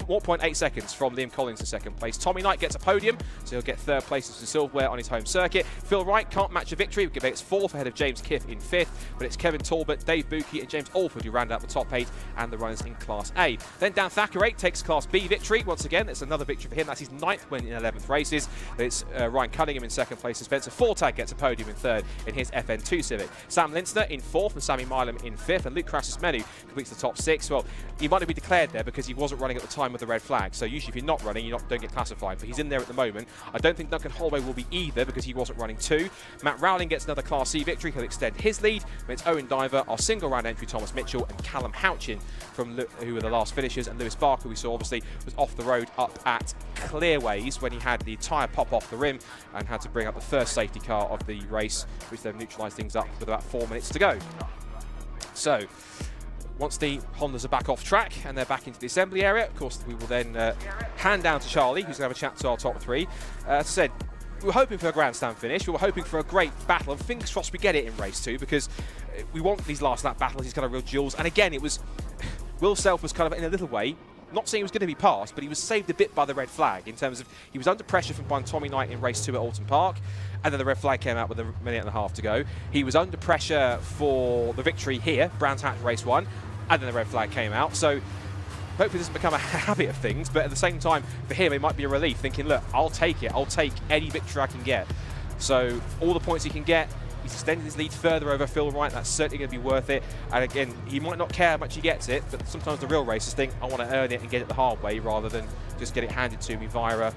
0.8 seconds from Liam Collins in second place. Tommy Knight gets a podium, so he'll get third place as the silverware on his home circuit. Phil Wright can't match a victory. It's fourth ahead of James Kiff in fifth, but it's Kevin Talbot, Dave Buki and James Alford who round out the top 8 and the runners in Class A. Then Dan Thackeray takes Class B victory. Once again, it's another victory for him. That's his 9th win in 11th races. It's Ryan Cunningham in second place, and Spencer Fortag gets a podium in third in his FN2 Civic. Sam Linster in fourth and Sammy Milam in fifth, and Luke Crassus-Menu completes the top 6. Well, he might have been declared there because he wasn't running at the time with the red flag. So usually if you're not running, don't get classified, but he's in there at the moment. I don't think Duncan Holloway will be either because he wasn't running too. Matt Rowling gets another Class C victory. He'll extend his lead. It's Owen Diver, our single round entry Thomas Mitchell, and Callum Houchin who were the last finishers, and Lewis Barker, we saw obviously, was off the road up at Clearways when he had the tyre pop off the rim and had to bring up the first safety car of the race, which then neutralised things up with about 4 minutes to go. So, once the Hondas are back off track and they're back into the assembly area, of course, we will then hand down to Charlie, who's going to have a chat to our top 3. As I said, we were hoping for a grandstand finish. We were hoping for a great battle, and fingers crossed we get it in race 2 because we want these last lap battles, these kind of real duels. And again, it was Will Self was kind of in a little way, not saying he was going to be passed, but he was saved a bit by the red flag in terms of he was under pressure from Tommy Knight in race 2 at Alton Park, and then the red flag came out with a minute and a half to go. He was under pressure for the victory here, Brands Hatch race 1, and then the red flag came out. So hopefully it doesn't become a habit of things, but at the same time, for him, it might be a relief, thinking, look, I'll take it. I'll take any victory I can get. So all the points he can get, he's extended his lead further over Phil Wright. That's certainly going to be worth it. And again, he might not care how much he gets it, but sometimes the real racers think, I want to earn it and get it the hard way rather than just get it handed to me via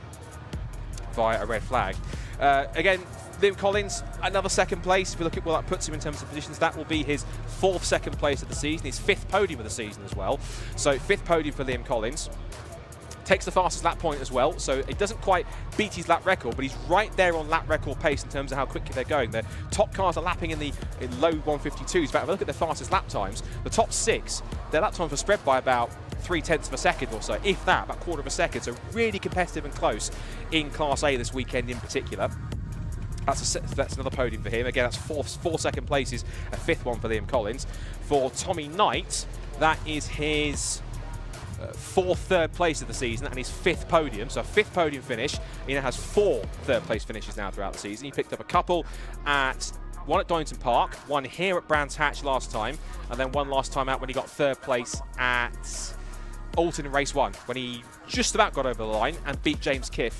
a red flag. Again, Liam Collins, another second place. If we look at what that puts him in terms of positions, that will be his 4th second place of the season, his 5th podium of the season as well. So 5th podium for Liam Collins. Takes the fastest lap point as well, so it doesn't quite beat his lap record, but he's right there on lap record pace in terms of how quickly they're going. The top cars are lapping in low 152s. In fact, if we look at their fastest lap times, the top 6, their lap times were spread by about 0.3 of a second or so, if that, about 1/4 of a second. So really competitive and close in Class A this weekend in particular. That's another podium for him. Again, that's 4 second places, a 5th one for Liam Collins. For Tommy Knight, that is his 4th third place of the season and his 5th podium, so a 5th podium finish. He now has 4 third place finishes now throughout the season. He picked up a couple one at Donington Park, one here at Brands Hatch last time, and then one last time out when he got 3rd place at Alton in race 1, when he just about got over the line and beat James Kiff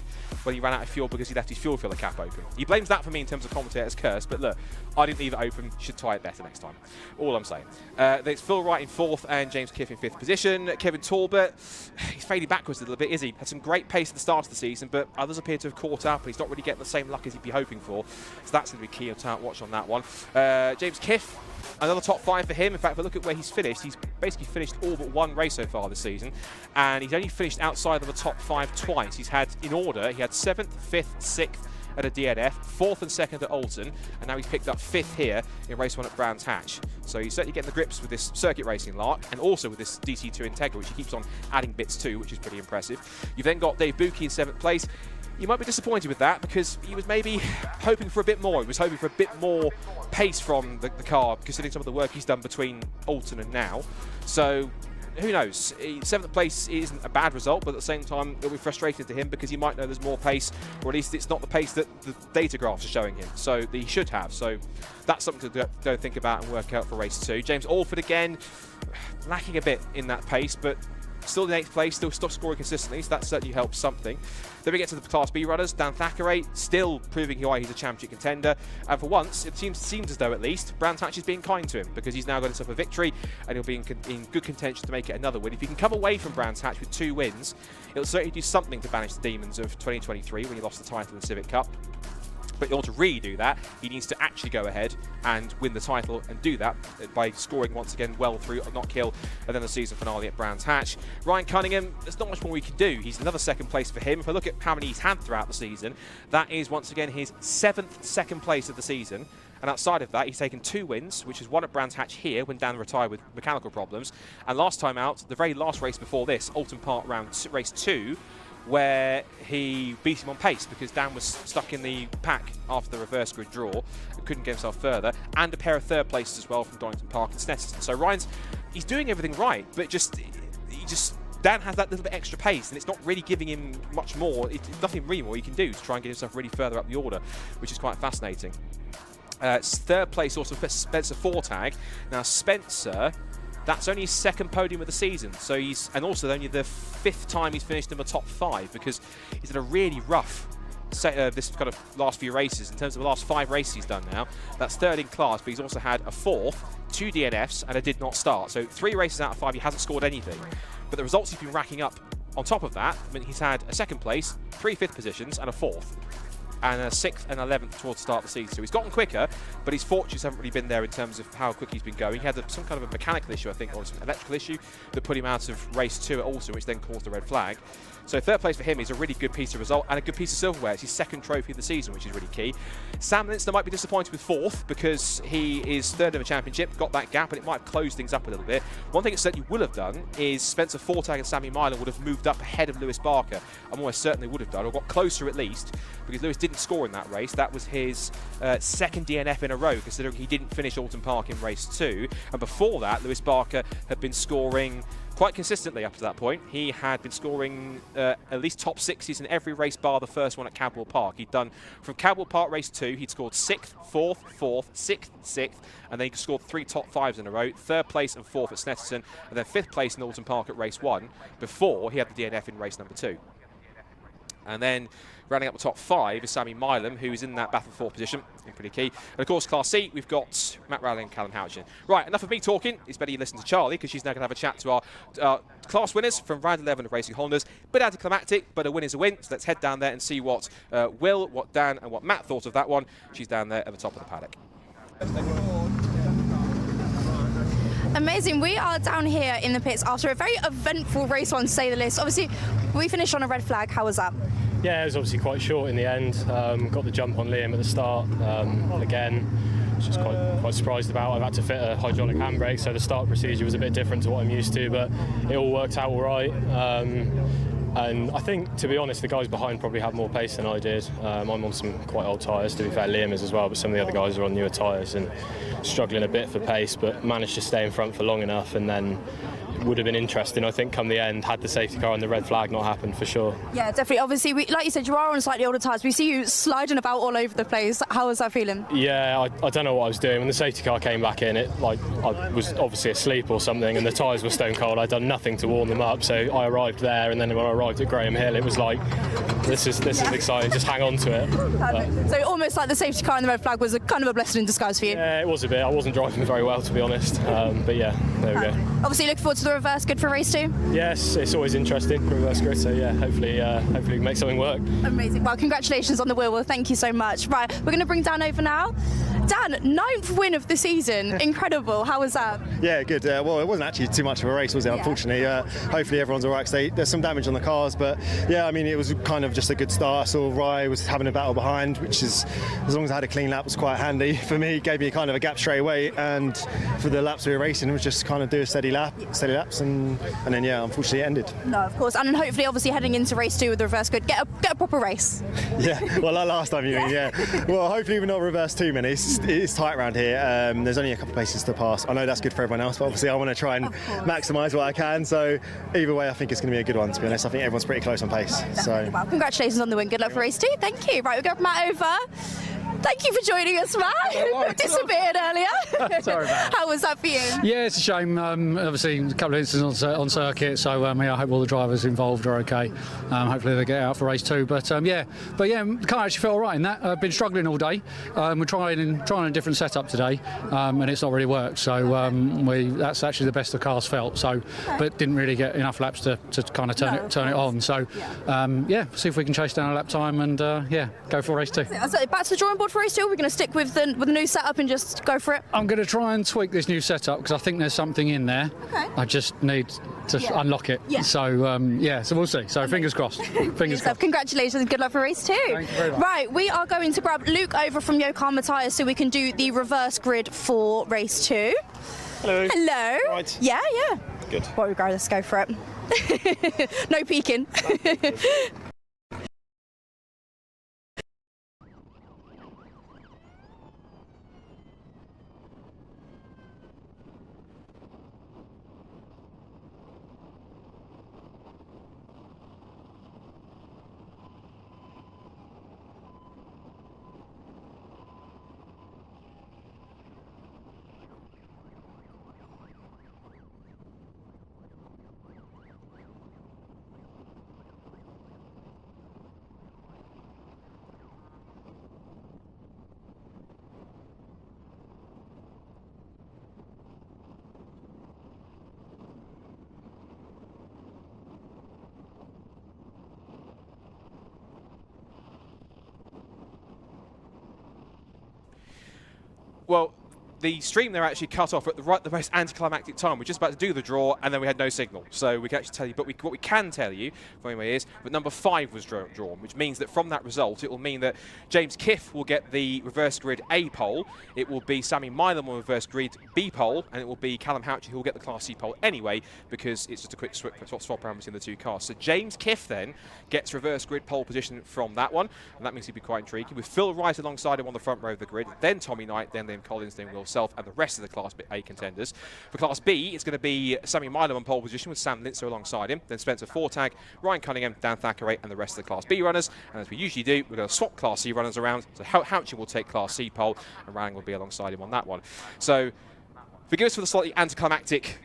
when he ran out of fuel because he left his fuel filler cap open. He blames that for me in terms of commentator's curse, but look, I didn't leave it open, should try it better next time. All I'm saying. There's Phil Wright in 4th and James Kiff in 5th position. Kevin Talbot, he's fading backwards a little bit, is he? Had some great pace at the start of the season, but others appear to have caught up, and he's not really getting the same luck as he'd be hoping for. So that's going to be key to watch on that one. James Kiff, another top 5 for him. In fact, if I look at where he's finished, he's basically finished all but 1 race so far this season, and he's only finished outside of the top 5 twice. He's had, in order, he had 7th, 5th, 6th at a DNF, 4th and 2nd at Alton, and now he's picked up 5th here in race 1 at Brands Hatch. So he's certainly getting the grips with this circuit racing lark, and also with this DC2 Integra, which he keeps on adding bits to, which is pretty impressive. You've then got Dave Buki in 7th place. You might be disappointed with that because he was maybe hoping for a bit more. He was hoping for a bit more pace from the car, considering some of the work he's done between Alton and now. So who knows? 7th place isn't a bad result, but at the same time, it'll be frustrating to him because he might know there's more pace, or at least it's not the pace that the data graphs are showing him. So that he should have. So that's something to go and think about and work out for race 2. James Alford again, lacking a bit in that pace, but still in 8th place, still scoring consistently, so that certainly helps something. Then we get to the Class B runners. Dan Thackeray still proving why he's a championship contender, and for once it seems as though at least Brands Hatch is being kind to him because he's now got himself a victory and he'll be in good contention to make it another win. If he can come away from Brands Hatch with 2 wins, it'll certainly do something to banish the demons of 2023 when he lost the title in Civic Cup. But in order to really do that, he needs to actually go ahead and win the title, and do that by scoring once again well through Not Kill and then the season finale at Brands Hatch. Ryan Cunningham, there's not much more we can do. He's another 2nd place for him. If I look at how many he's had throughout the season, that is once again his 7th second place of the season. And outside of that, he's taken 2 wins, which is 1 at Brands Hatch here when Dan retired with mechanical problems. And last time out, the very last race before this, Alton Park race 2, where he beat him on pace because Dan was stuck in the pack after the reverse grid draw and couldn't get himself further, and a pair of 3rd places as well from Donington Park and Snetterton. So he's doing everything right, but he just Dan has that little bit extra pace, and it's not really giving him much more. It's nothing really more he can do to try and get himself really further up the order, which is quite fascinating. Third place also Spencer Fortag. Now Spencer, that's only his second podium of the season, so and also only the 5th time he's finished in the top 5, because he's had a really rough this kind of last few races. In terms of the last 5 races he's done now, that's 3rd in class, but he's also had a 4th, 2 DNFs, and a did not start. So 3 races out of 5 he hasn't scored anything. But the results he's been racking up on top of that, I mean, he's had a 2nd place, 3 5th positions, and a 4th. And a 6th and 11th towards the start of the season. So he's gotten quicker, but his fortunes haven't really been there in terms of how quick he's been going. He had some kind of a mechanical issue, I think, or some electrical issue that put him out of race 2 also, which then caused a red flag. So 3rd place for him is a really good piece of result and a good piece of silverware. It's his 2nd trophy of the season, which is really key. Sam Linster might be disappointed with 4th because he is 3rd in the championship, got that gap, and it might have closed things up a little bit. One thing it certainly will have done is Spencer Fortag and Sammy Milan would have moved up ahead of Lewis Barker, and almost certainly would have done, or got closer at least, because Lewis didn't score in that race. That was his 2nd DNF in a row, considering he didn't finish Alton Park in race 2. And before that, Lewis Barker had been scoring quite consistently up to that point. He had been scoring at least top 60s in every race bar the first one at Cadwell Park. He'd done, from Cadwell Park race 2, he'd scored 6th, 4th, 4th, 6th, 6th, and then he scored 3 top 5s in a row, 3rd place and 4th at Snetterton, and then 5th place in Alton Park at race 1, before he had the DNF in race number 2. And then rounding up the top 5 is Sammy Milam, who is in that battle for 4th position, pretty key. And of course, Class C, we've got Matt Rowley and Callum Houchin. Right, enough of me talking. It's better you listen to Charlie, because she's now going to have a chat to our class winners from round 11 of Racing Hondas. Bit anticlimactic, but a win is a win. So let's head down there and see what Will, what Dan, and what Matt thought of that one. She's down there at the top of the paddock. Amazing. We are down here in the pits after a very eventful race one, to say the least. Obviously, we finished on a red flag. How was that? Yeah, it was obviously quite short in the end. Got the jump on Liam at the start. Again, which I was quite surprised about. I've had to fit a hydraulic handbrake, so the start procedure was a bit different to what I'm used to, but it all worked out all right. And I think, to be honest, the guys behind probably had more pace than I did. I'm on some quite old tyres, to be fair. Liam is as well, but some of the other guys are on newer tyres and struggling a bit for pace, but managed to stay in front for long enough, and then would have been interesting, I think, come the end, had the safety car and the red flag not happened, for sure. Yeah, definitely. Obviously, like you said, you are on slightly older tyres. We see you sliding about all over the place. How was that feeling? Yeah, I don't know what I was doing. When the safety car came back in, I was obviously asleep or something, and the tyres were stone cold. I'd done nothing to warm them up, so I arrived there, and then when I arrived at Graham Hill, it was like, this is exciting, just hang on to it. Perfect. So almost like the safety car and the red flag was a kind of a blessing in disguise for you? Yeah, it was a bit. I wasn't driving very well, to be honest, but yeah, there we go. Obviously, looking forward to the reverse grid for race 2? Yes, it's always interesting, reverse grid, so yeah, hopefully we can make something work. Amazing. Well, congratulations on the wheel. Well, thank you so much. Right, we're going to bring Dan over now. Dan, 9th win of the season. Incredible. How was that? Yeah, good. Well, it wasn't actually too much of a race, was it? Yeah. Unfortunately. Hopefully everyone's all right, because there's some damage on the cars, but yeah, I mean, it was kind of just a good start. I saw Rye was having a battle behind, which is, as long as I had a clean lap, was quite handy for me. It gave me kind of a gap straight away, and for the laps we were racing, it was just kind of do a steady laps, and then yeah, unfortunately it ended. No, of course, and then hopefully, obviously, heading into race 2 with the reverse grid, get a proper race. Yeah, well, like last time you mean, yeah. Well, hopefully we're not reverse too many. It's tight around here. There's only a couple of places to pass. I know that's good for everyone else, but obviously I want to try and maximise what I can. So either way, I think it's going to be a good one, to be honest. I think everyone's pretty close on pace. So well, congratulations on the win. Good luck for race 2. Thank you. Right, we'll go Matt over. Thank you for joining us, Matt. Disappeared earlier. Sorry about How was that for you? Yeah, it's a shame. Obviously, a couple of incidents on circuit, so yeah, I hope all the drivers involved are okay. Hopefully they get out for race 2. But yeah, the car actually felt all right in that. I've been struggling all day. We're trying a different setup today, and it's not really worked. So that's actually the best the car's felt. So, but didn't really get enough laps to kind of turn it on. So yeah, see if we can chase down a lap time and yeah, go for race 2. So back to the drawing board for race 2. We're going to stick with the new setup and just go for it. I'm going to try and tweak this new setup because I think there's something in there. Okay. I just need to unlock it. Yeah. So yeah, so we'll see. So fingers crossed. Fingers crossed. Congratulations. Good luck for race 2. Thank you very much. Right, we are going to grab Luke over from Yokohama Tyres so we can do the reverse grid for race 2. Hello. Hello. Right. Yeah. Good. Well, let's go for it. No peeking. Well, the stream there actually cut off at the most anticlimactic time. We were just about to do the draw, and then we had no signal. So we can actually tell you, but what we can tell you, anyway, is that number 5 was drawn, which means that from that result, it will mean that James Kiff will get the reverse grid A pole. It will be Sammy Milam on reverse grid B pole, and it will be Callum Houchy who will get the Class C pole anyway, because it's just a quick swap around between the two cars. So James Kiff then gets reverse grid pole position from that one, and that means he'll be quite intriguing. With Phil Wright alongside him on the front row of the grid, then Tommy Knight, then Liam Collins, then Will Self, and the rest of the Class A contenders. For Class B, it's going to be Sammy Milam on pole position with Sam Linzer alongside him, then Spencer Fortag, Ryan Cunningham, Dan Thackeray, and the rest of the Class B runners. And as we usually do, we're going to swap Class C runners around. So Houchy will take Class C pole, and Rang will be alongside him on that one. So forgive us for the slightly anticlimactic,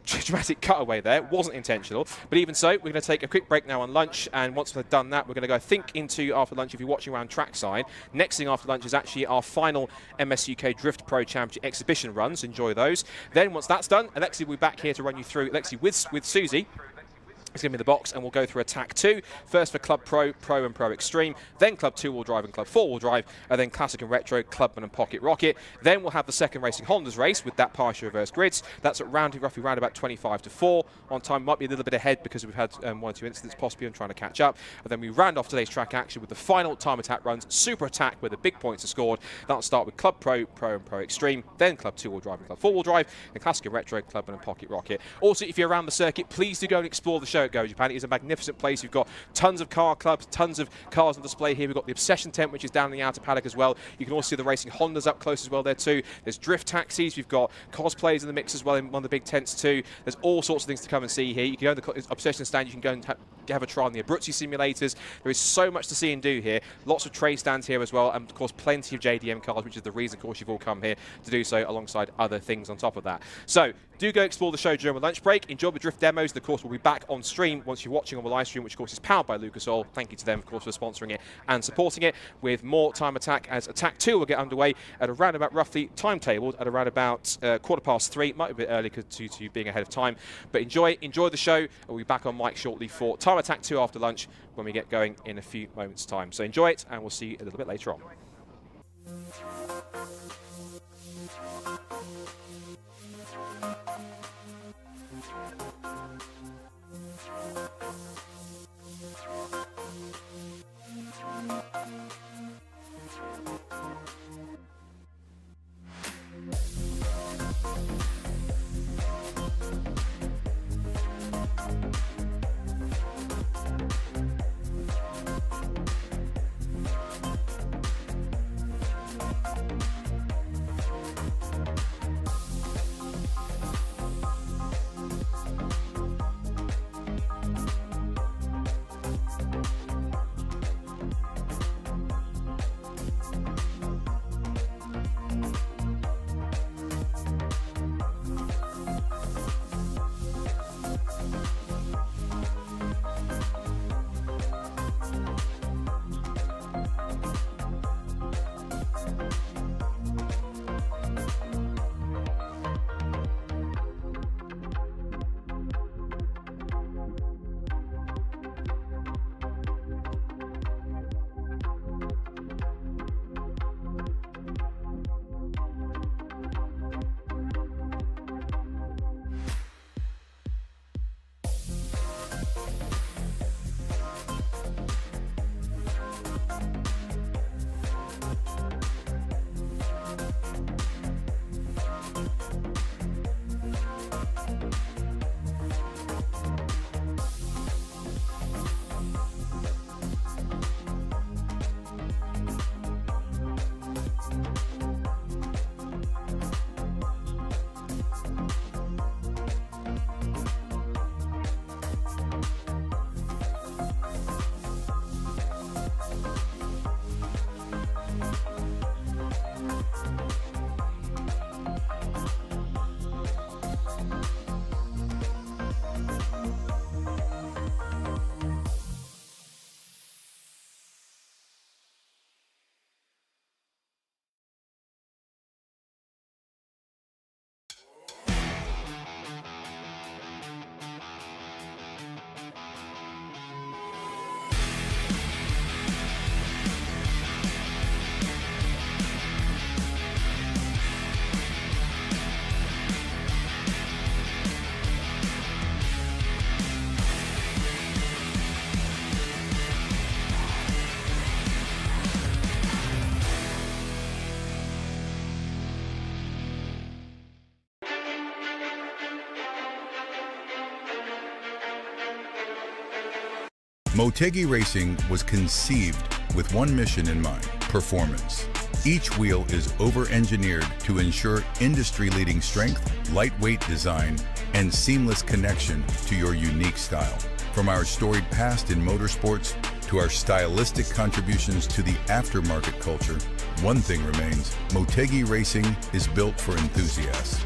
dramatic cutaway there. It wasn't intentional. But even so, we're going to take a quick break now on lunch. And once we've done that, we're going to go, I think, into after lunch, if you're watching around trackside. Next thing after lunch is actually our final MS UK Drift Pro Championship exhibition runs. Enjoy those. Then once that's done, Alexi will be back here to run you through, Alexi with Susie. It's going to be the box, and we'll go through Attack 2. First for Club Pro, Pro and Pro Extreme. Then Club 2-wheel drive and Club 4-wheel drive. And then Classic and Retro, Clubman and Pocket Rocket. Then we'll have the second Racing Hondas race with that partial reverse grids. That's at roughly round about 25 to 4. On time, might be a little bit ahead because we've had 1 or 2 incidents possibly and trying to catch up. And then we round off today's track action with the final time attack runs, Super Attack, where the big points are scored. That'll start with Club Pro, Pro and Pro Extreme. Then Club 2-wheel drive and Club 4-wheel drive. And Classic and Retro, Clubman and Pocket Rocket. Also, if you're around the circuit, please do go and explore the show at Go Japan. It is a magnificent place. You've got tons of car clubs, tons of cars on display here. We've got the Obsession tent, which is down in the outer paddock as well. You can also see the Racing Hondas up close as well there too. There's drift taxis. We've got cosplays in the mix as well in one of the big tents too. There's all sorts of things to come and see here. You can go to the Obsession stand. You can go and have a try on the Abruzzi simulators. There is so much to see and do here. Lots of trade stands here as well, and of course plenty of JDM cars, which is the reason, of course, you've all come here to do so, alongside other things on top of that. So do go explore the show during the lunch break. Enjoy the drift demos. Of course, we'll be back on stream once you're watching on the live stream, which of course is powered by Lucas Oil. Thank you to them, of course, for sponsoring it and supporting it, with more time attack as Attack 2 will get underway at around about, roughly timetabled at around about 3:15. Might be a bit early due to being ahead of time, but enjoy the show. We'll be back on mic shortly for time attack 2 after lunch when we get going in a few moments time. So enjoy it, and we'll see you a little bit later on. Motegi Racing was conceived with one mission in mind: performance. Each wheel is over-engineered to ensure industry-leading strength, lightweight design, and seamless connection to your unique style. From our storied past in motorsports to our stylistic contributions to the aftermarket culture, one thing remains: Motegi Racing is built for enthusiasts.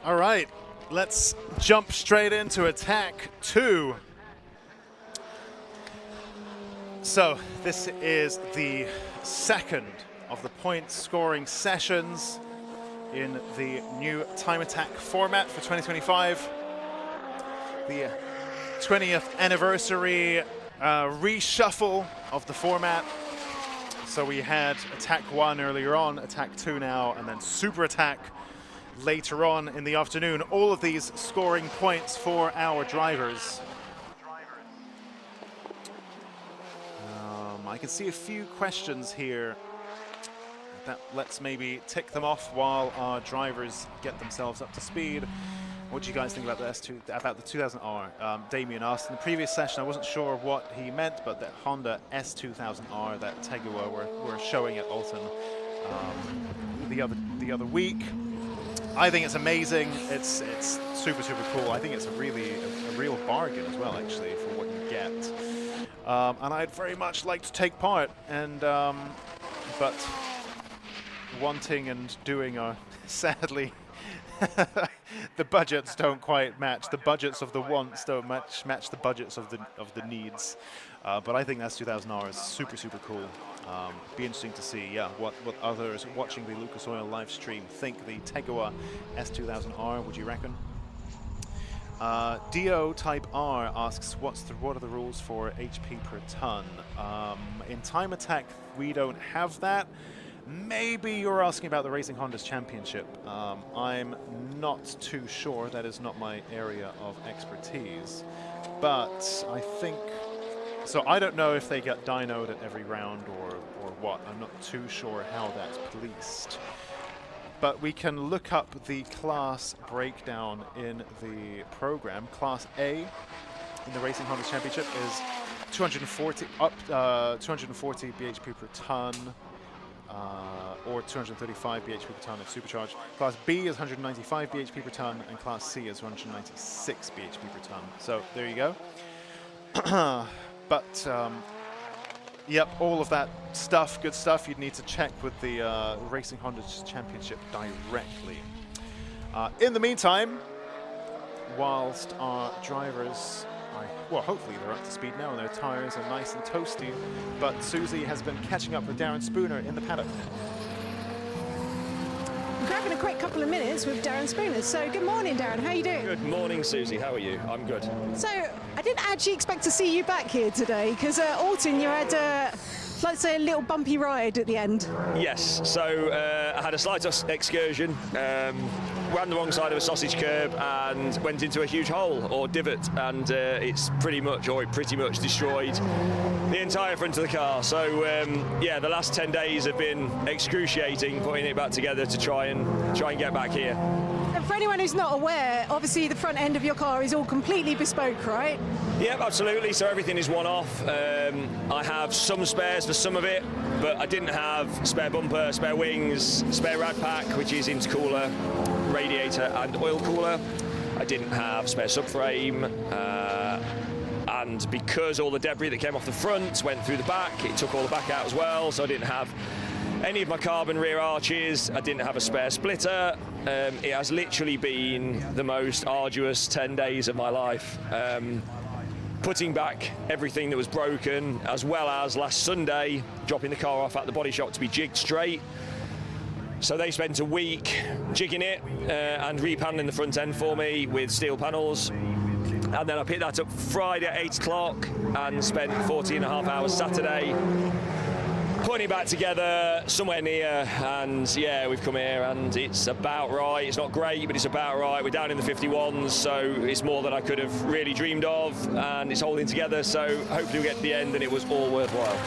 All right, let's jump straight into attack 2. So this is the second of the point scoring sessions in the new time attack format for 2025. The 20th anniversary reshuffle of the format. So we had attack 1 earlier on, attack 2 now, and then super attack later on in the afternoon. All of these scoring points for our drivers. I can see a few questions here. Let's maybe tick them off while our drivers get themselves up to speed. What do you guys think about the about the 2000R? Damien asked in the previous session, I wasn't sure what he meant, but that Honda S2000R that Tegua were showing at Alton the other week. I think it's amazing. It's super cool. I think it's really a real bargain as well, actually, for what you get. And I'd very much like to take part, and but wanting and doing are sadly the budgets don't quite match. The budgets of the wants don't match the budgets of the needs. But I think that 2000R is super cool. Be interesting to see, yeah, what others watching the Lucas Oil live stream think the Tegua S2000R. Would you reckon? Do Type R asks, what are the rules for HP per ton? In time attack, we don't have that. Maybe you're asking about the Racing Honda's Championship. I'm not too sure. That is not my area of expertise. But I think, so I don't know if they get dynoed at every round or what. I'm not too sure how that's policed. But we can look up the class breakdown in the program. Class A in the Racing Honda's Championship is 240 bhp per ton, or 235 bhp per ton if supercharged. Class B is 195 bhp per ton, and Class C is 196 bhp per ton. So there you go. But yep, all of that stuff, good stuff, you'd need to check with the Racing Honda's Championship directly. In the meantime, whilst our drivers, well, hopefully they're up to speed now and their tires are nice and toasty, but Susie has been catching up with Darren Spooner in the paddock. Grabbing a quick couple of minutes with Darren Spooner. So good morning, Darren. How are you doing? Good morning, Susie. How are you? I'm good. So I didn't actually expect to see you back here today because at Alton you had, let's say, a little bumpy ride at the end. Yes. So I had a slight excursion. Ran the wrong side of a sausage curb and went into a huge hole or divot, and it pretty much destroyed the entire front of the car. So yeah, the last 10 days have been excruciating putting it back together to try and get back here. And for anyone who's not aware, obviously the front end of your car is all completely bespoke, right? Yep, absolutely. So everything is one-off. I have some spares for some of it, but I didn't have spare bumper, spare wings, spare rad pack, which is intercooler, radiator and oil cooler. I didn't have spare subframe, and because all the debris that came off the front went through the back, it took all the back out as well, so I didn't have any of my carbon rear arches. I didn't have a spare splitter. It has literally been the most arduous 10 days of my life. Putting back everything that was broken, as well as last Sunday dropping the car off at the body shop to be jigged straight. So they spent a week jigging it and repaneling the front end for me with steel panels. And then I picked that up Friday at 8 o'clock and spent 14 and a half hours Saturday putting it back together somewhere near, and yeah, we've come here and it's about right. It's not great, but it's about right. We're down in the 51s, so it's more than I could have really dreamed of, and it's holding together, so hopefully we'll get to the end and it was all worthwhile.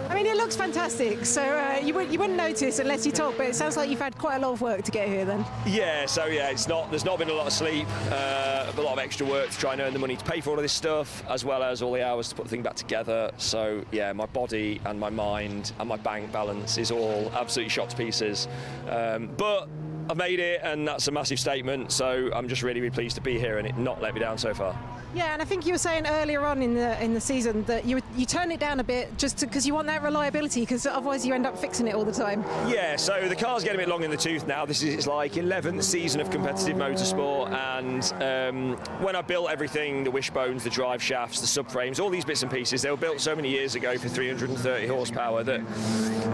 I mean, it looks fantastic, so you wouldn't notice unless you talk, but it sounds like you've had quite a lot of work to get here then. Yeah, so yeah, there's not been a lot of sleep, a lot of extra work to try and earn the money to pay for all of this stuff, as well as all the hours to put the thing back together. So yeah, my body and my mind and my bank balance is all absolutely shot to pieces. But I've made it, and that's a massive statement, so I'm just really, really pleased to be here and it not let me down so far. Yeah, and I think you were saying earlier on in the season that you turn it down a bit just because you want that reliability, because otherwise you end up fixing it all the time. Yeah, so the car's getting a bit long in the tooth now. This is like 11th season of competitive motorsport, and when I built everything, the wishbones, the drive shafts, the subframes, all these bits and pieces, they were built so many years ago for 330 horsepower that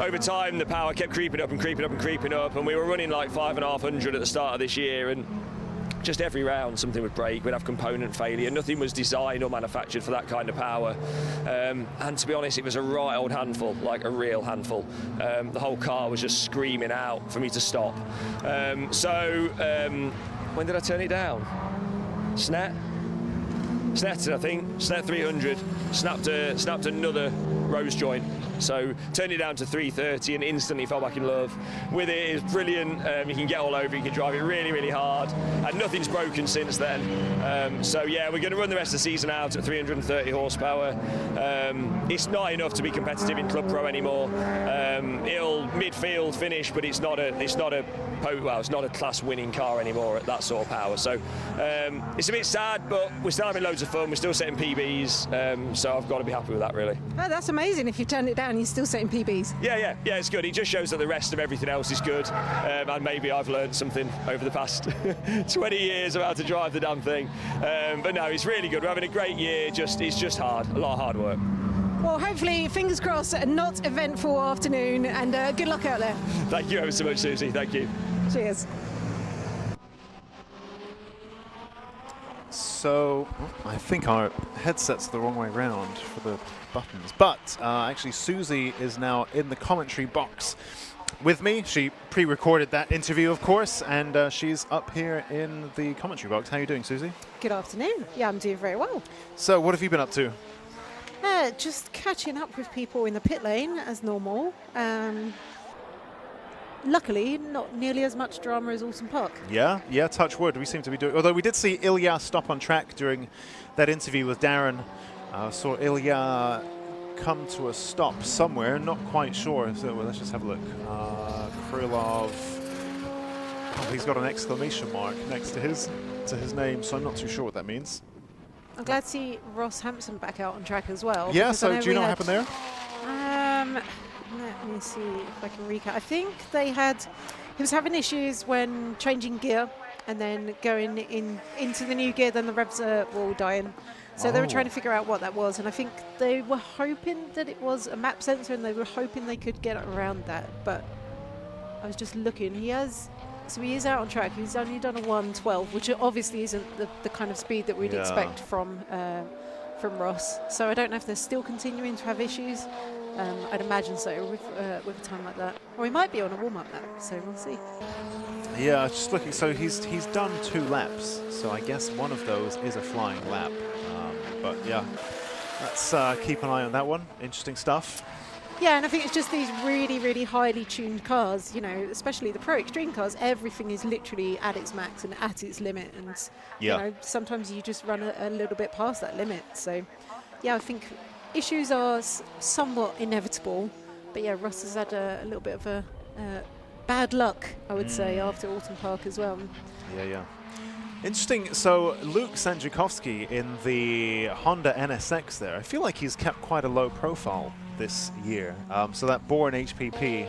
over time the power kept creeping up and creeping up and creeping up, and we were running like 5,500 at the start of this year, and just every round something would break, we'd have component failure. Nothing was designed or manufactured for that kind of power. And to be honest, it was a right old handful, like a real handful. The whole car was just screaming out for me to stop. When did I turn it down? Snet, I think. Snet 300. Snapped another rose joint. So turned it down to 330 and instantly fell back in love with it. It's brilliant. You can get all over, you can drive it really, really hard, and nothing's broken since then. So yeah, we're going to run the rest of the season out at 330 horsepower. It's not enough to be competitive in Club Pro anymore. It'll midfield finish, but it's not a class winning car anymore at that sort of power. So it's a bit sad, but we're still having loads of fun. We're still setting PBs, so I've got to be happy with that, really. Oh, that's amazing. If you turned it down, you're still setting PBs. Yeah, it's good. It just shows that the rest of everything else is good, and maybe I've learned something over the past 20 years about how to drive the damn thing. But no, it's really good. We're having a great year. It's just hard, a lot of hard work. Well, hopefully, fingers crossed, a not eventful afternoon, and good luck out there. Thank you ever so much, Susie. Thank you. Cheers. So, I think our headset's the wrong way round for the buttons, but actually Susie is now in the commentary box with me. She pre-recorded that interview, of course, and she's up here in the commentary box. How are you doing, Susie? Good afternoon. Yeah, I'm doing very well. So, what have you been up to? Just catching up with people in the pit lane as normal. Luckily, not nearly as much drama as Alton Park. Yeah, touch wood. We seem to be doing... Although we did see Ilya stop on track during that interview with Darren. Saw Ilya come to a stop somewhere, not quite sure. So well, let's just have a look. Krylov... Oh, he's got an exclamation mark next to his name, so I'm not too sure what that means. I'm glad to see Ross Hampson back out on track as well. Yeah, so do you know what happened there? Let me see if I can recap. I think he was having issues when changing gear and then going into the new gear, then the revs were all dying. So they were trying to figure out what that was, and I think they were hoping that it was a map sensor, and they were hoping they could get around that. But I was just looking. He is out on track. He's only done a 1:12, which obviously isn't the kind of speed that we'd expect from Ross. So I don't know if they're still continuing to have issues. I'd imagine so with a time like that. Or he might be on a warm-up lap, so we'll see. Yeah, just looking. So he's done 2 laps. So I guess one of those is a flying lap. But yeah, let's keep an eye on that one. Interesting stuff. Yeah, and I think it's just these really, really highly tuned cars, you know, especially the Pro Extreme cars, everything is literally at its max and at its limit. And, you know, sometimes you just run a little bit past that limit. So, yeah, I think issues are somewhat inevitable. But, yeah, Ross has had a little bit of a bad luck, I would say, after Alton Park as well. Yeah. Interesting. So Luke Sandziakowski in the Honda NSX there, I feel like he's kept quite a low profile this year. So that Bourne HPP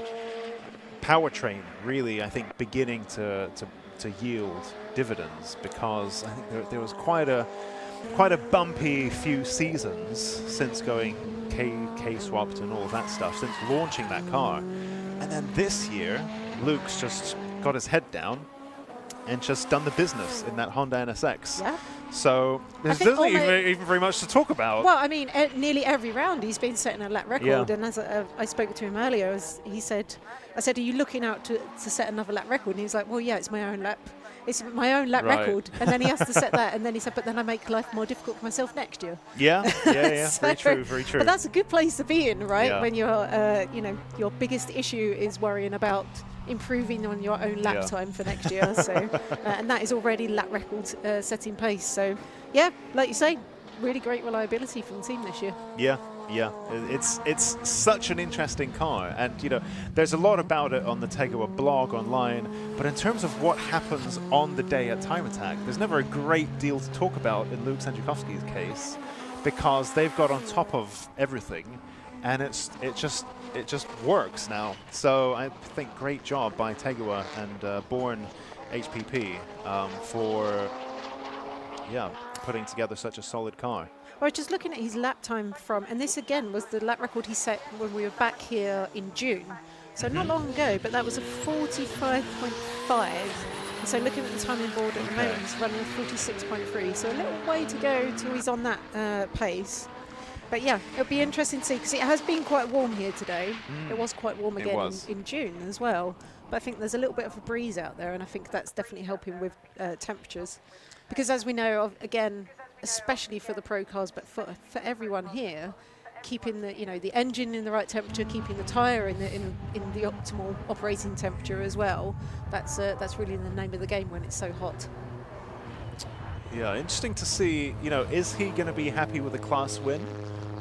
powertrain really, I think, beginning to yield dividends, because I think there was quite a bumpy few seasons since going K-swapped and all of that stuff, since launching that car. And then this year, Luke's just got his head down and just done the business in that Honda NSX. Yeah. So there think doesn't even very much to talk about. Well, I mean, nearly every round he's been setting a lap record, Yeah. and as I spoke to him earlier, he said, I said, are you looking out to set another lap record? And he was like, well, yeah, it's my own lap. It's my own lap Right. record, and then he has to set that, and then he said, but then I make life more difficult for myself next year. Yeah. Very true, very true. But that's a good place to be in, right? Yeah. When you're, your biggest issue is worrying about improving on your own lap Yeah. time for next year. So, and that is already lap record setting pace. So, yeah, like you say, really great reliability from the team this year. Yeah. It's such an interesting car, and there's a lot about it on the Tegawa blog online, but in terms of what happens on the day at Time Attack, there's never a great deal to talk about in Luke Sandrzejkowski's case, because they've got on top of everything, and it just works now. So I think great job by Tegawa and Born HPP for putting together such a solid car. Well, just looking at his lap time and this again was the lap record he set when we were back here in June. So not long ago, but that was a 45.5. And so looking at the timing board at the moment, he's running 46.3. So a little way to go till he's on that pace. But yeah, it'll be interesting to see, because it has been quite warm here today. It was quite warm again in June as well. But I think there's a little bit of a breeze out there, and I think that's definitely helping with temperatures. Because as we know, again, especially for the pro cars, but for everyone here, keeping the engine in the right temperature, keeping the tyre in the optimal operating temperature as well. That's really the name of the game when it's so hot. Yeah, interesting to see. Is he going to be happy with a class win,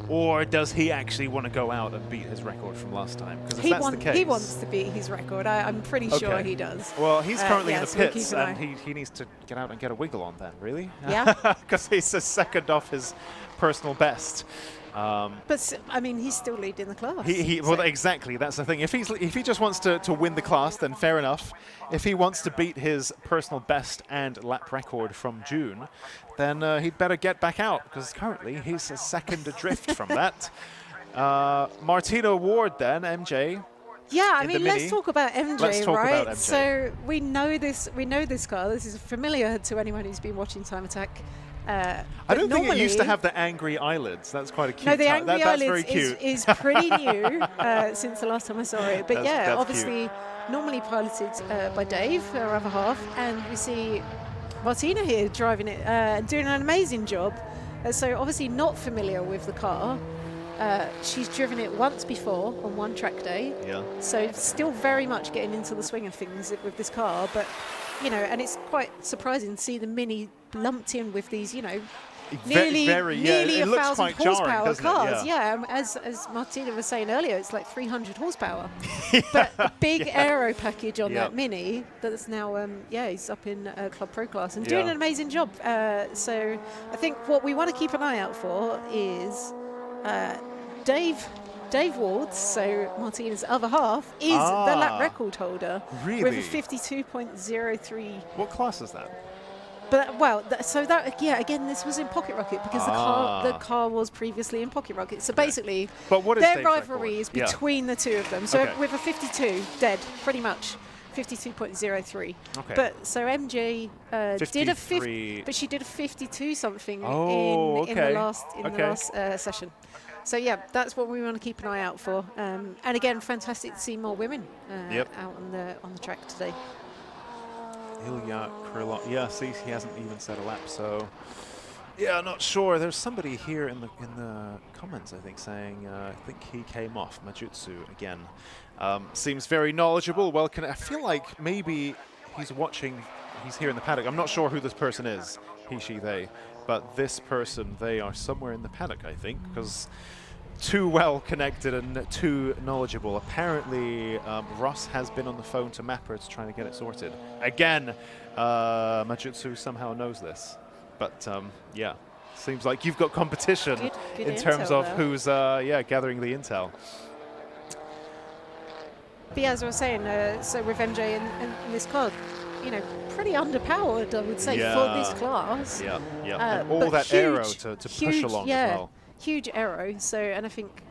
or does he actually want to go out and beat his record from last time? Because if that's the case, he wants to beat his record. I'm pretty sure he does. Well, he's currently in the so pits, and he needs to get out and get a wiggle on then, really. Yeah. Because he's a second off his personal best. But I mean, he's still leading the class. Well, exactly. That's the thing. If he just wants to win the class, then fair enough. If he wants to beat his personal best and lap record from June, then he'd better get back out, because currently he's a second adrift from that. Martino Ward then, MJ. Yeah, I mean, let's talk about MJ, let's talk right? about MJ. So we know this car. This is familiar to anyone who's been watching Time Attack. I don't think it used to have the angry eyelids. That's quite a cute. No, the angry that's very eyelids cute. is pretty new since the last time I saw it. But That's obviously, cute. Normally piloted by Dave, our other half, and we see Martina here driving it and doing an amazing job. So obviously not familiar with the car. She's driven it once before on one track day. Yeah. So still very much getting into the swing of things with this car, but and it's quite surprising to see the Mini lumped in with these, nearly it looks 1,000 quite jarring, horsepower doesn't it? cars. Yeah, as Martina was saying earlier, it's like 300 horsepower. But a big aero package on that Mini that's now, he's up in Club Pro class and doing an amazing job. So I think what we want to keep an eye out for is Dave Ward, so Martina's other half, is the lap record holder with a 52.03. What class is that? But again, this was in Pocket Rocket because the car was previously in Pocket Rocket. So basically, but what is their Dave's rivalry record? is between the two of them. So Okay. with a 52, dead, pretty much. 52.03. Okay. But so MJ did a 53. but she did a 52 something Oh, in the okay. last session. So yeah, that's what we want to keep an eye out for. And again, fantastic to see more women out on the track today. Ilya Krylov. Yeah, see, he hasn't even set a lap, so yeah, not sure. There's somebody here in the comments, I think, saying I think he came off. Majutsu again. Seems very knowledgeable. Well, I feel like maybe he's watching. He's here in the paddock. I'm not sure who this person is. He, she, they. But this person, they are somewhere in the paddock, I think, because too well connected and too knowledgeable. Apparently, Ross has been on the phone to Mapper to try to get it sorted. Again, Majutsu somehow knows this. But yeah, seems like you've got competition Good in terms of there. who's gathering the intel. But yeah, as I was saying, so with MJ and this car, pretty underpowered, I would say, for this class. Yeah, yeah. And all but that huge, aero to push along as well. Huge aero. So, and I think,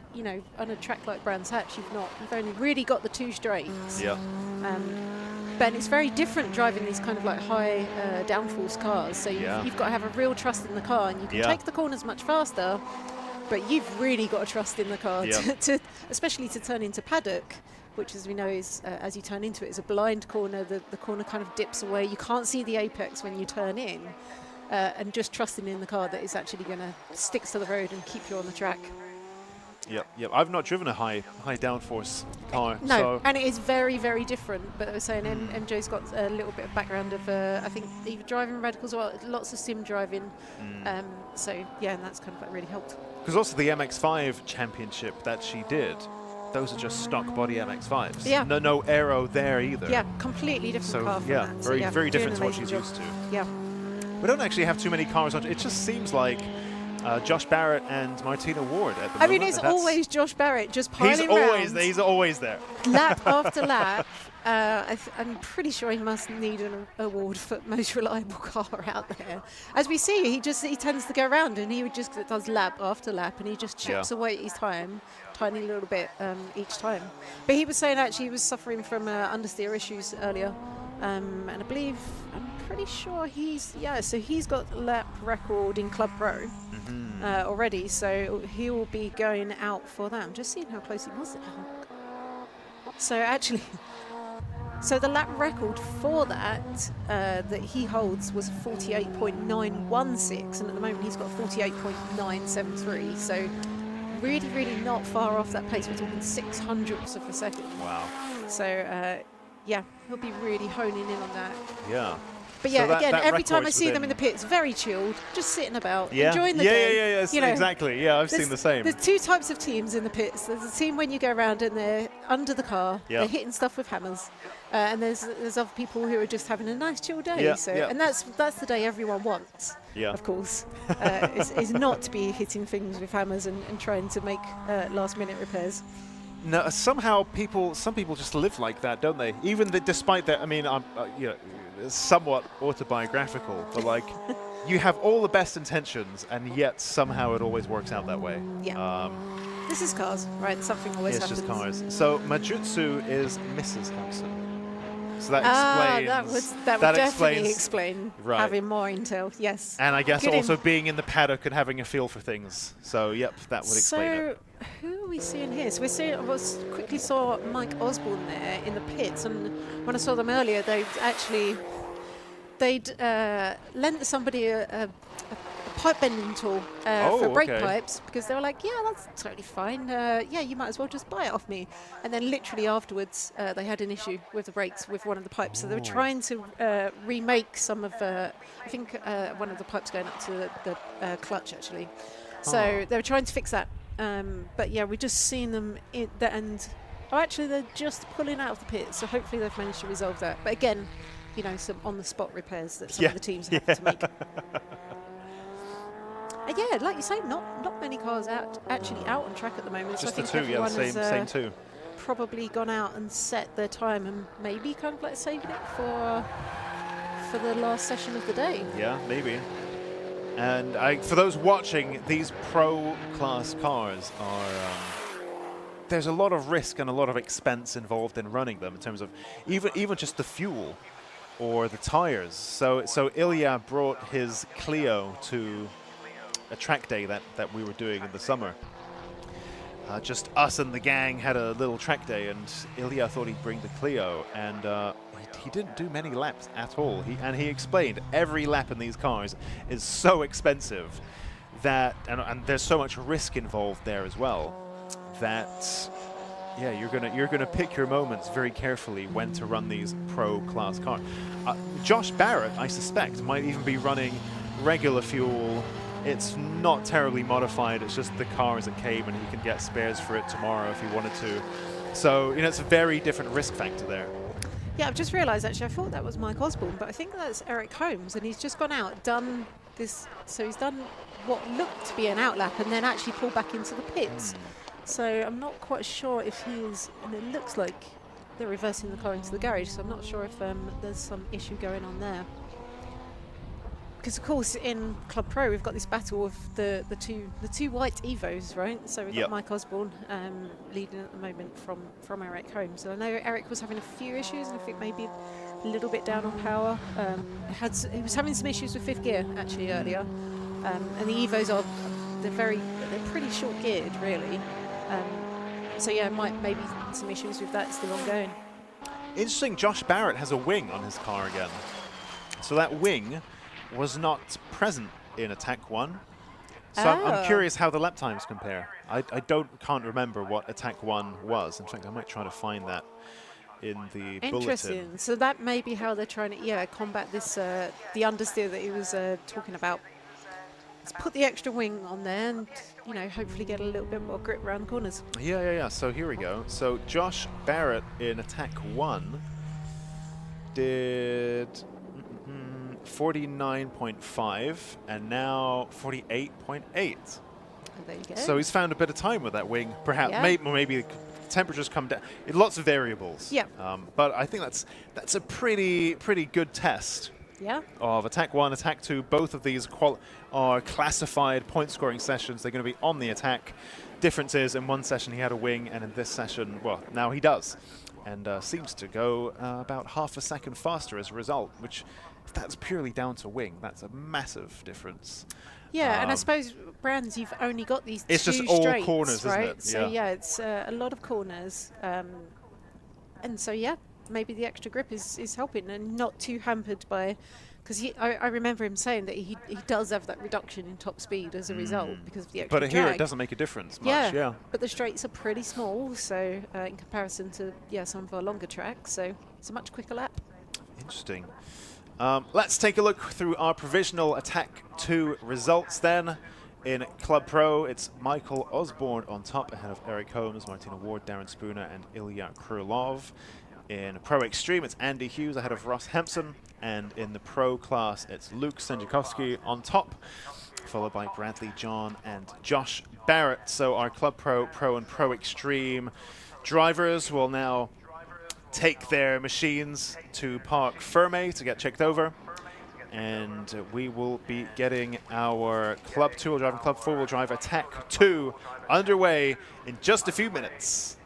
on a track like Brands Hatch, you've only really got the two straights. Yeah. But it's very different driving these kind of like high downforce cars. So you've got to have a real trust in the car, and you can take the corners much faster, but you've really got to trust in the car to especially to turn into paddock, which, as we know, is as you turn into it, is a blind corner. The corner kind of dips away. You can't see the apex when you turn in, and just trusting in the car that it's actually going to stick to the road and keep you on the track. Yep. I've not driven a high downforce car. No, so and it is very, very different. But I was saying, MJ's got a little bit of background of, I think, either driving radicals or lots of sim driving. So yeah, and that's kind of like really helped. Because also the MX-5 championship that she did, those are just stock body MX-5s. Yeah. No aero there either. Yeah, completely different car from that. So, very different to what she's used to. Yeah. We don't actually have too many cars on. It just seems like Josh Barrett and Martina Ward at the moment. I mean, it's always Josh Barrett just piling around. He's always there. Lap after lap. I'm pretty sure he must need an award for most reliable car out there. As we see, he tends to go around and he just does lap after lap, and he just chips away at his time, tiny little bit each time. But he was saying actually he was suffering from understeer issues earlier, and I'm pretty sure so he's got lap record in Club Pro already, so he will be going out for that. I'm just seeing how close he was. So actually, so the lap record for that that he holds was 48.916, and at the moment he's got 48.973. So really, really not far off that pace. We're talking 600ths of a second. Wow. So yeah, he'll be really honing in on that. Yeah. But yeah, so again, every time I see them in the pits, very chilled, just sitting about, enjoying the day. Yeah, you know, exactly. Yeah, I've seen the same. There's two types of teams in the pits. There's a team when you go around and they're under the car, they're hitting stuff with hammers, and there's other people who are just having a nice chill day. And that's the day everyone wants. Yeah. Of course, is not to be hitting things with hammers and trying to make last-minute repairs. No, somehow some people just live like that, don't they? Even despite that, I mean, it's somewhat autobiographical, but like, you have all the best intentions, and yet somehow it always works out that way. Yeah. This is cars, right? Something always happens. It's just cars. So Majutsu is Mrs. Hansen. So that explains. That would definitely explain having more intel. Yes. And I guess also being in the paddock and having a feel for things. So that would explain it. So who are we seeing here? So I quickly saw Mike Osborne there in the pits, and when I saw them earlier, they'd lent somebody a pipe bending tool for brake pipes, because they were like, yeah, that's totally fine. You might as well just buy it off me. And then literally afterwards, they had an issue with the brakes with one of the pipes. So they were trying to remake some of, I think one of the pipes going up to the clutch, actually. So they were trying to fix that. But yeah, we've just seen them in the end. Actually, they're just pulling out of the pit. So hopefully they've managed to resolve that. But again, some on-the-spot repairs that some of the teams have to make. Yeah, like you say, not many cars actually out on track at the moment. Just so I the think two, everyone same two. Probably gone out and set their time and maybe kind of like saving it for the last session of the day. Yeah, maybe. And for those watching, these pro class cars are. There's a lot of risk and a lot of expense involved in running them in terms of even just the fuel or the tires. So Ilya brought his Clio to a track day that we were doing in the summer. Just us and the gang had a little track day, and Ilya thought he'd bring the Clio, and he didn't do many laps at all. He explained every lap in these cars is so expensive that, and there's so much risk involved there as well, that you're gonna pick your moments very carefully when to run these pro class cars. Josh Barrett, I suspect, might even be running regular fuel. It's not terribly modified, it's just the car as it came, and he can get spares for it tomorrow if he wanted to. So, it's a very different risk factor there. Yeah, I've just realised, actually, I thought that was Mike Osborne, but I think that's Eric Holmes, and he's just gone out, done this, so he's done what looked to be an outlap, and then actually pulled back into the pits. So I'm not quite sure if he is, and it looks like they're reversing the car into the garage, so I'm not sure if there's some issue going on there. Because of course in Club Pro we've got this battle of the two white Evos, right? So we've got Mike Osborne leading at the moment from Eric Holmes. So I know Eric was having a few issues, and I think maybe a little bit down on power. He was having some issues with fifth gear actually earlier, and the Evos they're pretty short geared really. So yeah, maybe some issues with that still ongoing. Interesting, Josh Barrett has a wing on his car again. So that wing was not present in Attack 1. So I'm curious how the lap times compare. I can't remember what Attack 1 was. In fact, I might try to find that in the Interesting. bulletin. So that may be how they're trying to combat this, the understeer that he was talking about. Let's put the extra wing on there and, you know, hopefully get a little bit more grip around the corners. Yeah. So here we go. So Josh Barrett in Attack 1 did 49.5 and now 48.8. There you go. So he's found a bit of time with that wing. Perhaps maybe temperatures come down. Lots of variables. Yeah. But I think that's a pretty good test. Yeah. Of Attack 1, Attack 2. Both of these are classified point scoring sessions. They're going to be on the attack. Difference is, in one session he had a wing, and in this session, well, now he does. And seems to go about half a second faster as a result, which, if that's purely down to wing, that's a massive difference. Yeah, and I suppose, Brands, you've only got these it's two just all straights, corners, right? isn't it? So yeah, it's a lot of corners. And so, yeah, maybe the extra grip is helping and not too hampered by, because I remember him saying that he does have that reduction in top speed as a result because of the extra But drag. here it doesn't make a difference much, yeah. But the straights are pretty small, so in comparison to some of our longer tracks, so it's a much quicker lap. Interesting. Let's take a look through our provisional Attack 2 results then. In Club Pro, it's Michael Osborne on top ahead of Eric Holmes, Martina Ward, Darren Spooner, and Ilya Krylov. In Pro Extreme, it's Andy Hughes ahead of Ross Hempson. And in the Pro class, it's Luke Senjakovsky on top, followed by Bradley John and Josh Barrett. So our Club Pro, Pro, and Pro Extreme drivers will now take their machines to Parc Fermé to get checked over. And we will be getting our Club 2-wheel drive and Club 4-wheel drive Attack 2 underway in just a few minutes.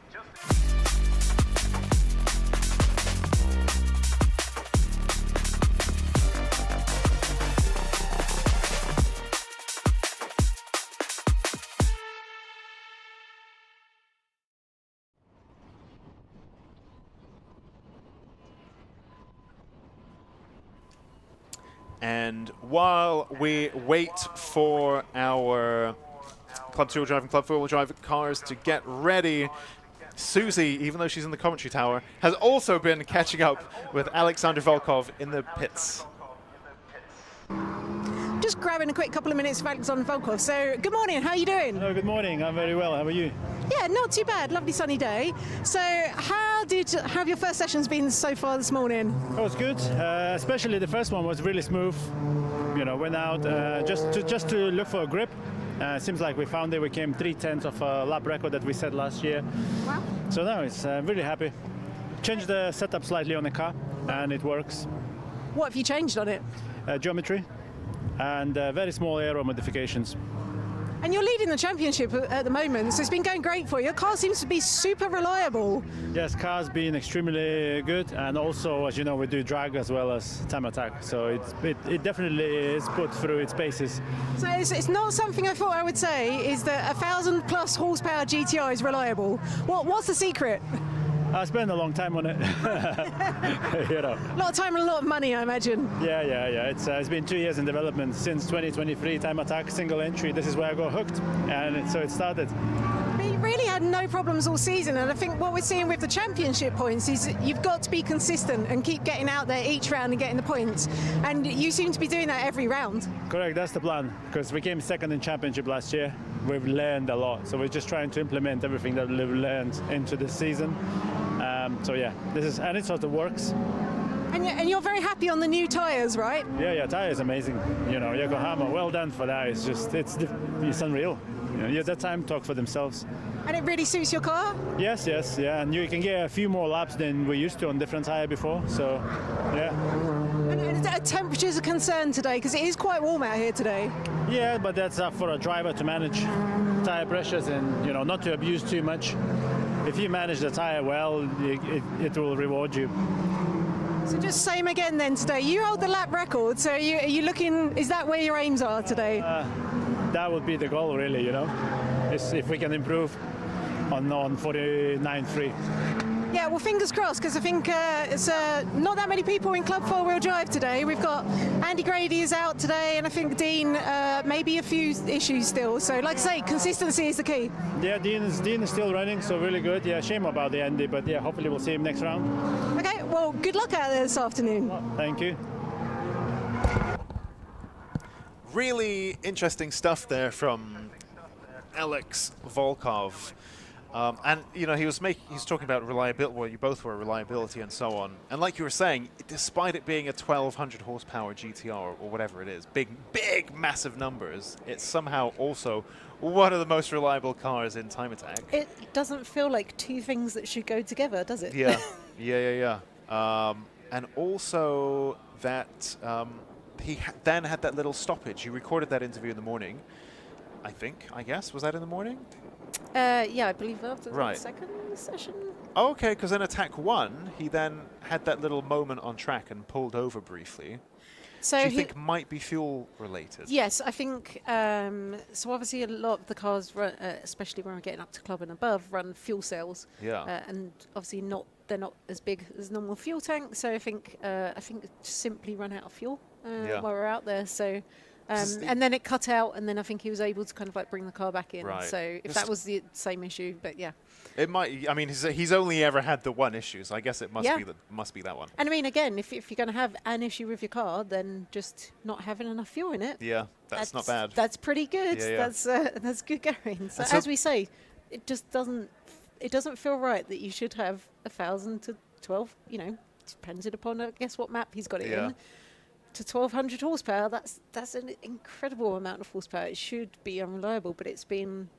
And while we wait for our Club 2-wheel drive and Club 4-wheel drive cars to get ready, Susie, even though she's in the commentary tower, has also been catching up with Alexander Volkov in the pits. Just grabbing a quick couple of minutes of Alexander Volkov. So, good morning, how are you doing? Hello, good morning, I'm very well, how are you? Yeah, not too bad, lovely sunny day. So, how have your first sessions been so far this morning? It was good, especially the first one was really smooth. You know, went out just to look for a grip. Seems like we found it, we came 3/10 of a lap record that we set last year. Wow. So now it's really happy. Changed the setup slightly on the car and it works. What have you changed on it? Geometry and very small aero modifications. And you're leading the championship at the moment, so it's been going great for you. Your car seems to be super reliable. Yes, car's been extremely good, and also, as you know, we do drag as well as time attack, so it definitely is put through its paces. So it's not something I thought I would say, is that 1,000+ horsepower GTI is reliable. What's the secret? I spent a long time on it. You know. A lot of time and a lot of money, I imagine. Yeah. It's been 2 years in development since 2023. Time attack, single entry. This is where I got hooked, and so it started. But you really had no problems all season, and I think what we're seeing with the championship points is you've got to be consistent and keep getting out there each round and getting the points. And you seem to be doing that every round. Correct, that's the plan. Because we came second in championship last year. We've learned a lot, so we're just trying to implement everything that we've learned into this season. So yeah, and it sort of works. And you're very happy on the new tyres, right? Yeah, tyres amazing. You know, Yokohama, well done for that. It's just, it's unreal. You know, that time talk for themselves. And it really suits your car? Yes, yeah, and you can get a few more laps than we used to on different tyre before, so yeah. And temperatures are concerned today, because it is quite warm out here today. Yeah, but that's up for a driver to manage tyre pressures and, you know, not to abuse too much. If you manage the tyre well, it will reward you. So just same again then today. You hold the lap record, so are you looking, is that where your aims are today? That would be the goal, really, you know, is if we can improve on 49.3. Yeah, well, fingers crossed, because I think it's not that many people in Club 4-wheel drive today. We've got Andy Grady is out today, and I think Dean, maybe a few issues still. So, like I say, consistency is the key. Yeah, Dean is still running, so really good. Yeah, shame about the Andy, but yeah, hopefully we'll see him next round. Okay, well, good luck out there this afternoon. Thank you. Really interesting stuff there from Alex Volkov. And you know, he's talking about reliability. Well, you both were reliability and so on. And like you were saying, despite it being a 1200 horsepower GTR or whatever it is, big, massive numbers, it's somehow also one of the most reliable cars in Time Attack. It doesn't feel like two things that should go together, does it? Yeah, yeah. And also that he then had that little stoppage. You recorded that interview in the morning, I guess. Was that in the morning? Yeah, I believe after right. the second session. Oh, okay, because in Attack 1, he then had that little moment on track and pulled over briefly. So do you think might be fuel related? Yes, I think, so obviously a lot of the cars, run, especially when we're getting up to club and above, run fuel cells. Yeah. And obviously they're not as big as normal fuel tank, so I think just simply run out of fuel while we're out there. So. And then it cut out, and then I think he was able to kind of like bring the car back in. Right. So if that was the same issue, but yeah. It might. I mean, he's only ever had the one issue, so I guess it must be that one. And I mean, again, if you're going to have an issue with your car, then just not having enough fuel in it. Yeah, that's not bad. That's pretty good. Yeah. That's good going. So as we say, it just doesn't feel right that you should have 1,000 to 12. You know, depending upon I guess what map he's got it in. To 1,200 horsepower, that's an incredible amount of horsepower. It should be unreliable, but it's been,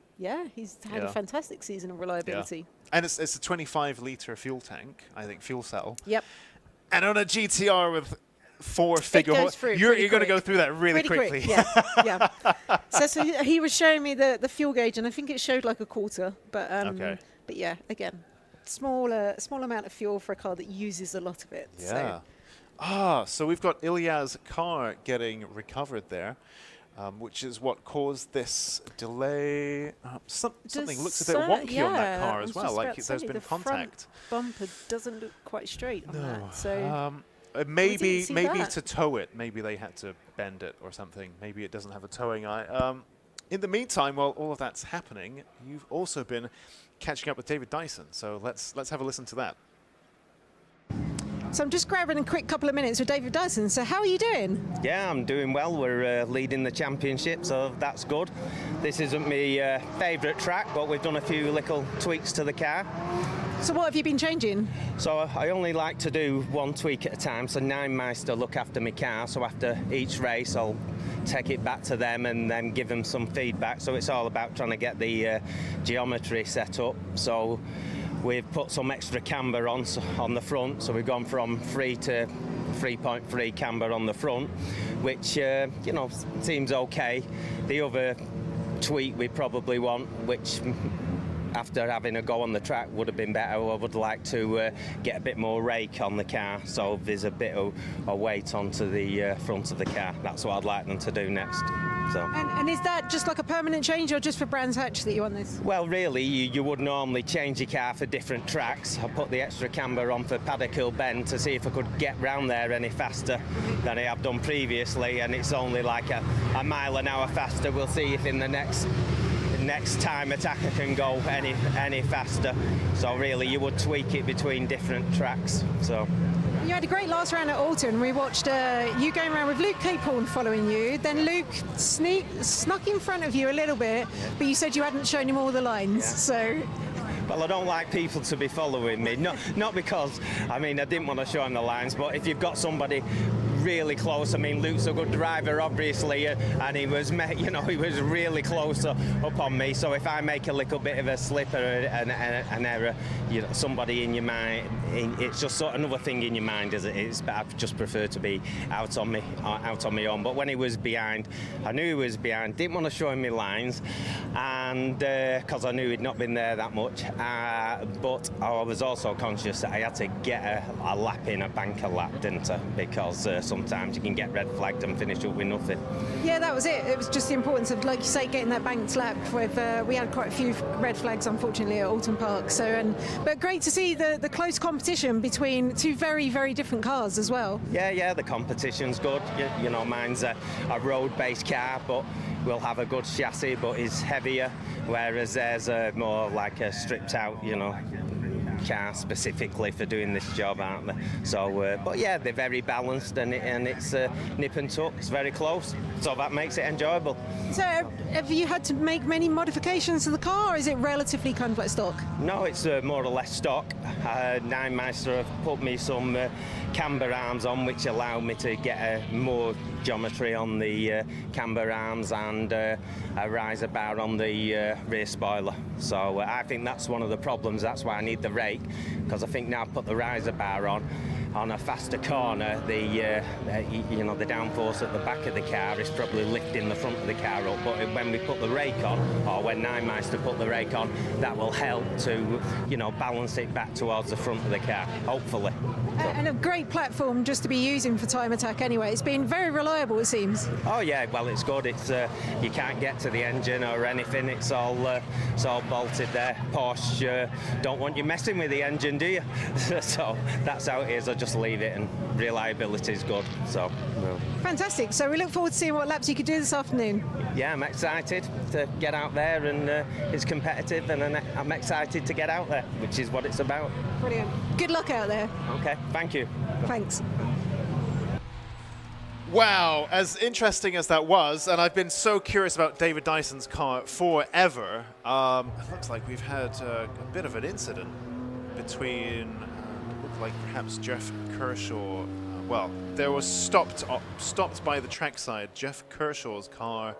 he's had a fantastic season of reliability. Yeah. And it's a 25-litre fuel tank, I think, fuel cell. Yep. And on a GTR with 4 figure horsepower, you're going to go through that really quickly. Quick. Yeah. So he was showing me the fuel gauge, and I think it showed like a quarter. But but yeah, again, small amount of fuel for a car that uses a lot of it. Yeah. So. So we've got Ilya's car getting recovered there, which is what caused this delay. Something looks a bit wonky on that car as well, like there's been contact. The front bumper doesn't look quite straight on that. So maybe to tow it, maybe they had to bend it or something. Maybe it doesn't have a towing eye. In the meantime, while all of that's happening, you've also been catching up with David Dyson. So let's have a listen to that. So I'm just grabbing a quick couple of minutes with David Dyson. So how are you doing? Yeah, I'm doing well. We're leading the championship, so that's good. This isn't my favourite track, but we've done a few little tweaks to the car. So what have you been changing? So I only like to do one tweak at a time. So Nine Meister look after my car. So after each race, I'll take it back to them and then give them some feedback. So it's all about trying to get the geometry set up. So we've put some extra camber on the front, so we've gone from 3 to 3.3 camber on the front, which seems okay. The other tweak we probably want, which after having a go on the track would have been better, I would like to get a bit more rake on the car, so there's a bit of a weight onto the front of the car. That's what I'd like them to do next. So. And is that just like a permanent change, or just for Brands Hatch that you want this? Well, really, you would normally change your car for different tracks. I put the extra camber on for Paddock Hill Bend to see if I could get round there any faster than I have done previously, and it's only like a mile an hour faster. We'll see if in the next Time Attack I can go any faster. So really, you would tweak it between different tracks. So. You had a great last round at Alton. We watched you going around with Luke Capehorn following you. Then Luke snuck in front of you a little bit, but you said you hadn't shown him all the lines. So. Well, I don't like people to be following me. Not because, I didn't want to show him the lines, but if you've got somebody really close. I mean, Luke's a good driver, obviously, and he was, you know, he was really close up on me. So if I make a little bit of a slip or an error, you know, somebody in your mind, it's just sort of another thing in your mind as it is. But I just prefer to be out on my own. But when he was behind, I knew he was behind. Didn't want to show him my lines, and because I knew he'd not been there that much. But I was also conscious that I had to get a lap in, a banker lap, didn't I? Because sometimes you can get red flagged and finish up with nothing. Yeah, that was it. It was just the importance of, like you say, getting that banked lap. With we had quite a few red flags, unfortunately, at Alton Park. So, but great to see the close competition between two very, very different cars as well. Yeah, the competition's good. You know, mine's a road-based car, but will have a good chassis, but is heavier, whereas there's more like a stripped-out, you know, car specifically for doing this job, aren't they? So, but yeah, they're very balanced, and it's nip and tuck. It's very close, so that makes it enjoyable. So, have you had to make many modifications to the car, or is it relatively kind of like stock? No, it's more or less stock. Nine Meister have put me some camber arms on, which allow me to get more geometry on the camber arms and a riser bar on the rear spoiler. So I think that's one of the problems. That's why I need the rake, because I think now I put the riser bar on a faster corner, you know, the downforce at the back of the car is probably lifting the front of the car up. But when we put the rake on, or when Nine Meister put the rake on, that will help to, you know, balance it back towards the front of the car, hopefully. And a great platform just to be using for time attack anyway. It's been very reliable, it seems. Oh yeah, well it's good. It's you can't get to the engine or anything. It's all bolted there. Porsche don't want you messing with the engine, do you? So that's how it is. I just leave it, and reliability is good. So. No. Fantastic. So we look forward to seeing what laps you could do this afternoon. Yeah, I'm excited to get out there, and it's competitive, and I'm excited to get out there, which is what it's about. Brilliant. Good luck out there. Okay, thank you. Thanks. Wow, as interesting as that was, and I've been so curious about David Dyson's car forever, it looks like we've had a bit of an incident between, looked like perhaps Jeff Kershaw. Well, there was stopped by the trackside, Jeff Kershaw's car,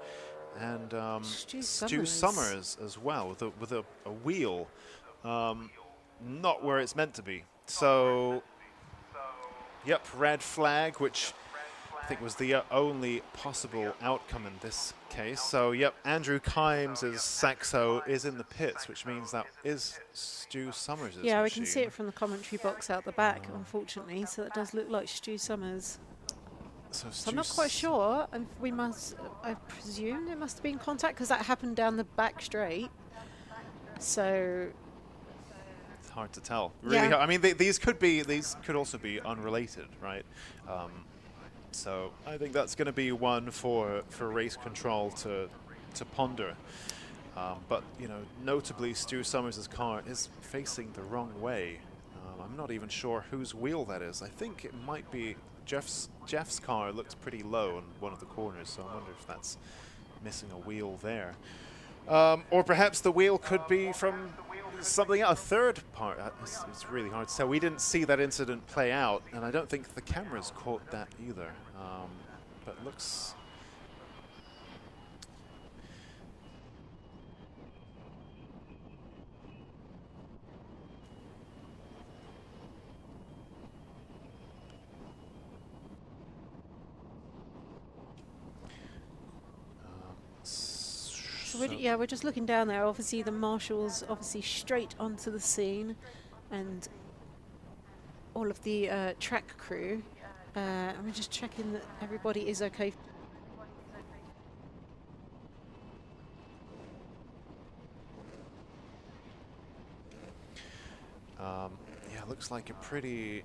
and Stu Summers as well, with a wheel not where it's meant to be. So, yep, red flag, which I think was the only possible outcome in this case. So, yep, Andrew Kimes' Saxo is in the pits, which means that is Stu Summers' Yeah, we machine. can see it from the commentary box out the back, unfortunately. So that does look like Stu Summers. So I'm not quite sure. I presume it must have been contact, because that happened down the back straight. So it's hard to tell. Really yeah. hard. I mean, these could also be unrelated, right? So I think that's going to be one for race control to ponder. But you know, notably, Stu Summers' car is facing the wrong way. I'm not even sure whose wheel that is. I think it might be Jeff's car. Looks pretty low on one of the corners, so I wonder if that's missing a wheel there. Or perhaps the wheel could be from something else, a third part. It's really hard to tell. We didn't see that incident play out, and I don't think the cameras caught that either. But it looks... So we're just looking down there. Obviously, the marshals straight onto the scene, and all of the track crew. I'm just checking that everybody is okay. Yeah, it looks like a pretty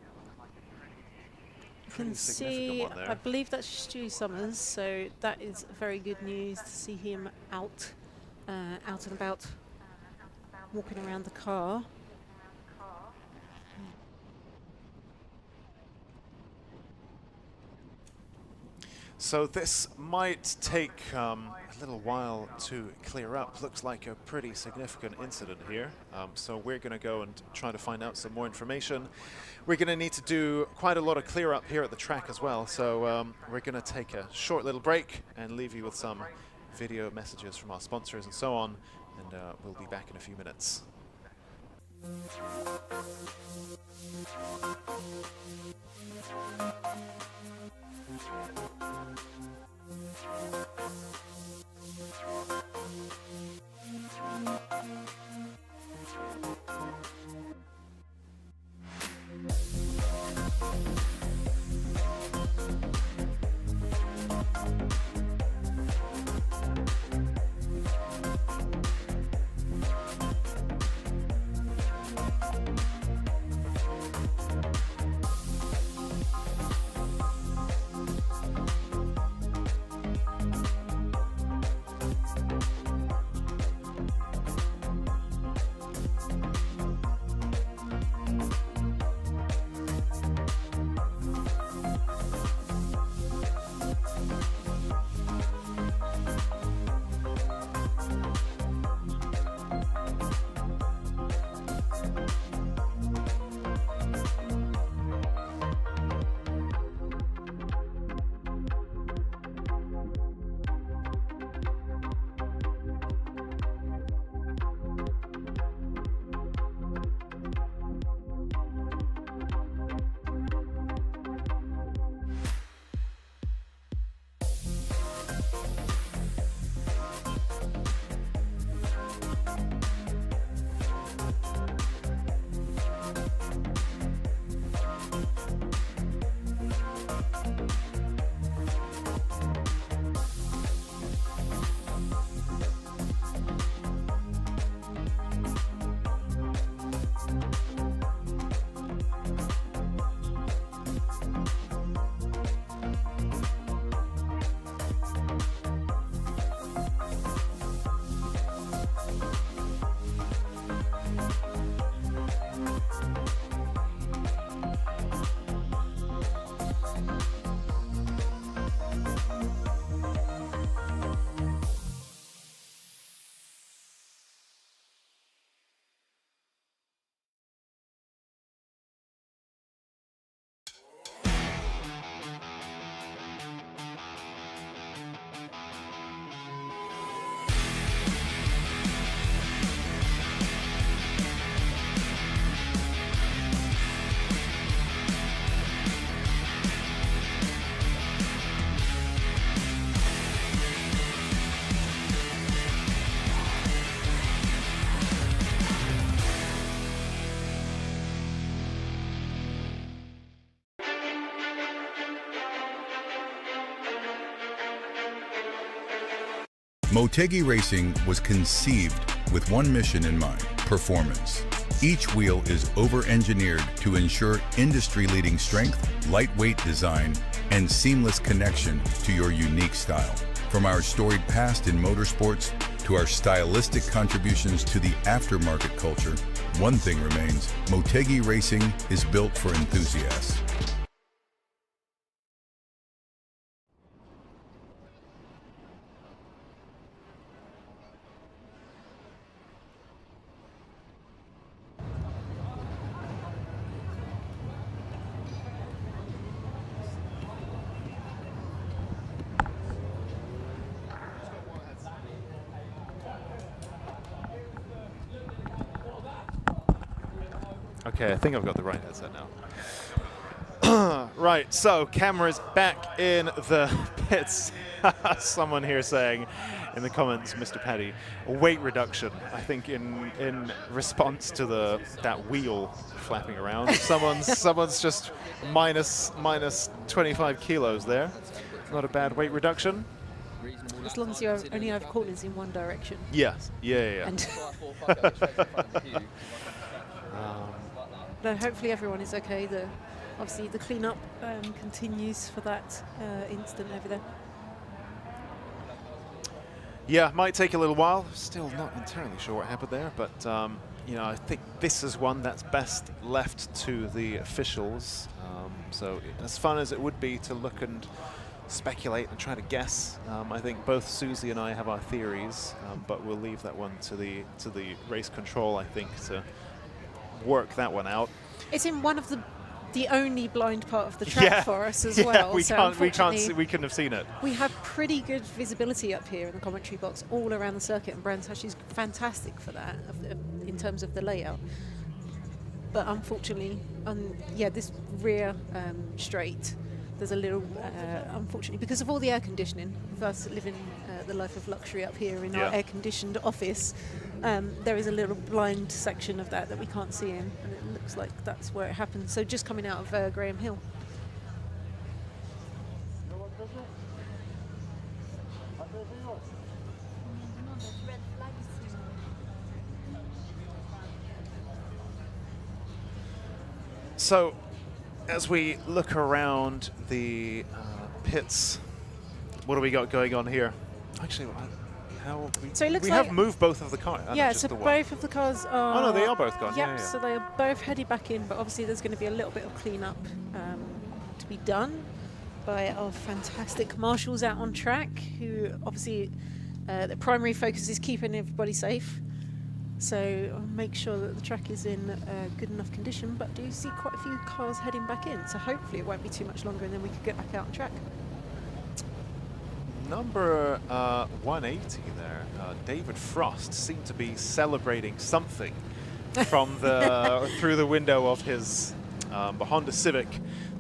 You can see, I believe that's Stu Summers, so that is very good news to see him out and about, walking around the car. So this might take a little while to clear up. Looks like a pretty significant incident here. So we're going to go and try to find out some more information. We're going to need to do quite a lot of clear up here at the track as well. So we're going to take a short little break and leave you with some video messages from our sponsors and so on. And we'll be back in a few minutes. Motegi Racing was conceived with one mission in mind: performance. Each wheel is over-engineered to ensure industry-leading strength, lightweight design, and seamless connection to your unique style. From our storied past in motorsports to our stylistic contributions to the aftermarket culture, one thing remains: Motegi Racing is built for enthusiasts. Okay, I think I've got the right headset now. Right, so cameras back in the pits. Someone here saying in the comments, Mr. Paddy, weight reduction. I think in response to that wheel flapping around. someone's just minus 25 kilos there. Not a bad weight reduction. As long as you only have corners in one direction. Yes, yeah. And no, hopefully everyone is okay. Obviously the clean-up continues for that incident over there. Yeah, might take a little while. Still not entirely sure what happened there, but you know, I think this is one that's best left to the officials. So as fun as it would be to look and speculate and try to guess. I think both Susie and I have our theories, but we'll leave that one to the race control, I think, to work that one out. It's in one of the only blind part of the track for us as well. We so we couldn't have seen it. We have pretty good visibility up here in the commentary box all around the circuit, and Brands Hatch is fantastic for that in terms of the layout. But unfortunately, this rear straight, there's a little, unfortunately, because of all the air conditioning, of us living the life of luxury up here in our air-conditioned office, there is a little blind section of that we can't see in, and it looks like that's where it happened. So just coming out of Graham Hill. So, as we look around the pits, what do we got going on here? Actually, So it looks we like have moved both of the cars. Yeah, so both of the cars are... Oh, no, they are both gone. Yep, Yeah. so they are both headed back in, but obviously there's going to be a little bit of clean-up to be done by our fantastic marshals out on track, who obviously the primary focus is keeping everybody safe. So I'll make sure that the track is in good enough condition, but do see quite a few cars heading back in, so hopefully it won't be too much longer and then we could get back out on track. Number 180 there, David Frost, seemed to be celebrating something from the through the window of his Honda Civic,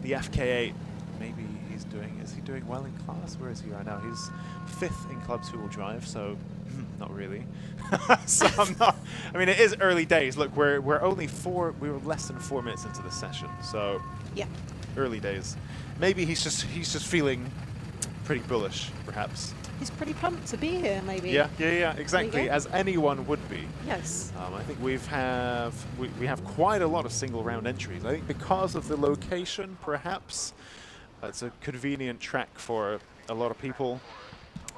the FK8. Maybe is he doing well in class? Where is he right now? He's 5th in Club 2-wheel drive, so not really. So I'm not. I mean, it is early days. Look, we're only we were less than 4 minutes into the session, so yeah, early days. Maybe he's just feeling pretty bullish, perhaps. He's pretty pumped to be here, maybe. Yeah, exactly, as anyone would be. Yes. I think we have quite a lot of single round entries. I think because of the location, perhaps it's a convenient track for a lot of people.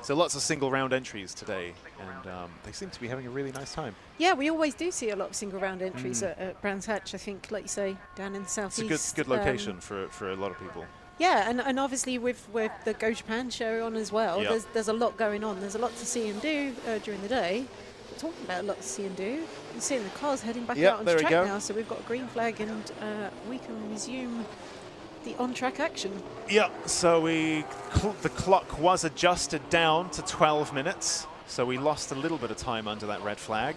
So lots of single round entries today, and they seem to be having a really nice time. Yeah, we always do see a lot of single round entries at Brands Hatch. I think, like you say, down in the southeast. It's a good location for a lot of people. Yeah, and obviously with the Go Japan show on as well, there's a lot going on. There's a lot to see and do during the day. We're talking about a lot to see and do. You're seeing the cars heading back out on the track now, so we've got a green flag and we can resume the on-track action. Yeah, so the clock was adjusted down to 12 minutes, so we lost a little bit of time under that red flag.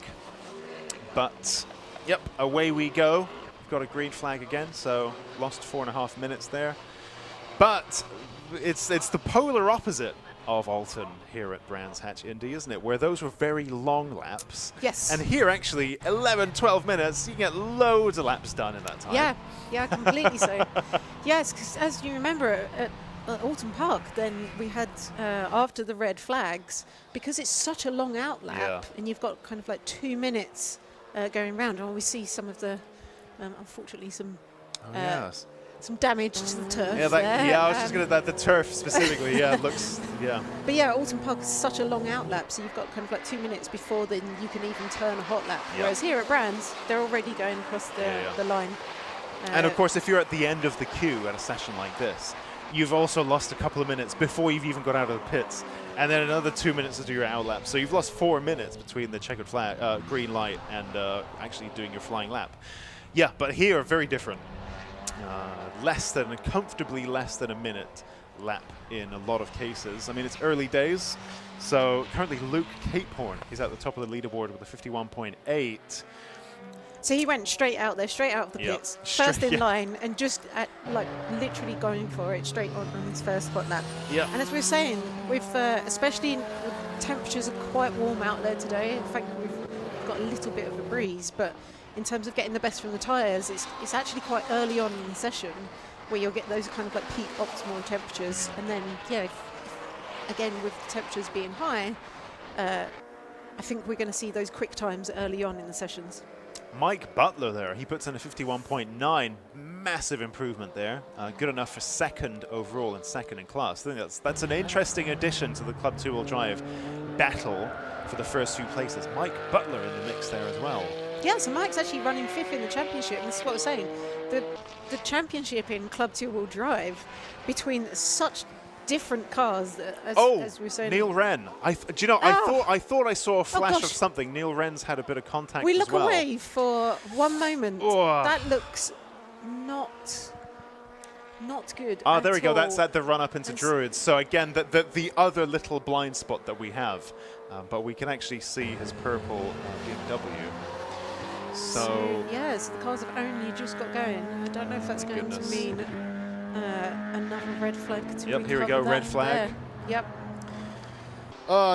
But, yep, away we go. We've got a green flag again, so lost 4.5 minutes there. But it's the polar opposite of Alton here at Brands Hatch Indy, isn't it? Where those were very long laps. Yes. And here, actually, 11, 12 minutes, you can get loads of laps done in that time. Yeah, completely so. Yes, because as you remember at Alton Park, then we had, after the red flags, because it's such a long out lap, and you've got kind of like 2 minutes going round, and we see some of the, unfortunately, some damage to the turf. I was just going to the turf specifically. Looks. But yeah, Alton Park is such a long out lap, so you've got kind of like 2 minutes before then you can even turn a hot lap. Whereas here at Brands, they're already going across the line. And of course, if you're at the end of the queue at a session like this, you've also lost a couple of minutes before you've even got out of the pits, and then another 2 minutes to do your out lap. So you've lost 4 minutes between the checkered flag, green light, and actually doing your flying lap. Yeah, but here, very different. Comfortably less than a minute lap in a lot of cases. I mean, it's early days. So currently Luke Capehorn, he's at the top of the leaderboard with a 51.8. So he went straight out there, straight out of the pits, first in line, and just literally going for it straight on his first hot lap. Yeah. And as we were saying, especially temperatures are quite warm out there today. In fact, we've got a little bit of a breeze, but in terms of getting the best from the tyres, it's actually quite early on in the session where you'll get those kind of like peak optimal temperatures. And then, again, with the temperatures being high, I think we're going to see those quick times early on in the sessions. Mike Butler there, he puts in a 51.9, massive improvement there. Good enough for second overall and second in class. I think that's an interesting addition to the Club 2-wheel drive battle for the first few places. Mike Butler in the mix there as well. Yeah, so Mike's actually running 5th in the championship, and this is what I was saying. The championship in Club 2-wheel drive, between such different cars. As we were saying. Neil Wren. Do you know? I thought I saw a flash of something. Neil Wren's had a bit of contact. We as look well. away for one moment. Oh. That looks not good. Ah, there we go. all. That's at the run up into Druids. So again, the other little blind spot that we have, but we can actually see his purple BMW. So yeah, so the cars have only just got going. I don't know if that's going to mean another red flag to Yep, here we go, red flag. There. Yep.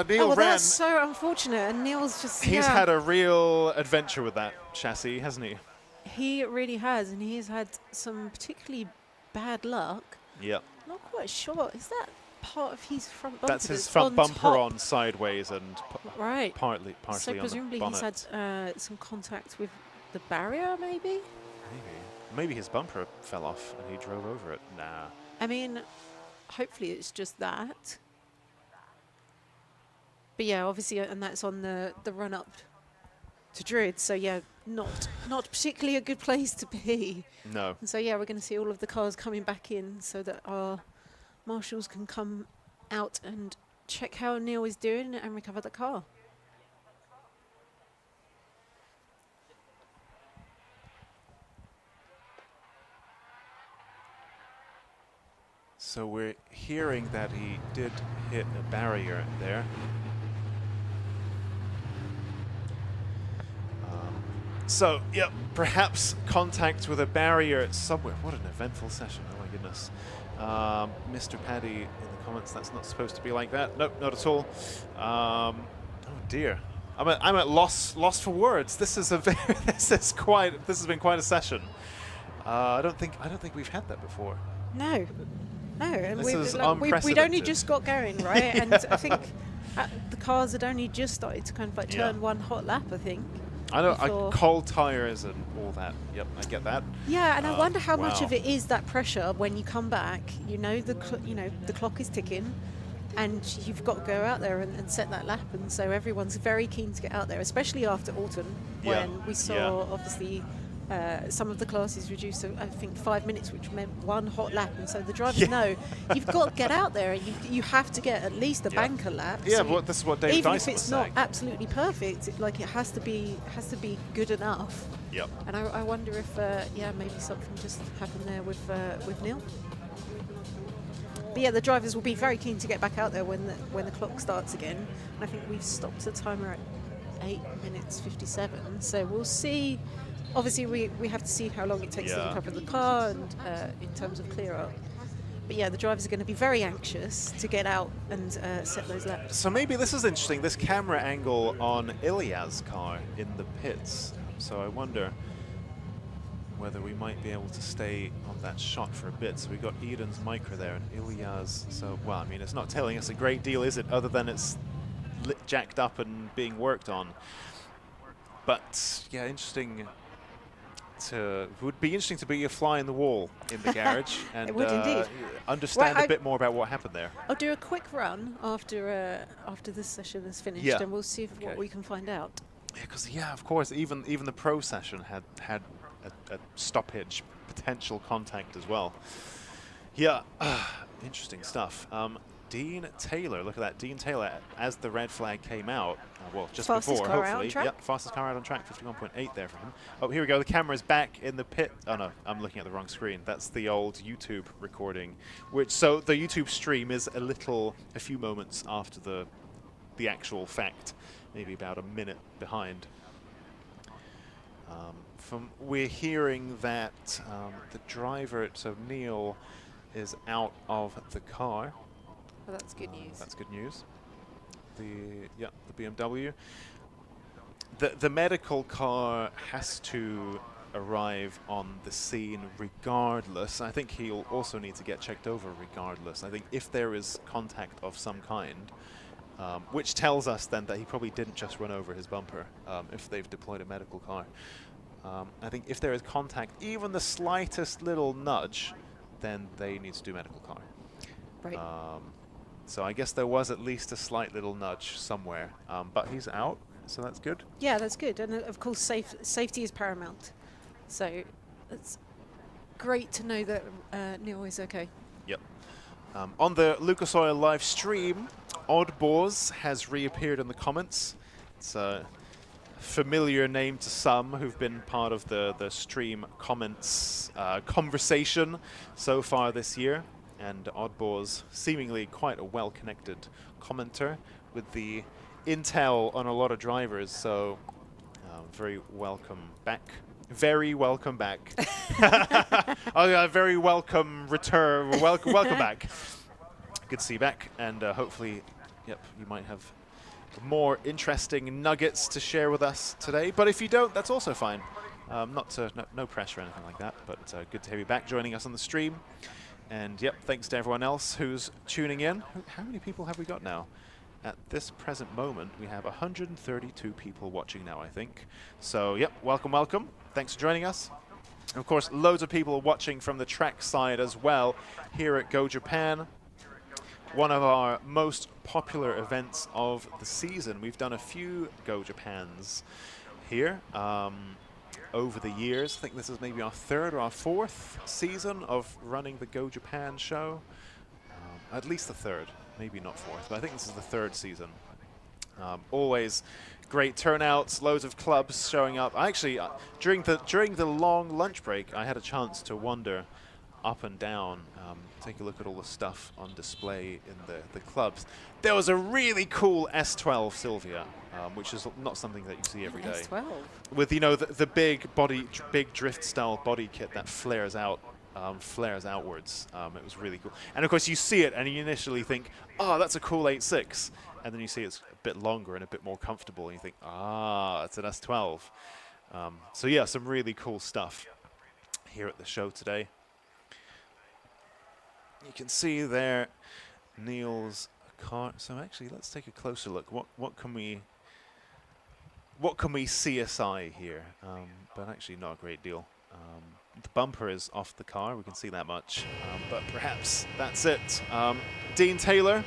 Neil well, Wren. that's so unfortunate, and Neil's just... He's had a real adventure with that chassis, hasn't he? He really has, and he's had some particularly bad luck. Yep. Not quite sure. Is that part of his front bumper? That's his front bumper on sideways and right. partly so on the presumably bonnet. he's had some contact with the barrier, maybe? Maybe his bumper fell off and he drove over it. Nah. I mean, hopefully it's just that. But yeah, obviously, and that's on the run up to Druid. So yeah, not particularly a good place to be. No. And so yeah, we're going to see all of the cars coming back in so that our marshals can come out and check how Neil is doing and recover the car. So we're hearing that he did hit a barrier there. So, yep, perhaps contact with a barrier somewhere. What an eventful session, oh my goodness. Mr. Paddy in the comments, that's not supposed to be like that. Nope, not at all. Oh dear. I'm at loss for words. This is this has been quite a session. I don't think we've had that before. No, and This we'd is only unprecedented. just got going, right? And I think the cars had only just started to kind of like turn one hot lap, I think. I know, before- cold tires and all that. Yep, I get that. Yeah, and I wonder how much wow. of it is that pressure when you come back. You know the clock is ticking, and you've got to go out there and set that lap. And so everyone's very keen to get out there, especially after autumn, Yeah, when we saw yeah. obviously some of the classes reduced to I think 5 minutes, which meant one hot lap. And so the drivers know you've got to get out there, and you have to get at least a banker lap. Yeah, So but this is what Dave even Dyson if it's was not saying. absolutely perfect, it has to be good enough. Yep. And I wonder if maybe something just happened there with Neil. But yeah, the drivers will be very keen to get back out there when the clock starts again. And I think we've stopped the timer at 8 minutes 57. So we'll see. Obviously, we have to see how long it takes to recover the car and in terms of clear up. But yeah, the drivers are going to be very anxious to get out and set those laps. So maybe this is interesting, this camera angle on Ilya's car in the pits. So I wonder whether we might be able to stay on that shot for a bit. So we've got Eden's Micra there and Ilya's. So, well, I mean, it's not telling us a great deal, is it, other than it's jacked up and being worked on. But, yeah, would be interesting to be a fly in the wall in the garage and It would indeed. understand Well, a bit more about what happened there. I'll do a quick run after this session is finished, Yeah. and we'll see what we can find out. Yeah, because of course, even the pro session had a stoppage potential contact as well. Yeah, interesting stuff. Dean Taylor, look at that. Dean Taylor, as the red flag came out, well, just Fastest before, car out on hopefully. track. Yep, fastest car out on track, 51.8 there for him. Oh, here we go. The camera's back in the pit. Oh, no, I'm looking at the wrong screen. That's the old YouTube recording, so the YouTube stream is a few moments after the actual fact, maybe about a minute behind. We're hearing that the driver, so Neil, is out of the car. Well, that's good news. That's good news. The BMW. The medical car has to arrive on the scene regardless. I think he'll also need to get checked over regardless. I think if there is contact of some kind, which tells us then that he probably didn't just run over his bumper if they've deployed a medical car. I think if there is contact, even the slightest little nudge, then they need to do medical car. Right. So I guess there was at least a slight little nudge somewhere, but he's out, so that's good. Yeah, that's good, and of course safety is paramount. So it's great to know that Neil is okay. Yep. On the Lucas Oil live stream, Oddbores has reappeared in the comments. It's a familiar name to some who've been part of the stream comments conversation so far this year. And Oddbores, seemingly quite a well-connected commenter with the intel on a lot of drivers, so very welcome back. Very welcome back. Oh, yeah, very welcome return. Welcome back. Good to see you back, and hopefully, yep, you might have more interesting nuggets to share with us today. But if you don't, that's also fine. No pressure or anything like that. But good to have you back, joining us on the stream. And yep, thanks to everyone else who's tuning in. How many people have we got now? At this present moment, we have 132 people watching now, I think. So, yep, welcome, welcome. Thanks for joining us. And of course, loads of people are watching from the track side as well here at Go Japan. One of our most popular events of the season. We've done a few Go Japans here over the years. I think this is maybe our third or our fourth season of running the Go Japan show. At least the third. Maybe not fourth, but I think this is the third season. Always great turnouts, loads of clubs showing up. Actually, during the long lunch break, I had a chance to wander up and down, take a look at all the stuff on display in the clubs. There was a really cool S12 Sylvia, which is not something that you see every day. S12? With, you know, the big drift style body kit that flares out. Flares outwards. It was really cool. And of course you see it and you initially think, oh, that's a cool 8.6. And then you see it's a bit longer and a bit more comfortable and you think, ah, it's an S12. So yeah, some really cool stuff here at the show today. You can see there Neil's car. So actually, let's take a closer look. What can we CSI here? But actually not a great deal. The bumper is off the car, we can see that much, but perhaps that's it. Dean Taylor.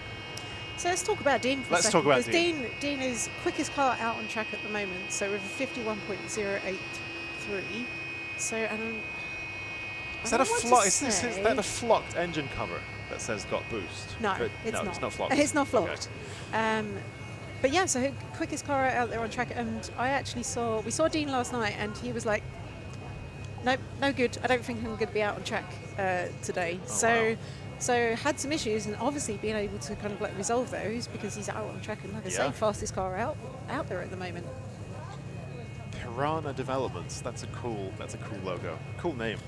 So let's talk about Dean for a second. Let's talk about Dean. Dean is quickest car out on track at the moment, so with a 51.083. So, Is that a flocked engine cover that says got boost? No, it's not flocked. It's not flocked. Okay. But yeah, so quickest car out there on track, and we saw Dean last night, and he was like, nope, no good. I don't think I'm going to be out on track today. Oh, So had some issues, and obviously being able to kind of like resolve those because he's out on track and, like I say, fastest car out there at the moment. Piranha Developments. That's a cool logo. Cool name.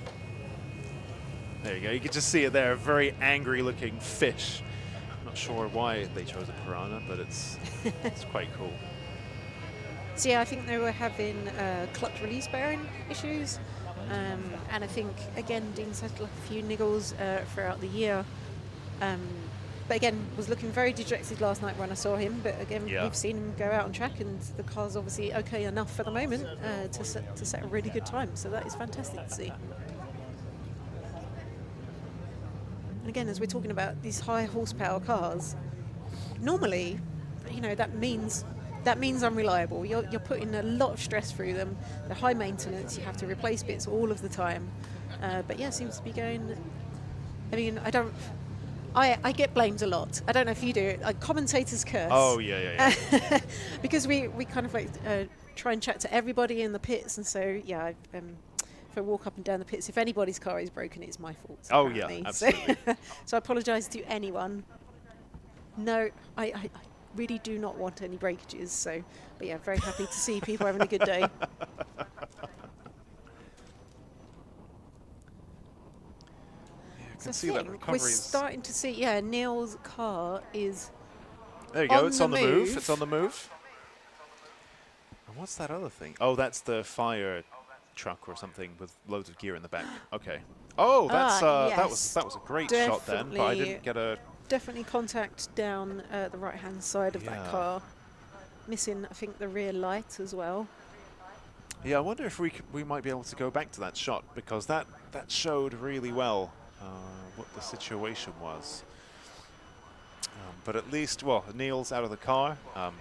There you go. You can just see it there. A very angry-looking fish. I'm not sure why they chose a piranha, but it's quite cool. So yeah, I think they were having clutch release bearing issues. And I think, again, Dean's had like a few niggles throughout the year. But again, was looking very dejected last night when I saw him. But again, we've seen him go out on track, and the car's obviously okay enough for the moment to set a really good time. So that is fantastic to see. And again, as we're talking about these high horsepower cars, normally, you know, that means unreliable. You're putting a lot of stress through them. They're high maintenance. You have to replace bits all of the time. But yeah, seems to be going. I mean, I get blamed a lot. I don't know if you do. Commentators curse. Oh yeah. Because we kind of like try and chat to everybody in the pits, and so yeah. If I walk up and down the pits, if anybody's car is broken, it's my fault. Oh apparently. yeah, absolutely. So I apologise to anyone. No, I really do not want any breakages. So, but yeah, very happy to see people having a good day. You can see that recovery. We're starting to see, Neil's car is. There you go. It's on the move. It's on the move. And what's that other thing? Oh, that's the fire truck or something with loads of gear in the back. Okay. Oh, that's yes. that was a great shot then, but I didn't get a. Definitely contact down the right-hand side of that car. Missing, I think, the rear light as well. Yeah, I wonder if we might be able to go back to that shot, because that showed really well what the situation was. But at least, well, Neil's out of the car.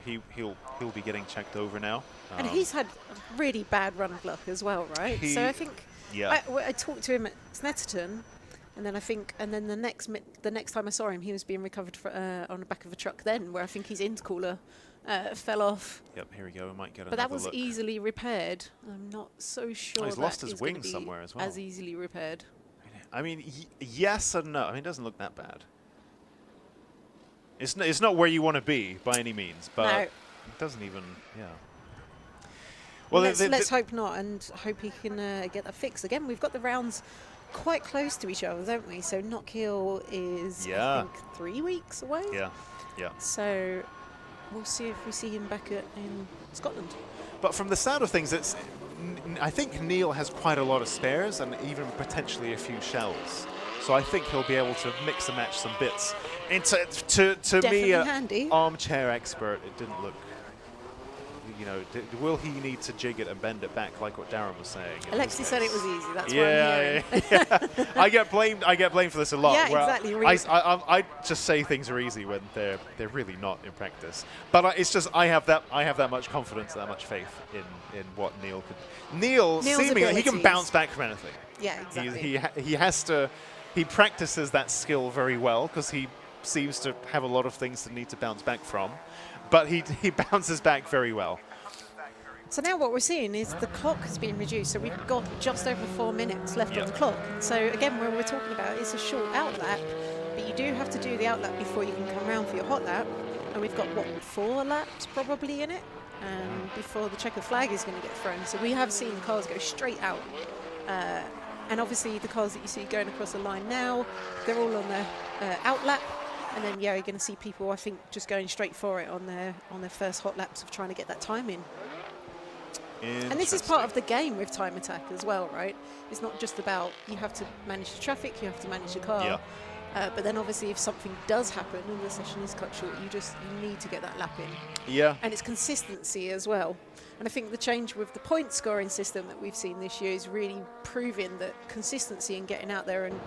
He'll be getting checked over now. And he's had a really bad run of luck as well, right? So I think I talked to him at Snetterton, And then the next time I saw him, he was being recovered on the back of a truck. Then, where I think his intercooler fell off. Yep, here we go. We might get But another that was look. easily repaired. I'm not so sure. He's that lost his is gonna wings be somewhere as well. As easily repaired. I mean, yes and no. I mean, it doesn't look that bad. It's not where you want to be by any means, but No. it doesn't even, yeah. Well, Let's hope not, and hope he can get that fixed. Again, we've got the rounds quite close to each other, don't we? So Knock Hill is, I think, 3 weeks away. Yeah, yeah. So we'll see if we see him back in Scotland. But from the sound of things, I think Neil has quite a lot of spares and even potentially a few shells. So I think he'll be able to mix and match some bits. And to me, handy. Armchair expert, it didn't look. You know, will he need to jig it and bend it back like what Darren was saying? Alexi said it was easy. That's yeah, what I'm hearing. yeah. I get blamed for this a lot. Yeah, where exactly. I just say things are easy when they're really not in practice. But it's just I have that much confidence, that much faith in what Neil could. Neil's seemingly he can bounce back from anything. Yeah, exactly. He has to. He practices that skill very well because he seems to have a lot of things that need to bounce back from. But he bounces back very well. So now what we're seeing is the clock has been reduced. So we've got just over 4 minutes left on the clock. So again, when we're talking about it's a short out lap, but you do have to do the out lap before you can come around for your hot lap. And we've got, what, 4 laps probably in it before the checkered flag is going to get thrown. So we have seen cars go straight out. And obviously the cars that you see going across the line now, they're all on their out lap. And then, yeah, you're going to see people, I think, just going straight for it on their first hot laps of trying to get that time in. And this is part of the game with time attack as well, right? It's not just about you have to manage the traffic, you have to manage the car. Yeah. But then obviously if something does happen and the session is cut short, you need to get that lap in. Yeah. And it's consistency as well. And I think the change with the point scoring system that we've seen this year is really proving that consistency and getting out there and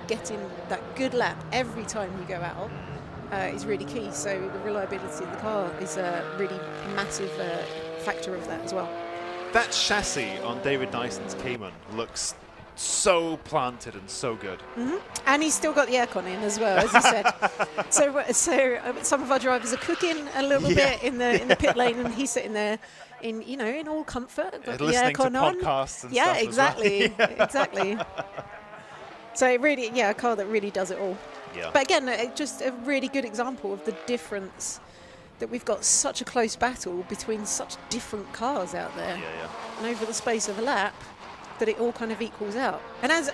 getting that good lap every time you go out is really key. So the reliability of the car is a really massive factor of that as well. That chassis on David Dyson's Cayman looks so planted and so good. Mm-hmm. And he's still got the aircon in as well, as you said. So some of our drivers are cooking a little bit in the pit lane, and he's sitting there in all comfort, got the listening aircon to on. podcasts and yeah, stuff exactly, as well. exactly. So it really, a car that really does it all. Yeah. But again, just a really good example of the difference that we've got such a close battle between such different cars out there. And over the space of a lap, that it all kind of equals out. And as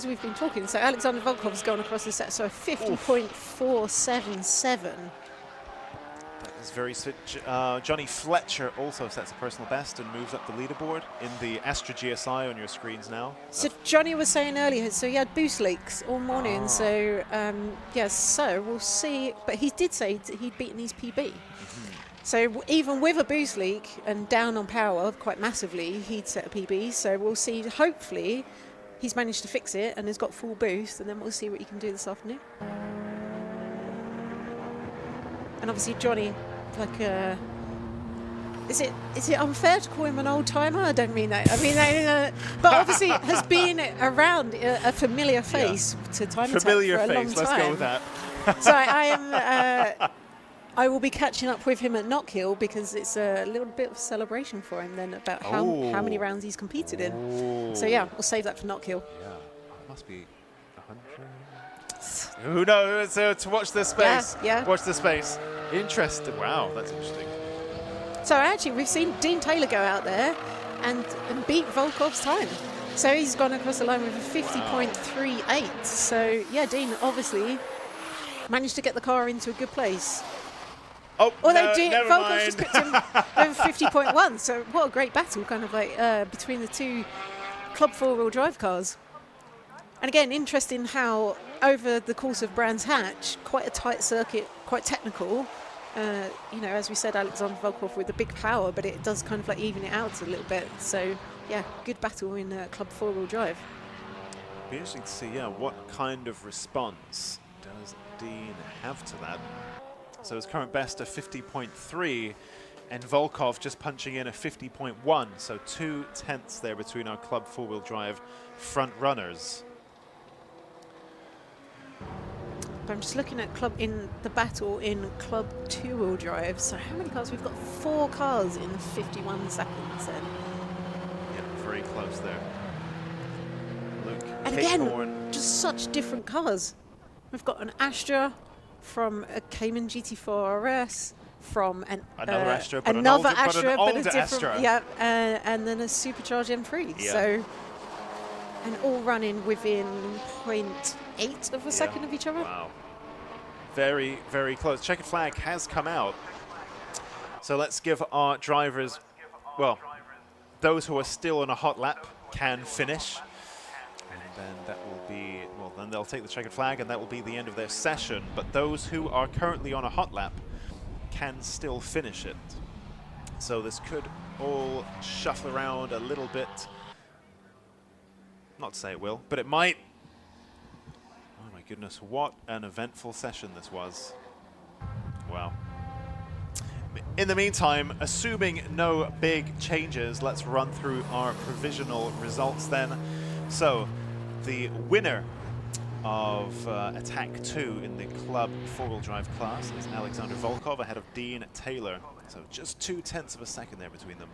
we've been talking, so Alexander Volkov's gone across the set, so a 50.477. That is very sweet. Johnny Fletcher also sets a personal best and moves up the leaderboard in the Astra GSI on your screens now. So Johnny was saying earlier, so he had boost leaks all morning, so so we'll see. But he did say he'd beaten his PB. So even with a boost leak and down on power quite massively, he'd set a PB. So we'll see. Hopefully, he's managed to fix it and has got full boost, and then we'll see what he can do this afternoon. And obviously, Johnny, is it unfair to call him an old timer? I don't mean that. I mean, but obviously, has been around a familiar face to time attack familiar for a long face. time. Let's go with that. So I will be catching up with him at Knock Hill because it's a little bit of celebration for him then about how many rounds he's competed in. So yeah, we'll save that for Knock Hill. Yeah, it must be 100. Who knows? To watch this space. Yeah. Watch the space. Interesting. Wow, that's interesting. So actually, we've seen Dean Taylor go out there and beat Volkov's time. So he's gone across the line with a 50.38. So yeah, Dean obviously managed to get the car into a good place. Oh, although never Volkov mind. just picked him over 50.1, so what a great battle, kind of like between the two club four-wheel drive cars. And again, interesting how over the course of Brands Hatch, quite a tight circuit, quite technical. As we said, Alexander Volkov with the big power, but it does kind of like even it out a little bit. So yeah, good battle in club four-wheel drive. Be interesting to see, what kind of response does Dean have to that? So his current best of 50.3, and Volkov just punching in a 50.1. So 2/10 there between our club four-wheel drive front runners. I'm just looking at club in the battle in Club 2-wheel drive. So how many cars? We've got 4 cars in 51 seconds then. Yeah, very close there. Luke And again, just such different cars. We've got an Astra from a Cayman GT4 RS, from another Astra, but another an older, Astra, but a older different, Astra. yeah, and then a supercharged M3. Yeah. So, and all running within 0.8 of a second of each other. Wow. Very, very close. Checkered flag has come out. So let's give our drivers, well, those who are still on a hot lap can finish. And then that will be, well, then they'll take the checkered flag and that will be the end of their session. But those who are currently on a hot lap can still finish it. So this could all shuffle around a little bit. Not to say it will, but it might. Oh my goodness, what an eventful session this was. Wow. In the meantime, assuming no big changes, let's run through our provisional results then. So, the winner of Attack 2 in the Club 4-wheel drive class is Alexander Volkov ahead of Dean Taylor. So just 0.2 of a second there between them.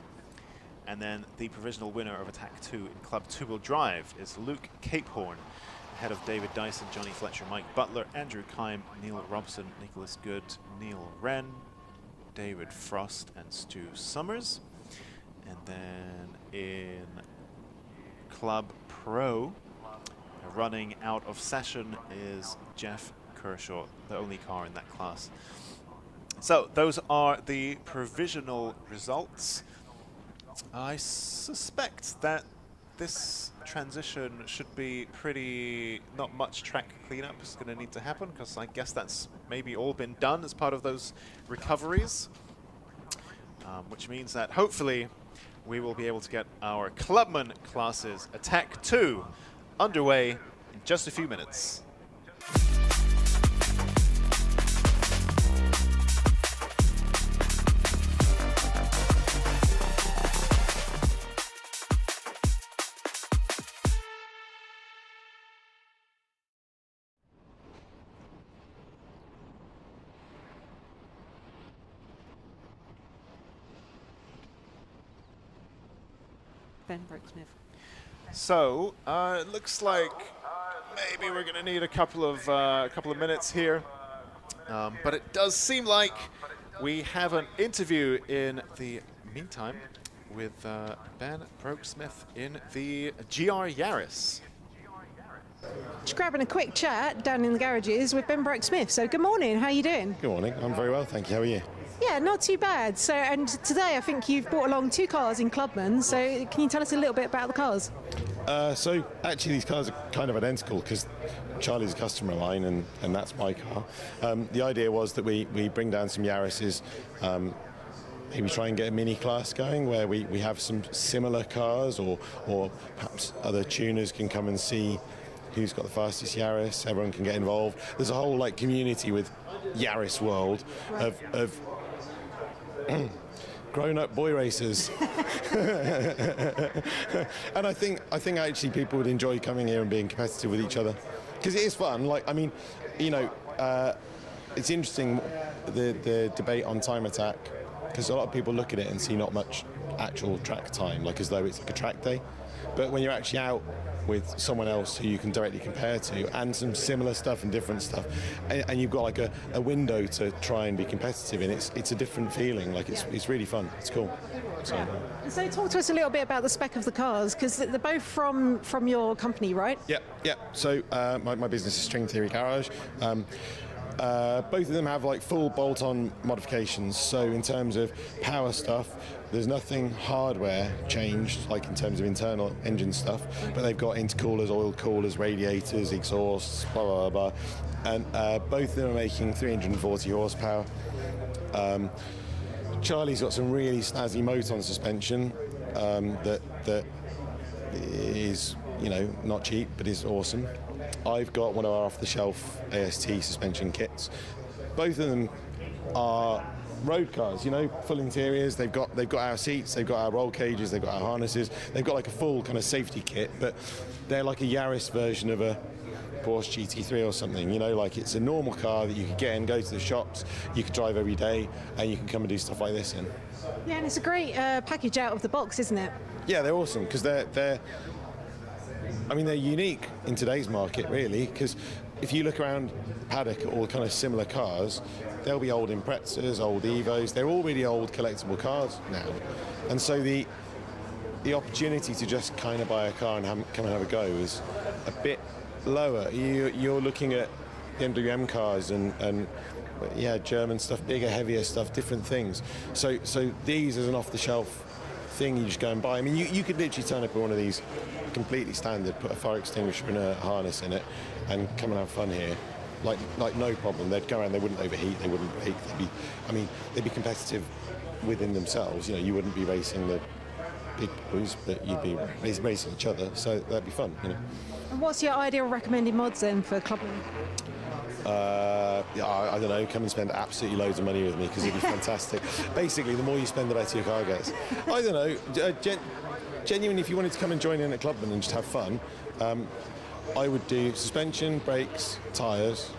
And then the provisional winner of Attack 2 in Club 2-wheel drive is Luke Capehorn ahead of David Dyson, Johnny Fletcher, Mike Butler, Andrew Kime, Neil Robson, Nicholas Good, Neil Wren, David Frost and Stu Summers. And then in Club Pro, running out of session is Jeff Kershaw, the only car in that class. So those are the provisional results. I suspect that this transition should be pretty, not much track cleanup is going to need to happen, because I guess that's maybe all been done as part of those recoveries, which means that hopefully we will be able to get our Clubman classes Attack 2 underway in just a few minutes. Ben Brooksmith. So it looks like maybe we're going to need a couple of minutes here, but it does seem like we have an interview in the meantime with Ben Brooksmith in the GR Yaris. Just grabbing a quick chat down in the garages with Ben Brooksmith. So good morning, how are you doing? Good morning, I'm very well, thank you. How are you? Yeah, not too bad. So, and today I think you've brought along 2 cars in Clubman. So can you tell us a little bit about the cars? So actually these cars are kind of identical because Charlie's a customer of mine and that's my car. The idea was that we bring down some Yarises, maybe try and get a mini class going where we have some similar cars, or perhaps other tuners can come and see who's got the fastest Yaris. Everyone can get involved. There's a whole like community with Yaris world of grown-up boy racers. And I think actually people would enjoy coming here and being competitive with each other because it is fun. Like, I mean, you know, it's interesting the debate on time attack, because a lot of people look at it and see not much actual track time, like as though it's like a track day. But when you're actually out with someone else who you can directly compare to, and some similar stuff and different stuff, and you've got like a window to try and be competitive in, it's a different feeling. Like it's really fun. It's cool. So talk to us a little bit about the spec of the cars, because they're both from your company, right? Yeah. So my business is String Theory Garage. Both of them have like full bolt-on modifications. So in terms of power stuff, there's nothing hardware changed, like in terms of internal engine stuff, but they've got intercoolers, oil coolers, radiators, exhausts, blah, blah, blah. And both of them are making 340 horsepower. Charlie's got some really snazzy Moton suspension that is, you know, not cheap, but is awesome. I've got one of our off-the-shelf AST suspension kits. Both of them are road cars, you know, full interiors. They've got our seats, they've got our roll cages, they've got our harnesses. They've got like a full kind of safety kit, but they're like a Yaris version of a Porsche GT3 or something, you know, like it's a normal car that you could get in, go to the shops, you could drive every day, and you can come and do stuff like this in. Yeah, and it's a great package out of the box, isn't it? Yeah, they're awesome because they're unique in today's market, really, because if you look around the paddock at all kind of similar cars, there'll be old Imprezas, old Evos, they're all really old collectible cars now. And so the opportunity to just kind of buy a car and come and have a go is a bit lower. You're looking at BMW cars and yeah, German stuff, bigger, heavier stuff, different things. So these as an off-the-shelf thing you just go and buy. I mean, you could literally turn up in one of these completely standard, put a fire extinguisher and a harness in it, and come and have fun here. Like no problem. They'd go around, they wouldn't overheat, they wouldn't break. They'd be competitive within themselves. You know, you wouldn't be racing the big boys, but you'd be racing each other. So that'd be fun. You know. And what's your ideal recommended mods then for Clubman? I don't know, come and spend absolutely loads of money with me because it'd be fantastic. Basically, the more you spend, the better your car gets. I don't know, genuinely, if you wanted to come and join in at Clubman and just have fun, I would do suspension, brakes, tyres.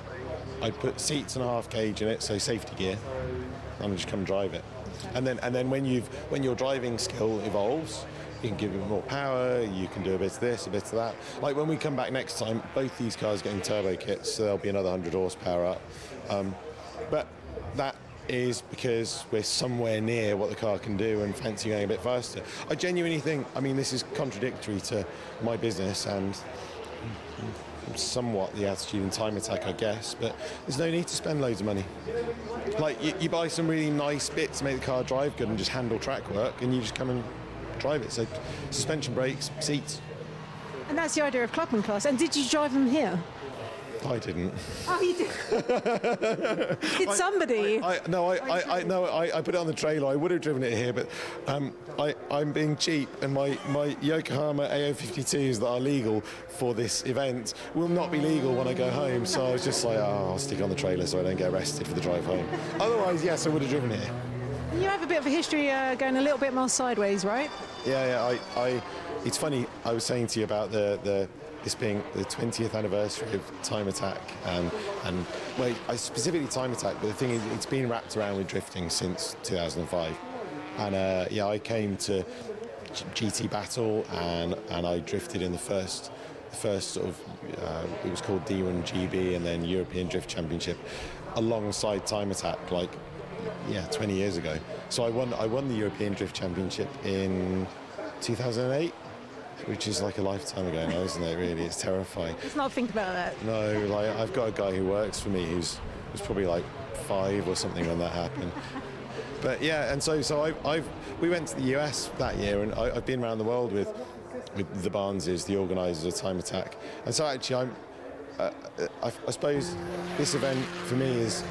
I'd put seats and a half cage in it, so safety gear, and I'd just come and drive it. And then when your driving skill evolves, you can give it more power, you can do a bit of this, a bit of that. Like when we come back next time, both these cars are getting turbo kits, so there'll be another 100 horsepower up. But that is because we're somewhere near what the car can do and fancy going a bit faster. I genuinely think, I mean, this is contradictory to my business and somewhat the attitude in Time Attack, I guess, but there's no need to spend loads of money. Like you buy some really nice bits to make the car drive good and just handle track work, and you just come and drive it. So suspension, brakes, seats. And that's the idea of Clubman class. And did you drive them here? I didn't. Oh, you did? Did somebody? I put it on the trailer. I would have driven it here, but I'm being cheap, and my Yokohama AO52s that are legal for this event will not be legal when I go home. So I was just like, oh, I'll stick it on the trailer so I don't get arrested for the drive home. Otherwise, yes, I would have driven it here. You have a bit of a history going a little bit more sideways, right? Yeah. It's funny. I was saying to you about this being the 20th anniversary of Time Attack, and well, I specifically Time Attack, but the thing is, it's been wrapped around with drifting since 2005. And I came to GT Battle, and I drifted in the first sort of it was called D1 GB, and then European Drift Championship, alongside Time Attack, 20 years ago. So I won the European Drift Championship in 2008, which is like a lifetime ago now, isn't it? Really, it's terrifying. Let's not think about that. No, I've got a guy who works for me who's probably like 5 or something when that happened. But yeah, and so we went to the US that year, and I've been around the world with the Barneses, the organisers of Time Attack, and so actually I suppose this event for me is,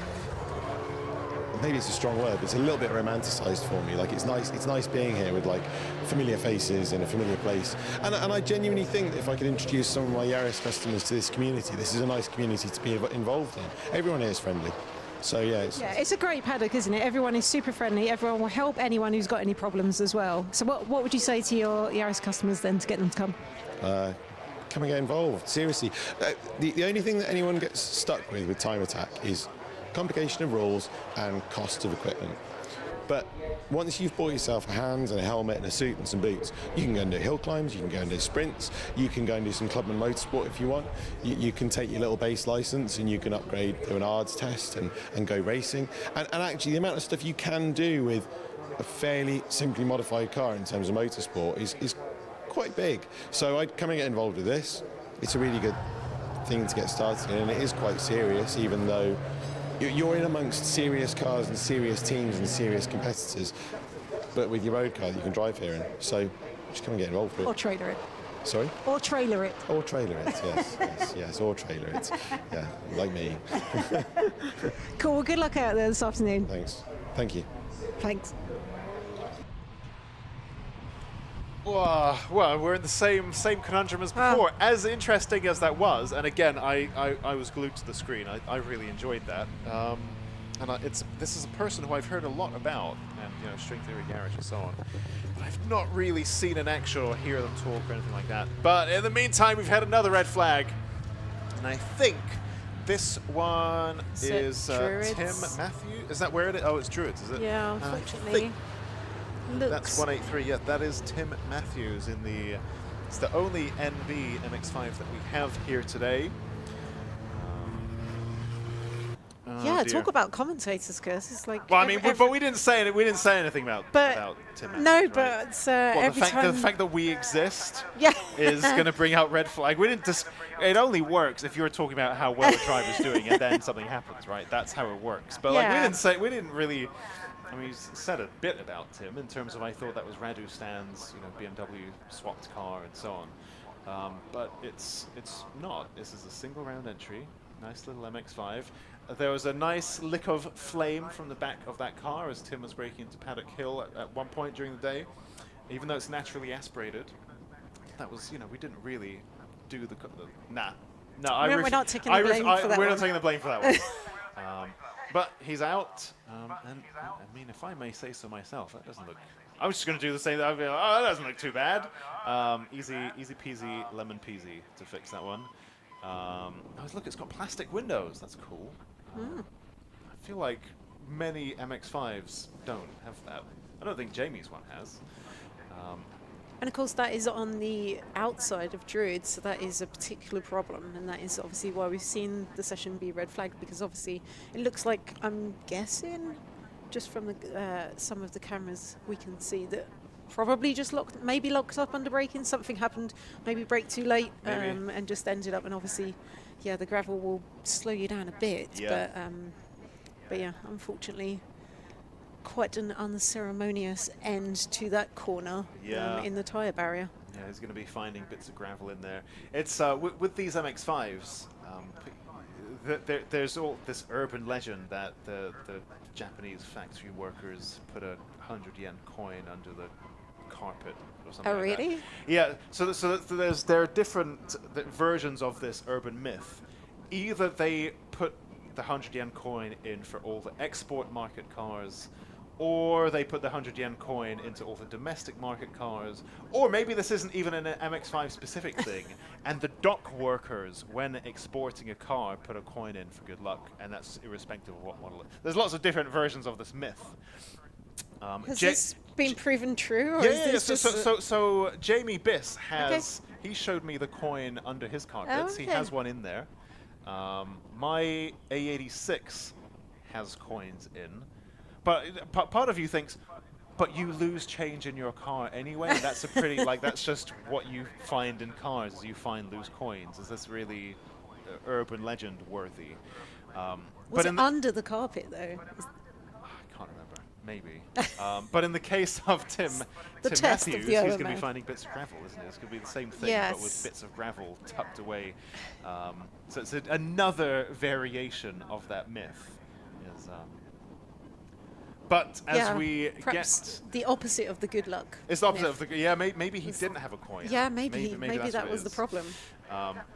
maybe it's a strong word, but it's a little bit romanticised for me. Like it's nice being here with like familiar faces in a familiar place. And I genuinely think that if I could introduce some of my Yaris customers to this community, this is a nice community to be involved in. Everyone here is friendly. So yeah, it's a great paddock, isn't it? Everyone is super friendly. Everyone will help anyone who's got any problems as well. So what would you say to your Yaris customers then to get them to come? Come and get involved, seriously. The only thing that anyone gets stuck with Time Attack is complication of rules and cost of equipment. But once you've bought yourself a hands and a helmet and a suit and some boots, you can go and do hill climbs, you can go and do sprints, you can go and do some Clubman motorsport if you want. You can take your little base license and you can upgrade to an ARDS test and go racing. And actually the amount of stuff you can do with a fairly simply modified car in terms of motorsport is quite big. So I'd come and get involved with this. It's a really good thing to get started in, and it is quite serious, even though you're in amongst serious cars and serious teams and serious competitors, but with your road car that you can drive here in. So just come and get involved with it. Or trailer it. Sorry? Or trailer it. Or trailer it, yes, or trailer it. Yeah, like me. Cool, well, good luck out there this afternoon. Thanks. Thank you. Thanks. Well, we're in the same conundrum as before. As interesting as that was, and again, I was glued to the screen. I really enjoyed that. This is a person who I've heard a lot about, and String Theory Garage and so on. But I've not really seen in action or hear them talk or anything like that. But in the meantime, we've had another red flag. And I think this one is Druids? Tim Matthews. Is that where it is? Oh, it's Druids, is it? Yeah, unfortunately. That's 183. Yeah, that is Tim Matthews in the. It's the only NB MX5 that we have here today. Yeah, dear. talk about commentators, Gus. It's like. Well, I mean, but we didn't say anything about Tim Matthews. No, right? but Well, every time. the fact that we exist Yeah. is going to bring out red flag. We didn't just. It only works if you're talking about how well the driver's doing, and then something happens, right? That's how it works. But like, we didn't really. I mean, we said a bit about Tim in terms of I thought that was Radu Stan's, BMW swapped car and so on. But it's not. This is a single round entry. Nice little MX-5. There was a nice lick of flame from the back of that car as Tim was braking into Paddock Hill at one point during the day. Even though it's naturally aspirated, that was, we didn't really do the nah. No, we're not taking the blame for that We're one. not taking the blame for that one. But he's out, and I mean, if I may say so myself, that doesn't look. I was just going to do the same. I'd be like, oh, that doesn't look too bad. Easy peasy, lemon peasy to fix that one. Look, it's got plastic windows. That's cool. I feel like many MX-5s don't have that. I don't think Jamie's one has. And of course, that is on the outside of Druids, so that is a particular problem, and that is obviously why we've seen the session be red flagged, because obviously it looks like, I'm guessing, just from the some of the cameras, we can see that probably just maybe locked up under braking. Something happened, maybe brake too late, and just ended up. And obviously, yeah, the gravel will slow you down a bit. Yeah. But yeah, unfortunately, quite an unceremonious end to that corner in the tyre barrier. Yeah, he's going to be finding bits of gravel in there. It's with these MX-5s, there's all this urban legend that the Japanese factory workers put a 100 yen coin under the carpet or something. Oh, like really? that. Yeah. So there are different versions of this urban myth. Either they put the 100 yen coin in for all the export market cars, or they put the 100 yen coin into all the domestic market cars, or maybe this isn't even an MX-5 specific thing, and the dock workers, when exporting a car, put a coin in for good luck, and that's irrespective of what model. There's lots of different versions of this myth. Has this been proven true? Or Yeah, is this just so Jamie Biss has, he showed me the coin under his carpets. Oh, He okay. has one in there. My A86 has coins in. But part of you thinks, but you lose change in your car anyway. That's a pretty, that's just what you find in cars, is you find loose coins. Is this really urban legend worthy? Was it under the carpet, though? I can't remember. Maybe. But in the case of Tim test of Matthews, the he's OMA. going to be finding bits of gravel, isn't it? It's going to be the same thing, but with bits of gravel tucked away. So it's another variation of that myth. But as we perhaps get... the opposite of the good luck. It's the opposite myth. of the... Yeah, maybe he didn't have a coin. Yeah, maybe that's that what it was the is. problem.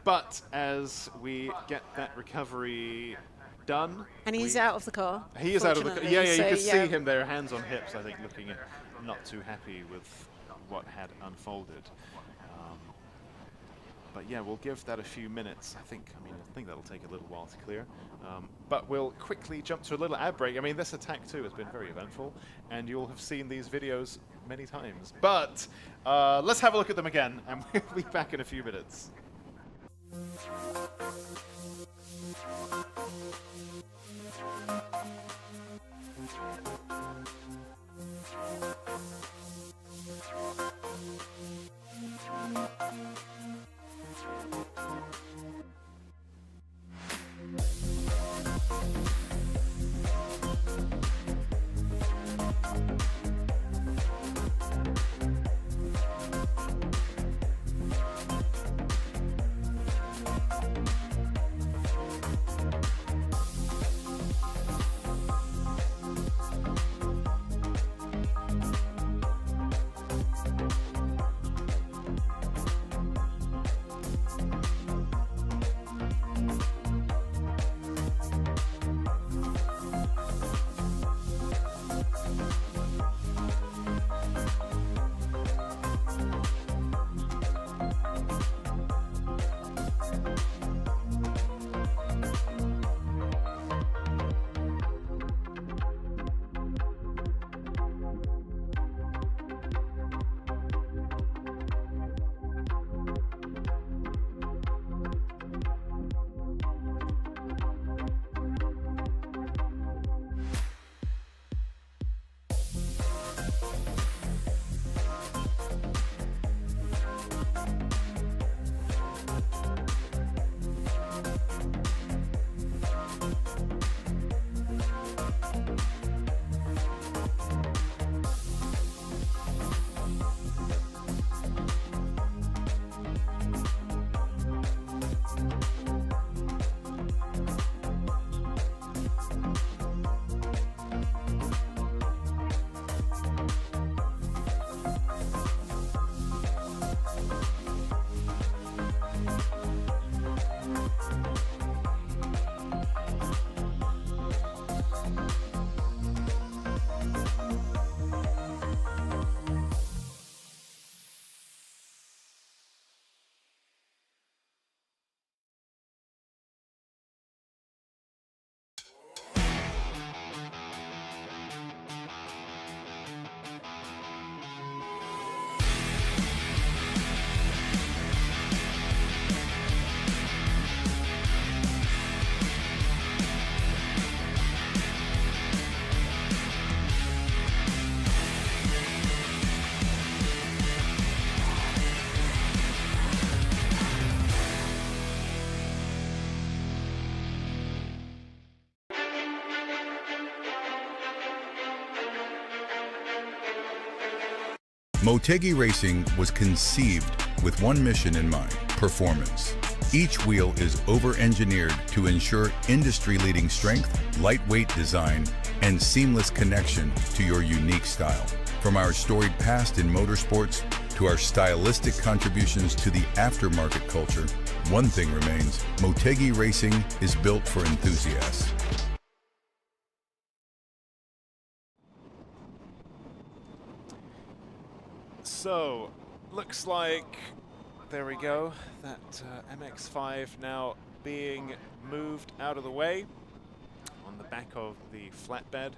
But as we get that recovery done... And he's out of the car. He is out of the car. fortunately, Yeah, you so can see him there, hands on hips, I think, looking not too happy with what had unfolded. But yeah, we'll give that a few minutes. I think that'll take a little while to clear. But we'll quickly jump to a little ad break. I mean, this attack too has been very eventful, and you'll have seen these videos many times. But let's have a look at them again, and we'll be back in a few minutes. Motegi Racing was conceived with one mission in mind: performance. Each wheel is over-engineered to ensure industry-leading strength, lightweight design, and seamless connection to your unique style. From our storied past in motorsports to our stylistic contributions to the aftermarket culture, one thing remains: Motegi Racing is built for enthusiasts. So, looks like, there we go, that MX-5 now being moved out of the way on the back of the flatbed.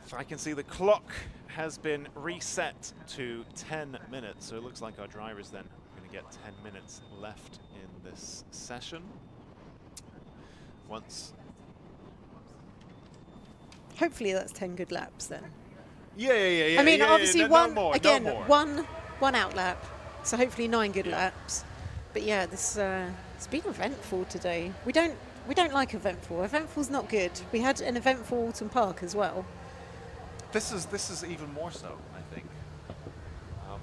If I can see, the clock has been reset to 10 minutes, so it looks like our drivers then are going to get 10 minutes left in this session. Once. Hopefully that's 10 good laps then. Yeah. I mean, obviously no more. one out lap, so hopefully 9 good laps. But yeah, this it's been eventful today. We don't like eventful. Eventful's not good. We had an eventful Alton Park as well. This is even more so, I think.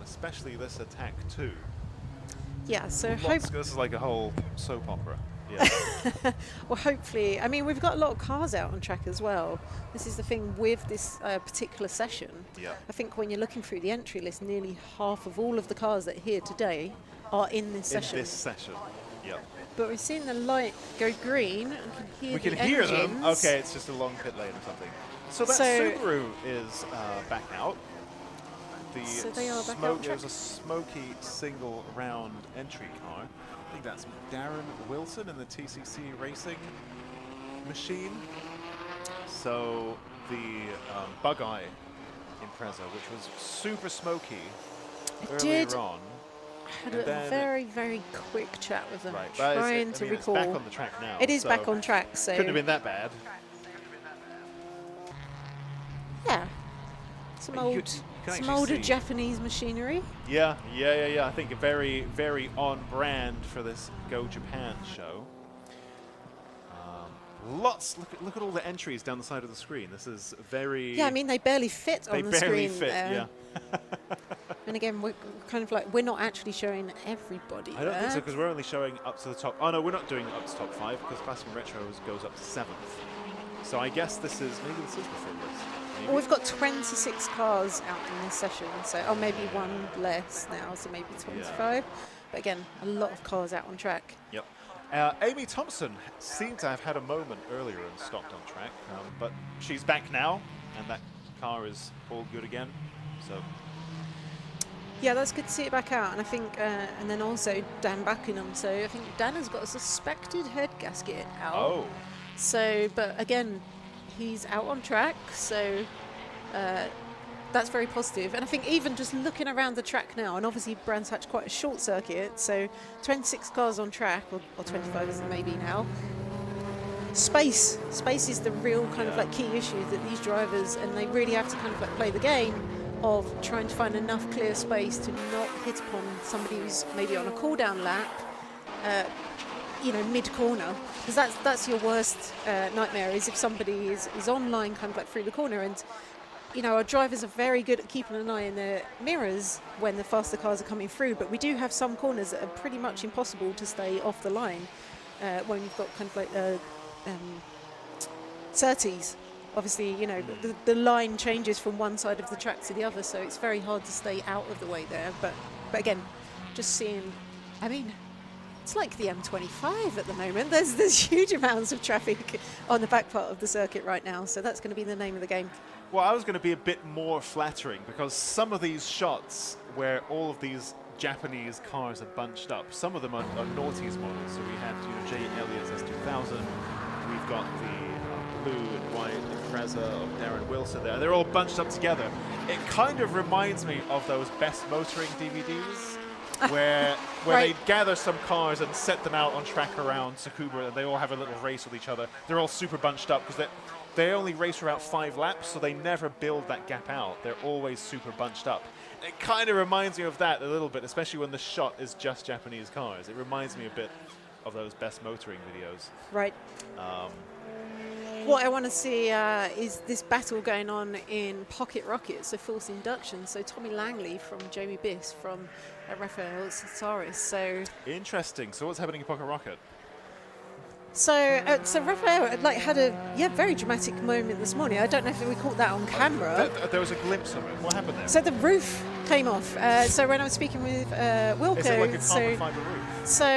Especially this attack too. Yeah, so this is like a whole soap opera. Yeah. Well, hopefully. I mean, we've got a lot of cars out on track as well. This is the thing with this particular session. Yeah. I think when you're looking through the entry list, nearly half of all of the cars that are here today are in this session. In this session, yeah. But we've seen the light go green and We can the hear them. engines. Okay, it's just a long pit lane or something. So that Subaru is back out. So they are back smoke, out. there's a smoky single round entry car. I think that's Darren Wilson in the TCC Racing machine. So the Bug-Eye Impreza, which was super smoky earlier on. I had a very, very quick chat with them, Right, trying to recall. It's back on the track now. It is so back on track, so couldn't have been that bad. yeah, some older see. Japanese machinery. Yeah. I think very, very on brand for this Go Japan show. Look at all the entries down the side of the screen. This is very. Yeah, I mean they barely fit on the screen. They barely fit. there. Yeah. And again, we're kind of like, we're not actually showing everybody. I don't think so, because we're only showing up to the top. Oh no, we're not doing up to top 5 because Classic and Retro goes up to 7th. So I guess maybe this is the full list. Well, we've got 26 cars out in this session, so maybe one less now, so maybe 25. Yeah. But again, a lot of cars out on track. Yep. Amy Thompson seemed to have had a moment earlier and stopped on track, but she's back now, and that car is all good again. So. Yeah, that's good to see it back out, and I think, and then also Dan Buckingham. So I think Dan has got a suspected head gasket out. Oh. So, but again, he's out on track, so that's very positive. And I think even just looking around the track now, and obviously Brands Hatch quite a short circuit, so 26 cars on track, or 25 is it maybe now. Space is the real kind of like key issue that these drivers, and they really have to kind of like play the game of trying to find enough clear space to not hit upon somebody who's maybe on a cool-down lap, mid-corner, because that's your worst nightmare, is if somebody is online kind of like through the corner. And our drivers are very good at keeping an eye in their mirrors when the faster cars are coming through, but we do have some corners that are pretty much impossible to stay off the line when you've got kind of like 30s. Obviously, the line changes from one side of the track to the other, so it's very hard to stay out of the way there. But again, just seeing, I mean, it's like the M25 at the moment. There's huge amounts of traffic on the back part of the circuit right now, so that's going to be the name of the game. Well, I was going to be a bit more flattering, because some of these shots where all of these Japanese cars are bunched up, some of them are noughties models. So we had J. Elliott's S2000, we've got the blue and white Impreza of Darren Wilson there. They're all bunched up together. It kind of reminds me of those Best Motoring DVDs, where right. they gather some cars and set them out on track around Tsukuba, and they all have a little race with each other. They're all super bunched up because they only race for about 5 laps, so they never build that gap out. They're always super bunched up. It kind of reminds me of that a little bit, especially when the shot is just Japanese cars. It reminds me a bit of those Best Motoring videos. Right. what I want to see is this battle going on in pocket rockets, so forced induction. So Tommy Langley from Jamie Biss from Rafael Cesaris. So interesting. So what's happening in pocket rocket? So Rafael had a very dramatic moment this morning. I don't know if we caught that on camera. There was a glimpse of it. What happened there? So the roof came off. So when I was speaking with Wilco, is it like a carbon fibre roof? So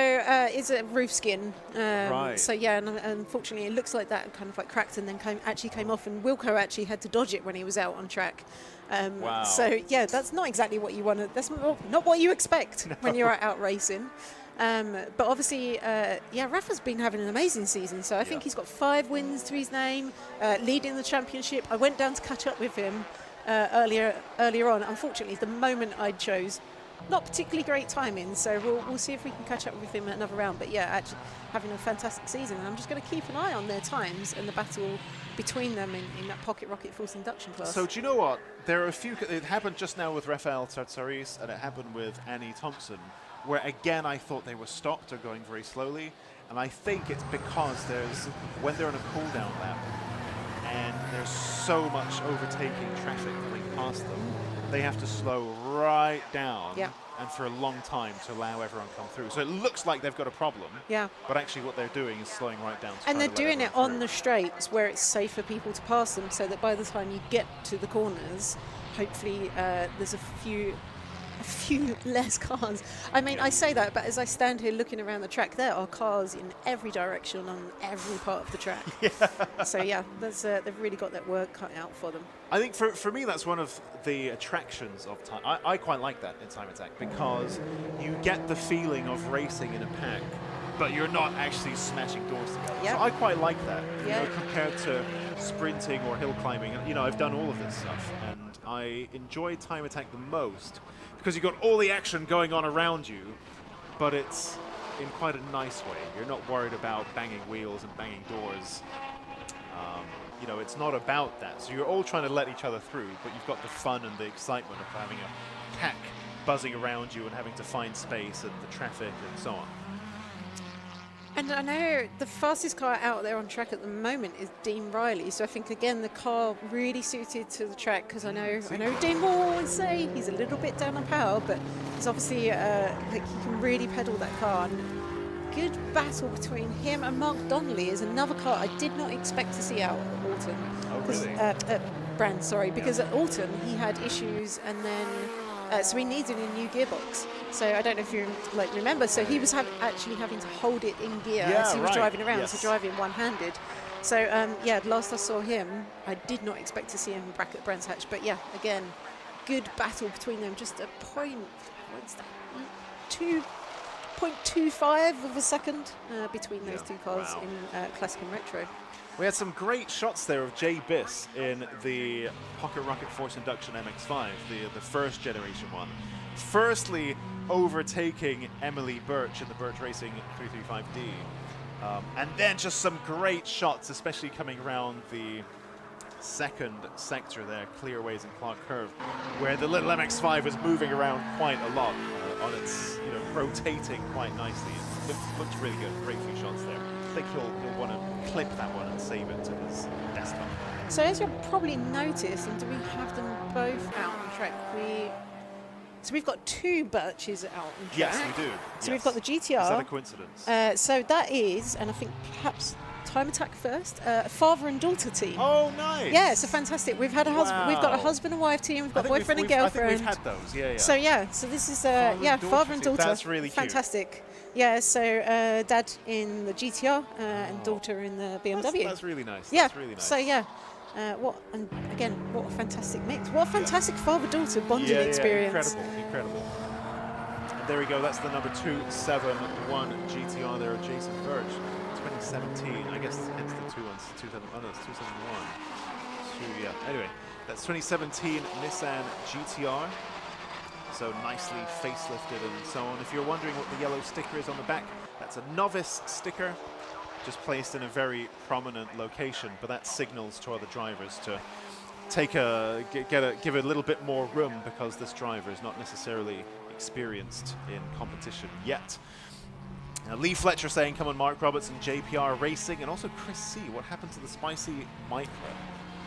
it's a roof skin. Right. So yeah, and unfortunately it looks like that kind of like cracked and then came off, and Wilco actually had to dodge it when he was out on track. Wow. So yeah, that's not exactly what you want. That's not what you expect when you're out racing. But obviously, Rafa's been having an amazing season. So I think he's got 5 wins to his name, leading the championship. I went down to catch up with him earlier on. Unfortunately, the moment I chose, not particularly great timing. So we'll see if we can catch up with him at another round. But yeah, actually having a fantastic season. And I'm just going to keep an eye on their times and the battle between them in that pocket rocket force induction class. So do you know what? There are a few. It happened just now with Rafael Cesaris, and it happened with Annie Thompson, where again I thought they were stopped or going very slowly, and I think it's because when they're on a cool down lap and there's so much overtaking traffic coming past them, they have to slow right down and for a long time to allow everyone to come through. So it looks like they've got a problem, but actually what they're doing is slowing right down. And they're doing it on the straights where it's safe for people to pass them, so that by the time you get to the corners, hopefully there's a few less cars. I mean, I say that, but as I stand here looking around the track, there are cars in every direction on every part of the track. So yeah, they've really got that work cut out for them. I think for me that's one of the attractions of time. I quite like that in Time Attack, because you get the feeling of racing in a pack, but you're not actually smashing doors together. So I quite like that, you know, compared to sprinting or hill climbing. You know, I've done all of this stuff, and I enjoy Time Attack the most because you've got all the action going on around you, but it's in quite a nice way. You're not worried about banging wheels and banging doors. You know, it's not about that. So you're all trying to let each other through, but you've got the fun and the excitement of having a pack buzzing around you and having to find space and the traffic and so on. And I know the fastest car out there on track at the moment is Dean Riley. So I think again the car really suited to the track, because I know Dean will always say he's a little bit down on power, but he's obviously like he can really pedal that car. And good battle between him and Mark Donnelly is another car I did not expect to see out at Alton. Oh, really? Brand, sorry, because at Alton he had issues, and then so he needed a new gearbox. So I don't know if you remember. So he was actually having to hold it in gear as he was driving around, so driving one-handed. So last I saw him, I did not expect to see him back at Brands Hatch. But yeah, again, good battle between them. Just a point, what's that? 2.25 of a second between those two cars in Classic and Retro. We had some great shots there of Jay Biss in the Pocket Rocket Force Induction MX-5, the first generation one. Firstly, overtaking Emily Birch in the Birch Racing 335D. And then just some great shots, especially coming around the second sector there, Clearways and Clark Curve, where the little MX-5 was moving around quite a lot on its, rotating quite nicely. It looked really good. Great few shots there. I think he'll want to clip that one and save it to his desktop. So as you'll probably notice, and do we have them both out on track? So we've got 2 Birches out on track. Yes, we do. So we've got the GTR. Is that a coincidence? So that is, and I think perhaps Time Attack first, father and daughter team. Oh, nice. Yeah, so fantastic. We've had a husband. We've got a husband and wife team. We've got boyfriend and girlfriend. I think we've had those. Yeah. So this is father and daughter. That's really cute. Fantastic. Yeah, so dad in the GTR and daughter in the BMW. That's really nice. Yeah. That's really nice. So what a fantastic mix. What a fantastic father-daughter bonding experience. Incredible. And there we go. That's the number 271 GTR there of Jason Birch. 2017. I guess hence the 2 ones. 271. Anyway, that's 2017 Nissan GTR. So nicely facelifted and so on. If you're wondering what the yellow sticker is on the back, that's a novice sticker, just placed in a very prominent location, but that signals to other drivers to give a little bit more room, because this driver is not necessarily experienced in competition yet. Now, Lee Fletcher saying, come on, Mark Roberts and JPR Racing, and also Chris C. What happened to the Spicy Micro?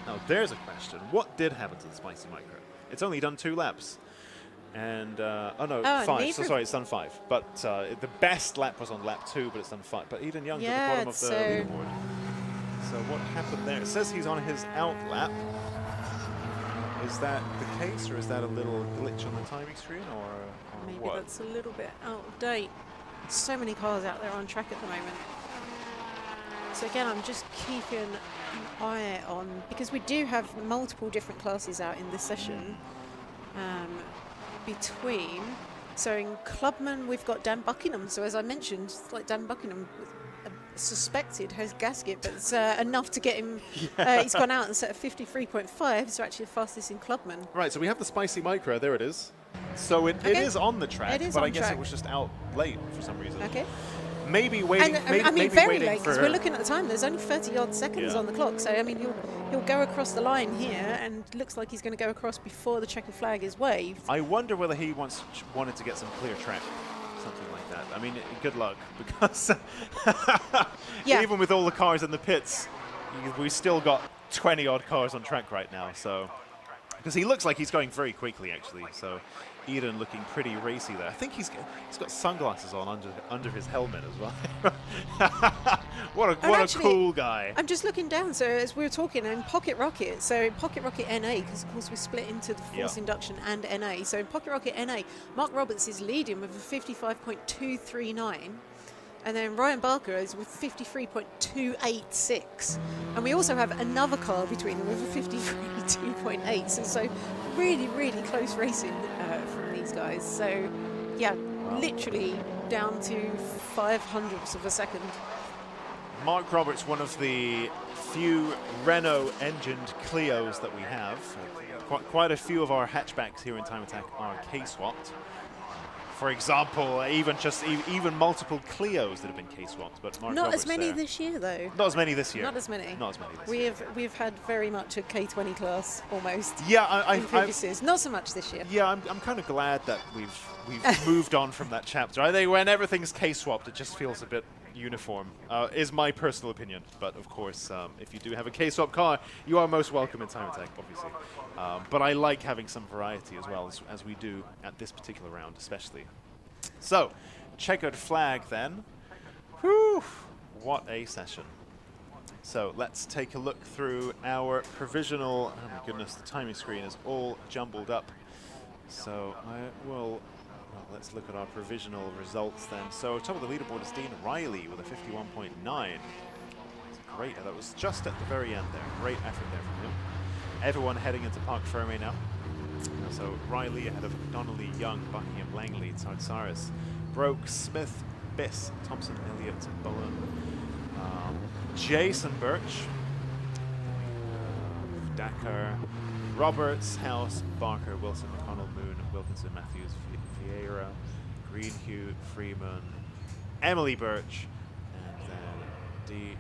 Now, there's a question. What did happen to the Spicy Micro? It's only done 2 laps. And, oh no, 5. So sorry, it's done 5. But the best lap was on lap 2, but it's done 5. But Eden Young's at the bottom of the leaderboard. So what happened there? It says he's on his out lap. Is that the case, or is that a little glitch on the timing screen, or Maybe what? that's a little bit out of date. So many cars out there on track at the moment. So again, I'm just keeping an eye on, because we do have multiple different classes out in this session. Between, so in Clubman we've got Dan Buckingham. So as I mentioned, like Dan Buckingham suspected has gasket, but it's enough to get him. He's gone out and set a 53.5. So actually the fastest in Clubman. Right, so we have the Spicy Micro. There it is. So it is on the track, but I guess it was just out late for some reason. Okay. Maybe waiting. And, I mean, maybe very waiting late, because we're looking at the time. There's only 30-odd seconds on the clock. So, I mean, he'll go across the line here, and looks like he's going to go across before the checkered flag is waved. I wonder whether he wanted to get some clear track, something like that. I mean, good luck, because even with all the cars in the pits, we've still got 20-odd cars on track right now. So, because he looks like he's going very quickly, actually. So, Eden looking pretty racy there. I think he's got sunglasses on under his helmet as well. what a cool guy. I'm just looking down. So as we were talking in Pocket Rocket, so Pocket Rocket NA, because of course we split into the Force Induction and NA. So in Pocket Rocket NA, Mark Roberts is leading with a 55.239. And then Ryan Barker is with 53.286. And we also have another car between them with a 53.2.8. So really, really close racing from these guys. So, yeah, literally down to 0.05 of a second. Mark Roberts, one of the few Renault-engined Clios that we have. Quite a few of our hatchbacks here in Time Attack are K-swapped. For example, even multiple Clios that have been K-swapped, but Mark Not Roberts as many there. this year, though. Not as many this year. Not as many. Not as many this year. We've had very much a K20 class almost. Yeah, in previous years. Not so much this year. Yeah, I'm kind of glad that we've moved on from that chapter. I think when everything's K-swapped, it just feels a bit uniform. Is my personal opinion. But of course, if you do have a K-swap car, you are most welcome in Time Attack, obviously. But I like having some variety as well, as we do at this particular round, especially. So, checkered flag then. Whew, what a session. So let's take a look through our provisional. Oh my goodness, the timing screen is all jumbled up. So well, let's look at our provisional results then. So top of the leaderboard is Dean Riley with a 51.9. Great, that was just at the very end there. Great effort there from him. Everyone heading into Parc Fermé now. So Riley ahead of Donnelly, Young, Buckingham, Langley, Cyrus, Broke, Smith, Biss, Thompson, Elliott, Bowen, Jason Birch, Dakar, Roberts, House, Barker, Wilson, McConnell, Moon, Wilkinson, Matthews, Vieira, Greenhue, Freeman, Emily Birch, and then D.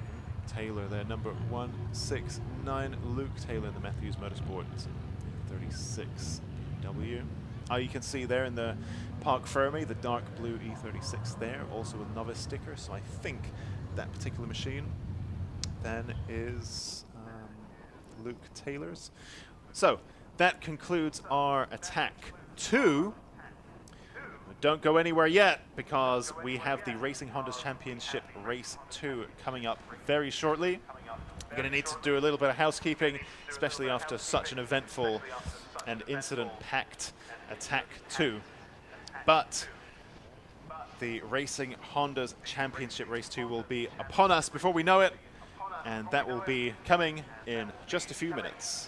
Taylor there, number 169, Luke Taylor in the Matthews Motorsport 36W. You can see there in the Parc Fermé, the dark blue E36 there, also with novice sticker. So I think that particular machine then is Luke Taylor's. So that concludes our Attack 2. Don't go anywhere yet, because we have the Racing Honda's Championship Race 2 coming up very shortly. We're going to need to do a little bit of housekeeping, especially after such an eventful and incident-packed Attack 2. But the Racing Honda's Championship Race 2 will be upon us before we know it, and that will be coming in just a few minutes.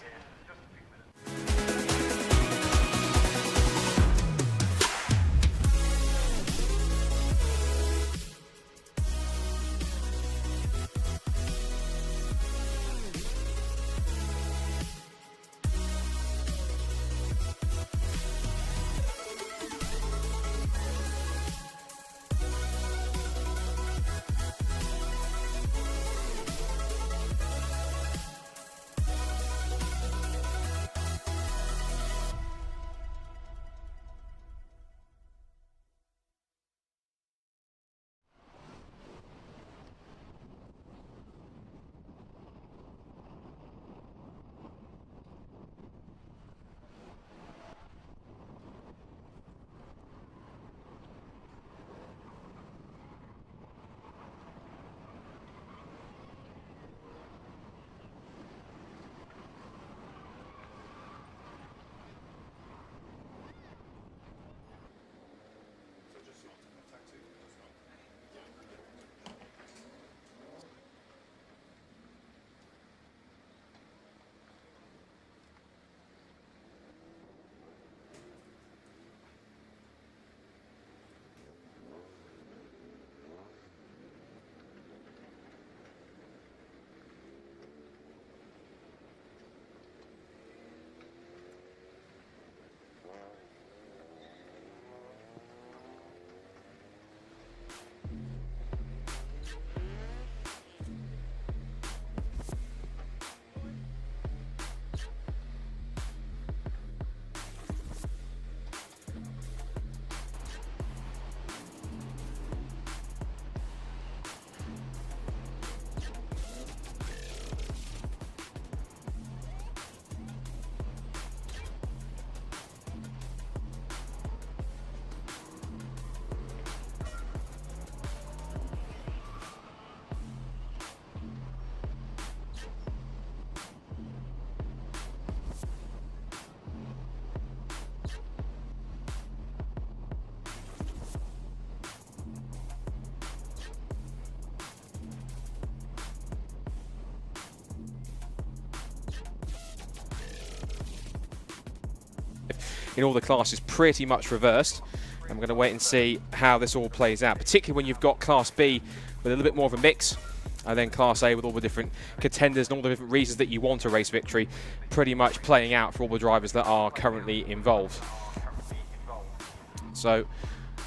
in all the classes pretty much reversed. And we're going to wait and see how this all plays out, particularly when you've got Class B with a little bit more of a mix, and then Class A with all the different contenders and all the different reasons that you want a race victory pretty much playing out for all the drivers that are currently involved. So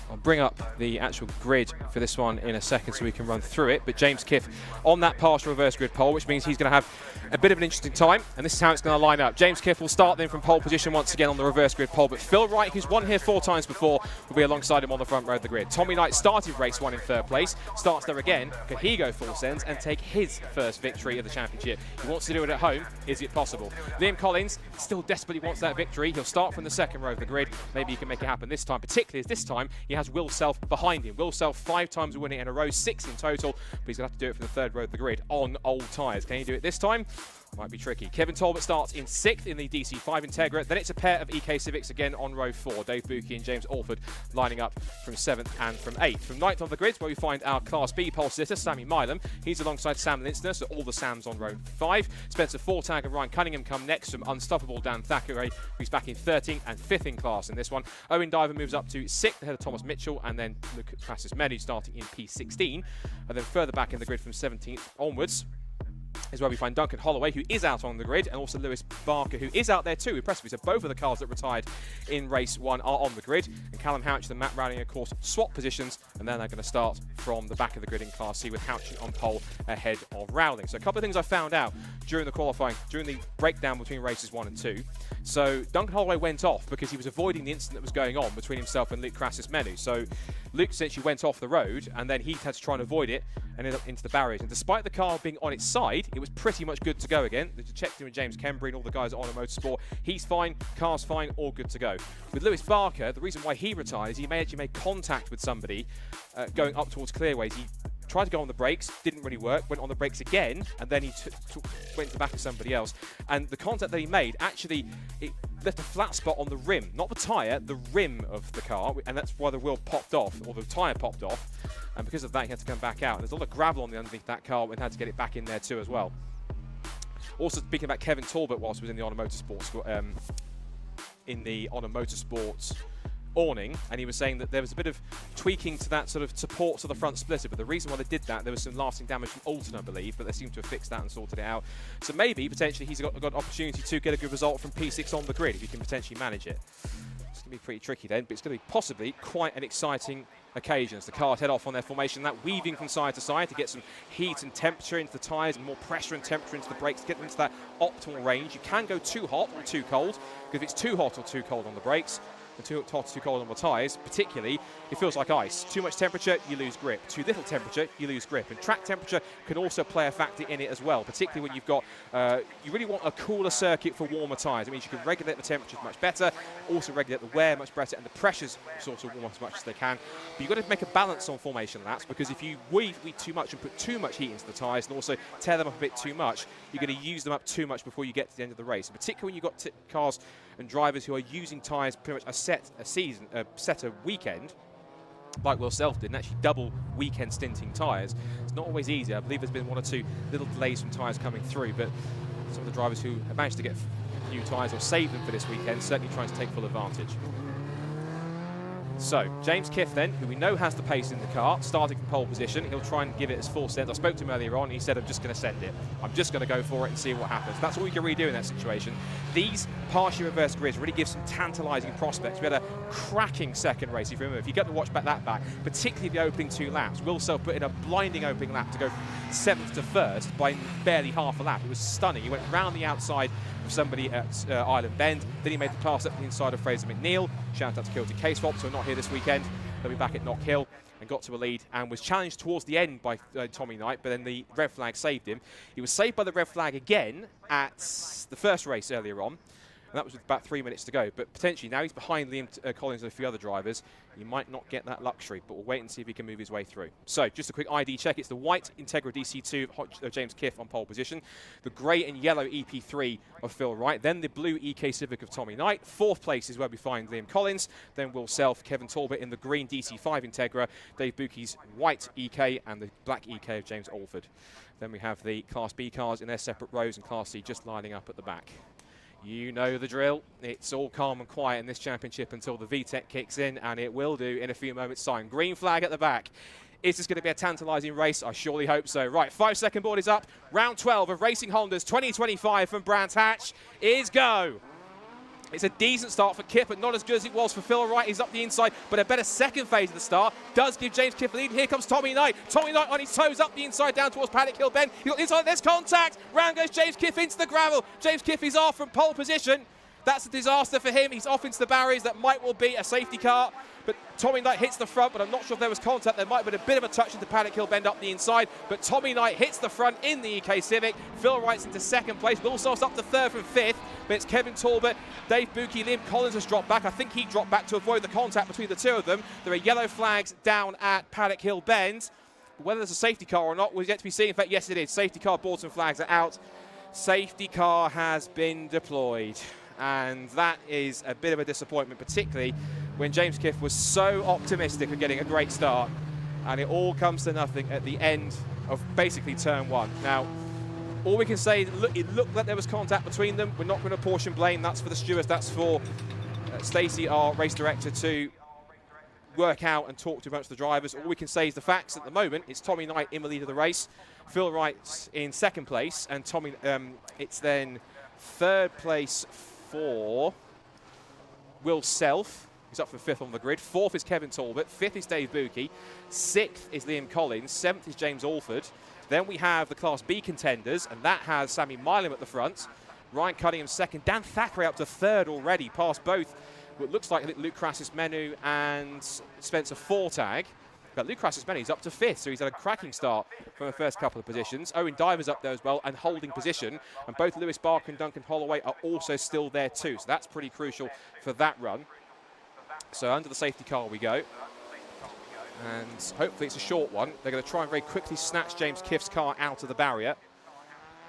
I'll bring up the actual grid for this one in a second so we can run through it. But James Kiff on that partial reverse grid pole, which means he's going to have a bit of an interesting time. And this is how it's going to line up. James Kiff will start then from pole position once again on the reverse grid pole. But Phil Wright, who's won here 4 times before, will be alongside him on the front row of the grid. Tommy Knight started race 1 in 3rd place. Starts there again. Can he go full sends and take his first victory of the championship? He wants to do it at home. Is it possible? Liam Collins still desperately wants that victory. He'll start from the 2nd row of the grid. Maybe he can make it happen this time, particularly as this time he has Will Self behind him. Will Self 5 times winning in a row, 6 in total, but he's going to have to do it from the 3rd row of the grid on old tyres. Can he do it this time? Might be tricky. Kevin Talbot starts in 6th in the DC5 Integra. Then it's a pair of EK Civics again on row 4. Dave Buchy and James Alford lining up from 7th and from 8th. From 9th on the grid, where we find our Class B pole sitter, Sammy Milam. He's alongside Sam Linstner, so all the Sams on row 5. Spencer Fortag and Ryan Cunningham come next from Unstoppable Dan Thackeray, who's back in 13th and 5th in class in this one. Owen Diver moves up to 6th ahead of Thomas Mitchell, and then Lucas Francis Menu starting in P16. And then further back in the grid from 17th onwards is where we find Duncan Holloway, who is out on the grid, and also Lewis Barker, who is out there too, impressively. So both of the cars that retired in race 1 are on the grid. And Callum Houch and Matt Rowling, of course, swap positions, and then they're going to start from the back of the grid in Class C with Houch on pole ahead of Rowling. So a couple of things I found out during the qualifying, during the breakdown between races 1 and 2. So Duncan Holloway went off because he was avoiding the incident that was going on between himself and Luke Crassus Menu. So Luke essentially went off the road, and then he had to try and avoid it and ended up into the barriers. And despite the car being on its side, it was pretty much good to go again. They checked in with James Kembry and all the guys at Honor Motorsport. He's fine, car's fine, all good to go. With Lewis Barker, the reason why he retired is he actually made contact with somebody going up towards clearways. He tried to go on the brakes, didn't really work, went on the brakes again, and then he went to the back of somebody else. And the contact that he made, actually, it left a flat spot on the rim, not the tyre, the rim of the car, and that's why the wheel popped off, or the tyre popped off. And because of that, he had to come back out. And there's a lot of gravel on the underneath that car, and had to get it back in there too as well. Also, speaking about Kevin Talbot, whilst he was in the Honor Motorsports awning, and he was saying that there was a bit of tweaking to that sort of support to the front splitter, but the reason why they did that, there was some lasting damage from Alton, I believe, but they seem to have fixed that and sorted it out. So maybe, potentially, he's got an opportunity to get a good result from P6 on the grid, if he can potentially manage it. It's going to be pretty tricky then, but it's going to be possibly quite an exciting occasion as the cars head off on their formation, that weaving from side to side to get some heat and temperature into the tyres and more pressure and temperature into the brakes to get them into that optimal range. You can go too hot or too cold, because if it's too hot or too cold on the brakes, and too hot, too cold on the tyres, particularly, it feels like ice. Too much temperature, you lose grip. Too little temperature, you lose grip. And track temperature can also play a factor in it as well, particularly when you've got, you really want a cooler circuit for warmer tyres. It means you can regulate the temperatures much better, also regulate the wear much better, and the pressures sort of warm as much as they can. But you've got to make a balance on formation laps, because if you weave too much and put too much heat into the tyres and also tear them up a bit too much, you're going to use them up too much before you get to the end of the race. And particularly when you've got cars and drivers who are using tyres pretty much a weekend, like Will Self did, and actually double weekend stinting tyres. It's not always easy. I believe there's been 1 or 2 little delays from tyres coming through, but some of the drivers who have managed to get new tyres or save them for this weekend certainly trying to take full advantage. So, James Kiff then, who we know has the pace in the car, starting from pole position. He'll try and give it his full send. I spoke to him earlier on, and he said, I'm just going to send it. I'm just going to go for it and see what happens. That's all you can really do in that situation. These partially reverse grids really give some tantalising prospects. We had a cracking second race, if you remember. If you get to watch that back, particularly the opening 2 laps, Will Self put in a blinding opening lap to go 7th to 1st by barely half a lap. It was stunning. He went round the outside of somebody at Island Bend. Then he made the pass up the inside of Fraser McNeil. Shout out to Kilty K-Swap, so not here this weekend. They'll be back at Knock Hill, and got to a lead and was challenged towards the end by Tommy Knight, but then the red flag saved him. He was saved by the red flag again at the first race earlier on, and that was with about 3 minutes to go. But potentially now he's behind Liam Collins and a few other drivers. He might not get that luxury, but we'll wait and see if he can move his way through. So just a quick ID check. It's the white Integra DC2 of James Kiff on pole position, the grey and yellow EP3 of Phil Wright, then the blue EK Civic of Tommy Knight. 4th place is where we find Liam Collins, then Will Self, Kevin Talbot in the green DC5 Integra, Dave Buchy's white EK, and the black EK of James Alford. Then we have the Class B cars in their separate rows, and Class C just lining up at the back. You know the drill. It's all calm and quiet in this championship until the VTEC kicks in, and it will do in a few moments' time. Green flag at the back. Is this going to be a tantalising race? I surely hope so. Right, 5-second board is up. Round 12 of Racing Hondas 2025 from Brands Hatch is go. It's a decent start for Kip, but not as good as it was for Phil Wright. He's up the inside, but a better second phase of the start does give James Kip a lead. Here comes Tommy Knight. Tommy Knight on his toes, up the inside, down towards Paddock Hill Bend. He got inside, there's contact. Round goes James Kip into the gravel. James Kip is off from pole position. That's a disaster for him. He's off into the barriers. That might well be a safety car. But Tommy Knight hits the front, but I'm not sure if there was contact. There might have been a bit of a touch into Paddock Hill Bend up the inside. But Tommy Knight hits the front in the EK Civic. Phil Wright's into second place. Will Self's up to third from fifth. But it's Kevin Talbot, Dave Buki, Liam Collins has dropped back. I think he dropped back to avoid the contact between the two of them. There are yellow flags down at Paddock Hill Bend. Whether there's a safety car or not, we're yet to be seen. In fact, yes, it is. Safety car boards and flags are out. Safety car has been deployed. And that is a bit of a disappointment, particularly when James Kiff was so optimistic of getting a great start, and it all comes to nothing at the end of basically turn one. Now, all we can say is it looked like there was contact between them. We're not going to portion blame. That's for the stewards. That's for Stacey, our race director, to work out and talk to a bunch of the drivers. All we can say is the facts at the moment. It's Tommy Knight in the lead of the race, Phil Wright's in second place, and Tommy. It's then third place for Will Self. He's up for fifth on the grid. Fourth is Kevin Talbot. Fifth is Dave Buki. Sixth is Liam Collins. Seventh is James Alford. Then we have the Class B contenders, and that has Sammy Milam at the front. Ryan Cunningham second. Dan Thackeray up to third already, past both what looks like Luke Crassus Menu and Spencer Fortag. But Luke Crassus Menu is up to fifth, so he's had a cracking start from the first couple of positions. Owen Diver's up there as well and holding position. And both Lewis Barker and Duncan Holloway are also still there too. So that's pretty crucial for that run. So under the safety car we go. And hopefully it's a short one. They're going to try and very quickly snatch James Kiff's car out of the barrier.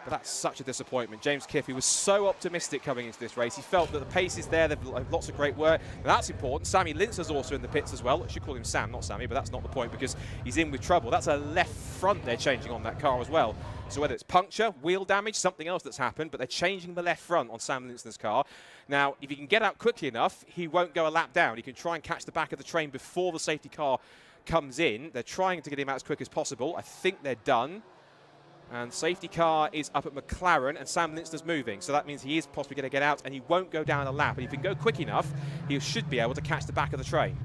But that's such a disappointment. James Kiff, he was so optimistic coming into this race. He felt that the pace is there. They've lots of great work. And that's important. Sammy Lintzer's also in the pits as well. I should call him Sam, not Sammy, but that's not the point because he's in with trouble. That's a left front they're changing on that car as well. So whether it's puncture, wheel damage, something else that's happened, but they're changing the left front on Sam Lintzer's car. Now, if he can get out quickly enough, he won't go a lap down. He can try and catch the back of the train before the safety car comes in. They're trying to get him out as quick as possible. I think they're done. And safety car is up at McLaren, and Sam Lintzer's moving. So that means he is possibly going to get out, and he won't go down a lap. And if he can go quick enough, he should be able to catch the back of the train.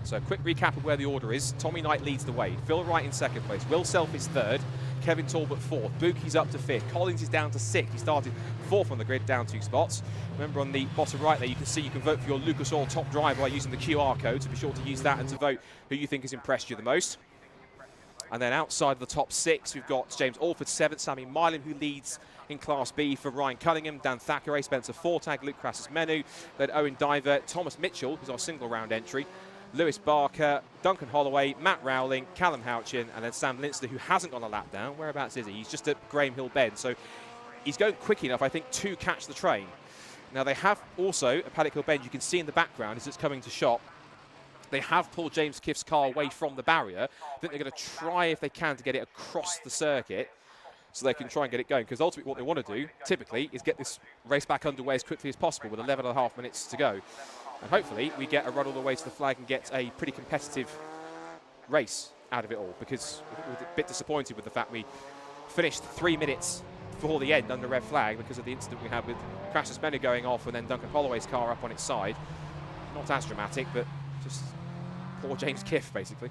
So a quick recap of where the order is. Tommy Knight leads the way. Phil Wright in second place. Will Self is third. Kevin Talbot fourth. Buki's up to fifth. Collins is down to sixth. He started fourth on the grid, down 2 spots. Remember on the bottom right there, you can see you can vote for your Lucas Oil top driver by using the QR code. So be sure to use that and to vote who you think has impressed you the most. And then outside of the top 6, we've got James Alford 7th, Sammy Milam, who leads in Class B for Ryan Cunningham, Dan Thackeray, Spencer Fortag, Luke Crassus Menu, then Owen Diver, Thomas Mitchell, who's our single round entry, Lewis Barker, Duncan Holloway, Matt Rowling, Callum Houchin, and then Sam Lintzler, who hasn't gone a lap down. Whereabouts is he? He's just at Graham Hill Bend, so he's going quick enough, I think, to catch the train. Now they have also, at Paddock Hill Bend, you can see in the background as it's coming to shop, they have pulled James Kiff's car away from the barrier. I think they're going to try, if they can, to get it across the circuit so they can try and get it going. Because ultimately what they want to do, typically, is get this race back underway as quickly as possible with 11.5 minutes to go. And hopefully we get a run all the way to the flag and get a pretty competitive race out of it all. Because we're a bit disappointed with the fact we finished 3 minutes before the end under red flag because of the incident we had with Crassus Menu going off and then Duncan Holloway's car up on its side. Not as dramatic, but just poor James Kiff, basically,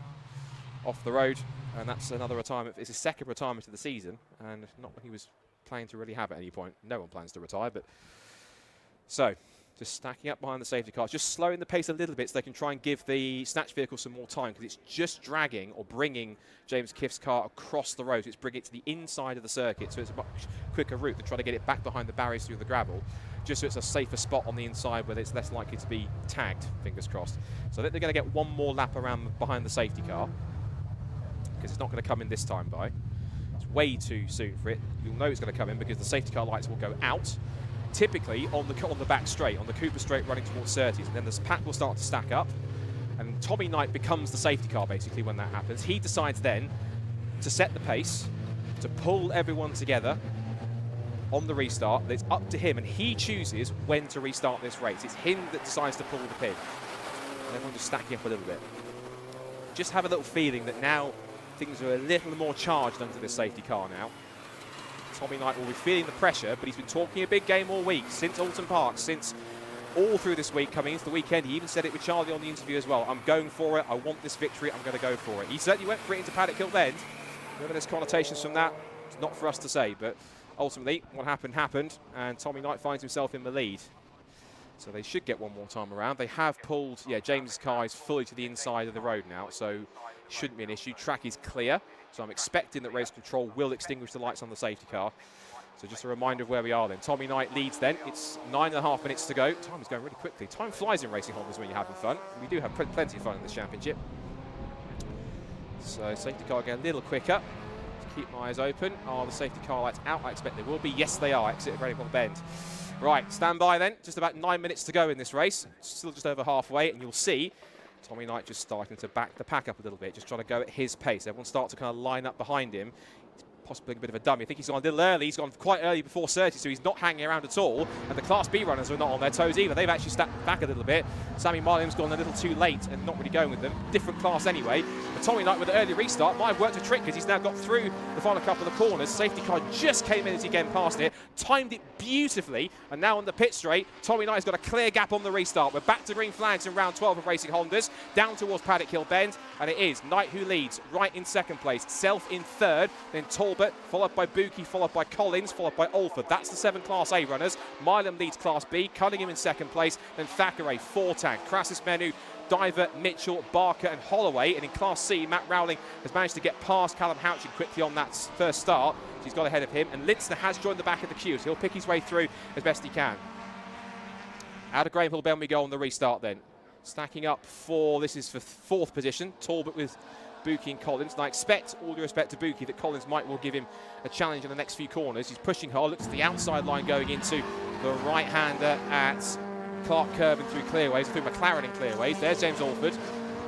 off the road. And that's another retirement. It's his second retirement of the season, and not what he was planning to really have at any point. No one plans to retire, but... So, just stacking up behind the safety cars, just slowing the pace a little bit so they can try and give the snatch vehicle some more time, because it's just dragging or bringing James Kiff's car across the road. So it's bringing it to the inside of the circuit, so it's a much quicker route than trying to get it back behind the barriers through the gravel, just so it's a safer spot on the inside where it's less likely to be tagged, fingers crossed. So I think they're going to get one more lap around behind the safety car, because it's not going to come in this time by. It's way too soon for it. You'll know it's going to come in because the safety car lights will go out, typically on the back straight, on the Cooper straight running towards 30s, and then the pack will start to stack up, and Tommy Knight becomes the safety car basically when that happens. He decides then to set the pace, to pull everyone together, on the restart. It's up to him, and he chooses when to restart this race. It's him that decides to pull the pin. And everyone just stacking up a little bit. Just have a little feeling that now things are a little more charged under this safety car now. Tommy Knight will be feeling the pressure, but he's been talking a big game all week, since Alton Park, since all through this week, coming into the weekend. He even said it with Charlie on the interview as well. I'm going for it. I want this victory. I'm going to go for it. He certainly went for it into Paddock Hill Bend. Whether there's connotations from that, it's not for us to say, but ultimately what happened happened, and Tommy Knight finds himself in the lead. So they should get one more time around. They have pulled, yeah, James's car is fully to the inside of the road now, so shouldn't be an issue. Track is clear, so I'm expecting that race control will extinguish the lights on the safety car. So just a reminder of where we are then. Tommy Knight leads then. It's 9.5 minutes to go. Time is going really quickly. Time flies in racing Hondas when you're having fun. We do have plenty of fun in this championship. So safety car getting a little quicker. Just keep my eyes open. Are the safety car lights out? I expect they will be. Yes, they are. Exit Granny Pond Bend. Right, stand by then. Just about 9 minutes to go in this race. Still just over halfway, and you'll see Tommy Knight just starting to back the pack up a little bit, just trying to go at his pace. Everyone starts to kind of line up behind him. Possibly a bit of a dummy. I think he's gone a little early. He's gone quite early before 30, so he's not hanging around at all. And the Class B runners are not on their toes either. They've actually stepped back a little bit. Sammy Marlin's gone a little too late and not really going with them. Different class anyway. But Tommy Knight with the early restart might have worked a trick because he's now got through the final couple of corners. Safety car just came in as he came past it. Timed it beautifully. And now on the pit straight, Tommy Knight's got a clear gap on the restart. We're back to green flags in round 12 of Racing Hondas. Down towards Paddock Hill Bend. And it is Knight who leads, right in second place. Self in third. Then Talbot, followed by Buki, followed by Collins, followed by Alford. That's the 7 Class A runners. Milam leads Class B, Cunningham in second place, then Thackeray, Fortang, Crassus Menu, Diver, Mitchell, Barker and Holloway. And in Class C, Matt Rowling has managed to get past Callum Houchin quickly on that first start. He's got ahead of him, and Lintzner has joined the back of the queue, so he'll pick his way through as best he can. Out of Graham Hill Bend we go on the restart then. Stacking up for, this is for 4th position, Talbot with Buki and Collins. And I expect, all due respect to Buki, that Collins might well give him a challenge in the next few corners. He's pushing hard, looks at the outside line going into the right-hander at Clark Curve and through clearways, through McLaren in clearways. There's James Alford.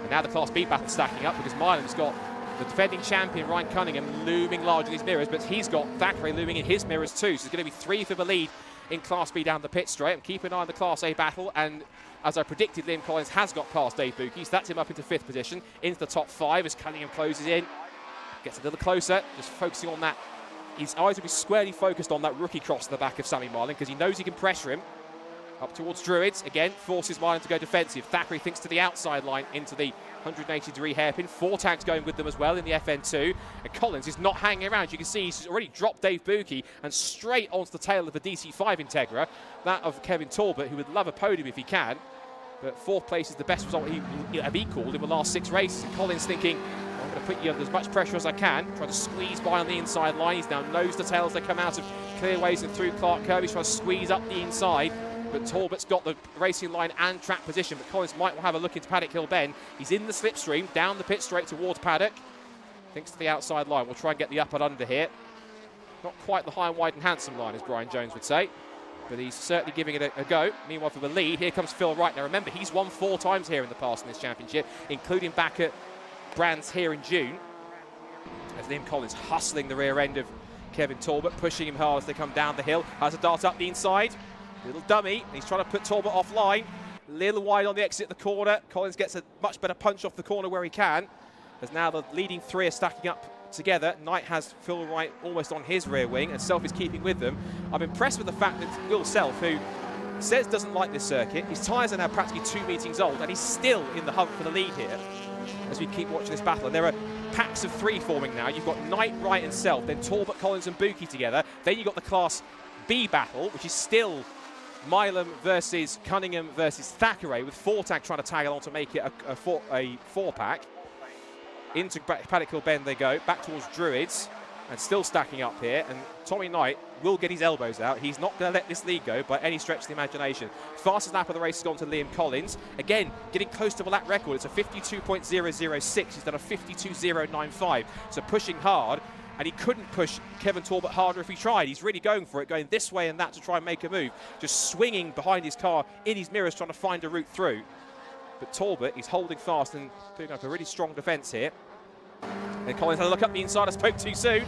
And now the Class B battle stacking up because Milan's got the defending champion, Ryan Cunningham, looming large in his mirrors, but he's got Thackeray looming in his mirrors too. So it's going to be 3 for the lead in Class B down the pit straight. And keep an eye on the Class A battle, and as I predicted, Liam Collins has got past Dave Buki, so that's him up into 5th position, into the top 5 as Cunningham closes in, gets a little closer, just focusing on that. His eyes will be squarely focused on that rookie cross to the back of Sammy Marlin because he knows he can pressure him. Up towards Druids, again, forces Marlin to go defensive. Thackeray thinks to the outside line into the 180-degree hairpin. Fortang's going with them as well in the FN2. And Collins is not hanging around. You can see he's already dropped Dave Buki and straight onto the tail of the DC5 Integra, that of Kevin Talbot, who would love a podium if he can. But 4th place is the best result he have equalled in the last 6 races. And Collins thinking, I'm going to put you under as much pressure as I can. Trying to squeeze by on the inside line. He's now nose to tail as they come out of clearways and through Clark Curve. He's trying to squeeze up the inside. But Talbot's got the racing line and track position. But Collins might have a look into Paddock Hill Bend. He's in the slipstream, down the pit straight towards Paddock. Thinks to the outside line. We'll try and get the up and under here. Not quite the high, wide and handsome line, as Brian Jones would say. But he's certainly giving it a go. Meanwhile, for the lead, here comes Phil Wright. Now, remember, he's won 4 times here in the past in this championship, including back at Brands here in June. As Liam Collins hustling the rear end of Kevin Talbot, pushing him hard as they come down the hill. Has a dart up the inside. Little dummy. He's trying to put Talbot offline. Little wide on the exit of the corner. Collins gets a much better punch off the corner where he can. As now the leading 3 are stacking up together. Knight has Phil Wright almost on his rear wing, and Self is keeping with them. I'm impressed with the fact that Will Self, who says doesn't like this circuit, his tyres are now practically 2 meetings old, and he's still in the hunt for the lead here as we keep watching this battle. And there are packs of 3 forming now. You've got Knight, Wright and Self, then Talbot, Collins and Buki together. Then you've got the Class B battle, which is still Milam versus Cunningham versus Thackeray, with Fortang trying to tag along to make it a 4-pack. Into Paddock Hill Bend they go, back towards Druids, and still stacking up here. And Tommy Knight will get his elbows out. He's not going to let this lead go by any stretch of the imagination. Fastest lap of the race has gone to Liam Collins. Again, getting close to the lap record. It's a 52.006. He's done a 52.095. So pushing hard. And he couldn't push Kevin Talbot harder if he tried. He's really going for it, going this way and that to try and make a move. Just swinging behind his car in his mirrors, trying to find a route through. But Talbot is holding fast and putting up a really strong defence here. And Collins had a look up the inside. I spoke too soon.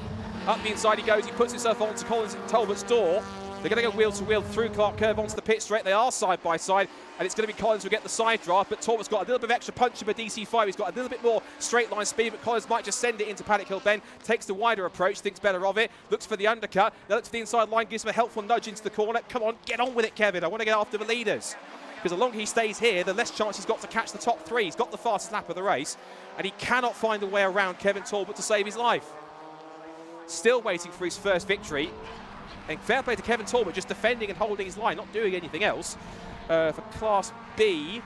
Up the inside he goes. He puts himself onto Collins Talbot's door. They're going to go wheel to wheel through Clark Curve onto the pit straight. They are side by side, and it's going to be Collins who will get the side draft, but Talbot's got a little bit of extra punch in the DC5. He's got a little bit more straight line speed, but Collins might just send it into Paddock Hill Bend, takes the wider approach, thinks better of it, looks for the undercut, then looks for the inside line, gives him a helpful nudge into the corner. Come on, get on with it, Kevin. I want to get after the leaders. Because the longer he stays here, the less chance he's got to catch the top three. He's got the fastest lap of the race, and he cannot find a way around Kevin Talbot to save his life. Still waiting for his first victory. And fair play to Kevin Talbot, just defending and holding his line, not doing anything else. For Class B,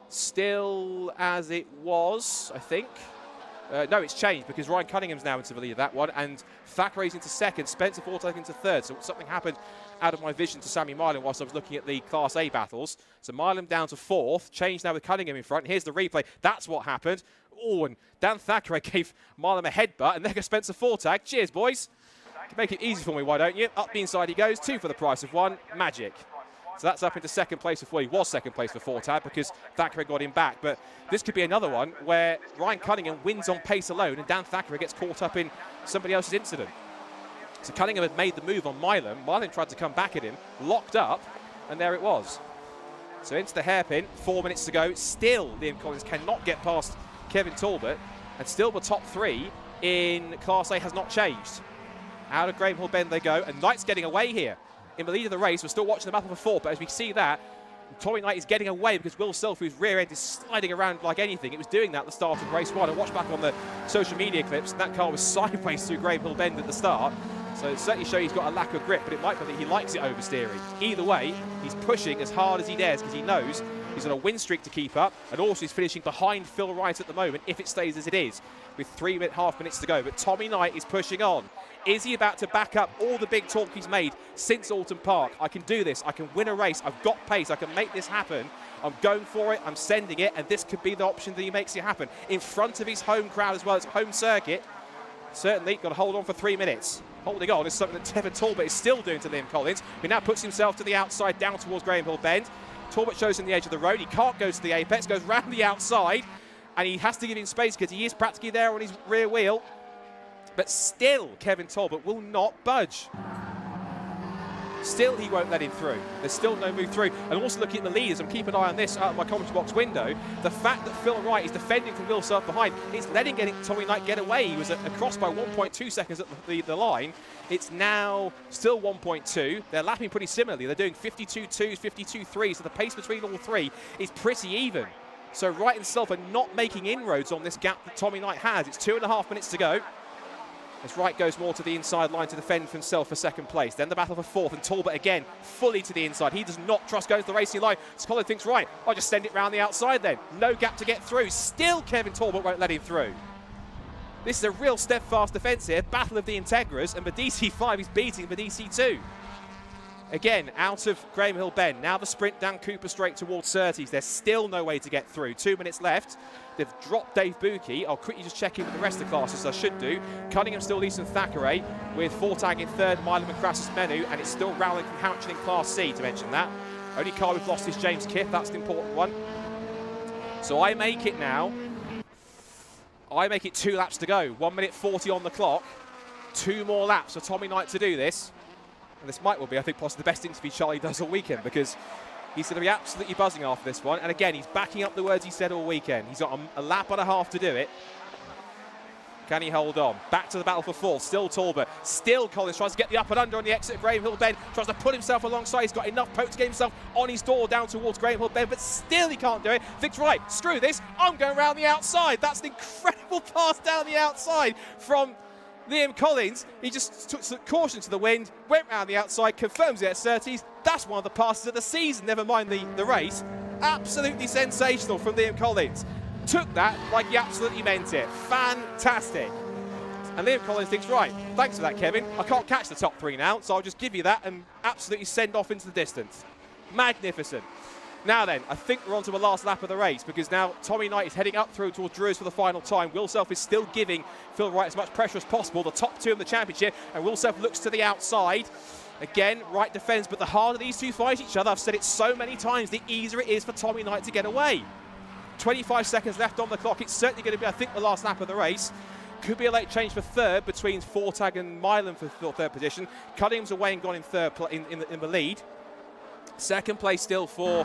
still as it was, I think. No, it's changed because Ryan Cunningham's now into the lead of that one, and Thackeray's into second, Spencer Forsyth into third. So something happened out of my vision to Sammy Milam whilst I was looking at the Class A battles. So Milam down to fourth, changed now with Cunningham in front. Here's the replay. That's what happened. Oh, and Dan Thackeray gave Milam a headbutt, and there goes Spencer Forsyth. Cheers, boys. Make it easy for me, why don't you? Up the inside he goes, 2 for the price of 1. Magic. So that's up into second place before he was second place for Fortad because Thackeray got him back. But this could be another one where Ryan Cunningham wins on pace alone and Dan Thackeray gets caught up in somebody else's incident. So Cunningham had made the move on Milam. Milam tried to come back at him, locked up, and there it was. So into the hairpin, 4 minutes to go. Still, Liam Collins cannot get past Kevin Talbot, and still the top 3 in Class A has not changed. Out of Graham Hill Bend they go, and Knight's getting away here. In the lead of the race, we're still watching the battle for 4, but as we see that, Tommy Knight is getting away because Will Self, whose rear end is sliding around like anything. It was doing that at the start of race 1. And watch back on the social media clips, and that car was sideways through Graham Hill Bend at the start. So it certainly shows he's got a lack of grip, but it might be that he likes it oversteering. Either way, he's pushing as hard as he dares because he knows he's on a win streak to keep up, and also he's finishing behind Phil Wright at the moment if it stays as it is, with 3.5 minutes to go. But Tommy Knight is pushing on. Is he about to back up all the big talk he's made since Alton Park? I can do this. I can win a race. I've got pace. I can make this happen. I'm going for it. I'm sending it. And this could be the option that he makes it happen. In front of his home crowd as well as home circuit. Certainly got to hold on for 3 minutes. Holding on is something that Kevin Talbot is still doing to Liam Collins, who now puts himself to the outside down towards Graham Hill Bend. Talbot shows him the edge of the road. He can't go to the apex. Goes round the outside. And he has to give him space because he is practically there on his rear wheel. But still, Kevin Talbot will not budge. Still, he won't let him through. There's still no move through. And also looking at the leaders, and keep an eye on this out of my commentary box window, the fact that Phil Wright is defending from Will Self behind, it's letting Tommy Knight get away. He was across by 1.2 seconds at the line. It's now still 1.2. They're lapping pretty similarly. They're doing 52.2s, 52.3s, so the pace between all three is pretty even. So Wright and Self are not making inroads on this gap that Tommy Knight has. It's 2.5 minutes to go. As Wright goes more to the inside line to defend for himself for second place. Then the battle for fourth, and Talbot again fully to the inside. He does not trust going to the racing line. Scholar thinks, right, I'll just send it round the outside then. No gap to get through. Still Kevin Talbot won't let him through. This is a real steadfast defence here. Battle of the Integras, and the DC5 is beating the DC2. Again, out of Graham Hill Bend. Now the sprint down Cooper Straight towards Surtees. There's still no way to get through. 2 minutes left. They've dropped Dave Buki. I'll quickly just check in with the rest of the classes, as I should do. Cunningham still leads from Thackeray, with Fortag in third, Milam and Crassus Menu, and it's still Rowling from Houchin in Class C, to mention that. Only car we've lost is James Kiff. That's an important one. So I make it now. I make it 2 laps to go. 1 minute 40 on the clock. 2 more laps for Tommy Knight to do this. And this might well be, I think, possibly the best interview Charlie does all weekend, because he's going to be absolutely buzzing after this one. And again, he's backing up the words he said all weekend. He's got a lap and a half to do it. Can he hold on? Back to the battle for fourth. Still Talbot. Still Collins tries to get the up and under on the exit of Graham Hill Bend. Tries to put himself alongside. He's got enough poke to get himself on his door down towards Graham Hill Bend, but still he can't do it. Thinks, right, screw this. I'm going around the outside. That's an incredible pass down the outside from Liam Collins. He just took some caution to the wind, went round the outside, confirms it at Surtees. That's one of the passes of the season, never mind the race. Absolutely sensational from Liam Collins. Took that like he absolutely meant it. Fantastic. And Liam Collins thinks, right, thanks for that, Kevin. I can't catch the top 3 now, so I'll just give you that and absolutely send off into the distance. Magnificent. Now then, I think we're on to the last lap of the race, because now Tommy Knight is heading up through towards Druids for the final time. Will Self is still giving Phil Wright as much pressure as possible, the top 2 in the championship, and Will Self looks to the outside. Again, Wright defends, but the harder these two fight each other, I've said it so many times, the easier it is for Tommy Knight to get away. 25 seconds left on the clock. It's certainly going to be, I think, the last lap of the race. Could be a late change for third between Fortag and Milan for third position. Cunningham's away and gone in third in the lead. Second place still for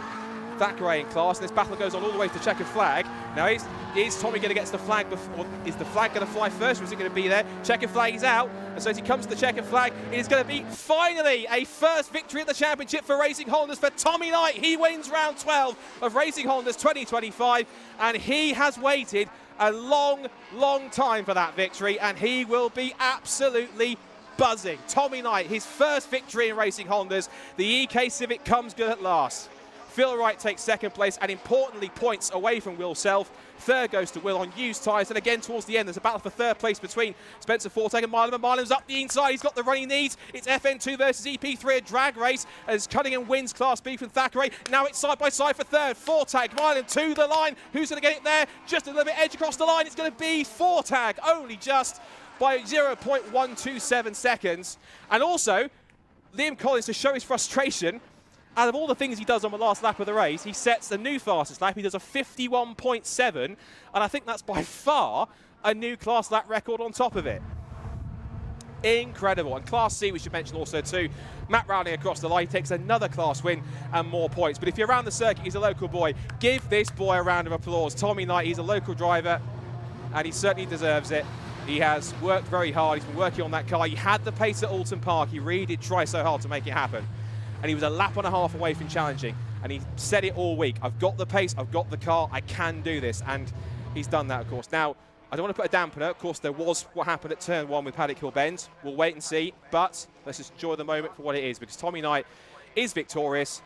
Thackeray in class, and this battle goes on all the way to checkered flag. Now, is Tommy going to get to the flag before? Is the flag going to fly first, or is it going to be there? Checkered flag is out, and so as he comes to the checkered flag, it is going to be finally a first victory at the championship for Racing Hondas for Tommy Knight. He wins round 12 of Racing Hondas 2025, and he has waited a long, long time for that victory, and he will be absolutely buzzing. Tommy Knight, his first victory in Racing Hondas. The EK Civic comes good at last. Phil Wright takes second place, and importantly points away from Will Self. Third goes to Will on used tyres, and again towards the end there's a battle for third place between Spencer Fortag and Milam. Milam's up the inside, he's got the run he needs. It's FN2 versus EP3, a drag race as Cunningham wins Class B from Thackeray. Now it's side by side for third. Fortag, Milam to the line. Who's going to get it there? Just a little bit edge across the line. It's going to be Fortag, only just by 0.127 seconds. And also, Liam Collins, to show his frustration, out of all the things he does on the last lap of the race, he sets a new fastest lap. He does a 51.7, and I think that's by far a new class lap record on top of it. Incredible. And Class C, we should mention also too, Matt Rowling across the line takes another class win and more points. But if you're around the circuit, he's a local boy. Give this boy a round of applause. Tommy Knight, he's a local driver, and he certainly deserves it. He has worked very hard. He's been working on that car. He had the pace at Alton Park. He really did try so hard to make it happen. And he was a lap and a half away from challenging. And he said it all week. I've got the pace, I've got the car, I can do this. And he's done that, of course. Now, I don't want to put a dampener. Of course, there was what happened at turn 1 with Paddock Hill Bend. We'll wait and see. But let's just enjoy the moment for what it is, because Tommy Knight is victorious.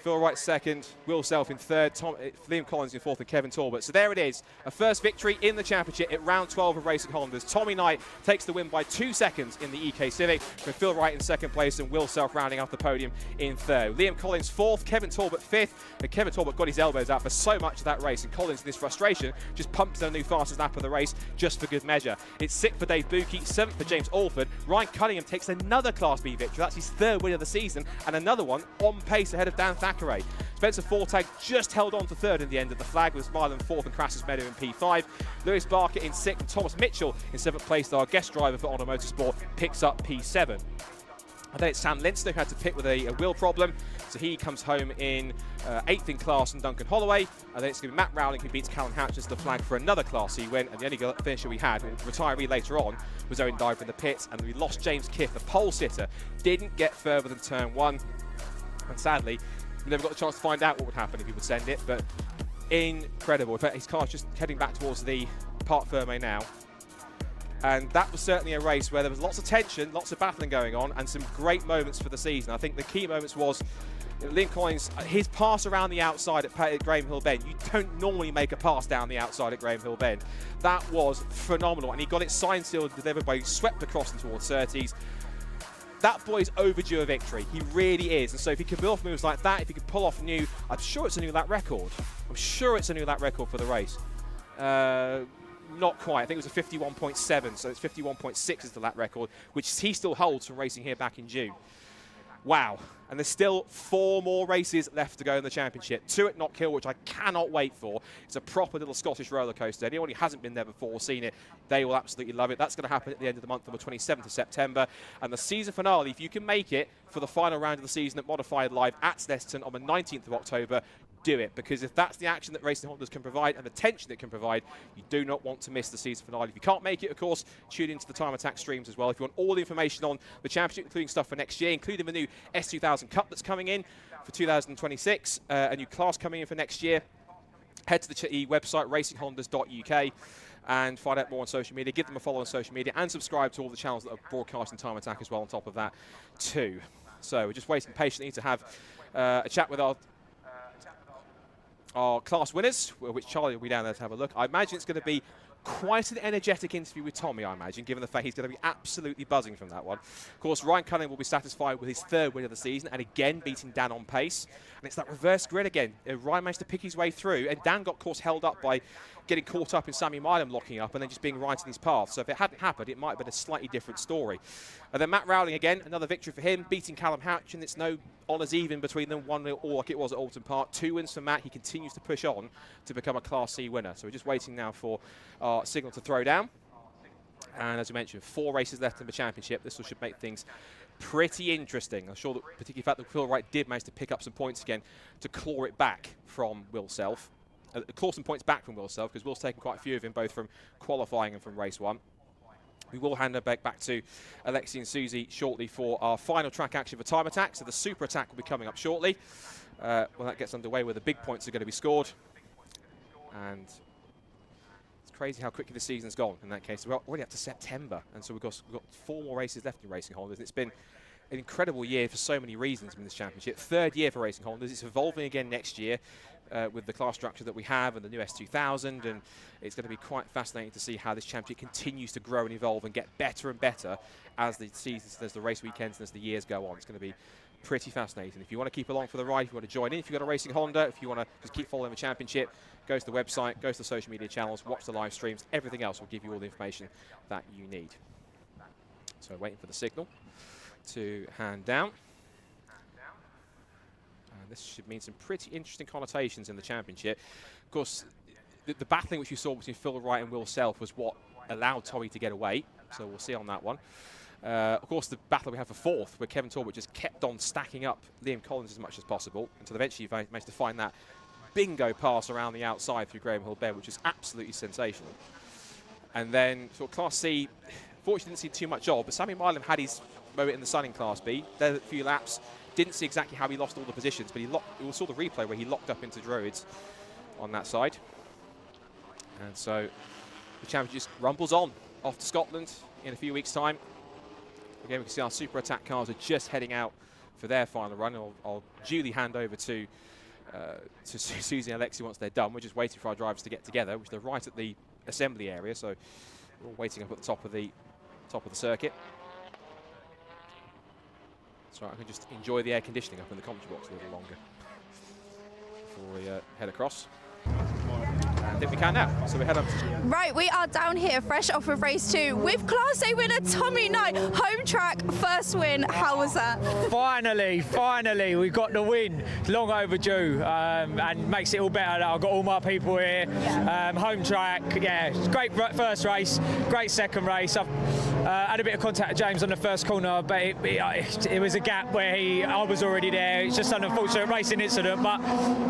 Phil Wright second, Will Self in third, Liam Collins in fourth, and Kevin Talbot. So there it is, a first victory in the championship at round 12 of Racing Hondas. Tommy Knight takes the win by 2 seconds in the EK Civic, with Phil Wright in second place and Will Self rounding off the podium in third. Liam Collins fourth, Kevin Talbot fifth, and Kevin Talbot got his elbows out for so much of that race, and Collins, in this frustration, just pumps in a new fastest lap of the race just for good measure. It's 6th for Dave Buki, 7th for James Alford. Ryan Cunningham takes another Class B victory. That's his third win of the season, and another one on pace ahead of Dan Thackeray. Spencer Fortag just held on to third in the end of the flag, with Smile in fourth and Crassus Meadow in P5. Lewis Barker in sixth and Thomas Mitchell in seventh place. Our guest driver for Honor Motorsport picks up P7. And then it's Sam Linster who had to pit with a wheel problem, so he comes home in 8th in class from Duncan Holloway. And then it's going to be Matt Rowling who beats Callum Hatch as the flag for another Class C win. And the only finisher we had, retiree later on, was Owen Diver in the pits. And we lost James Kiff, the pole sitter, didn't get further than turn 1. And sadly, we never got the chance to find out what would happen if he would send it, but incredible. In fact, his car's just heading back towards the Parc Fermé now. And that was certainly a race where there was lots of tension, lots of battling going on, and some great moments for the season. I think the key moments was Liam Collins, his pass around the outside at Graham Hill Bend. You don't normally make a pass down the outside at Graham Hill Bend. That was phenomenal, and he got it signed, sealed, delivered by swept across and towards Surtees. That boy's overdue a victory. He really is. And so if he can pull off moves like that, if he can pull off new, I'm sure it's a new lap record. I'm sure it's a new lap record for the race. Not quite. I think it was a 51.7, so it's 51.6 is the lap record, which he still holds from racing here back in June. Wow. And there's still 4 more races left to go in the championship. 2 at Knockhill, which I cannot wait for. It's a proper little Scottish roller coaster. Anyone who hasn't been there before or seen it, they will absolutely love it. That's going to happen at the end of the month on the 27th of September. And the season finale, if you can make it for the final round of the season at Modified Live at Snetterton on the 19th of October, do it, because if that's the action that Racing Hondas can provide and the tension it can provide, you do not want to miss the season finale. If you can't make it, of course, tune into the Time Attack streams as well. If you want all the information on the championship, including stuff for next year, including the new S2000 Cup that's coming in for 2026, a new class coming in for next year, head to the website racinghondas.uk and find out more on social media. Give them a follow on social media and subscribe to all the channels that are broadcasting Time Attack as well on top of that too. So we're just waiting patiently to have a chat with our class winners, which Charlie will be down there to have a look. I imagine it's going to be quite an energetic interview with Tommy, I imagine, given the fact he's going to be absolutely buzzing from that one. Of course, Ryan Cunningham will be satisfied with his 3rd win of the season, and again beating Dan on pace. And it's that reverse grid again. Ryan managed to pick his way through, and Dan got, of course, held up by getting caught up in Sammy Milam locking up and then just being right in his path. So if it hadn't happened, it might have been a slightly different story. And then Matt Rowling again, another victory for him, beating Callum Hatch, and it's no honours even between them, 1-0 all like it was at Alton Park. 2 wins for Matt. He continues to push on to become a Class C winner. So we're just waiting now for our signal to throw down. And as I mentioned, 4 races left in the championship. This should make things pretty interesting. I'm sure that particularly the fact that Phil Wright did manage to pick up some points again to claw it back from Will Self. Claw some points back from Will Self, because Will's taken quite a few of him, both from qualifying and from race 1. We will hand her back to Alexi and Susie shortly for our final track action for Time Attack. So the super attack will be coming up shortly. When that gets underway, where the big points are going to be scored. And it's crazy how quickly the season's gone in that case. We're already up to September, and so we've got 4 more races left in Racing Hondas. It's been an incredible year for so many reasons in this championship. 3rd year for Racing Hondas. It's evolving again next year with the class structure that we have and the new S2000, and it's going to be quite fascinating to see how this championship continues to grow and evolve and get better and better as the seasons, as the race weekends, and as the years go on. It's going to be pretty fascinating. If you want to keep along for the ride, if you want to join in, if you've got a Racing Honda, if you want to just keep following the championship, go to the website, go to the social media channels, watch the live streams. Everything else will give you all the information that you need. So waiting for the signal to hand down. And this should mean some pretty interesting connotations in the championship. Of course, the battling which you saw between Phil Wright and Will Self was what allowed Tommy to get away. So we'll see on that one. Of course, the battle we have for 4th, where Kevin Talbot just kept on stacking up Liam Collins as much as possible, until eventually he managed to find that bingo pass around the outside through Graham Hill Bend, which is absolutely sensational. And then for Class C, fortunately didn't see too much of, but Sammy Milam had his moment in the sun in Class B. There a few laps, didn't see exactly how he lost all the positions, but we saw the replay where he locked up into Druids on that side. And so the championship just rumbles on off to Scotland in a few weeks' time. Again, we can see our super attack cars are just heading out for their final run. I'll duly hand over to Susie and Alexi once they're done. We're just waiting for our drivers to get together, which they're right at the assembly area, so we're all waiting up at the top of the circuit. So I can just enjoy the air conditioning up in the commentary box a little longer before we head across. I think we can now, so we head up to... Right, we are down here, fresh off of race 2, with Class A winner Tommy Knight. Home track, first win. How was that? Finally, we got the win. Long overdue, and makes it all better that I've got all my people here. Yeah. Home track, yeah, great first race, great second race. I've had a bit of contact with James on the first corner, but it was a gap where I was already there. It's just an unfortunate racing incident, but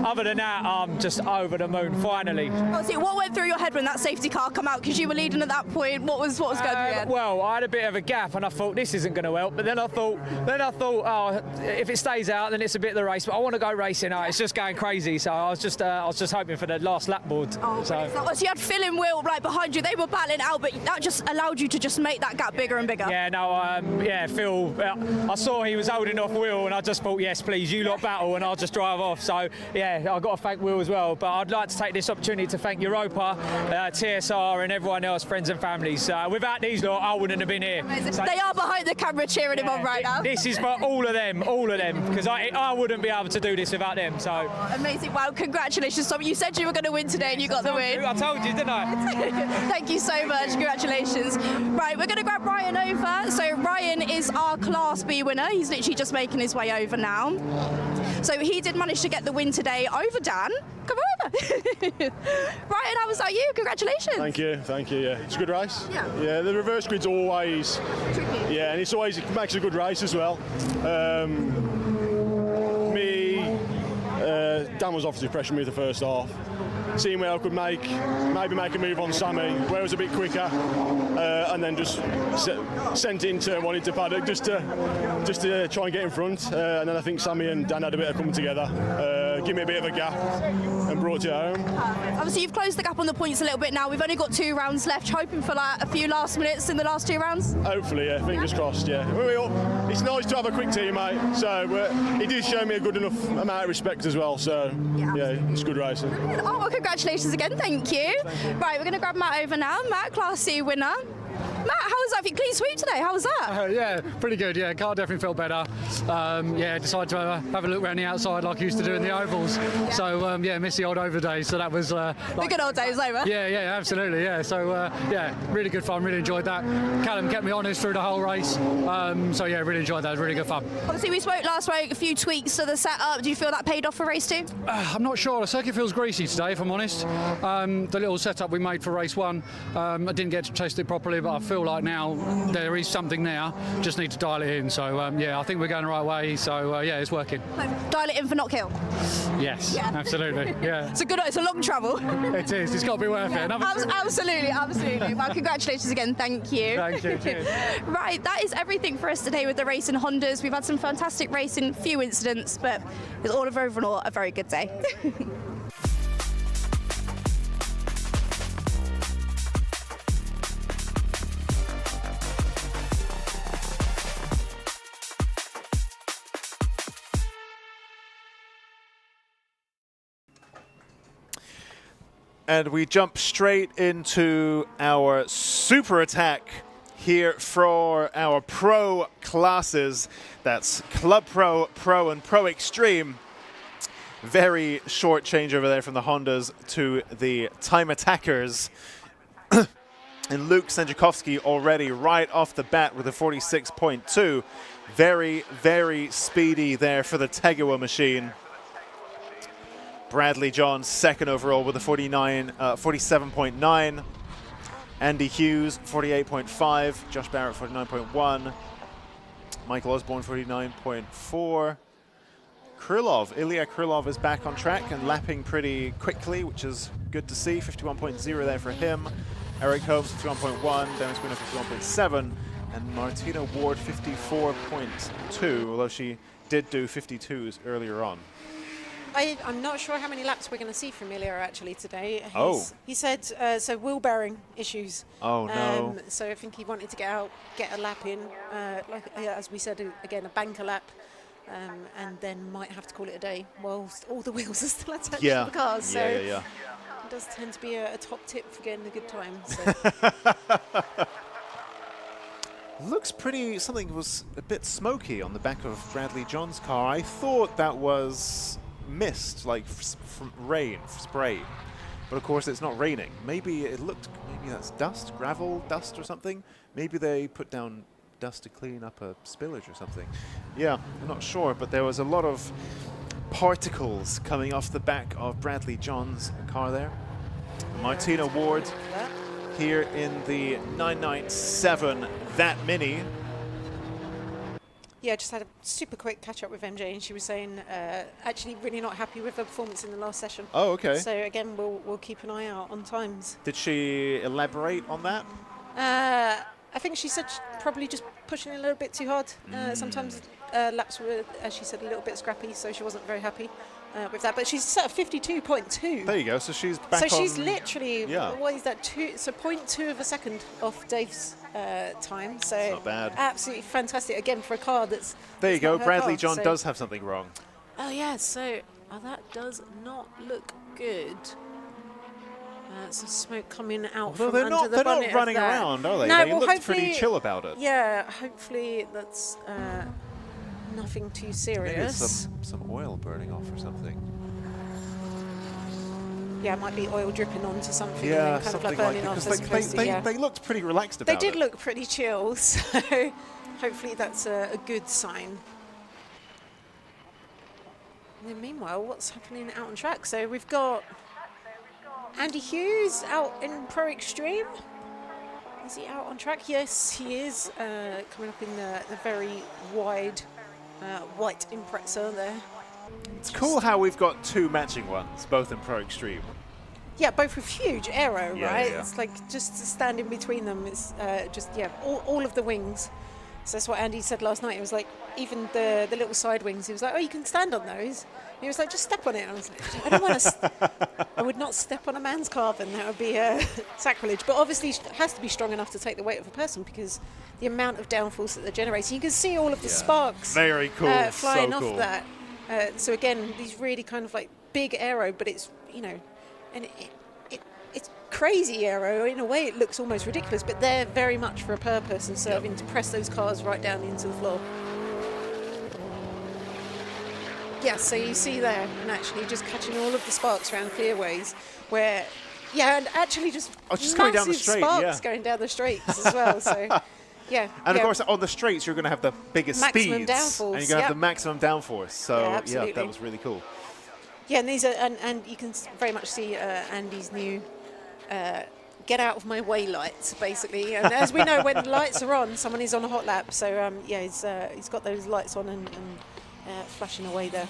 other than that, I'm just over the moon, finally. Obviously, what went through your head when that safety car come out? Because you were leading at that point. What was going through your head? Well, I had a bit of a gap, and I thought this isn't going to help. But then I thought, oh, if it stays out, then it's a bit of the race. But I want to go racing. It's just going crazy. So I was just hoping for the last lap board. Oh, so you had Phil and Will right behind you. They were battling out, but that just allowed you to just make that gap bigger and bigger. Yeah, no, Phil. I saw he was holding off Will, and I just thought, yes, please, you lot battle, and I'll just drive off. So yeah, I've got to thank Will as well. But I'd like to take this opportunity to thank Europa, TSR, and everyone else, friends and families. Without these lot, I wouldn't have been here. So they are behind the camera cheering him on right now. This is for all of them, because I wouldn't be able to do this without them. So amazing! Wow, congratulations, Tom. You said you were going to win today, and you got the win. I told you, didn't I? Thank you so much. Congratulations. Right, we're going to grab Ryan over. So Ryan is our Class B winner. He's literally just making his way over now. So he did manage to get the win today over Dan. Come over. Ryan, how was that you? Congratulations. Thank you, yeah. It's a good race. Yeah, the reverse grid's always tricky. Yeah, and it makes a good race as well. Dan was obviously pressuring me the first half. Seeing where I could maybe make a move on Sammy, where I was a bit quicker, and then just sent in turn one into paddock just to try and get in front. And then I think Sammy and Dan had a bit of coming together, give me a bit of a gap, and brought it home. Obviously, you've closed the gap on the points a little bit now. We've only got 2 rounds left. Hoping for like a few last minutes in the last 2 rounds. Hopefully, yeah. Fingers crossed. Yeah. It's nice to have a quick teammate. So he did show me a good enough amount of respect as well. So yeah, it's good racing. Oh, well, congratulations again. Thank you. Right, we're going to grab Matt over now. Matt, Class C winner. Matt, how was that? Clean sweep today. How was that? Yeah, pretty good. Yeah, car definitely felt better. Decided to have a look around the outside like I used to do in the ovals. So miss the old over days. So that was the good old days over. Yeah, absolutely. Yeah. So really good fun. Really enjoyed that. Callum kept me honest through the whole race. Really enjoyed that. It was really good fun. Obviously, we spoke last week. A few tweaks to the setup. Do you feel that paid off for race 2? I'm not sure. The circuit feels greasy today, if I'm honest. The little setup we made for race 1, I didn't get to test it properly, but I feel like now there is something there. Just need to dial it in. So yeah, I think we're going the right way. So yeah, it's working. Dial it in for not kill. Yes, absolutely. Yeah. It's a long travel. It is. It's got to be worth it. Absolutely. Well, congratulations again. Thank you. Thank you. Cheers. Right, that is everything for us today with the racing Hondas. We've had some fantastic racing, few incidents, but it's all overall a very good day. And we jump straight into our super attack here for our pro classes. That's Club Pro, Pro, and Pro Extreme. Very short change over there from the Hondas to the time attackers. And Luke Sędziakowski already right off the bat with a 46.2. Very, very speedy there for the Tegawa machine. Bradley John second overall with a 47.9. Andy Hughes 48.5. Josh Barrett 49.1. Michael Osborne 49.4. Ilya Krylov is back on track and lapping pretty quickly, which is good to see. 51.0 there for him. Eric Holmes 51.1. Dennis Winner 51.7. And Martina Ward 54.2, although she did do 52s earlier on. I'm not sure how many laps we're going to see from Ilya actually today. He said so wheel bearing issues. Oh no! So I think he wanted to get a lap in, as we said again, a banker lap, and then might have to call it a day whilst all the wheels are still attached to the cars. So it does tend to be a top tip for getting a good time. So. Looks pretty. Something was a bit smoky on the back of Bradley John's car. I thought that was mist, like from rain, spray, but of course it's not raining. Maybe that's dust, gravel, dust or something. Maybe they put down dust to clean up a spillage or something. Yeah, I'm not sure, but there was a lot of particles coming off the back of Bradley John's car there. Martina Ward here in the 997 That Mini. Yeah, just had a super quick catch up with MJ, and she was saying actually really not happy with her performance in the last session. Oh, okay. So again, we'll keep an eye out on times. Did she elaborate on that? I think she said probably just pushing a little bit too hard. Sometimes laps were, as she said, a little bit scrappy, so she wasn't very happy with that. But she's set a 52.2. There you go. So she's back. So she's literally, what is that? 0.2 of a second off Dave's time. So that's not bad. Absolutely fantastic. Again, for a car that's. There you go. Bradley car, John so does have something wrong. Oh yeah. So that does not look good. Some smoke coming out from under the bonnet. They're not running around, are they? No, they looked pretty chill about it. Yeah, hopefully that's nothing too serious. Maybe some oil burning off or something. Yeah, it might be oil dripping onto something. Yeah, and then kind something of like burning like off. They looked pretty relaxed about it. They did look pretty chill, so hopefully that's a good sign. And then meanwhile, what's happening out on track? So we've got Andy Hughes out in Pro Extreme. Is he out on track? Yes, he is. Coming up in the very wide white Impreza there. It's cool how we've got two matching ones, both in Pro Extreme. Yeah, both with huge aero, right? Yeah. It's like just to stand in between them. It's all of the wings. So that's what Andy said last night. It was like, even the little side wings, he was like, oh, you can stand on those. He was like, just step on it. I was like, I don't want to. I would not step on a man's carbon. That would be sacrilege. But obviously, it has to be strong enough to take the weight of a person, because the amount of downforce that they're generating. You can see all of the sparks. Very cool. Flying so off cool. that. So again, these really kind of like big aero, but it's and it's crazy aero. In a way, it looks almost ridiculous, but they're very much for a purpose and serving to press those cars right down into the floor. Yeah, so you see there, and actually just catching all of the sparks around clearways, where, and actually just going down the straight, sparks going down the straights as well. So, yeah. And of course, on the straights, you're going to have the biggest maximum speeds, downforce, and you're going to have the maximum downforce. So, yeah, that was really cool. Yeah, and these are, and you can very much see Andy's new get out of my way lights, basically. And as we know, when the lights are on, someone is on a hot lap. So yeah, he's got those lights on and flashing away there.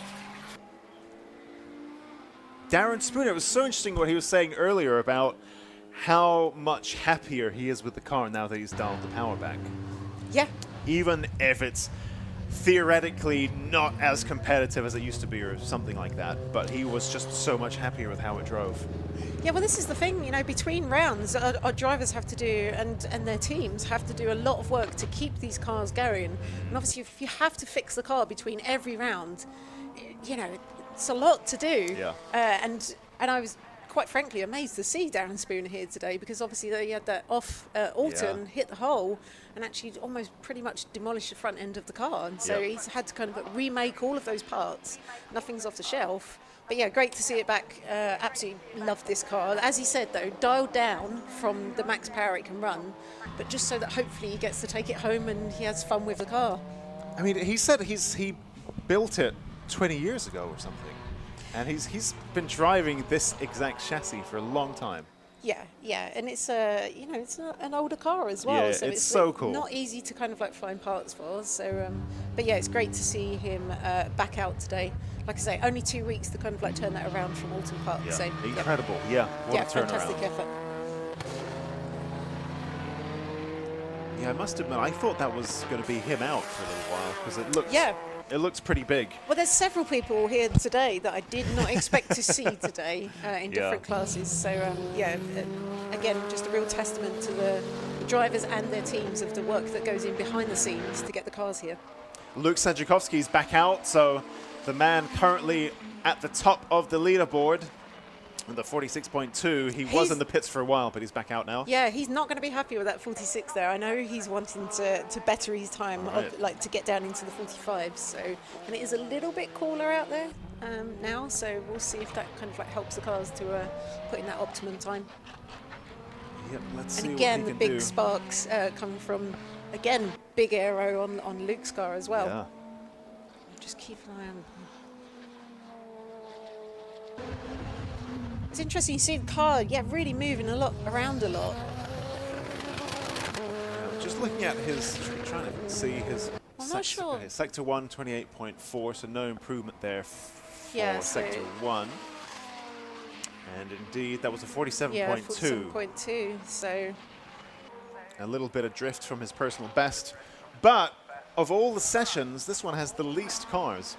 Darren Spooner, it was so interesting what he was saying earlier about how much happier he is with the car now that he's dialed the power back. Yeah. Even if it's theoretically not as competitive as it used to be or something like that, but he was just so much happier with how it drove. Yeah, well, this is the thing, you know, between rounds, our drivers have to do, and their teams have to do a lot of work to keep these cars going. And obviously, if you have to fix the car between every round, you know, it's a lot to do. Yeah. And I was quite frankly amazed to see Darren Spooner here today, because obviously they had that off Alton hit the hole and actually almost pretty much demolished the front end of the car. And so he's had to kind of remake all of those parts. Nothing's off the shelf. But yeah, great to see it back. Absolutely loved this car. As he said though, dialed down from the max power it can run, but just so that hopefully he gets to take it home and he has fun with the car. I mean, he said he built it 20 years ago or something, and he's been driving this exact chassis for a long time. Yeah, and it's you know, it's an older car as well, Yeah, so it's so cool. Not easy to kind of like find parts for. So, but yeah, it's great to see him back out today. Like I say, only 2 weeks to kind of like turn that around from Alton Park. Yeah. So Incredible. Yeah, what a turnaround. Fantastic effort. Yeah, I must admit, I thought that was going to be him out for a little while because it looks pretty big. Well, there's several people here today that I did not expect to see today in different classes. So yeah, again, just a real testament to the drivers and their teams of the work that goes in behind the scenes to get the cars here. Luke Sadrzykowski's back out, so the man currently at the top of the leaderboard with the 46.2. He was in the pits for a while, but he's back out now. Yeah, he's not going to be happy with that 46 there. I know he's wanting to better his time, like to get down into the 45s. So, and it is a little bit cooler out there now, so we'll see if that kind of like helps the cars to put in that optimum time. Yep, let's see. And again, what the he big can do. sparks come from, again, big aero on Luke's car as well. Yeah. Just keep an eye on. It's interesting, you see the car, really moving around a lot. Just looking at his, trying to see his. I'm not sure. Okay, Sector 1, 28.4, so no improvement there for Sector 1. And indeed, that was a 47.2. Yeah, 47.2, so. A little bit of drift from his personal best. But of all the sessions, this one has the least cars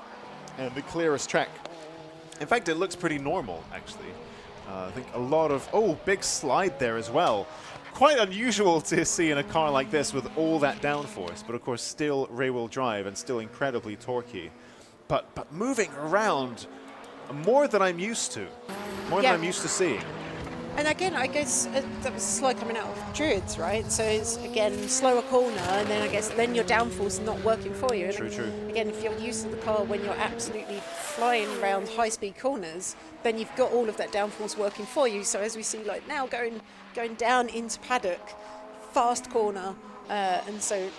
and the clearest track. In fact, it looks pretty normal, actually. I think a lot of, big slide there as well. Quite unusual to see in a car like this with all that downforce, but of course still rear-wheel drive and still incredibly torquey. But moving around more than I'm used to, than I'm used to seeing. And again, I guess that was slide coming out of Druids, right? So it's, again, slower corner, and then I guess then your downforce is not working for you. True. Again, if you're used to the car when you're absolutely flying around high-speed corners, then you've got all of that downforce working for you. So as we see, like now going down into paddock, fast corner, and so,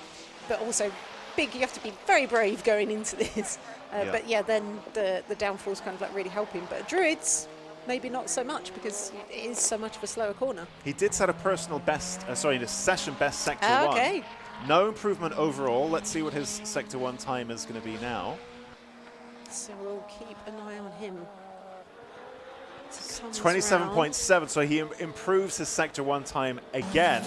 but also big. You have to be very brave going into this. But yeah, then the downforce kind of like really helping. But Druids, maybe not so much because it is so much of a slower corner. He did set a personal best, a session best Sector 1. Okay. No improvement overall. Let's see what his Sector 1 time is going to be now. So we'll keep an eye on him. 27.7, so he improves his Sector 1 time again.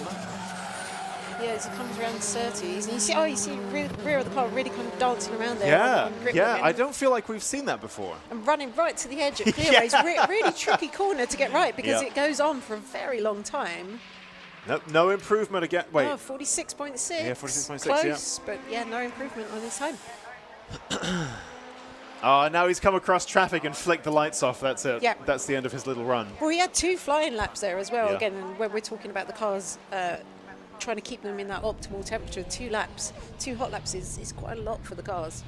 Yeah, as he comes around 30s, and you see rear of the car really kind of dancing around there. on grip limit. I don't feel like we've seen that before. And running right to the edge at clearways. Really tricky corner to get right because it goes on for a very long time. No improvement again. Wait. Oh, 46.6. Yeah, 46.6, Close, but yeah, no improvement on his time. Now he's come across traffic and flicked the lights off. That's it. Yeah. That's the end of his little run. Well, he had 2 flying laps there as well. Yeah. Again, when we're talking about the cars, trying to keep them in that optimal temperature, 2 laps, 2 hot laps is quite a lot for the cars.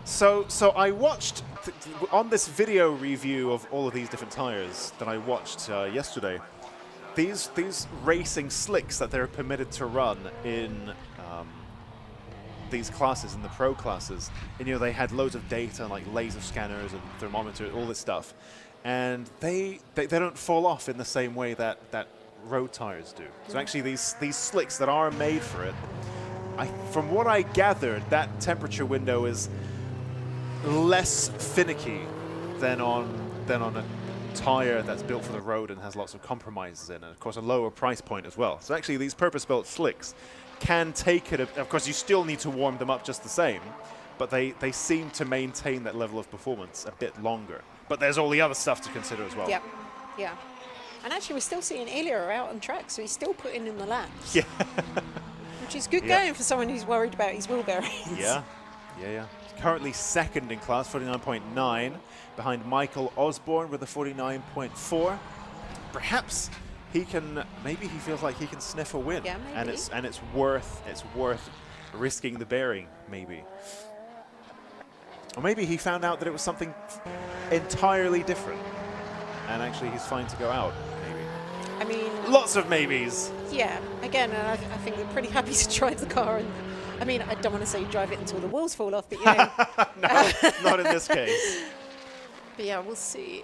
So I watched on this video review of all of these different tires that I watched yesterday. These racing slicks that they're permitted to run in these classes, in the pro classes, and they had loads of data like laser scanners and thermometers, all this stuff, and they don't fall off in the same way that road tires do. So actually these slicks that are made for it, from what I gathered, that temperature window is less finicky than on a tire that's built for the road and has lots of compromises in, and of course a lower price point as well. So actually these purpose-built slicks can take it, of course you still need to warm them up just the same, but they seem to maintain that level of performance a bit longer. But there's all the other stuff to consider as well. Yep. Yeah. And actually we're still seeing Ilya out on track, so he's still putting in the laps. Yeah. Which is good going for someone who's worried about his wheel bearings. Yeah. Currently second in class, 49.9, behind Michael Osborne with a 49.4. Perhaps he can, maybe he feels like he can sniff a win. Yeah, maybe. And it's worth risking the bearing, maybe. Or maybe he found out that it was something entirely different, and actually he's fine to go out, maybe. I mean, lots of maybes. Yeah, again, I think they're pretty happy to drive the car, and I mean, I don't want to say drive it until the wheels fall off, but you know. No, not in this case. But yeah, we'll see.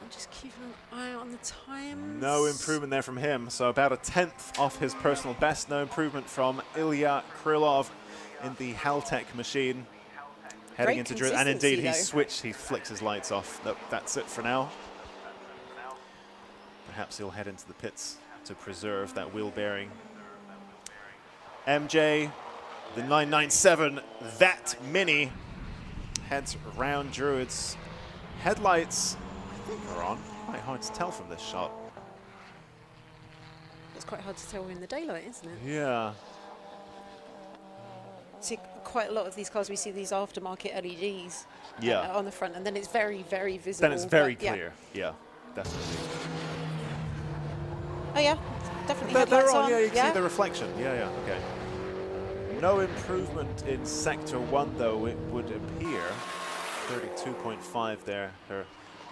I'm just keeping an eye on the times. No improvement there from him, so about a 10th off his personal best. No improvement from Ilya Krylov in the Haltech machine. Heading into drill, and indeed he switched, he flicks his lights off. Nope, that's it for now. Perhaps he'll head into the pits to preserve that wheel bearing. MJ, the 997, that mini, heads around Druid's. Headlights, I think, are on. Quite hard to tell from this shot. It's quite hard to tell in the daylight, isn't it? Yeah. See, quite a lot of these cars, we see these aftermarket LEDs on the front, and then it's very, very visible. Then it's very clear. Yeah, definitely. Oh yeah, definitely. They're on. on. Yeah, you can see the reflection. Yeah, okay. No improvement in Sector 1, though, it would appear. 32.5 there, her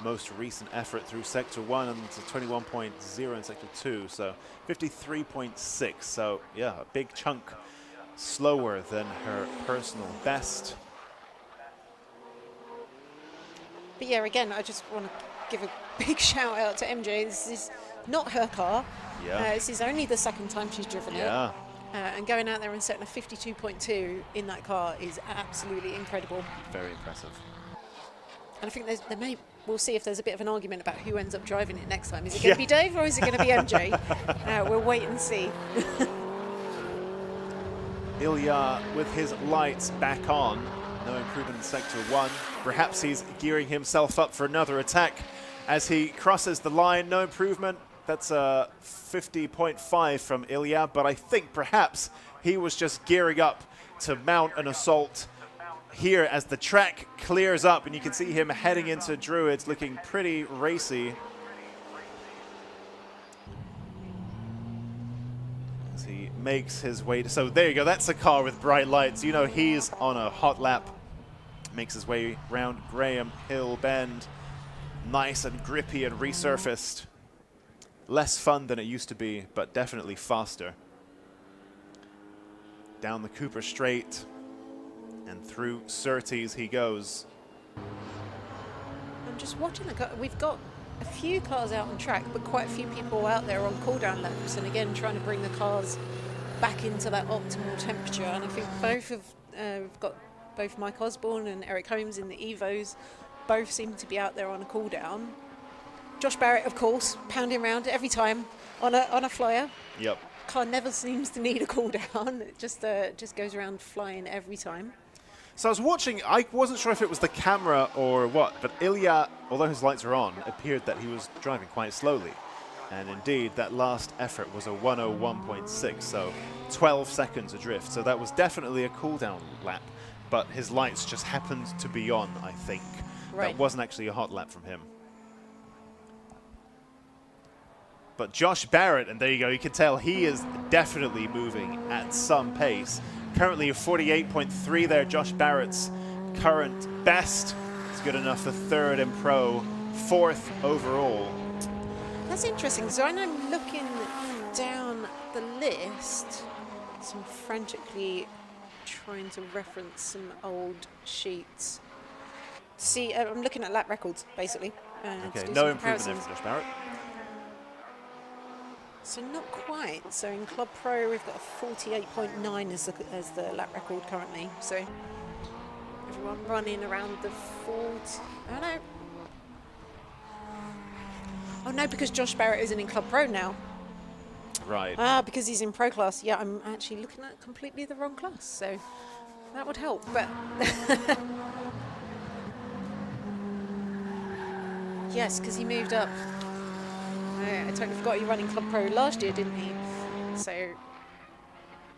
most recent effort through Sector 1, and it's a 21.0 in Sector 2, so 53.6. So, yeah, a big chunk slower than her personal best. But yeah, again, I just want to give a big shout out to MJ. This is not her car. Yeah. This is only the second time she's driven it. And going out there and setting a 52.2 in that car is absolutely incredible. Very impressive. And I think we'll see if there's a bit of an argument about who ends up driving it next time. Is it going to be Dave or is it going to be MJ? We'll wait and see. Ilya with his lights back on. No improvement in Sector 1. Perhaps he's gearing himself up for another attack as he crosses the line. No improvement. That's a 50.5 from Ilya, but I think perhaps he was just gearing up to mount an assault here as the track clears up, and you can see him heading into Druids looking pretty racy. As he makes his way to, so there you go, that's a car with bright lights. You know he's on a hot lap. Makes his way round Graham Hill Bend. Nice and grippy and resurfaced. Less fun than it used to be, but definitely faster. Down the Cooper Straight and through Surtees he goes. I'm just watching the car. We've got a few cars out on track, but quite a few people out there on cool-down laps, and again trying to bring the cars back into that optimal temperature. And I think we've got both Mike Osborne and Eric Holmes in the Evos. Both seem to be out there on a cool-down. Josh Barrett, of course, pounding around every time on a flyer. Yep. Car never seems to need a cool down. It just goes around flying every time. So I was watching, I wasn't sure if it was the camera or what, but Ilya, although his lights are on, appeared that he was driving quite slowly. And indeed, that last effort was a 101.6, so 12 seconds adrift. So that was definitely a cool down lap, but his lights just happened to be on, I think. Right. That wasn't actually a hot lap from him. But Josh Barrett, and there you go, you can tell he is definitely moving at some pace. Currently a 48.3 there, Josh Barrett's current best. It's good enough for third in pro, fourth overall. That's interesting. So when I'm looking down the list, so I'm frantically trying to reference some old sheets. See, I'm looking at lap records, basically. Okay, no improvement there for Josh Barrett. So not quite. So in Club Pro, we've got a 48.9 as the lap record currently. So everyone running around the 40. Oh no. Oh no, because Josh Barrett isn't in Club Pro now. Right. Ah, because he's in Pro class. Yeah, I'm actually looking at completely the wrong class. So that would help. But yes, because he moved up. I totally forgot he ran in Club Pro last year, didn't he? So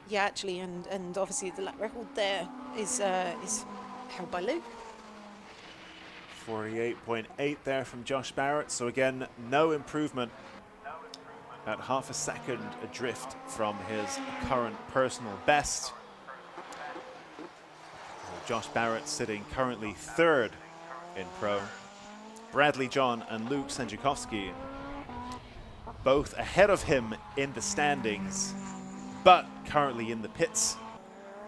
yeah, actually, and obviously the lap record there is held by Luke. 48.8 there from Josh Barrett. So again, no improvement, at half a second adrift from his current personal best. Josh Barrett sitting currently third in Pro. Bradley John and Luke Senjakovsky both ahead of him in the standings, but currently in the pits.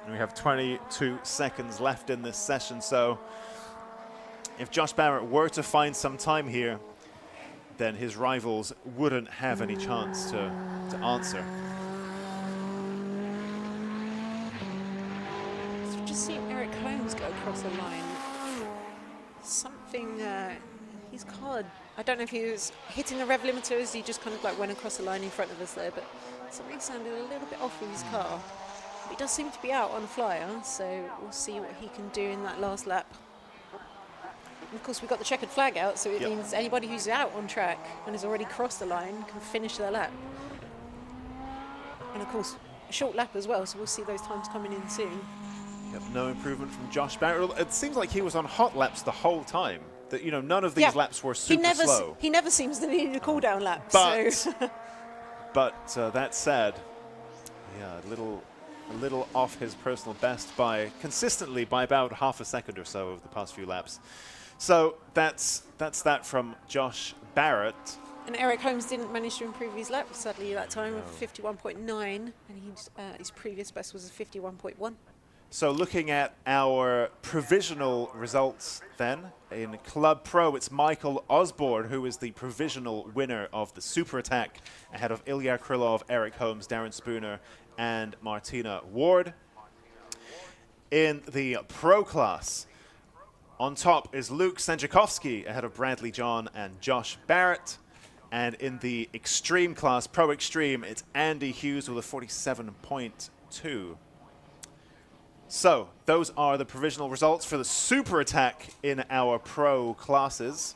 And we have 22 seconds left in this session, so if Josh Barrett were to find some time here, then his rivals wouldn't have any chance to answer. So we've just seen Eric Holmes go across the line. Something, his car, I don't know if he was hitting the rev limiter as he just kind of like went across the line in front of us there, but something sounded a little bit off with his car. But he does seem to be out on a flyer, so we'll see what he can do in that last lap. And of course, we've got the checkered flag out, so it means anybody who's out on track and has already crossed the line can finish their lap. And of course, a short lap as well, so we'll see those times coming in soon. Yep, no improvement from Josh Barrett. It seems like he was on hot laps the whole time. That, you know, none of these laps were super slow. He never seems to need a cool down lap. But, so. but that said, yeah, a little off his personal best by consistently by about half a second or so over the past few laps. So that's that from Josh Barrett. And Eric Holmes didn't manage to improve his lap, sadly, that time of 51.9, and his previous best was a 51.1. So looking at our provisional results then, in Club Pro, it's Michael Osborne who is the provisional winner of the Super Attack, ahead of Ilya Krylov, Eric Holmes, Darren Spooner, and Martina Ward. In the Pro class, on top is Luke Senjakovsky, ahead of Bradley John and Josh Barrett. And in the Extreme class, Pro Extreme, it's Andy Hughes with a 47.2. So, those are the provisional results for the Super Attack in our Pro classes.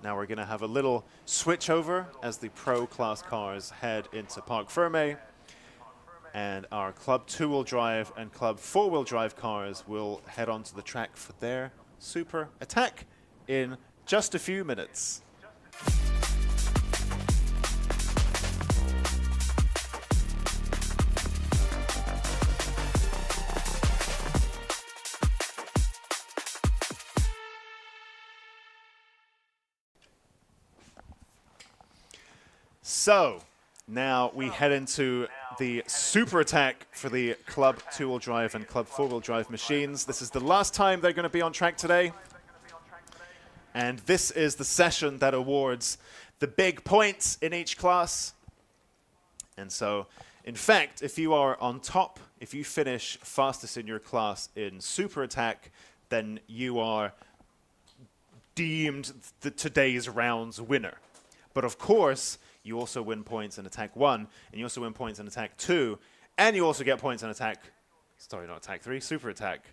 Now we're going to have a little switch over as the Pro class cars head into Parc Ferme. And our Club 2-wheel drive and Club 4-wheel drive cars will head onto the track for their Super Attack in just a few minutes. So, now we head into the Super Attack for the Club 2-wheel drive and Club 4-wheel drive machines. This is the last time they're going to be on track today. And this is the session that awards the big points in each class. And so, in fact, if you are on top, if you finish fastest in your class in Super Attack, then you are deemed today's round's winner. But of course, you also win points in Attack 1, and you also win points in Attack 2, and you also get points in Attack, sorry, not Attack 3, Super Attack,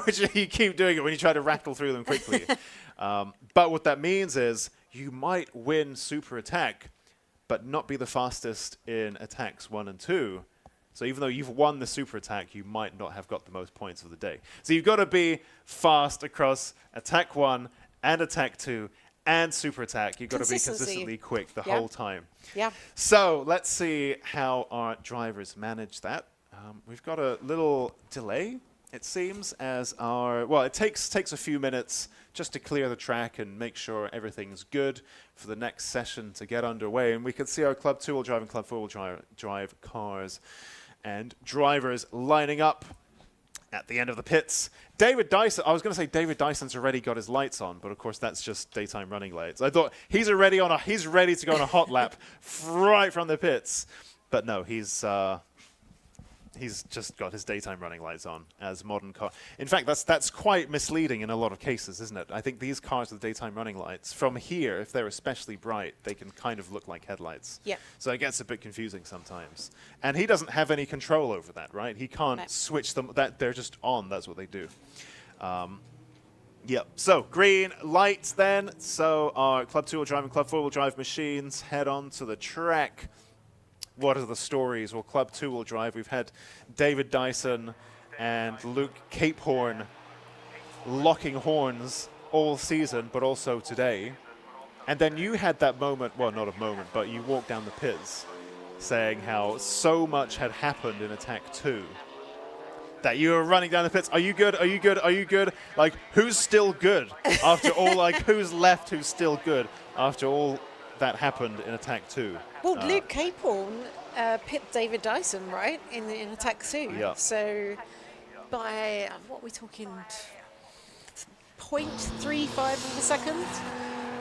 which you keep doing it when you try to rattle through them quickly. But what that means is you might win Super Attack, but not be the fastest in Attacks 1 and 2. So even though you've won the Super Attack, you might not have got the most points of the day. So you've got to be fast across Attack 1 and Attack 2 and Super Attack. You've got to be consistently quick the whole time. Yeah. So let's see how our drivers manage that. We've got a little delay, it seems, as our... Well, it takes a few minutes just to clear the track and make sure everything's good for the next session to get underway. And we can see our Club 2-wheel drive and Club 4-wheel drive cars and drivers lining up at the end of the pits. David Dyson, I was going to say David Dyson's already got his lights on, but of course that's just daytime running lights. I thought he's ready to go on a hot lap right from the pits. But no, he's just got his daytime running lights on as modern car. In fact, that's quite misleading in a lot of cases, isn't it? I think these cars with daytime running lights, from here, if they're especially bright, they can kind of look like headlights. Yeah. So it gets a bit confusing sometimes. And he doesn't have any control over that, right? He can't switch them. They're just on. That's what they do. Yep. So green lights then. So our Club 2-wheel drive and Club 4-wheel drive machines head on to the track. What are the stories? Well, Club 2-wheel drive, we've had David Dyson and Luke Capehorn locking horns all season, but also today. And then you had that moment, well, not a moment, but you walked down the pits saying how so much had happened in Attack 2 that you were running down the pits. Are you good? Are you good? Are you good? Like, who's still good after all, like, who's left who's still good after all that happened in Attack 2? Well, Luke Capehorn pipped David Dyson, right, in Attack 2. Yeah. So by, what are we talking, 0.35 of a second?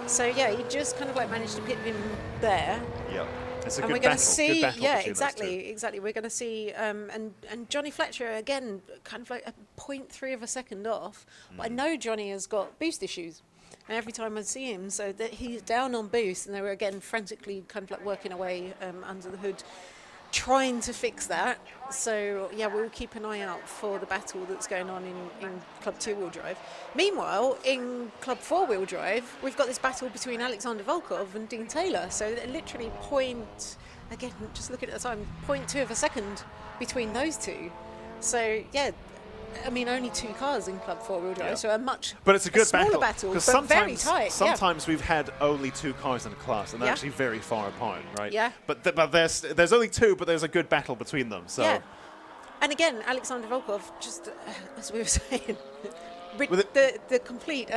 So yeah, he just kind of like managed to pip him there. Yeah. It's a And good we're going battle. to see, Good battle yeah, between those two. exactly. We're going to see, and Johnny Fletcher again, kind of like a 0.3 of a second off. But I know Johnny has got boost issues, and every time I see him, so that he's down on boost, and they were again frantically kind of like working away under the hood, trying to fix that. So yeah, we'll keep an eye out for the battle that's going on in Club 2-wheel drive. Meanwhile, in Club 4-wheel drive, we've got this battle between Alexander Volkov and Dean Taylor. So they're literally again, just looking at the time, 0.2 of a second between those two. So yeah, I mean, only two cars in Club 4-wheel drive, so a much But it's a good smaller battle, but very tight. Sometimes we've had only two cars in a class, and they're Yeah. actually very far apart, right? Yeah. But there's only two, but there's a good battle between them. So Yeah. And again, Alexander Volkov, just as we were saying, With the complete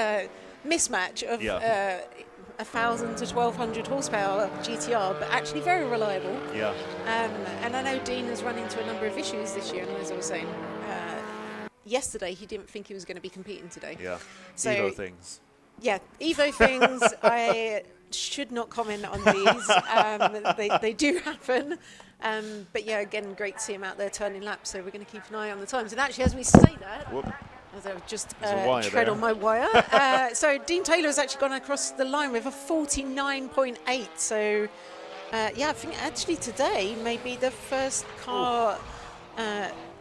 mismatch of 1,000 to 1,200 horsepower GTR, but actually very reliable. Yeah. And I know Dean has run into a number of issues this year, and as I was saying, yesterday he didn't think he was going to be competing today. Yeah. So, Evo things. Yeah, Evo things. I should not comment on these. They do happen. But yeah, again, great to see him out there turning laps. So we're going to keep an eye on the times. And actually, as we say that, as I just tread on my wire. So Dean Taylor has actually gone across the line with a 49.8. So yeah, I think actually today may be the first car.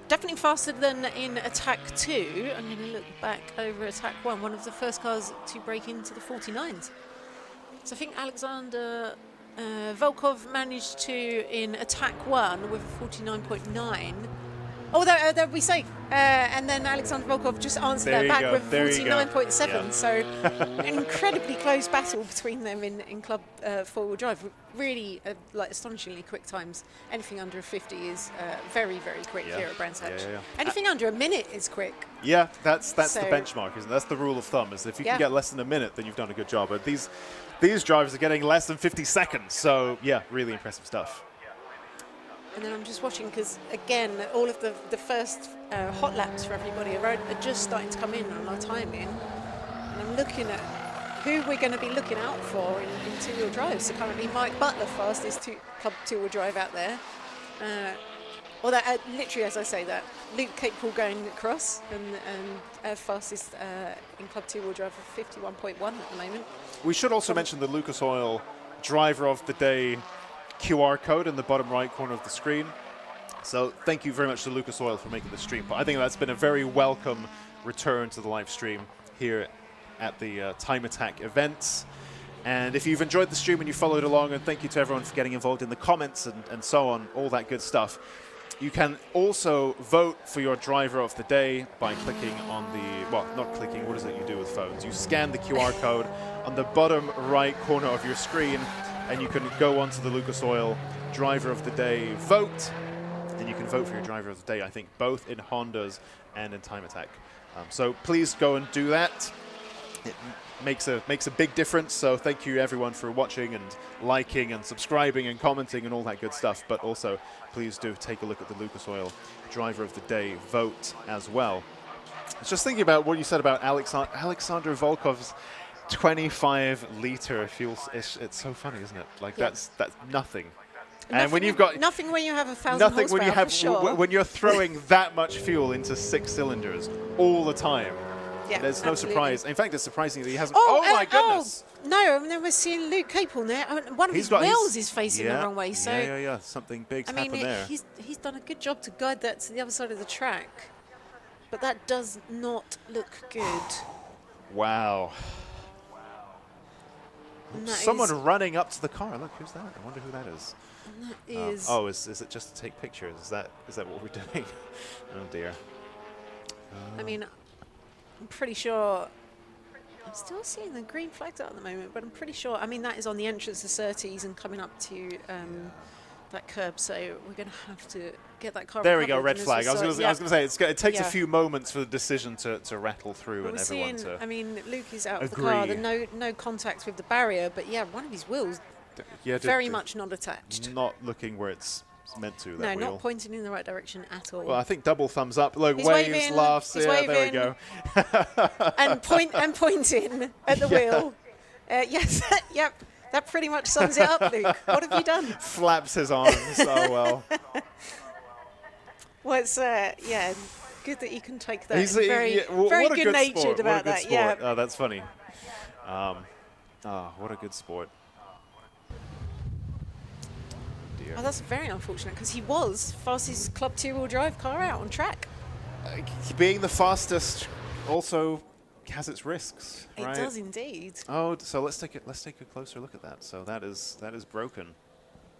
Definitely faster than in Attack 2. I'm going to look back over Attack 1, one of the first cars to break into the 49s. So I think Alexander Volkov managed to, in Attack 1, with a 49.9. Oh, there we say. And then Alexander Volkov just answered that back with 49.7. Yeah. So an incredibly close battle between them in Club 4-wheel drive. Really, like astonishingly quick times. Anything under a 50 is very, very quick here at Brands Hatch. Yeah. Anything under a minute is quick. Yeah, that's So- the benchmark, isn't it? That's the rule of thumb. Is if you Yeah. can get less than a minute, then you've done a good job. But these drivers are getting less than 50 seconds. So yeah, really impressive stuff. And then I'm just watching because, again, all of the first hot laps for everybody are just starting to come in on our timing. And I'm looking at who we're going to be looking out for in two-wheel drive. So currently Mike Butler fastest Club 2-wheel drive out there. Although literally as I say that, Luke Capehorn going across and fastest in Club 2-wheel drive for 51.1 at the moment. We should also mention the Lucas Oil Driver of the Day QR code in the bottom right corner of the screen. So thank you very much to Lucas Oil for making the stream. But I think that's been a very welcome return to the live stream here at the Time Attack events. And if you've enjoyed the stream and you followed along, and thank you to everyone for getting involved in the comments and so on, all that good stuff. You can also vote for your driver of the day by clicking on the, well, not clicking, what is it you do with phones? You scan the QR code on the bottom right corner of your screen, and you can go onto the Lucas Oil Driver of the Day vote, and you can vote for your Driver of the Day, I think, both in Hondas and in Time Attack. So please go and do that. it makes a big difference. So thank you everyone for watching and liking and subscribing and commenting and all that good stuff. But also, please do take a look at the Lucas Oil Driver of the Day vote as well. I was just thinking about what you said about Alexander Volkov's 25-liter fuel. It's so funny, isn't it? Like that's nothing. And when you've got nothing when you have 1,000 nothing horsepower, when you have for sure. when you're throwing that much fuel into 6 cylinders all the time. Yeah, there's no absolutely. surprise. In fact, it's surprising that he hasn't. Oh my goodness! No, I mean, we're seeing Luke Capel there. One of his wheels is facing the wrong way. So yeah. Something big's happened there. He's done a good job to guide that to the other side of the track, but that does not look good. Wow. Someone running up to the car. Look, who's that? I wonder who that is. That is. Is it just to take pictures? Is that what we're doing? Oh dear. I mean, I'm pretty sure. I'm still seeing the green flags out at the moment, but I'm pretty sure. I mean, that is on the entrance to Surtees and coming up to that curb. So we're going to have to get that car. There we go, red flag. I was going to say it takes a Yeah. few moments for the decision to rattle through But and we're everyone seeing, to. I mean, Luke is out of the agree. car. No contact with the barrier, but yeah, one of his wheels very much not attached. Not looking where it's meant to. No, That wheel. not pointing in the right direction at all. Well, I think double thumbs up. Look, He's waves, waving, laughs. he's Yeah, there we waving. go. and pointing at the wheel. Yes, yep. That pretty much sums it up, Luke. What have you done? Flaps his arms. Oh well. Well, it's yeah, good that you can take that. He's Very what a good natured sport. about What a good that. sport. Yeah. Oh, that's funny. What a good sport. Dear. Oh, that's very unfortunate because he was fastest Club 2-wheel drive car out on track. Being the fastest also has its risks, It right? does indeed. Oh, so let's take a closer look at that. So that is broken.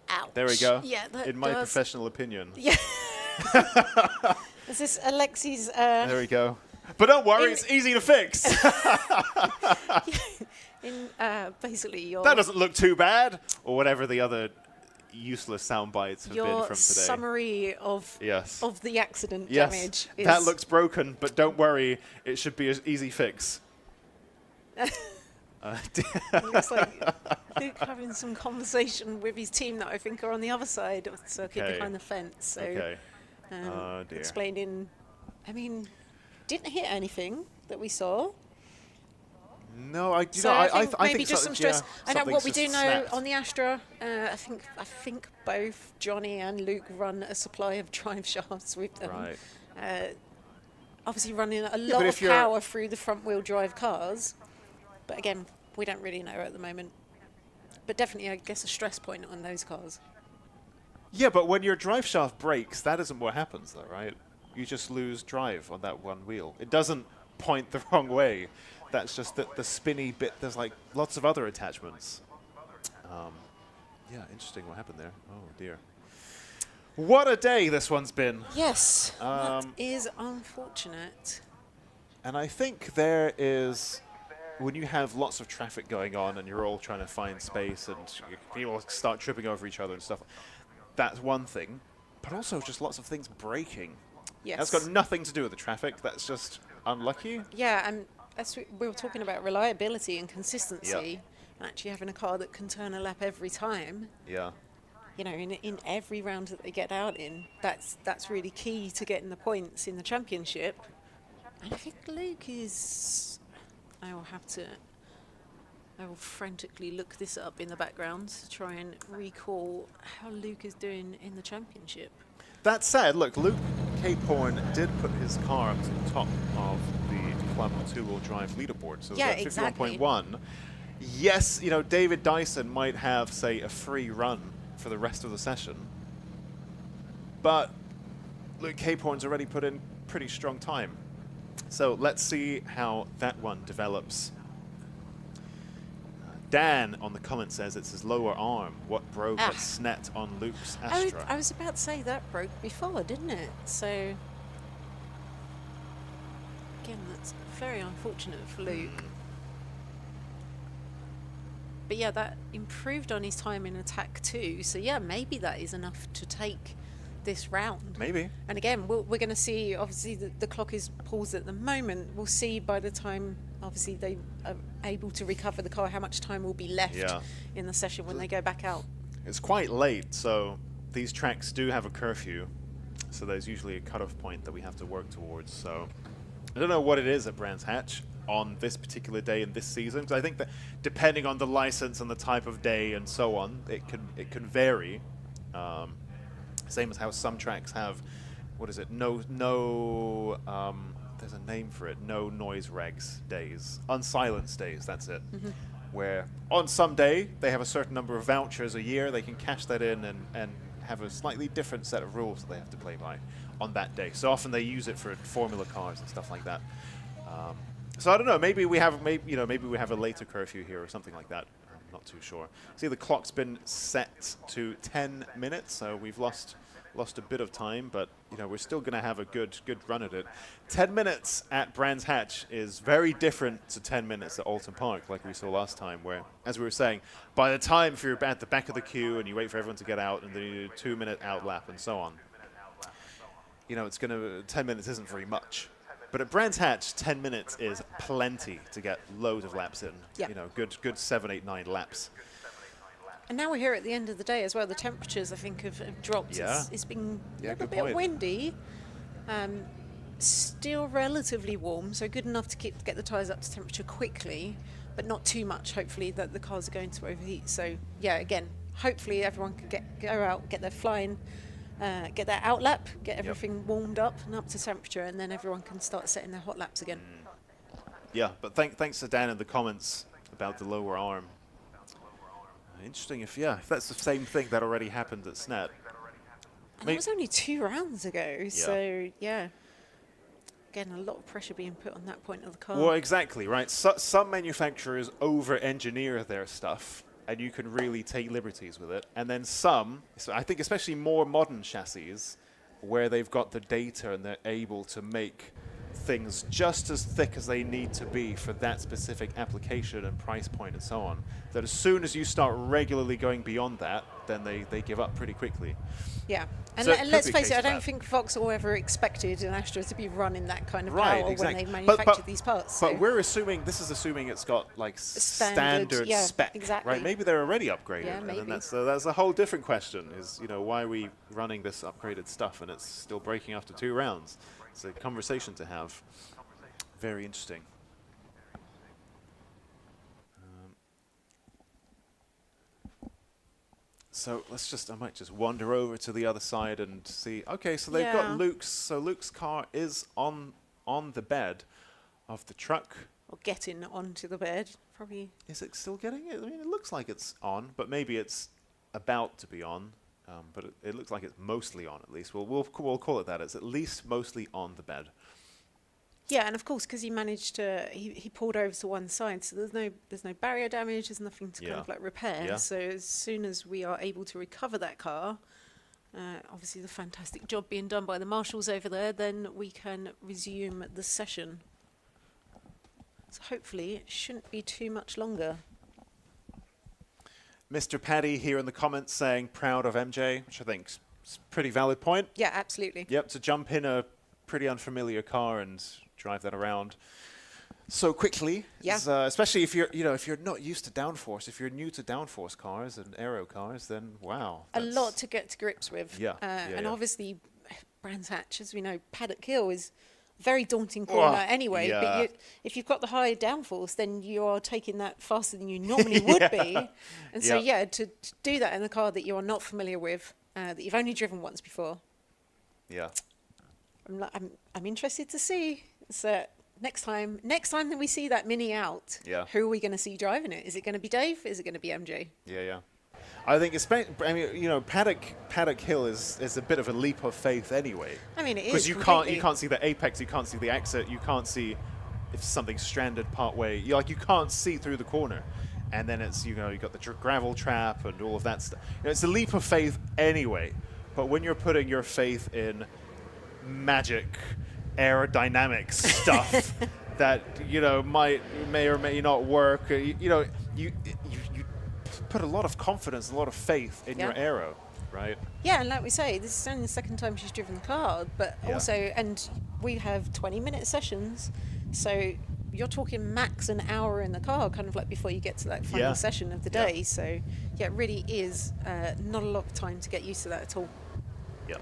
Ouch. There we go. Yeah, that in my does. professional opinion. Yeah. Is this Alexi's? There we go. But don't worry, it's easy to fix. Basically, your That doesn't look too bad, or whatever the other useless sound bites have been your from today. summary of the accident damage. Is That looks broken, but don't worry, it should be an easy fix. Looks like Luke having some conversation with his team that I think are on the other side of the circuit behind the fence. So, Oh dear. explaining, I mean, didn't hit anything that we saw. No, I think maybe think just some stress. I know what we something's do just know snapped. on the Astra. I think both Johnny and Luke run a supply of drive shafts with them. Right. Obviously, running a but lot if of you're- power through the front-wheel drive cars. But again, we don't really know at the moment. But definitely, I guess, a stress point on those cars. Yeah, but when your drive shaft breaks, that isn't what happens, though, right? You just lose drive on that one wheel. It doesn't point the wrong way. That's just the spinny bit. There's like lots of other attachments. Yeah, interesting what happened there. Oh dear. What a day this one's been. Yes, that is unfortunate. And I think there is, when you have lots of traffic going on and you're all trying to find space and people start tripping over each other and stuff, that's one thing. But also just lots of things breaking. Yes. That's got nothing to do with the traffic. That's just unlucky. Yeah, and as we were talking about reliability and consistency, and actually having a car that can turn a lap every time. Yeah. You know, in every round that they get out in, that's really key to getting the points in the championship. And I think Luke is. I will frantically look this up in the background to try and recall how Luke is doing in the championship. That said, look, Luke Capehorn did put his car up to the top of the Club 2-wheel drive leaderboard. So Yeah, it's exactly. 51.1. Yes, you know, David Dyson might have, say, a free run for the rest of the session. But Luke Capehorn's already put in pretty strong time. So let's see how that one develops. Dan on the comment says it's his lower arm. What broke at Snet on Luke's Astra? I was about to say that broke before, didn't it? So, again, that's very unfortunate for Luke. But yeah, that improved on his time in attack too. So yeah, maybe that is enough to take this round. Maybe. And again, we're going to see, obviously the clock is paused at the moment. We'll see by the time obviously they are able to recover the car, how much time will be left in the session when they go back out. It's quite late, so these tracks do have a curfew, so there's usually a cutoff point that we have to work towards. So I don't know what it is at Brands Hatch on this particular day in this season, because I think that depending on the license and the type of day and so on, it can vary. Same as how some tracks have, what is it? There's a name for it. No noise regs days, unsilenced days. That's it. Where on some day they have a certain number of vouchers a year, they can cash that in and have a slightly different set of rules that they have to play by on that day. So often they use it for formula cars and stuff like that. So I don't know. Maybe we have a later curfew here or something like that. I'm not too sure. See, the clock's been set to 10 minutes, so we've lost a bit of time, but we're still going to have a good run at it. 10 minutes at Brands Hatch is very different to 10 minutes at Alton Park, like we saw last time, where, as we were saying, by the time if you're at the back of the queue and you wait for everyone to get out and then you do a 2-minute out lap and so on, it's going to 10 minutes isn't very much. But at Brands Hatch, 10 minutes is plenty to get loads of laps in. Good 7, 8, 9 laps. And now we're here at the end of the day as well. The temperatures, I think, have dropped. Yeah. It's been a good little bit point. windy. Still relatively warm, so good enough to get the tyres up to temperature quickly, but not too much, hopefully, that the cars are going to overheat. So, yeah, again, hopefully everyone can go out, get their flying, get their out lap, get everything warmed up and up to temperature, and then everyone can start setting their hot laps again. Yeah, but thanks to Dan in the comments about the lower arm. Interesting if that's the same thing that already happened at SNET. And that was only 2 rounds ago, so yeah. Again, a lot of pressure being put on that point of the car. Well, exactly, right? Some manufacturers over-engineer their stuff, and you can really take liberties with it. And then some, so I think especially more modern chassis, where they've got the data and they're able to make things just as thick as they need to be for that specific application and price point and so on, that as soon as you start regularly going beyond that, then they give up pretty quickly. Yeah, and, So and let's could be face it, I don't case think Vauxhall ever expected an Astra to be running that kind of Right, power exactly. when they manufactured these parts. So. But we're assuming, this is assuming it's got like standard yeah, spec, exactly. right? Maybe they're already upgraded, Yeah, and then maybe. that's a whole different question. Is why are we running this upgraded stuff and it's still breaking after 2 rounds? It's a conversation to have. Very interesting. So I might just wander over to the other side and see. Okay, so they've got Luke's. So Luke's car is on the bed of the truck. Or getting onto the bed, probably. Is it still getting it? I mean, it looks like it's on, but maybe it's about to be on. But it looks like it's mostly on, at least. We'll call it that. It's at least mostly on the bed. Yeah, and of course, because he managed to, he pulled over to one side, so there's no barrier damage, there's nothing to kind of like repair. Yeah. So as soon as we are able to recover that car, obviously the fantastic job being done by the marshals over there, then we can resume the session. So hopefully it shouldn't be too much longer. Mr. Paddy here in the comments saying proud of MJ, which I think is a pretty valid point. Yeah, absolutely. Yep, to jump in a pretty unfamiliar car and drive that around so quickly. Yeah. Especially if you're not used to downforce, if you're new to downforce cars and aero cars, then wow. A lot to get to grips with. Yeah. And obviously, Brands Hatch, as we know, Paddock Hill is a very daunting corner anyway. yeah. But if you've got the high downforce, then you are taking that faster than you normally would be. And so, to do that in a car that you are not familiar with, that you've only driven once before. Yeah. I'm interested to see. So next time that we see that Mini out, who are we going to see driving it? Is it going to be Dave? Is it going to be MJ? Yeah. I think Paddock Hill is a bit of a leap of faith anyway. I mean, it is because you can't see the apex, you can't see the exit, you can't see if something's stranded part way. You can't see through the corner, and then it's you've got the gravel trap and all of that stuff. It's a leap of faith anyway. But when you're putting your faith in magic aerodynamic stuff that may or may not work, you put a lot of confidence, a lot of faith in your aero, right? Yeah, and like we say, this is only the second time she's driven the car, but also, and we have 20-minute sessions, so you're talking max an hour in the car, kind of like before you get to that final session of the day. So yeah, it really is not a lot of time to get used to that at all. Yeah.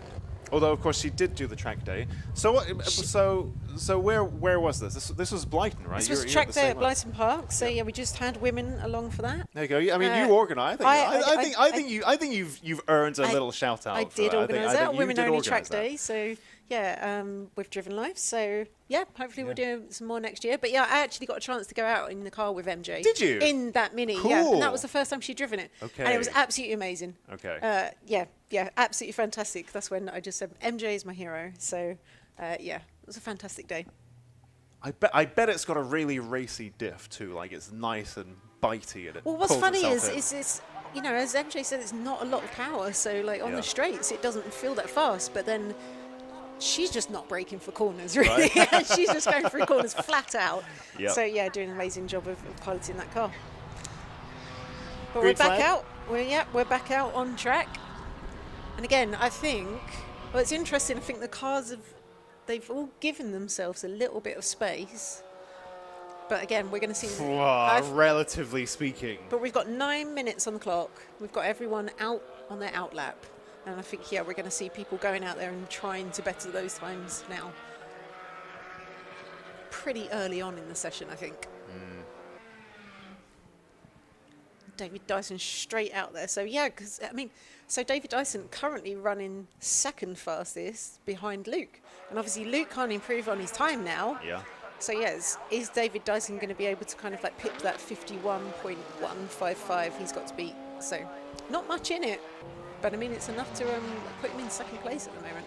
Although, of course, she did do the track day. So what? So where was this? This was Blyton, right? This was track day at Blyton Park. So yeah, we just had women along for that. There you go. I mean, you organised. I think you've earned a little shout out. I did organise that women only track day. So yeah, we've driven live. So yeah, hopefully we'll do some more next year. But yeah, I actually got a chance to go out in the car with MJ. Did you? In that Mini, cool. Yeah, and that was the first time she'd driven it. Okay. And it was absolutely amazing. Okay. Yeah, absolutely fantastic. That's when I just said MJ is my hero. So yeah, it was a fantastic day. I bet it's got a really racy diff too. Like it's nice and bitey. And well, what's funny is it's you know, as MJ said, it's not a lot of power. So like on the straights, it doesn't feel that fast. But then she's just not braking for corners, really. Right. She's just going through corners flat out. Yep. So yeah, doing an amazing job of piloting that car. But we're back out. We're back out on track. And again, I think, well, it's interesting. I think the cars they've all given themselves a little bit of space. But again, we're going to see. Relatively speaking. But we've got 9 minutes on the clock. We've got everyone out on their out lap. And I think, yeah, we're going to see people going out there and trying to better those times now. Pretty early on in the session, I think. David Dyson straight out there. So, yeah, because, I mean, so David Dyson currently running second fastest behind Luke. And obviously Luke can't improve on his time now. Yeah. So, yes, is David Dyson going to be able to kind of like pip that 51.155 he's got to beat? So, not much in it. But I mean, it's enough to put him in second place at the moment.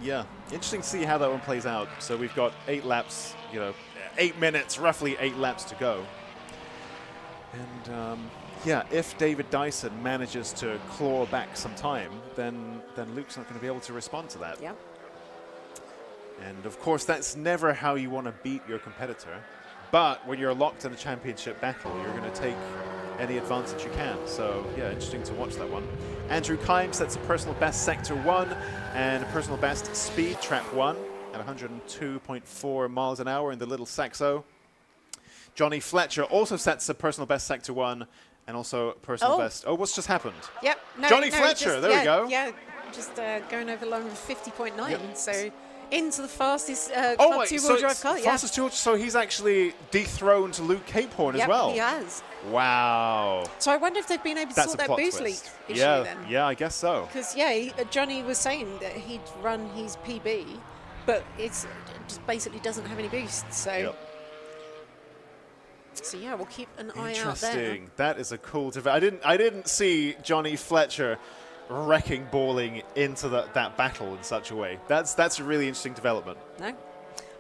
Yeah, interesting to see how that one plays out. So we've got 8 laps, 8 minutes, roughly 8 laps to go. And yeah, if David Dyson manages to claw back some time, then Luke's not going to be able to respond to that. Yeah. And of course, that's never how you want to beat your competitor. But when you're locked in a championship battle, you're going to take any advantage you can. So yeah, interesting to watch that one. Andrew Kime sets a personal best sector 1 and a personal best speed track 1 at 102.4 miles an hour in the Little Saxo. Johnny Fletcher also sets a personal best sector 1 and also personal best. Oh, what's just happened? Yep. Johnny Fletcher, there we go. Yeah, just going over long with 50.9. Yep. So into the fastest Club 2-wheel drive car. Fastest two-wheel, so he's actually dethroned Luke Capehorn as well. He has. Wow. So I wonder if they've been able to sort that boost leak issue then. Yeah, I guess so. Because Johnny was saying that he'd run his PB, but it just basically doesn't have any boosts. So. So yeah, we'll keep an eye out there. Interesting. That is a cool development. I didn't see Johnny Fletcher wrecking balling into that battle in such a way. That's a really interesting development. No.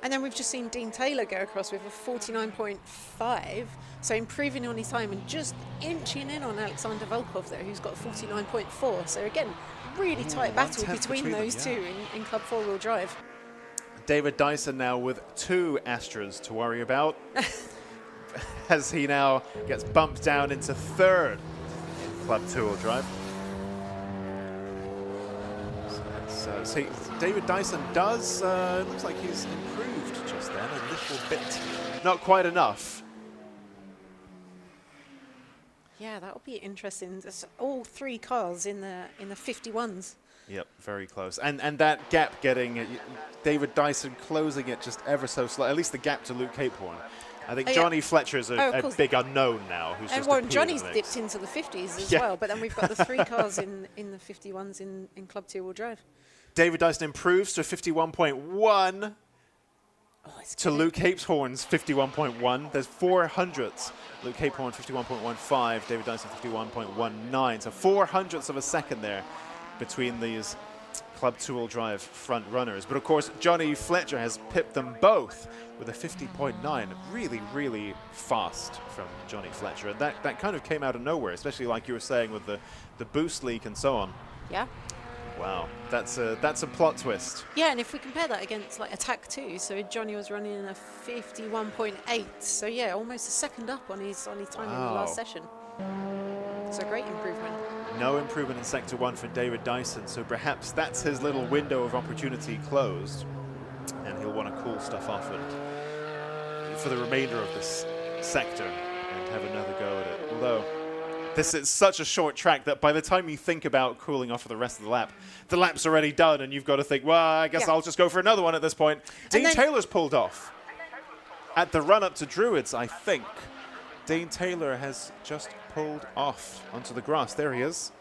And then we've just seen Dean Taylor go across with a 49.5, so improving on his time and just inching in on Alexander Volkov there, who's got a 49.4. So again, really tight battle between those two in Club 4-wheel drive. David Dyson now with 2 Astras to worry about. As he now gets bumped down into 3rd in Club 2-wheel drive. So David Dyson does, looks like he's improved just then a little bit. Not quite enough. Yeah, that'll be interesting. There's all 3 cars in the 51s. Yep, very close. And that gap getting, David Dyson closing it just ever so slightly, at least the gap to Luke Capehorn. I think Johnny Fletcher is a big unknown now. Who's and just Johnny's dipped into the 50s as well, but then we've got the 3 cars in the 51s in Club 2-wheel drive. David Dyson improves to 51.1 to Luke Capehorn's 51.1. There's 4 hundredths. Luke Capehorn 51.15, David Dyson 51.19. So 4 hundredths of a second there between these Club 2-wheel drive front runners. But of course, Johnny Fletcher has pipped them both with a 50.9. Really, really fast from Johnny Fletcher. And that kind of came out of nowhere, especially like you were saying with the boost leak and so on. Yeah. Wow, that's a plot twist. Yeah, and if we compare that against like Attack 2, so Johnny was running in a 51.8. So yeah, almost a second up on his time in the last session. So great improvement. No improvement in Sector 1 for David Dyson, so perhaps that's his little window of opportunity closed, and he'll want to cool stuff off and for the remainder of this sector and have another go at it. Although this is such a short track that by the time you think about cooling off for the rest of the lap's already done, and you've got to think, well, I guess I'll just go for another one at this point. Dean Taylor's pulled off at the run-up to Druids, I think. Dean Taylor has just pulled off onto the grass. There he is.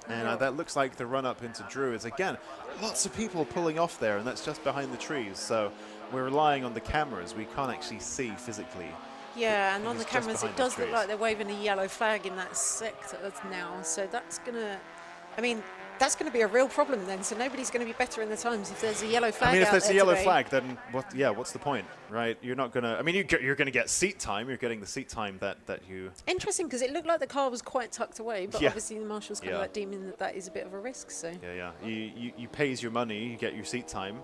And that looks like the run-up into Druids. Again, lots of people pulling off there, and that's just behind the trees. So we're relying on the cameras. We can't actually see physically. Yeah, and on the cameras it does look like they're waving a yellow flag in that sector now. So that's going to, I mean, that's going to be a real problem then. So nobody's going to be better in the times if there's a yellow flag. I mean, if there's a yellow today. flag, then what? Yeah, what's the point, right? You're not going to. I mean, you're going to get seat time. You're getting the seat time that you. Interesting, because it looked like the car was quite tucked away, but obviously the marshal's kind of like deeming that that is a bit of a risk. So. Yeah. You pays your money, you get your seat time,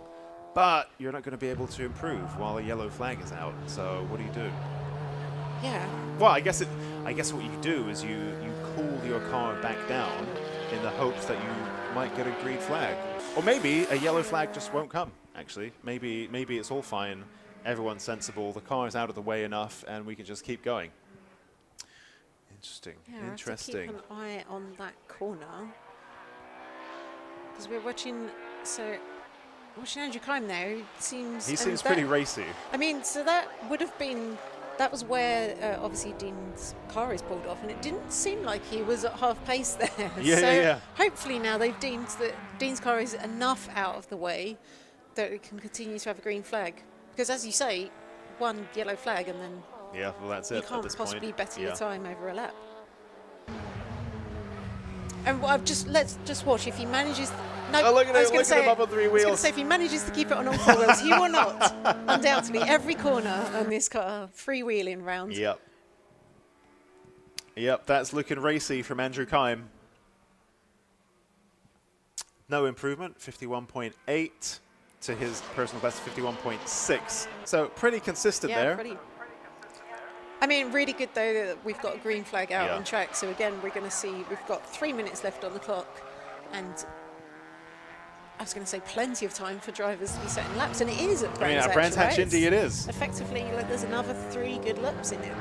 but you're not going to be able to improve while a yellow flag is out. So what do you do? Yeah. Well, I guess what you do is you cool your car back down in the hopes that you might get a green flag, or maybe a yellow flag just won't come. Actually, maybe it's all fine. Everyone's sensible. The car is out of the way enough, and we can just keep going. Interesting. Yeah, Interesting. I have to keep an eye on that corner because we're watching. So watching Andrew climb now. He seems pretty racy. I mean, so that would have been. That was where obviously Dean's car is pulled off, and it didn't seem like he was at half pace there. So hopefully now they've deemed that Dean's car is enough out of the way that it can continue to have a green flag. Because as you say, one yellow flag and then that's it. You can't at this possibly point. better your time over a lap. And let's just watch if he manages. No, look at him up on 3 wheels. I was going to say, if he manages to keep it on all 4 wheels, he will not. Undoubtedly, every corner on this car, freewheeling round. Yep, that's looking racy from Andrew Kime. No improvement, 51.8 to his personal best, 51.6. So pretty consistent there. Pretty. I mean, really good though that we've got a green flag out on track. So again, we're going to see we've got 3 minutes left on the clock, and I was going to say plenty of time for drivers to be setting laps, and it is at Brands Hatch. At Brands Hatch Indy it is. Effectively, like, there's another 3 good laps in it.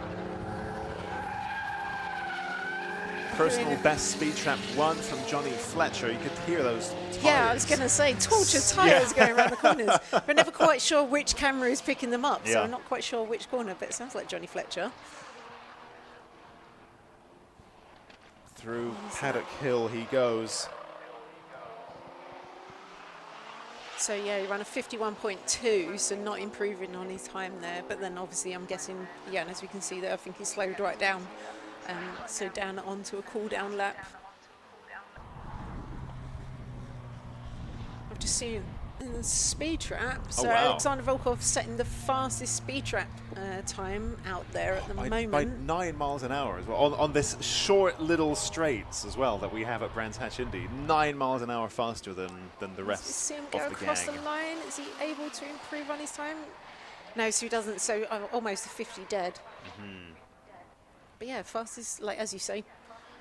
Personal best speed trap 1 from Johnny Fletcher. You could hear those tires. Yeah, I was going to say tortured tyres going around the corners. We're never quite sure which camera is picking them up, so I'm not quite sure which corner, but it sounds like Johnny Fletcher. Through Paddock Hill he goes. So yeah, he ran a 51.2, so not improving on his time there. But then obviously I'm guessing, and as we can see there, I think he slowed right down. So down onto a cool down lap. I've just seen in the speed trap. So Alexander Volkov setting the fastest speed trap time out there at the moment. By 9 miles an hour as well, on this short little straights as well that we have at Brands Hatch Indy. 9 miles an hour faster than the rest see him of go the across gang. the line. Is he able to improve on his time? No, so he doesn't. So almost a 50 dead. But yeah, fastest, like as you say,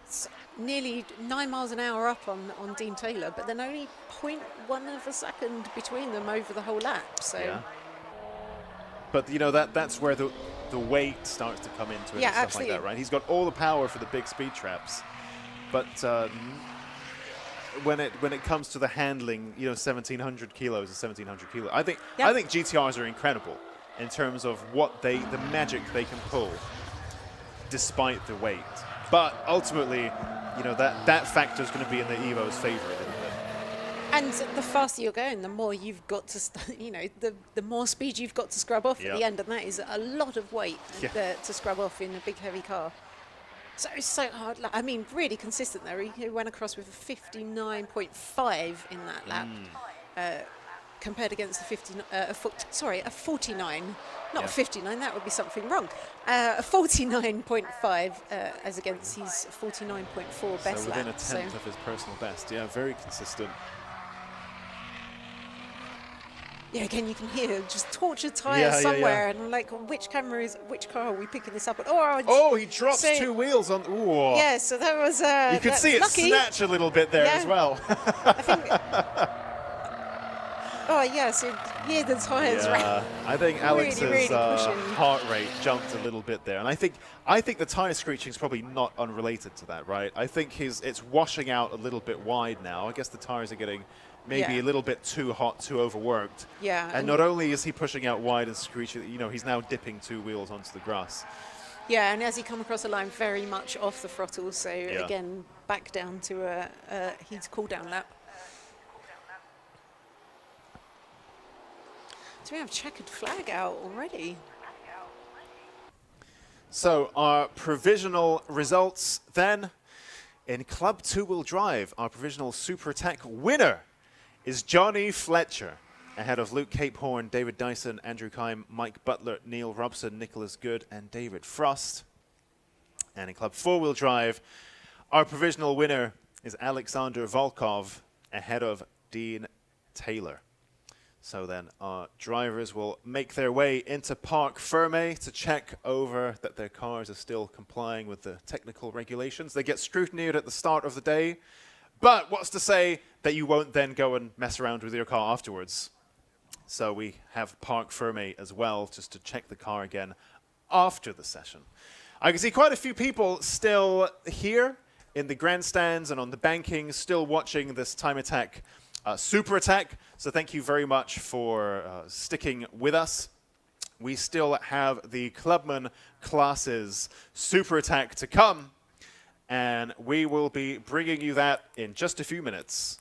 it's nearly 9 miles an hour up on Dean Taylor, but then only 0.1 of a second between them over the whole lap. So. But that's where the weight starts to come into it and stuff like that, right? He's got all the power for the big speed traps, but when it comes to the handling, 1,700 kilos is 1,700 kilos. I think GTRs are incredible in terms of the magic they can pull despite the weight. But ultimately, that factor is going to be in the Evo's favor a little bit. And the faster you're going, the more you've got to, the more speed you've got to scrub off at the end, and that is a lot of weight to scrub off in a big heavy car. So it's so hard. I mean, really consistent there. He went across with a 59.5 in that lap, compared against a 49, not a 59. That would be something wrong. A 49.5 as against his 49.4 best so within lap. a tenth of his personal best. Yeah, very consistent. Yeah, again, you can hear just tortured tyres somewhere, and like, which car are we picking this up at? He drops 2 wheels on. Ooh. Yeah, so that was. You could see it lucky. snatch a little bit there as well. Oh yes, hear the tyres. Yeah, I think Alex's really pushing. heart rate jumped a little bit there, and I think the tyre screeching is probably not unrelated to that, right? I think it's washing out a little bit wide now. I guess the tyres are getting maybe a little bit too hot, too overworked. Yeah. And not only is he pushing out wide and screeching, he's now dipping 2 wheels onto the grass. Yeah, and as he come across the line, very much off the throttle. So again, back down to his cool down lap. Do we have checkered flag out already? So our provisional results then. In Club 2-Wheel Drive, our provisional Super Attack winner is Johnny Fletcher, ahead of Luke Capehorn, David Dyson, Andrew Kime, Mike Butler, Neil Robson, Nicholas Good, and David Frost. And in Club 4-Wheel Drive, our provisional winner is Alexander Volkov, ahead of Dean Taylor. So then our drivers will make their way into Parc Fermé to check over that their cars are still complying with the technical regulations. They get scrutineered at the start of the day, but what's to say that you won't then go and mess around with your car afterwards? So we have Parc Fermé as well, just to check the car again after the session. I can see quite a few people still here in the grandstands and on the banking, still watching this Time Attack Super Attack. So thank you very much for sticking with us. We still have the Clubman classes Super Attack to come, and we will be bringing you that in just a few minutes.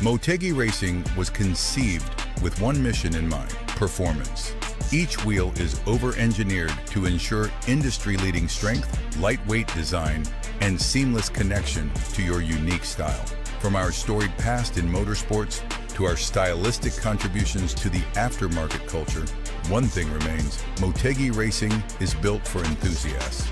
Motegi Racing was conceived with one mission in mind: performance. Each wheel is over-engineered to ensure industry-leading strength, lightweight design, and seamless connection to your unique style. From our storied past in motorsports to our stylistic contributions to the aftermarket culture, One thing remains, Motegi Racing is built for enthusiasts.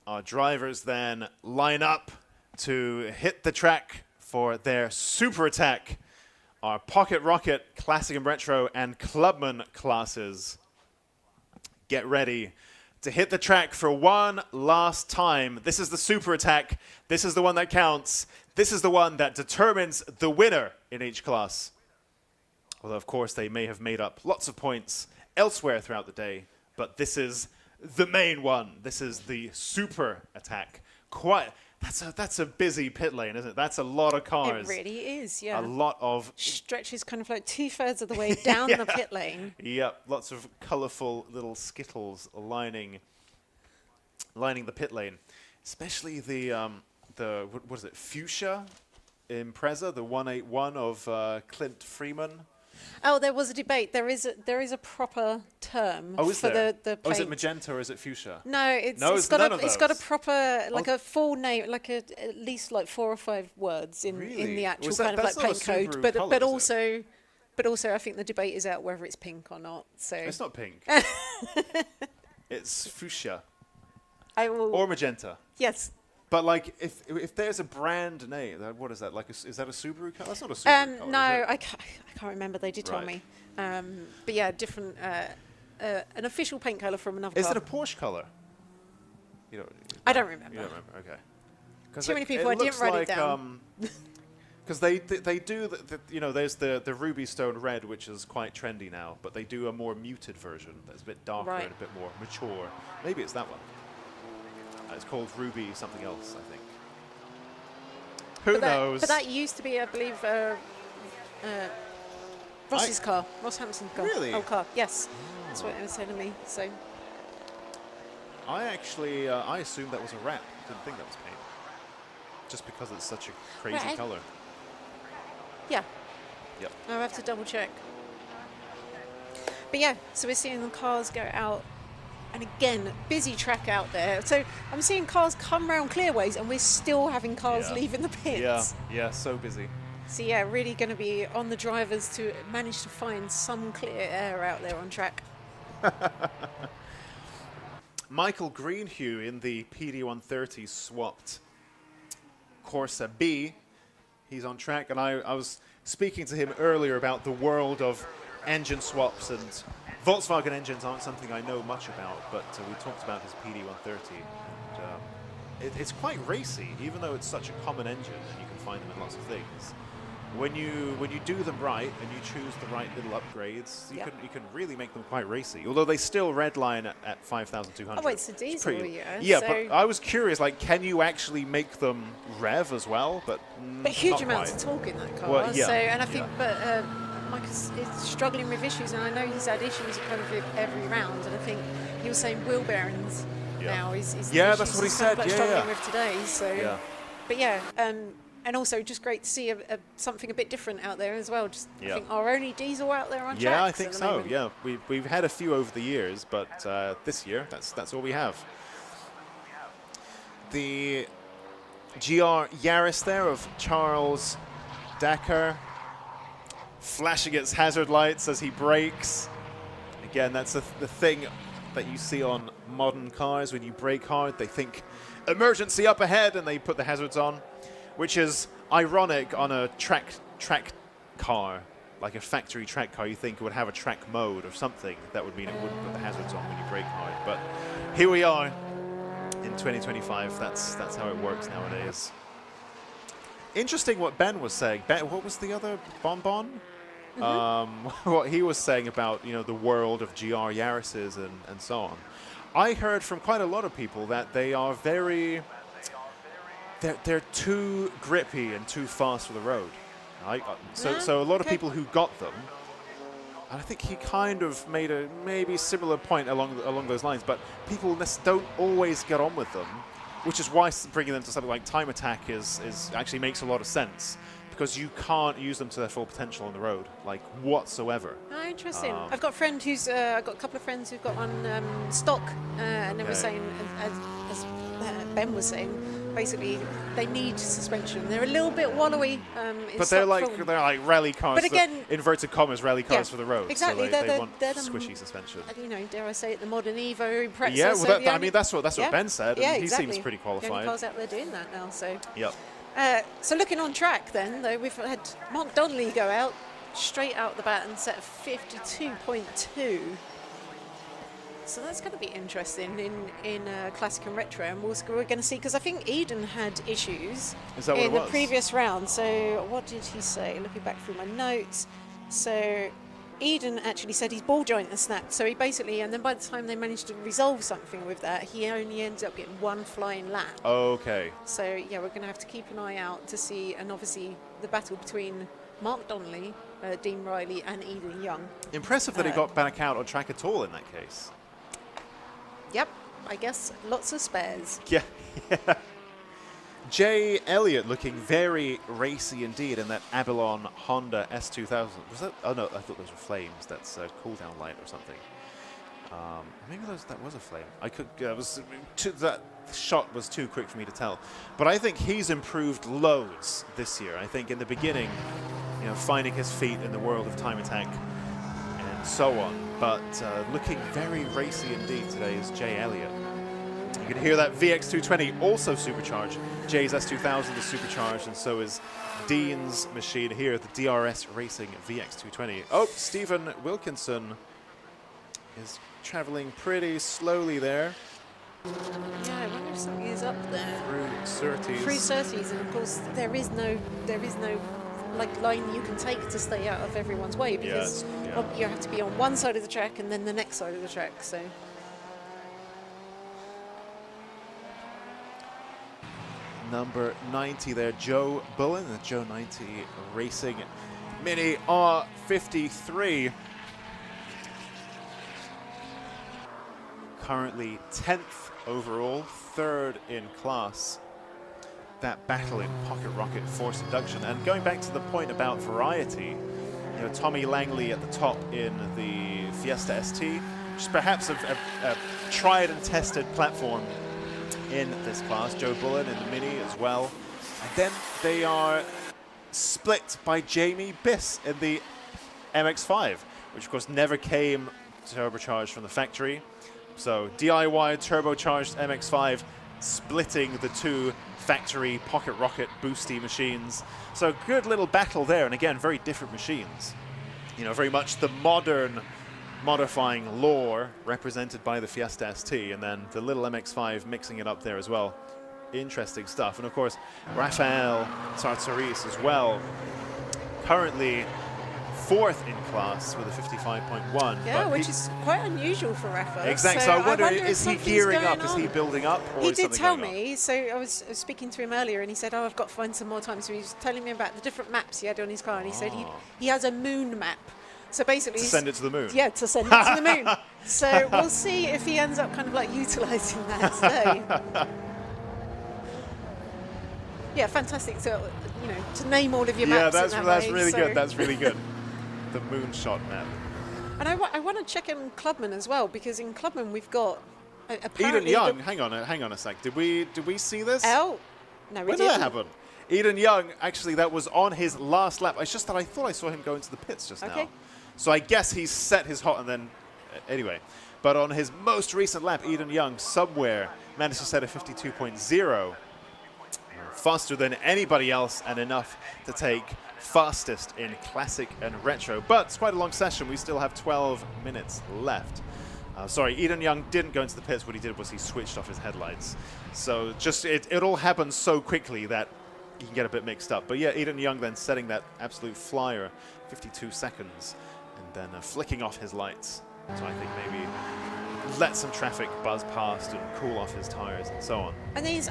Our drivers then line up to hit the track for their super attack. Our Pocket Rocket, Classic and Retro, and Clubman classes. Get ready to hit the track for one last time. This is the super attack. This is the one that counts. This is the one that determines the winner in each class. Although, of course, they may have made up lots of points elsewhere throughout the day, but this is the main one. This is the super attack. That's a busy pit lane, isn't it? That's a lot of cars. It really is, yeah. A lot of stretches kind of like 2/3 of the way down the pit lane. Yep, lots of colourful little skittles lining the pit lane. Especially the what is it, Fuchsia Impreza, the 181 of Clint Freeman. Oh, there was a debate. There is a proper term for the paint. Oh, is it magenta or is it fuchsia? No, it's got a proper, like a full name, like at least like 4 or 5 words in the actual kind of like paint code. But also I think the debate is out whether it's pink or not. So it's not pink. It's fuchsia. Or magenta. Yes. But like, if there's a brand name, what is that? Like, is that a Subaru car? That's not a Subaru car. No, I can't remember. They did tell me. But yeah, different. An official paint color from another car. Is it a Porsche color? You don't. I don't remember. You don't remember? Okay. Too many people. I didn't write it down. Because they do there's the Ruby Stone Red, which is quite trendy now, but they do a more muted version that's a bit darker and a bit more mature. Maybe it's that one. It's called Ruby something else, I think. Who knows? But that used to be, I believe, Ross's car, Ross Hampson's car. Really? Old car. Yes, that's what it was telling me. So. I actually, I assumed that was a wrap. Didn't think that was paint. Just because it's such a crazy color. Yeah. Yep. I'll have to double check. But yeah, so we're seeing the cars go out. And again, busy track out there. So I'm seeing cars come round clearways and we're still having cars leaving the pits. Yeah, so busy. So yeah, really going to be on the drivers to manage to find some clear air out there on track. Michael Greenhue in the PD130 swapped Corsa B. He's on track, and I was speaking to him earlier about the world of engine swaps, and Volkswagen engines aren't something I know much about, but we talked about his PD130. And, it's quite racy, even though it's such a common engine, and you can find them in lots of things. When you do them right and you choose the right little upgrades, you can really make them quite racy. Although they still redline at 5,200. Oh, it's a diesel, yeah. So but I was curious, like, can you actually make them rev as well? But huge amounts of torque in that car. Well, yeah. So, and I think, Mike is struggling with issues, and I know he's had issues kind of every round. And I think he was saying wheel bearings now is that's what he said. Kind of struggling with today. So, but yeah. And also just great to see something a bit different out there as well. Just I think our only diesel out there on tracks. Yeah, I think so. Yeah, we've had a few over the years, but this year that's all we have. The GR Yaris there of Charles Decker flashing its hazard lights as he brakes. Again, that's the thing that you see on modern cars. When you brake hard, they think emergency up ahead and they put the hazards on, which is ironic on a track car, like a factory track car. You think it would have a track mode or something. That would mean it wouldn't put the hazards on when you brake hard. But here we are in 2025. That's how it works nowadays. Interesting what Ben was saying. Ben, what was the other Bonbon? What he was saying about the world of GR Yaris's and so on. I heard from quite a lot of people that they are very. They're too grippy and too fast for the road. So a lot of people who got them, and I think he kind of made a maybe similar point along those lines, but people don't always get on with them. which is why bringing them to something like Time Attack is actually makes a lot of sense, because you can't use them to their full potential on the road, like whatsoever. Oh, interesting. I've got a friend who's I've got a couple of friends who've got one stock, and they were saying, as Ben was saying, basically they need suspension. They're a little bit wallowy. But they're like rally cars. But again, inverted commas, rally cars for the road. Exactly. So they want they're squishy suspension. You know, dare I say it, the modern Evo Impreza. Yeah, well, so I mean that's what Ben said. Yeah, and he exactly. seems pretty qualified. The only cars out there doing that now. So. Yep. So looking on track then, though, we've had Mark Donnelly go out straight out the bat and set a 52.2. So that's going to be interesting in classic and retro, and we're going to see, because I think Eden had issues in the previous round. So what did he say? Looking back through my notes, so Eden actually said his ball joint has snapped. So he basically, and then by the time they managed to resolve something with that, he only ends up getting one flying lap. Okay. So yeah, we're going to have to keep an eye out to see, and obviously the battle between Mark Donnelly, Dean Riley, and Eden Young. Impressive that he got back out on track at all in that case. Yep, I guess lots of spares. Yeah. Jay Elliott looking very racy indeed in that Avalon Honda S2000. Was that? Oh no, I thought those were flames. That's a cool down light or something. Maybe that was a flame. I could. That shot was too quick for me to tell. But I think he's improved loads this year. I think in the beginning, you know, finding his feet in the world of Time Attack and so on. But looking very racy indeed today is Jay Elliott. You can hear that VX220 also supercharged. Jay's S2000 is supercharged, and so is Dean's machine here, the DRS Racing VX220. Oh, Stephen Wilkinson is traveling pretty slowly there. Yeah, I wonder if something is up there. Through Surtees. Through Surtees, and of course there is no like line you can take to stay out of everyone's way, because you have to be on one side of the track and then the next side of the track. So. Number 90 there, Joe Bullen, the Joe 90 Racing Mini R53. Currently 10th overall, 3rd in class. That battle in Pocket Rocket Force Induction. And going back to the point about variety, you know, Tommy Langley at the top in the Fiesta ST, which is perhaps a tried and tested platform in this class. Joe Bullen in the Mini as well. And then they are split by Jamie Biss in the MX-5, which of course never came turbocharged from the factory. So DIY turbocharged MX-5 splitting the two factory Pocket Rocket boosty machines. So good little battle there, and again, very different machines. You know, very much the modern modifying lore represented by the Fiesta ST, and then the little MX-5 mixing it up there as well. Interesting stuff. And of course, Rafael Tartaris as well, currently 4th in class with a 55.1. Yeah, which is quite unusual for Rafa. Exactly. So I wonder is he gearing up? Is he building up? Or he is did tell going me. So I was speaking to him earlier, and he said, "Oh, I've got to find some more time." So he was telling me about the different maps he had on his car, and he said he has a moon map. So basically, to send it to the moon. Yeah, to send it to the moon. So we'll see if he ends up kind of like utilising that today. Yeah, fantastic. So to name all of your maps. Yeah, that's really good. That's really good. The moonshot map. And I want to check in Clubman as well, because in Clubman we've got Eden Young. Hang on a sec. Did we see this? No, we didn't. When did that happen? Eden Young, actually, that was on his last lap. It's just that I thought I saw him go into the pits just now. So I guess he's set his hot and then, anyway. But on his most recent lap, Eden Young somewhere managed to set a 52.0. Faster than anybody else, and enough to take fastest in classic and retro. But it's quite a long session. We still have 12 minutes left. Sorry, Eden Young didn't go into the pits. What he did was he switched off his headlights. So just it all happened so quickly that you can get a bit mixed up. But yeah, Eden Young then setting that absolute flyer, 52 seconds, and then flicking off his lights. So I think maybe let some traffic buzz past and cool off his tyres and so on. And these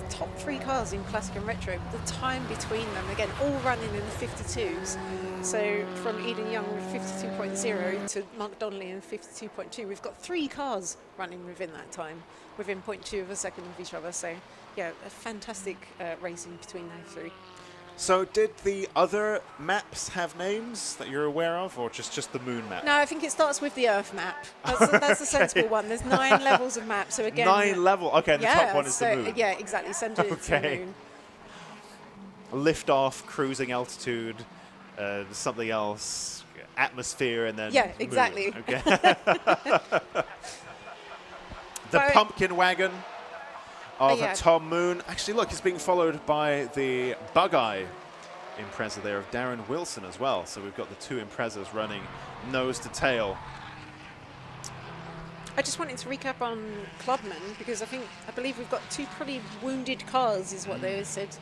top 3 cars in Classic and Retro, the time between them, again, all running in the 52s. So from Eden Young with 52.0 to Mark Donnelly in 52.2, we've got 3 cars running within that time, within 0.2 of a second of each other. So yeah, a fantastic racing between those 3. So did the other maps have names that you're aware of, or just the moon map? No, I think it starts with the Earth map. That's the sensible one. There's 9 levels of maps. So again, 9 level. Okay, and the top one is the moon. Yeah, exactly. Centered into the moon. Lift off, cruising altitude, something else, atmosphere, and then yeah, exactly. Moon. Okay. The pumpkin wagon of Tom Moon. Actually, look, he's being followed by the Bug-Eye Impreza there of Darren Wilson as well. So we've got the 2 Imprezas running nose to tail. I just wanted to recap on Clubman because I believe we've got 2 pretty wounded cars, is what they said.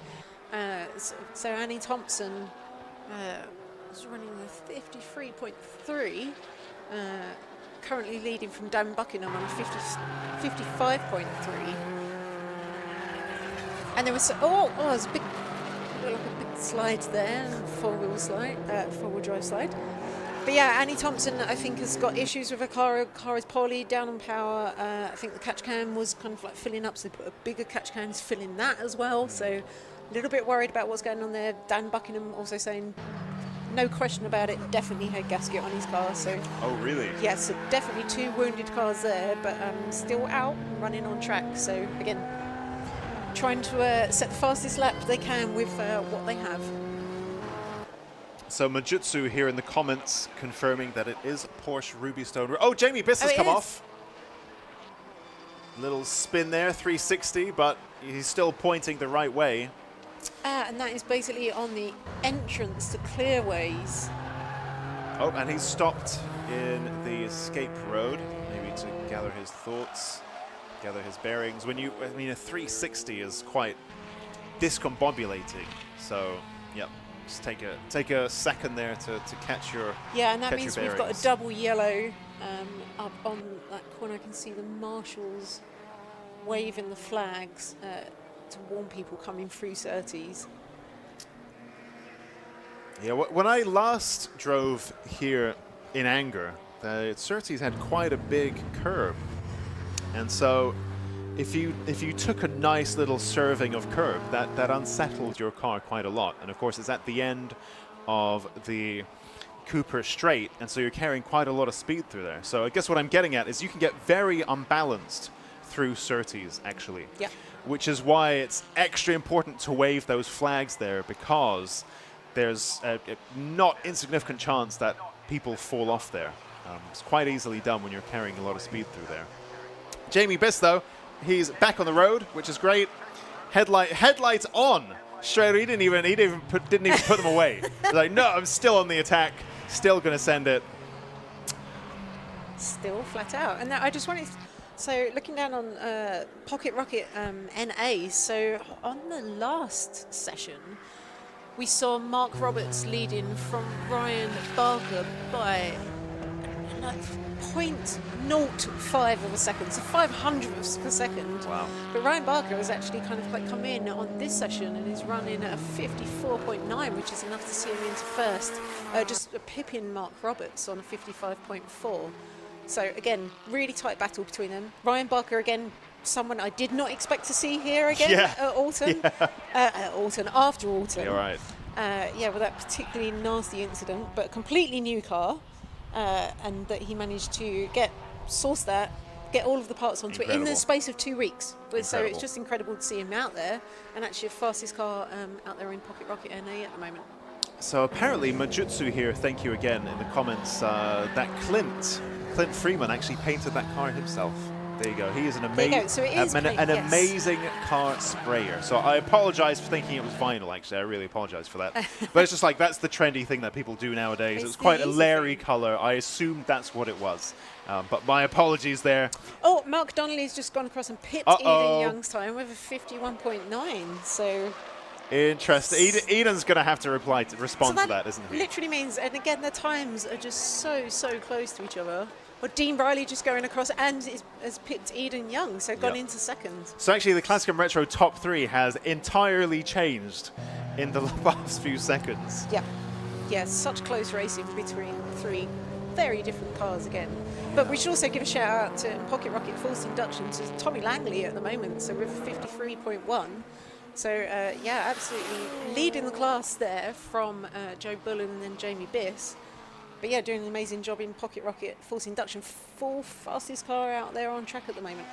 So Annie Thompson is running with 53.3. Currently leading from Dan Buckingham on 55.3. And there was there's a big slide there, four-wheel drive slide. But yeah, Annie Thompson, I think, has got issues with her car. Her car is poorly, down on power. I think the catch can was kind of like filling up, so they put a bigger catch can to fill in that as well. So a little bit worried about what's going on there. Dan Buckingham also saying, no question about it, definitely had gasket on his car. So oh, really? Yeah, so definitely 2 wounded cars there, but still out and running on track. So again, trying to set the fastest lap they can with what they have. So Majutsu here in the comments confirming that it is Porsche Ruby Stone. Oh, Jamie Biss has come off. Little spin there, 360, but he's still pointing the right way. And that is basically on the entrance to Clearways. Oh, and he's stopped in the escape road, maybe to gather his thoughts, gather his bearings. A 360 is quite discombobulating. So, yep, just take a second there to catch your Yeah, and that means we've got a double yellow up on that corner. I can see the marshals waving the flags to warn people coming through Surtees. Yeah, when I last drove here in Anger, the Surtees had quite a big curb, and so if you took a nice little serving of curb, that unsettled your car quite a lot. And of course, it's at the end of the Cooper Straight, and so you're carrying quite a lot of speed through there. So I guess what I'm getting at is you can get very unbalanced through Surtees, actually. Yeah. Which is why it's extra important to wave those flags there, because there's a not insignificant chance that people fall off there. It's quite easily done when you're carrying a lot of speed through there. Jamie Biss, though, he's back on the road, which is great. Headlights on straight. He didn't even put them away. He's like, no, I'm still on the attack. Still going to send it. Still flat out. And I just wanted. So looking down on Pocket Rocket NA, so on the last session, we saw Mark Roberts leading from Ryan Barker by 0.05 of a second, so 500ths of a second. Wow. But Ryan Barker has actually kind of like come in on this session and is running at a 54.9, which is enough to see him into first, just pipping Mark Roberts on a 55.4. So again, really tight battle between them. Ryan Barker, again, someone I did not expect to see here again at Alton. After Alton. You're right. With that particularly nasty incident, but a completely new car, and that he managed to get all of the parts onto it in the space of 2 weeks. So it's just incredible to see him out there, and actually the fastest car out there in Pocket Rocket NA at the moment. So apparently Majutsu here, thank you again in the comments, that Clint Freeman actually painted that car himself. There you go. He is an amazing car sprayer. So I apologize for thinking it was vinyl, actually. I really apologize for that. But it's just like, that's the trendy thing that people do nowadays. It's quite a Larry color. I assumed that's what it was. But my apologies there. Oh, Mark Donnelly's just gone across and pipped Eden Young's time with a 51.9. So interesting. Eden's going to have to respond to that, isn't he? Literally means, and again, the times are just so close to each other. Well, Dean Riley just going across and has picked Eden Young, so gone Yep. into second. So actually, the Classic and Retro top 3 has entirely changed in the last few seconds. Yeah. Yeah, such close racing between 3 very different cars again. But we should also give a shout out to Pocket Rocket Forced Induction to Tommy Langley at the moment, so we're 53.1. So yeah, absolutely leading the class there from Joe Bullen and then Jamie Biss. But yeah, doing an amazing job in Pocket Rocket Forced Induction, 4th fastest car out there on track at the moment.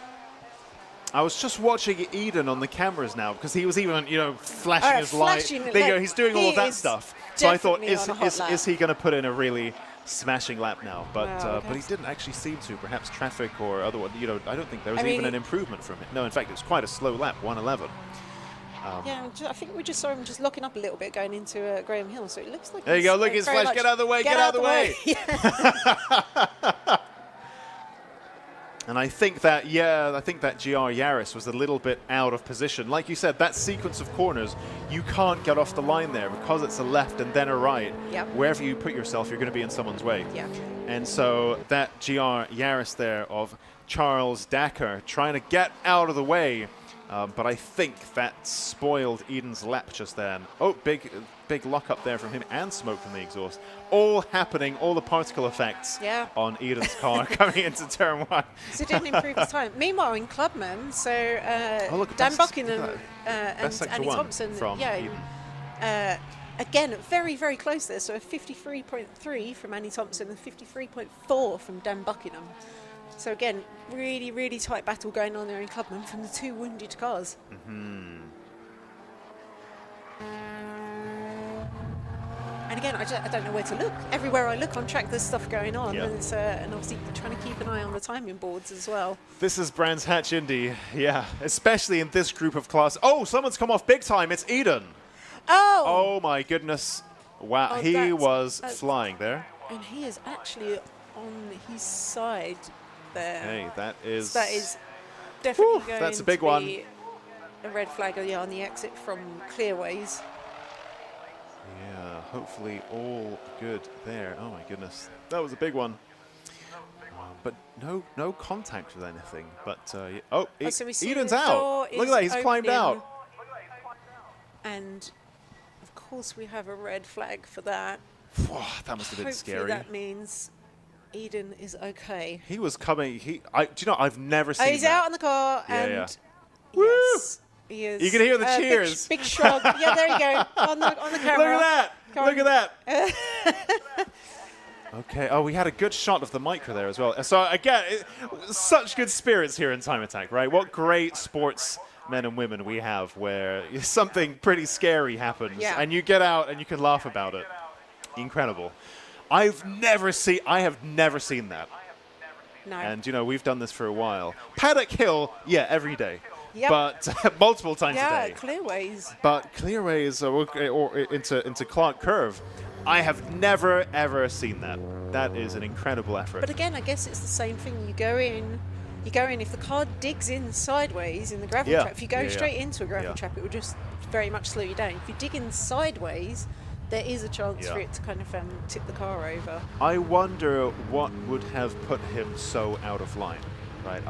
I was just watching Eden on the cameras now because he was even, flashing his light. There you go, he's doing all of that stuff. So I thought, is he going to put in a really smashing lap now? But but he didn't actually seem to. Perhaps traffic or otherwise. I don't think there was even an improvement from it. No, in fact, it was quite a slow lap, 1:11. Yeah, I think we just saw him just locking up a little bit going into Graham Hill, so it looks like there you go, look his flash, get out of the way, get out of the way! And I think that GR Yaris was a little bit out of position. Like you said, that sequence of corners, you can't get off the line there because it's a left and then a right. Yep. Wherever you put yourself, you're going to be in someone's way. Yeah. And so that GR Yaris there of Charles Dacker trying to get out of the way. But I think that spoiled Eden's lap just then. Oh, big lock up there from him and smoke from the exhaust. All happening, all the particle effects on Eden's car coming into turn 1. So it didn't improve his time. Meanwhile, in Clubman, so Dan Buckingham and Annie Thompson, from Eden. Again, very, very close there. So a 53.3 from Annie Thompson and 53.4 from Dan Buckingham. So again, really, really tight battle going on there in Clubman from the 2 wounded cars. Mm-hmm. And again, I don't know where to look. Everywhere I look on track, there's stuff going on. Yeah. And obviously trying to keep an eye on the timing boards as well. This is Brands Hatch Indy, yeah, especially in this group of class. Oh, someone's come off big time. It's Eden. Oh my goodness. Wow, Oh, he was flying there. And he is actually on his side there. Hey, that is definitely going that's a big to one. be a red flag on the exit from Clearways. Yeah, hopefully all good there. Oh my goodness, that was a big one. But no contact with anything. But so we see the Eden's door out. Look at that, he's climbed opening. out. And of course we have a red flag for that. That must have been Hopefully scary. that means Eden is okay. He was coming. Do you know? I've never seen. He's that. out in the car, and Woo! yes, he is. You can hear the cheers. Big shrug. Yeah, there you go on the camera. Look at that! Come Look on. at that! Okay. Oh, we had a good shot of the micro there as well. So again, such good spirits here in Time Attack, right? What great sports men and women we have, where something pretty scary happens, and you get out and you can laugh about it. Incredible. I have never seen that. No. And we've done this for a while. Paddock Hill, every day. Yep. But multiple times a day. Clearways. But Clearways or into Clark Curve, I have never ever seen that. That is an incredible effort. But again, I guess it's the same thing. You go in. If the car digs in sideways in the gravel trap, if you go straight into a gravel trap, it will just very much slow you down. If you dig in sideways, there is a chance for it to kind of tip the car over. I wonder what would have put him so out of line, right?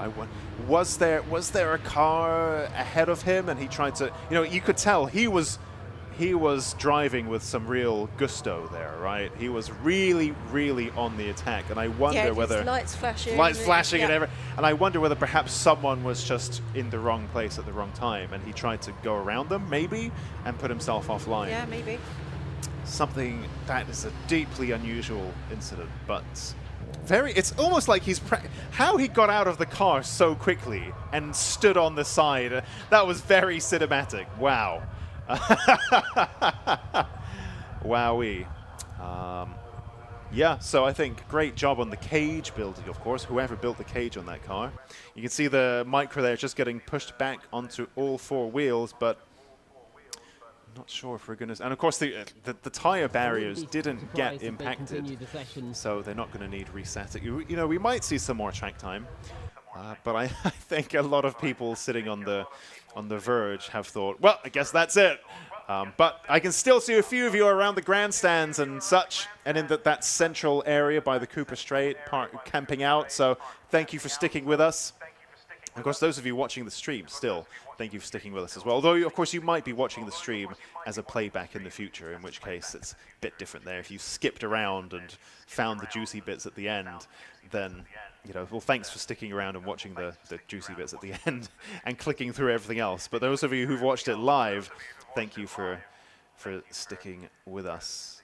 Was there a car ahead of him, and he tried to? You could tell he was driving with some real gusto there, right? He was really, really on the attack, and I wonder whether lights flashing, and everything. And I wonder whether perhaps someone was just in the wrong place at the wrong time, and he tried to go around them, maybe, and put himself offline. Yeah, maybe. Something that is a deeply unusual incident, but it's almost like how he got out of the car so quickly and stood on the side. That was very cinematic. Wow. Wowee. So I think great job on the cage building, of course, whoever built the cage on that car. You can see the micro there just getting pushed back onto all 4 wheels, but not sure if we're going to... And of course, the tyre barriers didn't get impacted, so they're not going to need resetting. We might see some more track time. But I think a lot of people sitting on the verge have thought, well, I guess that's it. But I can still see a few of you around the grandstands and such, and in that central area by the Cooper Strait, camping out. So thank you for sticking with us. Of course, those of you watching the stream still, thank you for sticking with us as well. Although, of course, you might be watching the stream as a playback in the future, in which case it's a bit different there. If you skipped around and found the juicy bits at the end, then, well, thanks for sticking around and watching the juicy bits at the end and clicking through everything else. But those of you who've watched it live, thank you for sticking with us.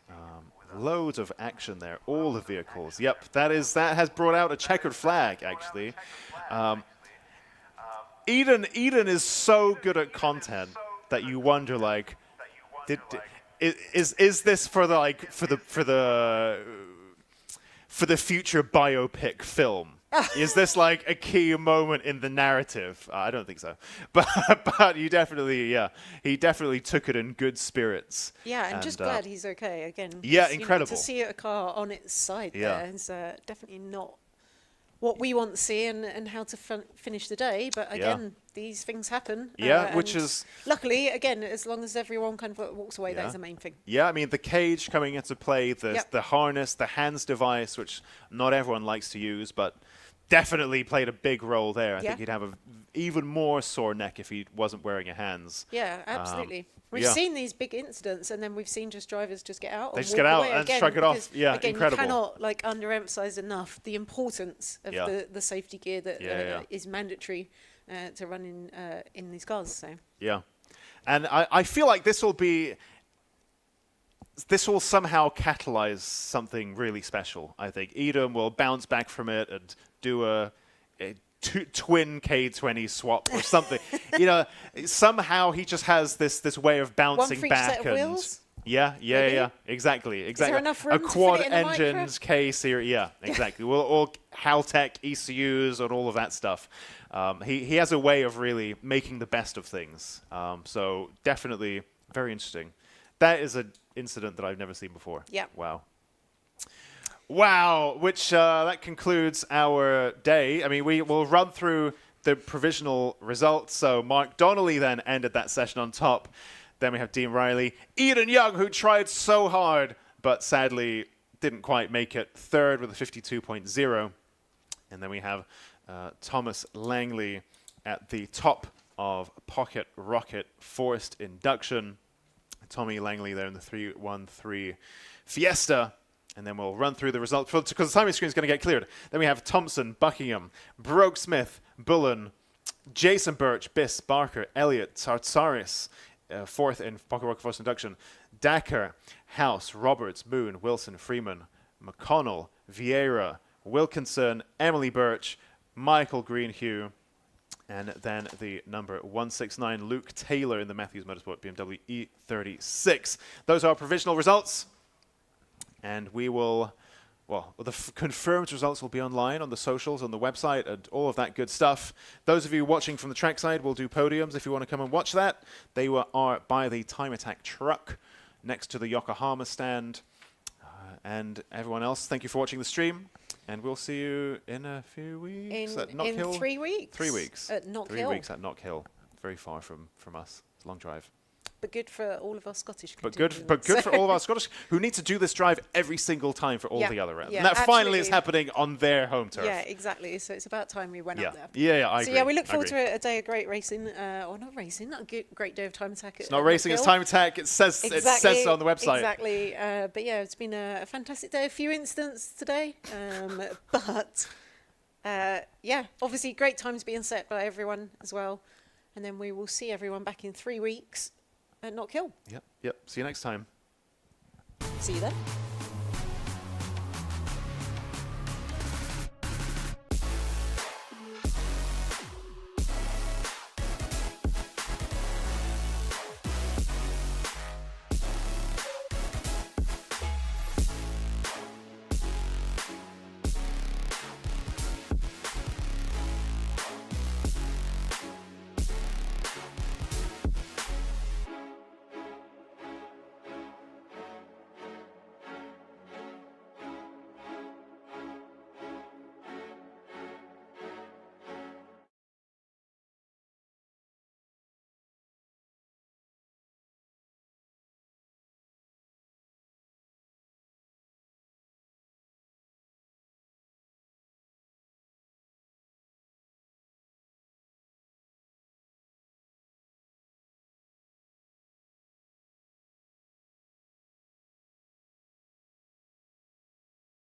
Loads of action there, all the vehicles. Yep, that has brought out a checkered flag, actually. Eden is so good at content that you wonder, like, is this for the future biopic film? Is this like a key moment in the narrative? I don't think so, but he definitely took it in good spirits. Yeah, and just glad he's okay again. Yeah, incredible. To see a car on its side there is definitely not what we want to see and how to finish the day. But again, these things happen. Yeah, which is... Luckily, again, as long as everyone kind of walks away, that is the main thing. Yeah, I mean, the cage coming into play, the harness, the hands device, which not everyone likes to use, but definitely played a big role there. I think he'd have an even more sore neck if he wasn't wearing a hands. Yeah, absolutely. We've seen these big incidents, and then we've seen just drivers just get out. They just get out and shrug it off. Yeah, again, incredible. You cannot underemphasize enough the importance of the safety gear that is mandatory to run in these cars. So. Yeah, and I feel like this will somehow catalyze something really special. I think Eden will bounce back from it and do a twin K20 swap or something. Somehow he just has this way of bouncing back. Set of wheels? Yeah, exactly. Is there enough room a to quad fit it in engines K series, yeah, exactly. Well, all Haltech ECUs and all of that stuff. He has a way of really making the best of things. So definitely very interesting. That is an incident that I've never seen before. Yeah. Wow, which that concludes our day. I mean, we will run through the provisional results. So Mark Donnelly then ended that session on top. Then we have Dean Riley. Eden Young, who tried so hard, but sadly didn't quite make it, third with a 52.0. And then we have Thomas Langley at the top of Pocket Rocket Forced Induction. Tommy Langley there in the 313 Fiesta. And then we'll run through the results because the timing screen is going to get cleared. Then we have Thompson, Buckingham, Broke Smith, Bullen, Jason Birch, Biss, Barker, Elliott, Tartsaris, fourth in Pocket Rocket Force Induction, Dacker, House, Roberts, Moon, Wilson, Freeman, McConnell, Vieira, Wilkinson, Emily Birch, Michael Greenhugh, and then the number 169, Luke Taylor in the Matthews Motorsport BMW E36. Those are provisional results. And we will, the confirmed results will be online on the socials, on the website, and all of that good stuff. Those of you watching from the trackside will do podiums if you want to come and watch that. They are by the Time Attack truck next to the Yokohama stand. And everyone else, thank you for watching the stream. And we'll see you in a few weeks at Knock Hill. In 3 weeks. 3 weeks. At Knock Hill. 3 weeks at Knock Hill. Very far from us. It's a long drive. But good for all of our Scottish But good for all of our Scottish who need to do this drive every single time for all the other rounds. Yeah, and that finally is happening on their home turf. Yeah, exactly. So it's about time we went up there. Yeah, I agree. So we look forward to a day of great racing, or not racing, not a great day of Time Attack. It's not racing, it's Time Attack. It says so on the website. Exactly. But yeah, it's been a fantastic day. A few incidents today, but obviously great times being set by everyone as well. And then we will see everyone back in 3 weeks at Knock Hill. Yep. See you next time. See you then.